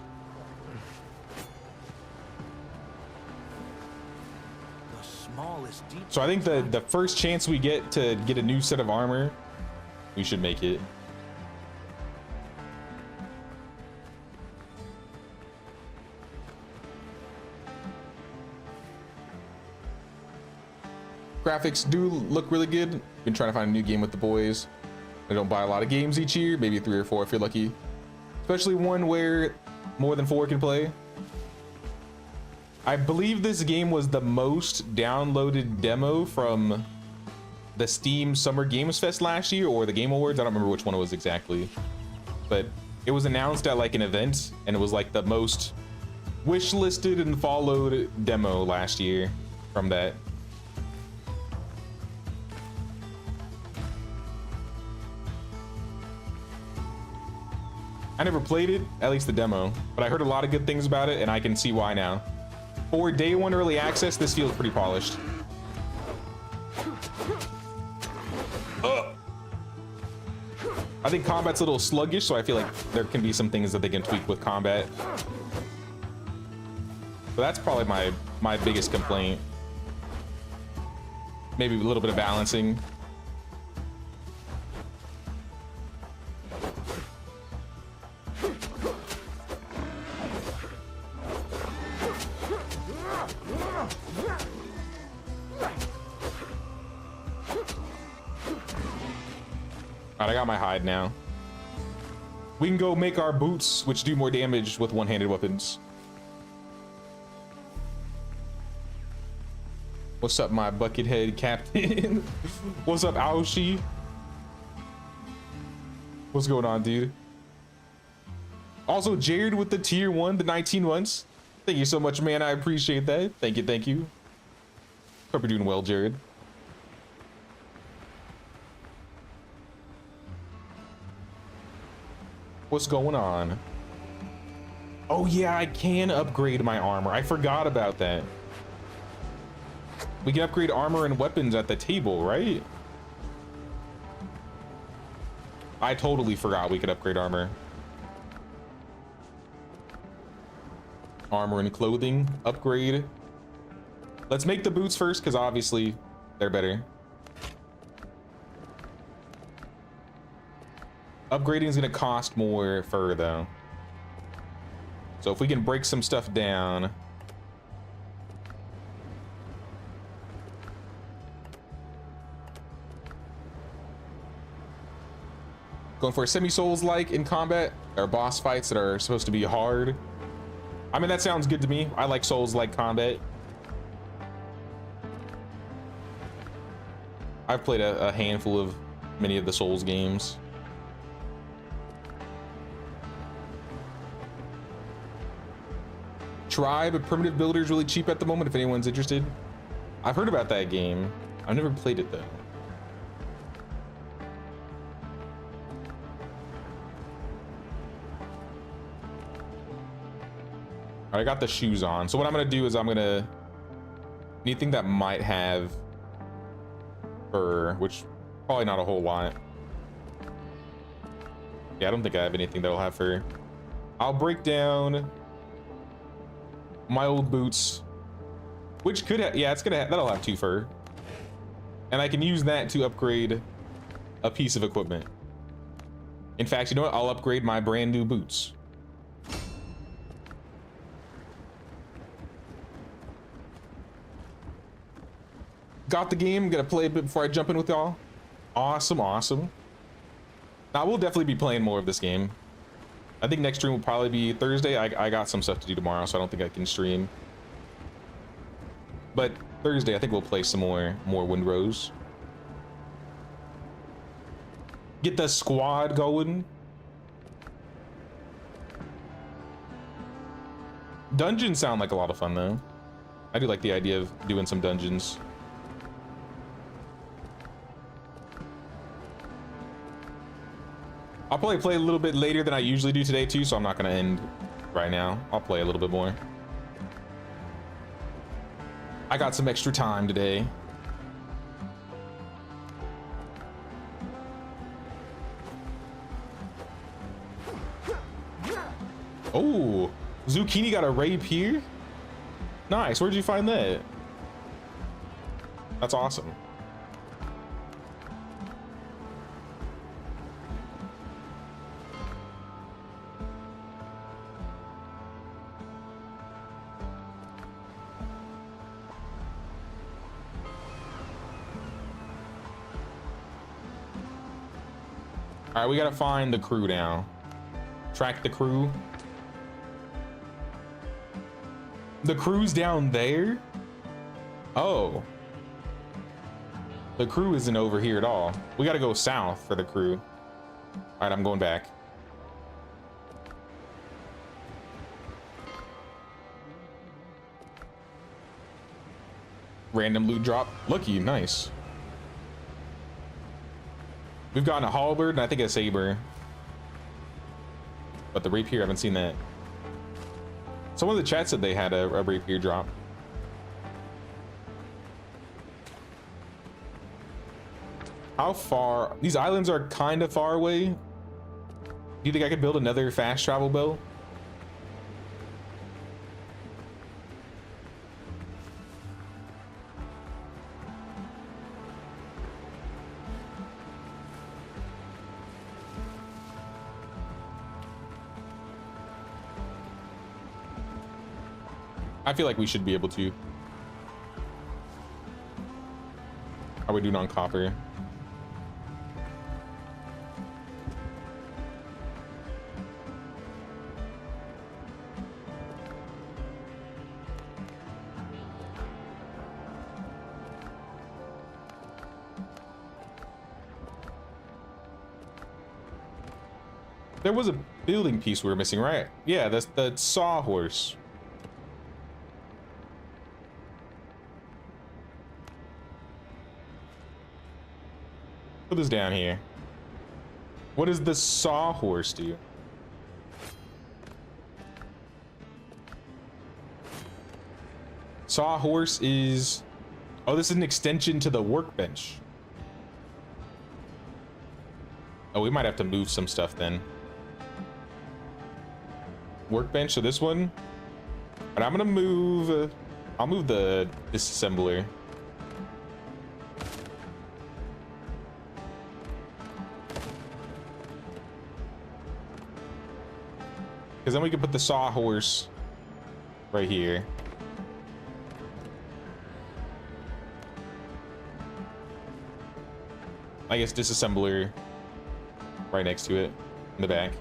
So I think the first chance we get to get a new set of armor, we should make it. Graphics do look really good. Been trying to find a new game with the boys. I don't buy a lot of games each year, maybe 3 or 4 if you're lucky. Especially one where more than 4 can play. I believe this game was the most downloaded demo from the Steam Summer Games Fest last year, or the Game Awards. I don't remember which one it was exactly. But it was announced at like an event, and it was like the most wishlisted and followed demo last year from that. I never played it, at least the demo, but I heard a lot of good things about it, and I can see why now. For day 1 early access, this feels pretty polished. I think combat's a little sluggish, so I feel like there can be some things that they can tweak with combat. But that's probably my biggest complaint. Maybe a little bit of balancing. Alright, I got my hide now. We can go make our boots, which do more damage with one-handed weapons. What's up, my buckethead captain? What's up, Aoshi? What's going on, dude? Also, Jared with the tier 1, the 19 months. Thank you so much, man. I appreciate that. Thank you, thank you. Hope you're doing well, Jared. What's going on? Oh yeah, I can upgrade my armor. I forgot about that. We can upgrade armor and weapons at the table, right? I totally forgot we could upgrade armor. Armor and clothing, upgrade. Let's make the boots first, because obviously they're better. Upgrading is going to cost more fur, though. So if we can break some stuff down. Going for semi-souls-like in combat, or boss fights that are supposed to be hard. I mean, that sounds good to me. I like souls-like combat. I've played a handful of many of the Souls games. Tribe, a primitive builder, is really cheap at the moment if anyone's interested. I've heard about that game. I've never played it though. I got the shoes on. So what I'm gonna do is I'm gonna anything that might have fur, which probably not a whole lot. Yeah, I don't think I have anything that'll have fur. I'll break down my old boots, which could have, yeah, it's gonna that'll have 2 fur, and I can use that to upgrade a piece of equipment. In fact, you know what? I'll upgrade my brand new boots. Got the game, gonna play a bit before I jump in with y'all. Awesome, awesome. Now we'll definitely be playing more of this game. I think next stream will probably be Thursday. I got some stuff to do tomorrow, so I don't think I can stream. But Thursday, I think we'll play some more Windrose. Get the squad going. Dungeons sound like a lot of fun, though. I do like the idea of doing some dungeons. I'll probably play a little bit later than I usually do today too, so I'm not gonna end right now. I'll play a little bit more. I got some extra time today. Oh, Zucchini got a rapier? Nice, where'd you find that? That's awesome. All right, we gotta find the crew now. Track the crew. The crew's down there? Oh. The crew isn't over here at all. We gotta go south for the crew. All right, I'm going back. Random loot drop. Lucky, nice. We've gotten a halberd and I think a saber. But the rapier, I haven't seen that. Someone in the chat said they had a rapier drop. How far? These islands are kind of far away. Do you think I could build another fast travel bow? I feel like we should be able to. How are we doing on copper? There was a building piece we were missing, right? Yeah, that's the sawhorse. Put this down here. What does the sawhorse do? Sawhorse is... Oh, this is an extension to the workbench. Oh, we might have to move some stuff then. Workbench, so this one. But I'm gonna move... I'll move the disassembler. Because then we can put the Sawhorse right here. I guess disassembler right next to it in the back.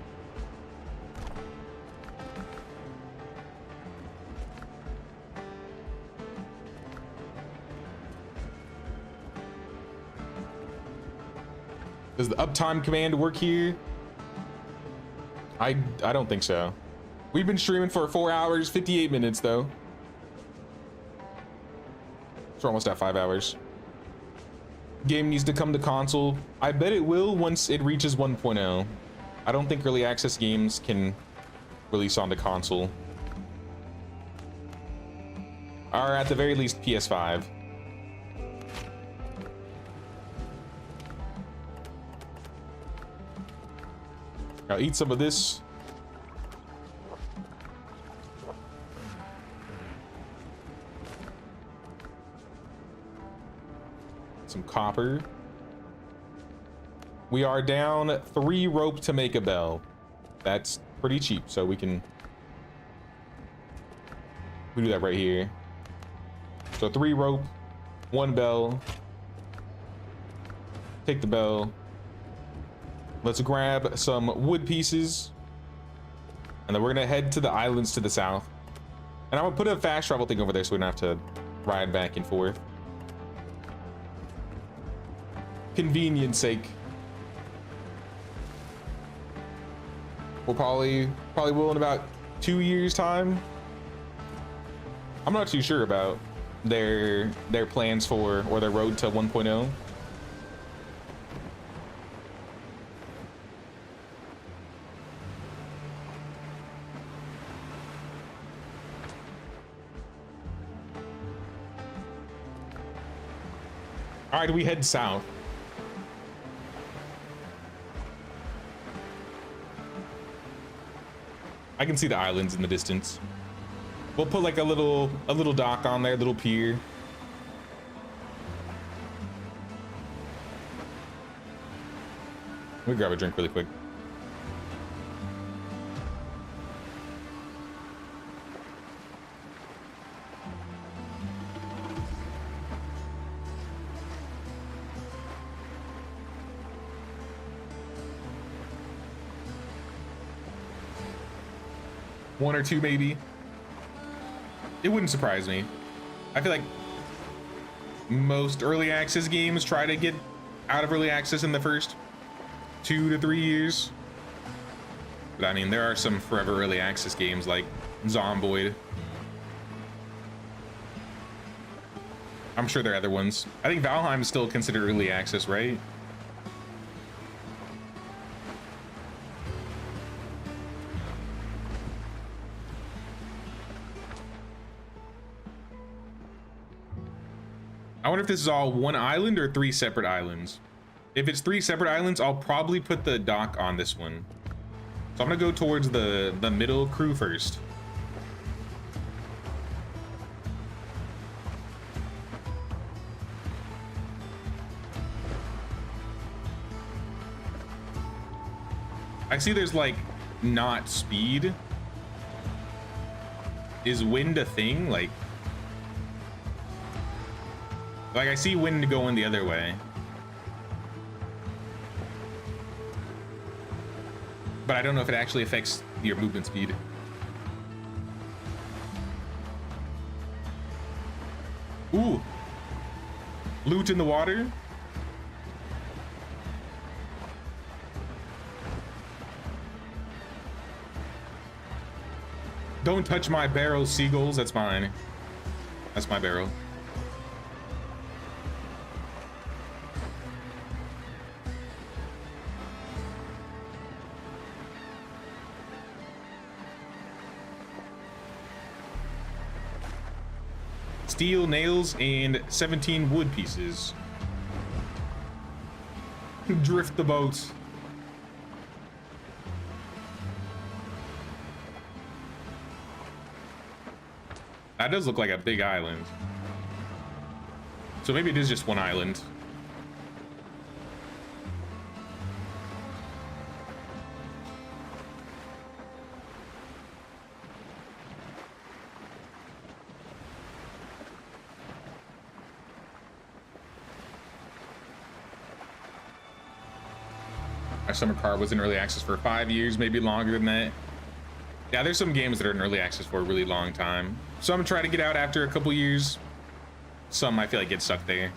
Does the uptime command work here? I don't think so. We've been streaming for 4 hours, 58 minutes though. We're almost at 5 hours. Game needs to come to console. I bet it will once it reaches 1.0. I don't think early access games can release onto console. Or at the very least PS5. I'll eat some of this. Some copper. We are down 3 rope to make a bell. That's pretty cheap, so we do that right here. So 3 rope, 1 bell. Take the bell. Let's grab some wood pieces. And then we're gonna head to the islands to the south. And I'm gonna put a fast travel thing over there so we don't have to ride back and forth. Convenience sake. We'll probably will in about 2 years time. I'm not too sure about their plans for, or their road to 1.0. All right, we head south. I can see the islands in the distance. We'll put like a little dock on there, little pier. Let me grab a drink really quick. One or two, maybe. It wouldn't surprise me. I feel like most early access games try to get out of early access in the first 2 to 3 years. But I mean, there are some forever early access games like Zomboid. I'm sure there are other ones. I think Valheim is still considered early access, right? I wonder if this is all one island or 3 separate islands. If it's 3 separate islands, I'll probably put the dock on this one. So I'm gonna go towards the middle crew first. I see there's like not speed. Is wind a thing? Like I see wind going the other way. But I don't know if it actually affects your movement speed. Ooh. Loot in the water. Don't touch my barrel, seagulls. That's mine. That's my barrel. steel nails, and 17 wood pieces. Drift the boat. That does look like a big island. So maybe it is just one island. Our summer car was in early access for 5 years, maybe longer than that. Yeah, there's some games that are in early access for a really long time. Some try to get out after a couple years. Some I feel like get stuck there.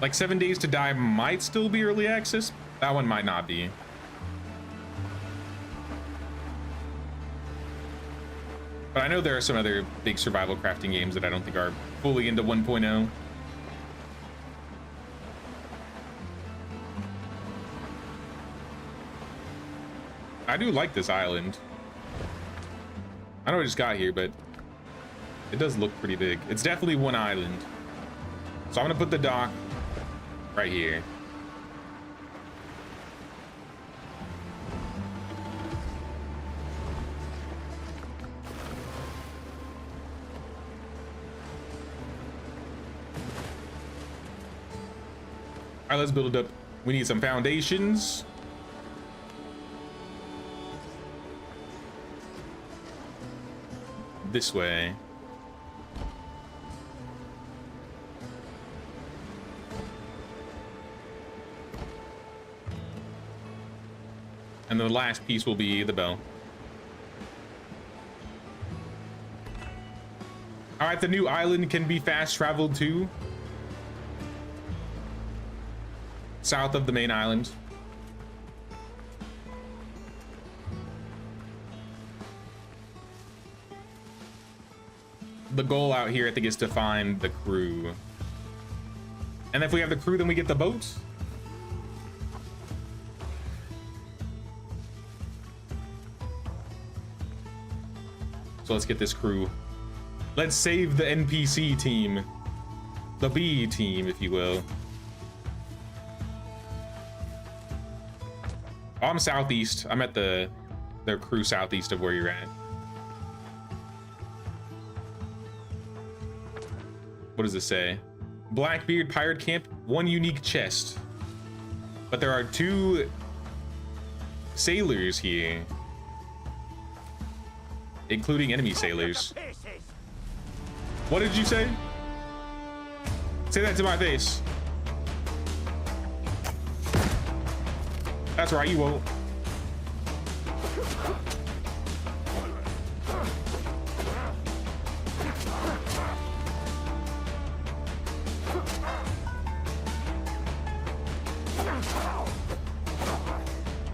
Like 7 Days to Die might still be early access. That one might not be. But I know there are some other big survival crafting games that I don't think are fully into 1.0. I do like this island. I know I just got here, but it does look pretty big. It's definitely one island. So I'm gonna put the dock right here. All right, let's build it up. We need some foundations. This way. And the last piece will be the bell. All right, the new island can be fast traveled to. South of the main island. The goal out here, I think, is to find the crew. And if we have the crew, then we get the boat. So let's get this crew. Let's save the NPC team. The B team, if you will. Oh, I'm southeast. I'm at their crew southeast of where you're at. What does it say? Blackbeard Pirate Camp, 1 unique chest. But there are 2 sailors here, including enemy sailors. What did you say? Say that to my face. That's right, you won't.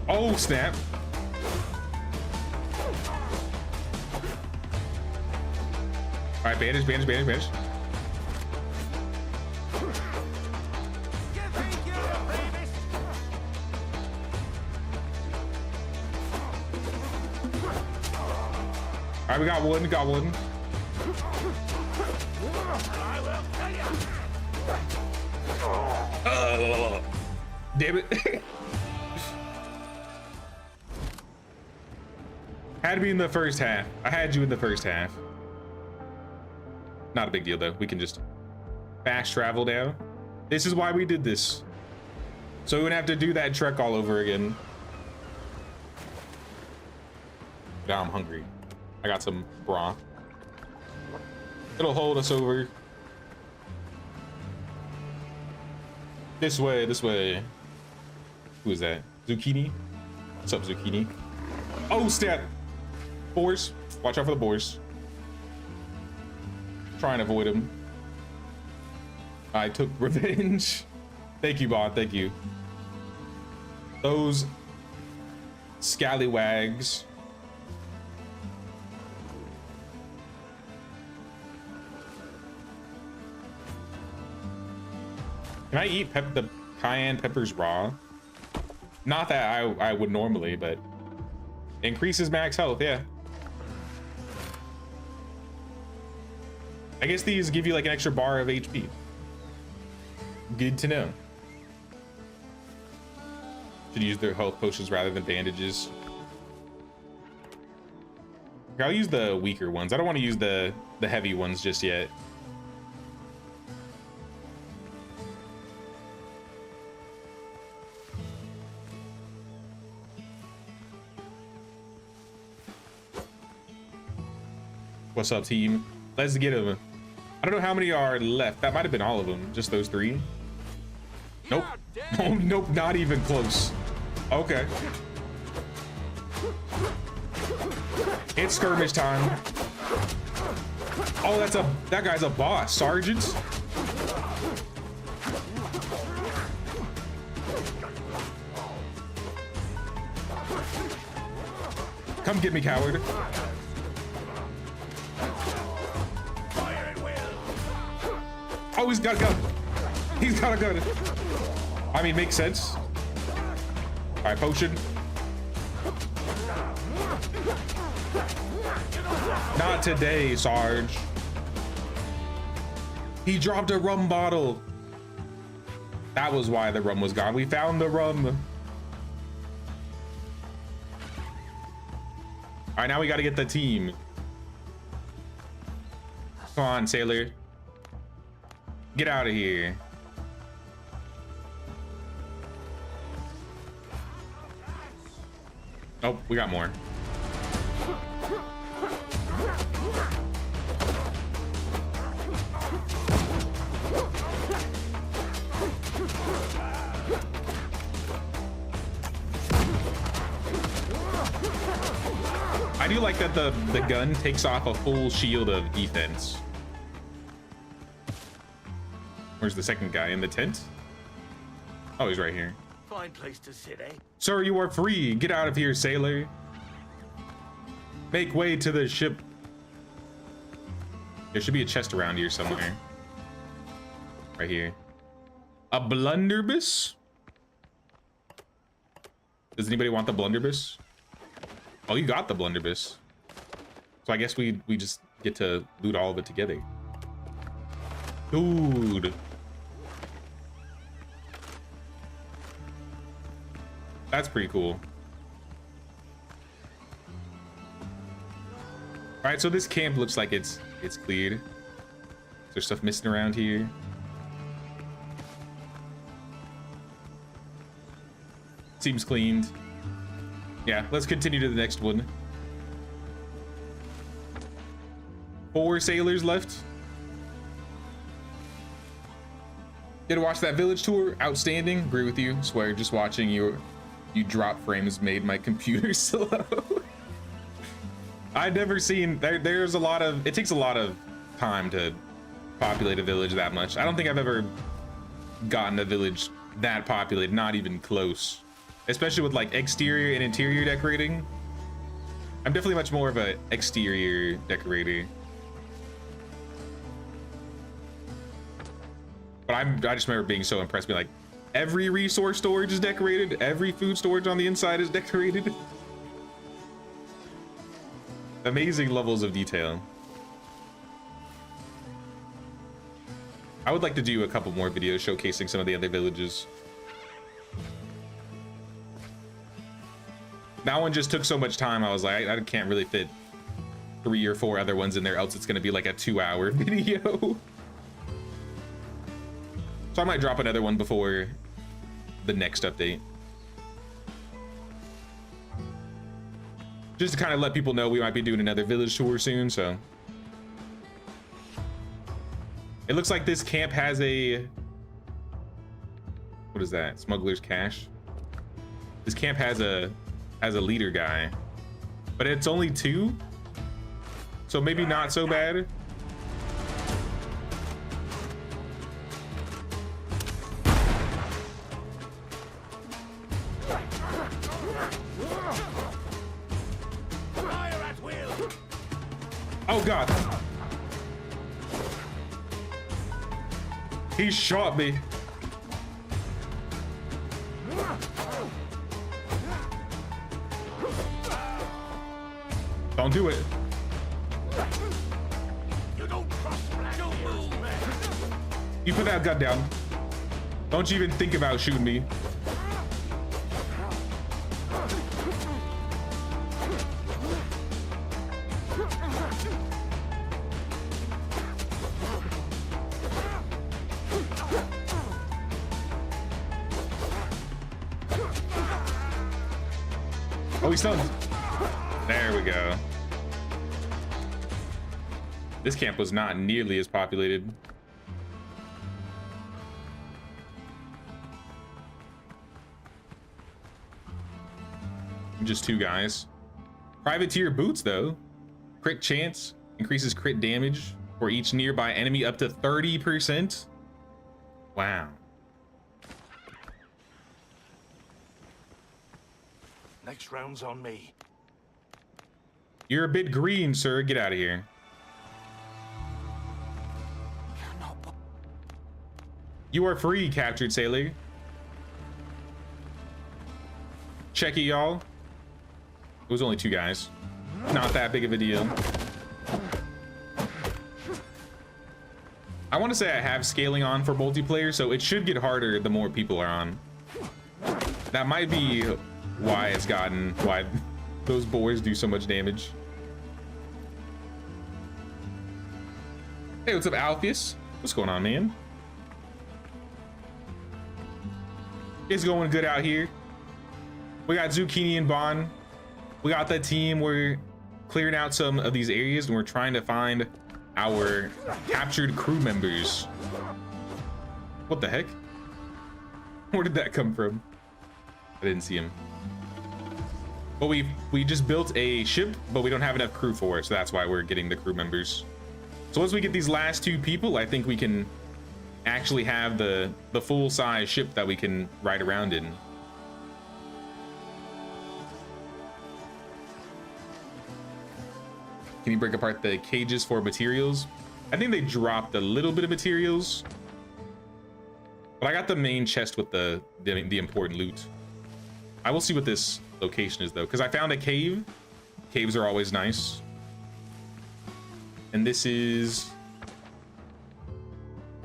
Oh, snap. All right, bandage, bandage, bandage, bandage. All right, we got one, Damn it. Had to be in the first half. I had you in the first half. Not a big deal though. We can just fast travel down. This is why we did this. So we wouldn't have to do that trek all over again. Now I'm hungry. I got some broth. It'll hold us over. This way, this way. Who is that? Zucchini? What's up, Zucchini? Oh, snap! Boars. Watch out for the boars. Try and avoid them. I took revenge. Thank you, bot. Thank you. Those scallywags. Can I eat the cayenne peppers raw? Not that I would normally, but Increases max health, yeah. I guess these give you like an extra bar of HP. Good to know. Should use their health potions rather than bandages. I'll use the weaker ones. I don't want to use the heavy ones just yet. What's up, team? Let's get them. I don't know how many are left. That might have been all of them. Just those 3. Nope. Oh, nope. Not even close. Okay. It's skirmish time. Oh, that guy's a boss. Sergeant. Come get me, coward. Oh, he's got a gun. He's got a gun. I mean, makes sense. All right, potion. Not today, Sarge. He dropped a rum bottle. That was why the rum was gone. We found the rum. All right, now we got to get the team. Come on, sailor. Get out of here. Oh, we got more. I do like that the gun takes off a full shield of defense. Where's the second guy? In the tent? Oh, he's right here. Fine place to sit, eh? Sir, you are free. Get out of here, sailor. Make way to the ship. There should be a chest around here somewhere. Right here. A blunderbuss? Does anybody want the blunderbuss? Oh, you got the blunderbuss. So I guess we just get to loot all of it together. Dude. That's pretty cool. All right, so this camp looks like it's cleared. Is there stuff missing around here? Seems cleaned. Yeah, let's continue to the next one. 4 sailors left. Did watch that village tour? Outstanding. Agree with you. Swear, just watching you drop frames made my computer slow. I'd never seen there's a lot of, it takes a lot of time to populate a village that much. I don't think I've ever gotten a village that populated, not even close. Especially with like exterior and interior decorating. I'm definitely much more of an exterior decorator. But I just remember being so impressed, being like, every resource storage is decorated, every food storage on the inside is decorated. Amazing levels of detail. I would like to do a couple more videos showcasing some of the other villages. That one just took so much time, I was like, I can't really fit 3 or 4 other ones in there, else it's gonna be like a 2-hour video. So I might drop another one before the next update. Just to kind of let people know we might be doing another village tour soon, so. It looks like this camp has a, what is that? Smuggler's Cache. This camp has a leader guy, but it's only 2. So maybe not so bad. Oh God. He shot me. Don't do it. You don't trust Blackbeard's men. You put that gun down. Don't you even think about shooting me. Oh, he's stunned. There we go. This camp was not nearly as populated. Just 2 guys. Privateer boots, though. Crit chance increases crit damage for each nearby enemy up to 30%. Wow. Next round's on me. You're a bit green, sir. Get out of here. You are free, captured sailor. Check it, y'all. It was only 2 guys. Not that big of a deal. I want to say I have scaling on for multiplayer, so it should get harder the more people are on. That might be why those boars do so much damage. Hey, what's up, Alpheus? What's going on, man? It's going good out here. We got Zucchini and Bon. We got the team. We're clearing out some of these areas and we're trying to find our captured crew members. What the heck? Where did that come from? I didn't see him. But we just built a ship, but we don't have enough crew for it, so that's why we're getting the crew members. So once we get these last 2 people, I think we can actually have the full-size ship that we can ride around in. Can you break apart the cages for materials? I think they dropped a little bit of materials, but I got the main chest with the important loot. I will see what this location is though, because I found a cave. Caves are always nice. And this is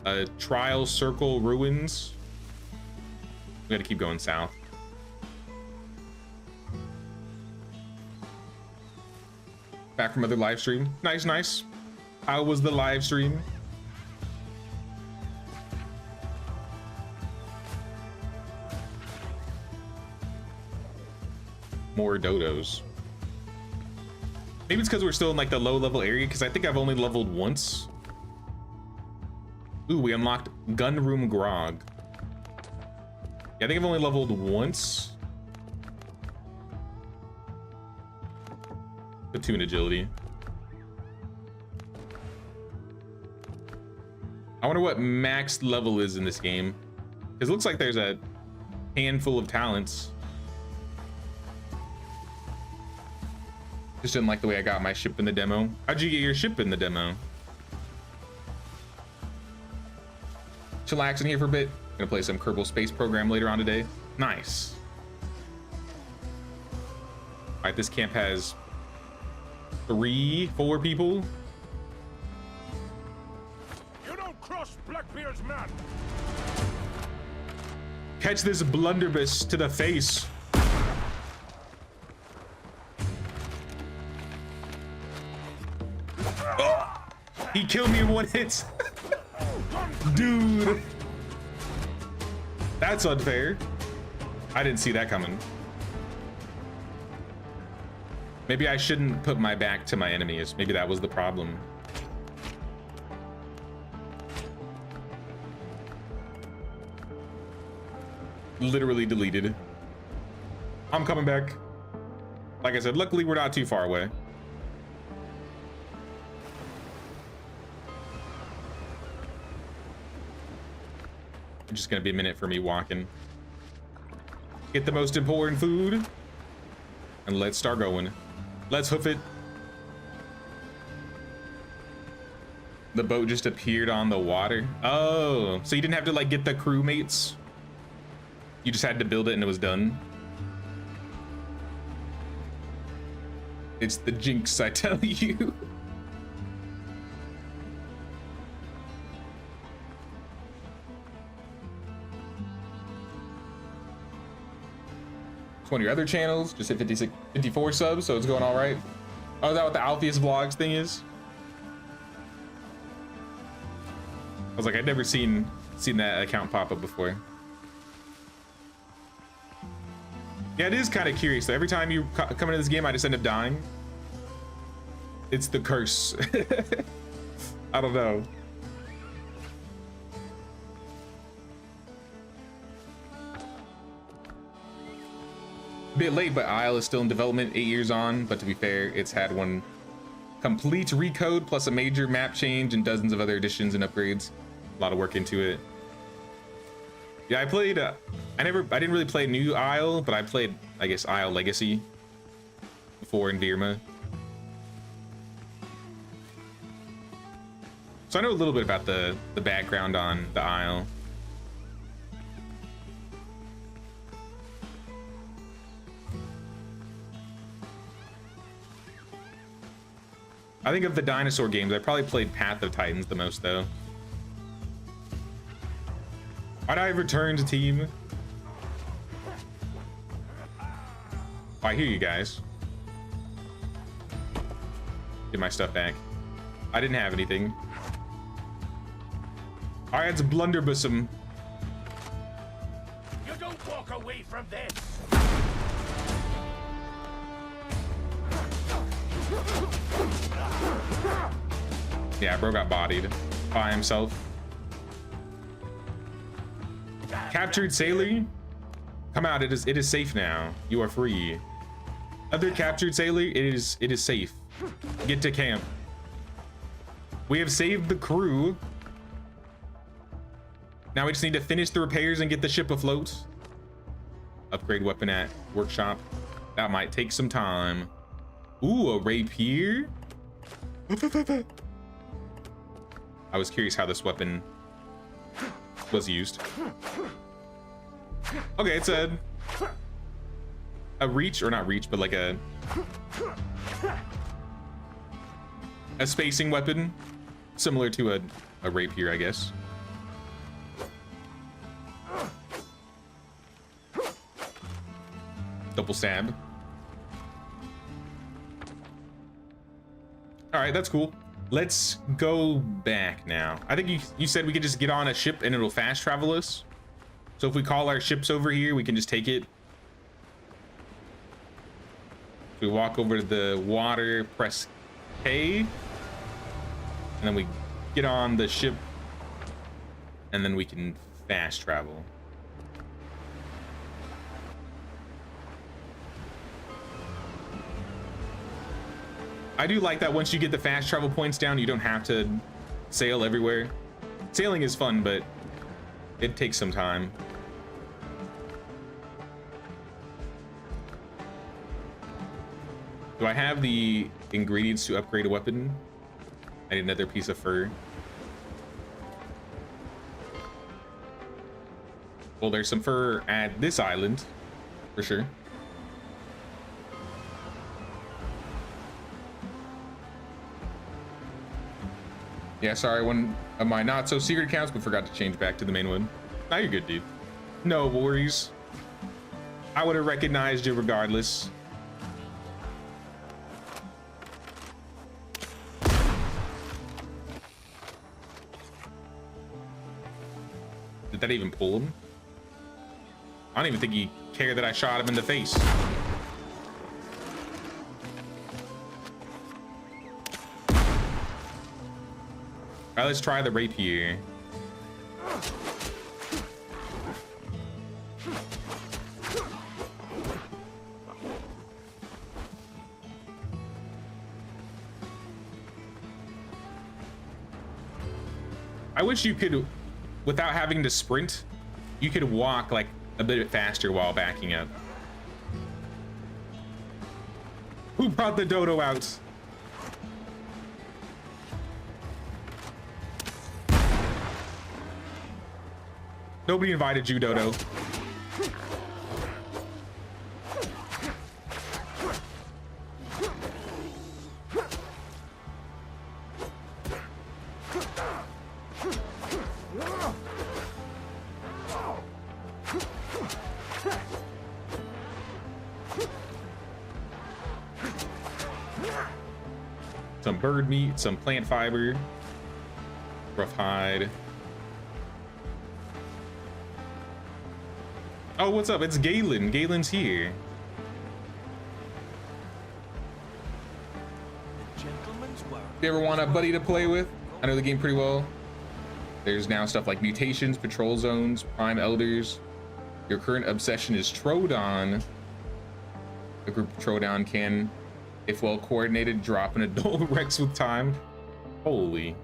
a trial circle ruins. We gotta keep going south. Back from other live stream. Nice, nice. How was the live stream? More dodos. Maybe it's because we're still in like the low level area, because I think I've only leveled once. Ooh, we unlocked Gunroom Grog. Yeah, I think I've only leveled once. Platoon agility. I wonder what max level is in this game, because it looks like there's a handful of talents. Just didn't like the way I got my ship in the demo. How'd you get your ship in the demo? Chillaxing here for a bit. Gonna play some Kerbal Space Program later on today. Nice. All right, this camp has 4 people. You don't cross Blackbeard's man. Catch this blunderbuss to the face. Oh, he killed me in 1 hit. Dude. That's unfair. I didn't see that coming. Maybe I shouldn't put my back to my enemies. Maybe that was the problem. Literally deleted. I'm coming back. Like I said, luckily we're not too far away. It's just gonna be a minute for me walking. Get the most important food. And let's start going. Let's hoof it. The boat just appeared on the water. Oh, so you didn't have to like get the crewmates? You just had to build it and it was done? It's the jinx, I tell you. One of your other channels just hit 54 subs, so it's going all right. Oh, is that what the Alpheus Vlogs thing is? I was like, I'd never seen that account pop up before. Yeah, it is kind of curious. Every time you come into this game, I just end up dying. It's the curse. I don't know. Bit late, but Isle is still in development, 8 years on. But to be fair, it's had one complete recode plus a major map change and dozens of other additions and upgrades. A lot of work into it. Yeah, I played. I didn't really play New Isle, but I played, I guess, Isle Legacy before in Virma. So I know a little bit about the background on the Isle. I think of the dinosaur games, I probably played Path of Titans the most, though. Why'd I return to team? Oh, I hear you guys. Get my stuff back. I didn't have anything. All right, it's blunderbussum. You don't walk away from this. Yeah, bro got bodied by himself. Captured sailor, come out. It is safe now. You are free. Other captured sailor, it is safe. Get to camp. We have saved the crew. Now we just need to finish the repairs and get the ship afloat. Upgrade weapon at workshop. That might take some time. Ooh, a rapier. I was curious how this weapon was used. Okay, it's a reach, or not reach, but like a spacing weapon, similar to a rapier, I guess. Double stab. All right, that's cool. Let's go back now. I think you said we could just get on a ship and it'll fast travel us. So if we call our ships over here, we can just take it. We walk over to the water, press K, and then we get on the ship, and then we can fast travel. I do like that once you get the fast travel points down, you don't have to sail everywhere. Sailing is fun, but it takes some time. Do I have the ingredients to upgrade a weapon? I need another piece of fur. Well, there's some fur at this island, for sure. Yeah, sorry, one of my not so secret accounts, but forgot to change back to the main one. Now you're good, dude. No worries. I would have recognized you regardless. Did that even pull him? I don't even think he cared that I shot him in the face. All right, let's try the rapier. I wish you could, without having to sprint, you could walk like a bit faster while backing up. Who brought the dodo out? Nobody invited you, Dodo. bird meat, some plant fiber, rough hide. Oh, what's up? It's Galen. Galen's here. If you ever want a buddy to play with, I know the game pretty well. There's now stuff like mutations, patrol zones, prime elders. Your current obsession is Troodon. A group of Troodon can, if well coordinated, drop an adult Rex with time. Holy.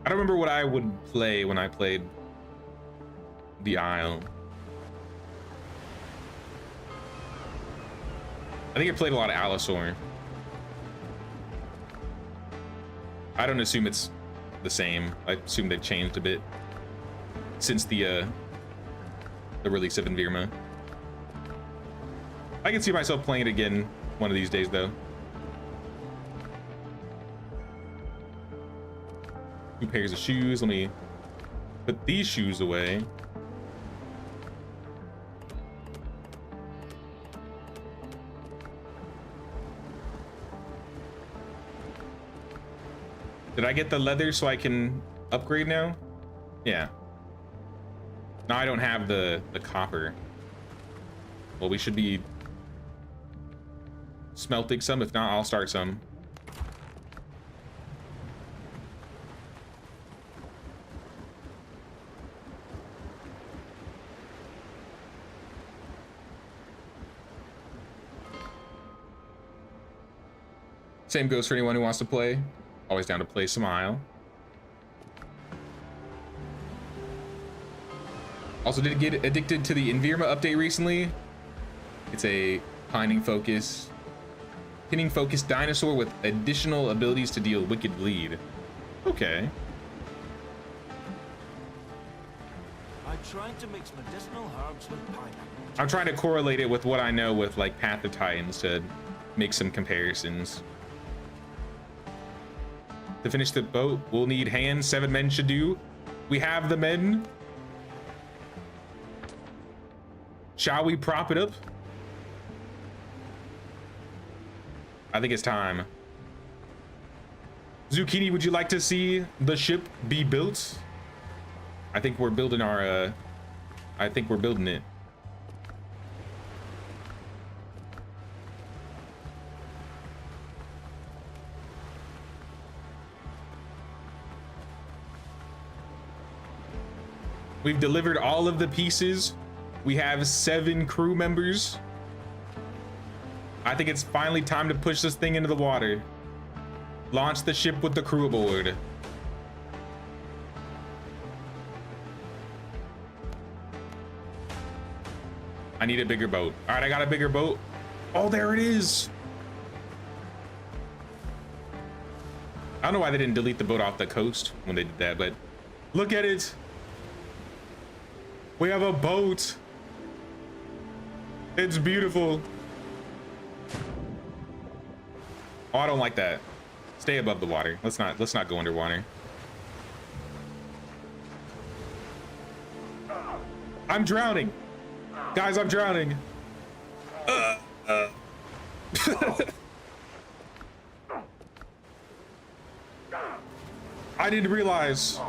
I don't remember what I would play when I played the Isle. I think I played a lot of Allosaur. I don't assume it's the same. I assume they've changed a bit since the release of Envirma. I can see myself playing it again one of these days, though. 2 pairs of shoes. Let me put these shoes away. Did I get the leather so I can upgrade now? Yeah. Now I don't have the copper. Well, we should be smelting some. If not, I'll start some. Same goes for anyone who wants to play. Always down to play some Isle. Also did get addicted to the Envirma update recently. It's a pinning focus dinosaur with additional abilities to deal wicked bleed. Okay. I tried to mix medicinal herbs with pineapple. I'm trying to correlate it with what I know with like Path of Titans to make some comparisons. To finish the boat, we'll need hands. 7 men should do. We have the men. Shall we prop it up? I think it's time. Zucchini, would you like to see the ship be built? I think we're building our, I think we're building it. We've delivered all of the pieces. We have 7 crew members. I think it's finally time to push this thing into the water. Launch the ship with the crew aboard. I need a bigger boat. All right, I got a bigger boat. Oh, there it is. I don't know why they didn't delete the boat off the coast when they did that, but look at it. We have a boat. It's beautiful. Oh, I don't like that. Stay above the water. Let's not go underwater. I'm drowning. Guys, I'm drowning. I didn't realize.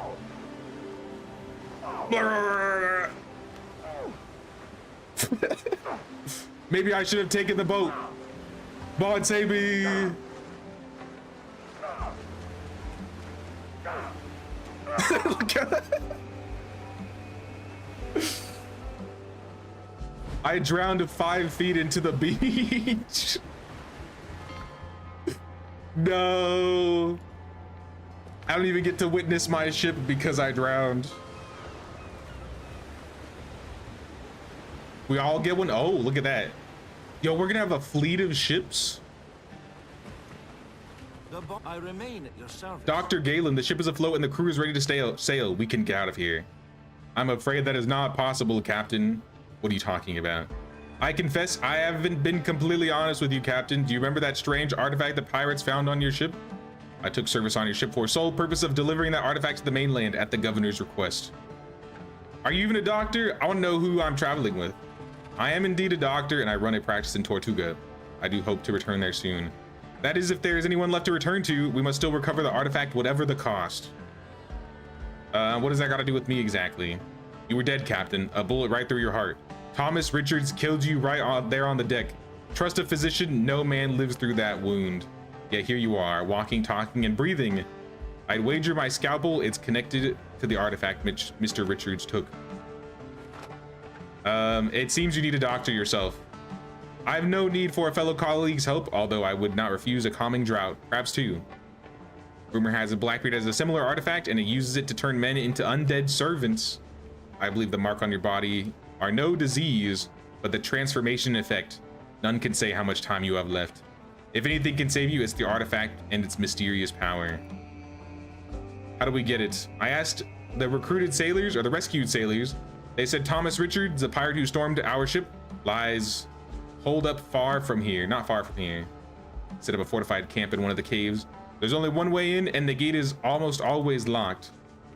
Maybe I should have taken the boat. Bon, save me. I drowned 5 feet into the beach. No. I don't even get to witness my ship because I drowned. We all get one? Oh, look at that. Yo, we're gonna have a fleet of ships. I remain at your service. Dr. Galen, the ship is afloat and the crew is ready to sail. We can get out of here. I'm afraid that is not possible, Captain. What are you talking about? I confess I haven't been completely honest with you, Captain. Do you remember that strange artifact the pirates found on your ship? I took service on your ship for sole purpose of delivering that artifact to the mainland at the governor's request. Are you even a doctor? I want to know who I'm traveling with. I am indeed a doctor and I run a practice in Tortuga. I do hope to return there soon. That is if there is anyone left to return to. We must still recover the artifact, whatever the cost. What does that got to do with me exactly? You were dead, Captain. A bullet right through your heart. Thomas Richards killed you right there on the deck. Trust a physician, no man lives through that wound. Yet here you are, walking, talking, and breathing. I'd wager my scalpel it's connected to the artifact Mr. Richards took. It seems you need a doctor yourself. I have no need for a fellow colleague's help, although I would not refuse a calming draught. Perhaps two. Rumor has it Blackbeard has a similar artifact, and it uses it to turn men into undead servants. I believe the mark on your body are no disease, but the transformation effect. None can say how much time you have left. If anything can save you, it's the artifact and its mysterious power. How do we get it? I asked the recruited sailors, or the rescued sailors. They said Thomas Richards, the pirate who stormed our ship, lies holed up far from here, not far from here. Set up a fortified camp in one of the caves. There's only one way in, and the gate is almost always locked.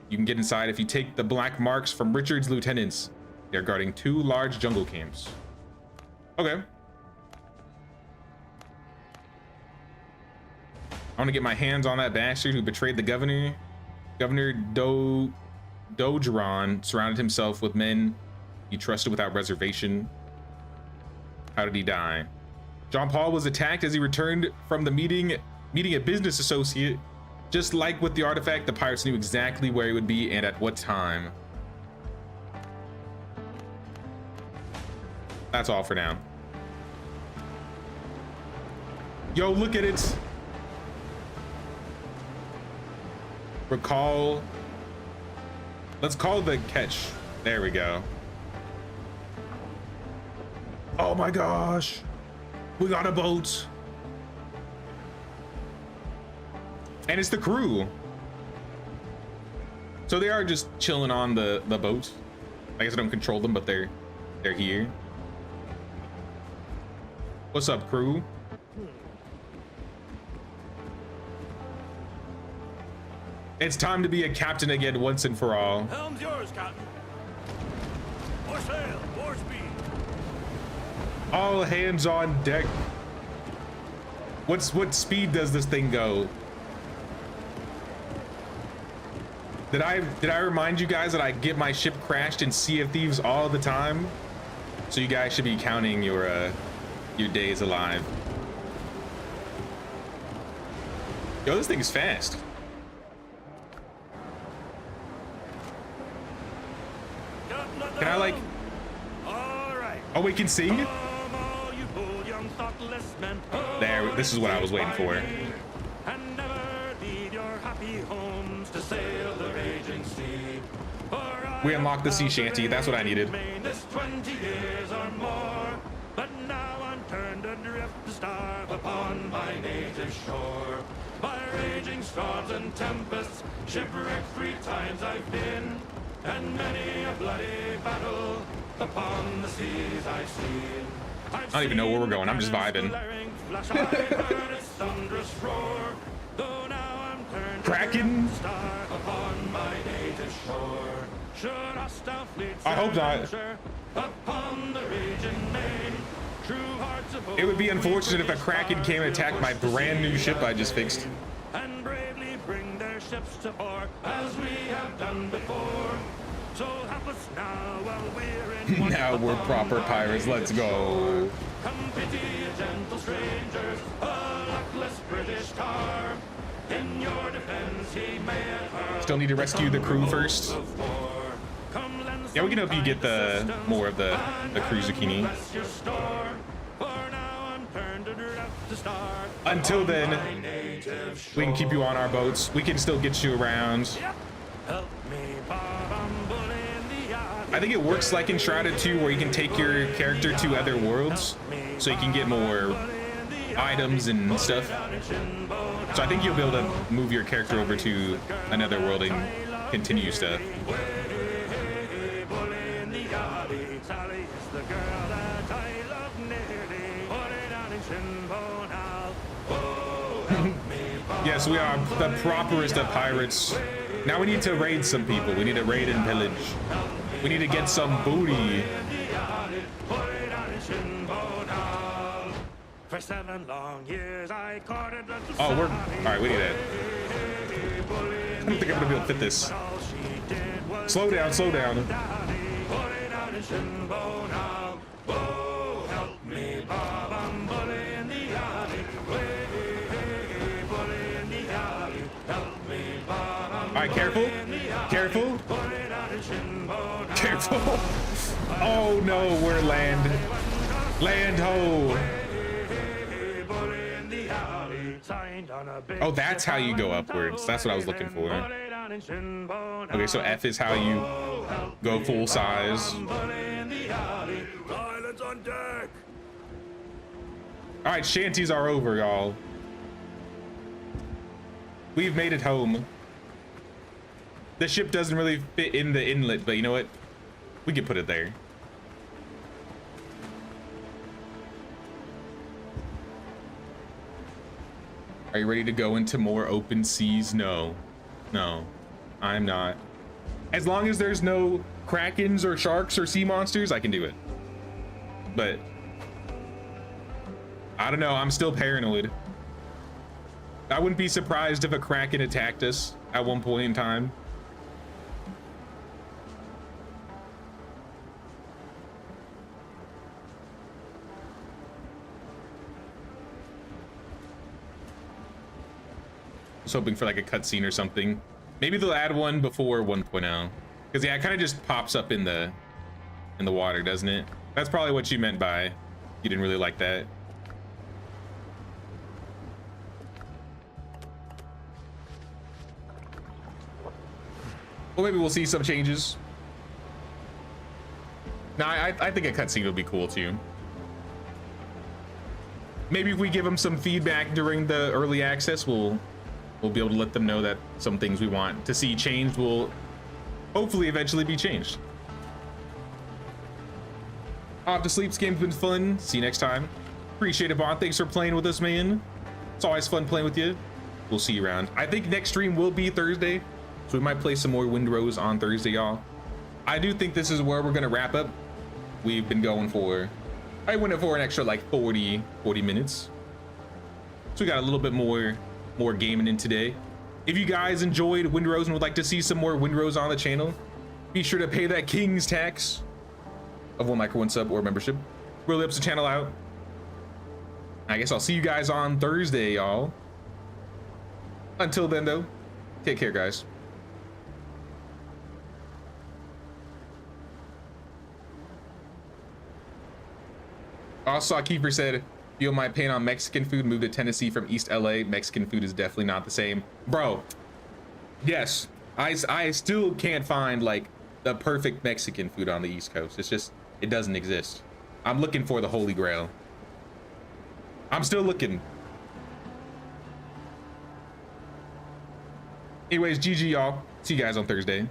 You can get inside if you take the black marks from Richard's lieutenants. They're guarding 2 large jungle camps. Okay. I want to get my hands on that bastard who betrayed the governor. Governor Dogeron surrounded himself with men he trusted without reservation. How did he die? John Paul was attacked as he returned from the meeting a business associate. Just like with the artifact, the pirates knew exactly where he would be and at what time. That's all for now. Yo, look at it. Recall. Let's call the catch. There we go. Oh my gosh. We got a boat. And it's the crew. So they are just chilling on the boat. I guess I don't control them, but they're here. What's up, crew? It's time to be a captain again once and for all. Helm's yours, Captain. More sail, more speed. All hands on deck. What speed does this thing go? Did I remind you guys that I get my ship crashed in Sea of Thieves all the time? So you guys should be counting your days alive. Yo, this thing is fast. Can I like? All right. Oh, we can sing? All you bold young thoughtless men. There, this is what I was waiting for. And never leave your happy homes to sail the raging sea. We unlocked the sea shanty. That's what I needed. This 20 years or more, but now I'm turned adrift to starve upon my native shore. By raging storms and tempests, shipwrecked 3 times I've been, and many a bloody battle upon the seas I've seen. I don't even know where we're going. I'm just vibing. Kraken? I hope not. It would be unfortunate if a Kraken came and attacked my brand new ship I just fixed. And bravely bring their ships to port as we have done before. So help us now while we're in Now we're proper pirates. Let's go. Come pity a gentle strangers, a luckless British tar. In your defense he may have heard. Still need to rescue the crew first. Yeah, we can help you get the more of the crew zucchini. Until then, we can keep you on our boats. We can still get you around. I think it works like in Shrouded 2, where you can take your character to other worlds, so you can get more items and stuff. So I think you'll be able to move your character over to another world and continue stuff. Yes, we are the properest of pirates. Now we need to raid some people. We need to raid and pillage. We need to get some booty. For 7 long years I courted the Oh, we're all right. We need that. I don't think I'm gonna be able to fit this. Slow down, slow down. Put it out in Shinbo now. Whoa, help me, Bob. I'm bully in the alley. Way, bully in the alley. Help me, Bob. I'm All right, careful, careful, Put it out in Shinbo now. careful. Oh no, we're land. Land ho. Bully in the alley. Signed on a big Oh, that's how you go upwards. That's what I was looking for. Put it out in Shinbo now. Okay, so F is how you go full size. Bully in the alley. Silence on deck. All right, shanties are over, y'all. We've made it home. The ship doesn't really fit in the inlet, but you know what? We can put it there. Are you ready to go into more open seas? No. No, I'm not. As long as there's no krakens or sharks or sea monsters, I can do it. But I don't know, I'm still paranoid. I wouldn't be surprised if a kraken attacked us at one point in time. I was hoping for like a cutscene or something. Maybe they'll add one before 1.0. Because yeah, it kind of just pops up in the water, doesn't it? That's probably what you meant by you didn't really like that. Well, maybe we'll see some changes. No, I think a cutscene would be cool too. Maybe if we give them some feedback during the early access, we'll be able to let them know that some things we want to see changed will hopefully eventually be changed. Off to sleep. This game's been fun. See you next time. Appreciate it, Bond. Thanks for playing with us, man. It's always fun playing with you. We'll see you around. I think next stream will be Thursday, so we might play some more Windrose on Thursday, y'all. I do think this is where we're gonna wrap up. We've been going for, I went for an extra like 40 minutes. So we got a little bit more gaming in today. If you guys enjoyed Windrose and would like to see some more Windrose on the channel, be sure to pay that king's tax of 1 micro, 1 sub, or membership. Really helps the channel out. I guess I'll see you guys on Thursday, y'all. Until then, though, take care, guys. Also, Kiefer said, feel my pain on Mexican food, moved to Tennessee from East LA. Mexican food is definitely not the same. Bro, yes, I still can't find like the perfect Mexican food on the East Coast. It's just, it doesn't exist. I'm looking for the Holy Grail. I'm still looking. Anyways, GG, y'all. See you guys on Thursday.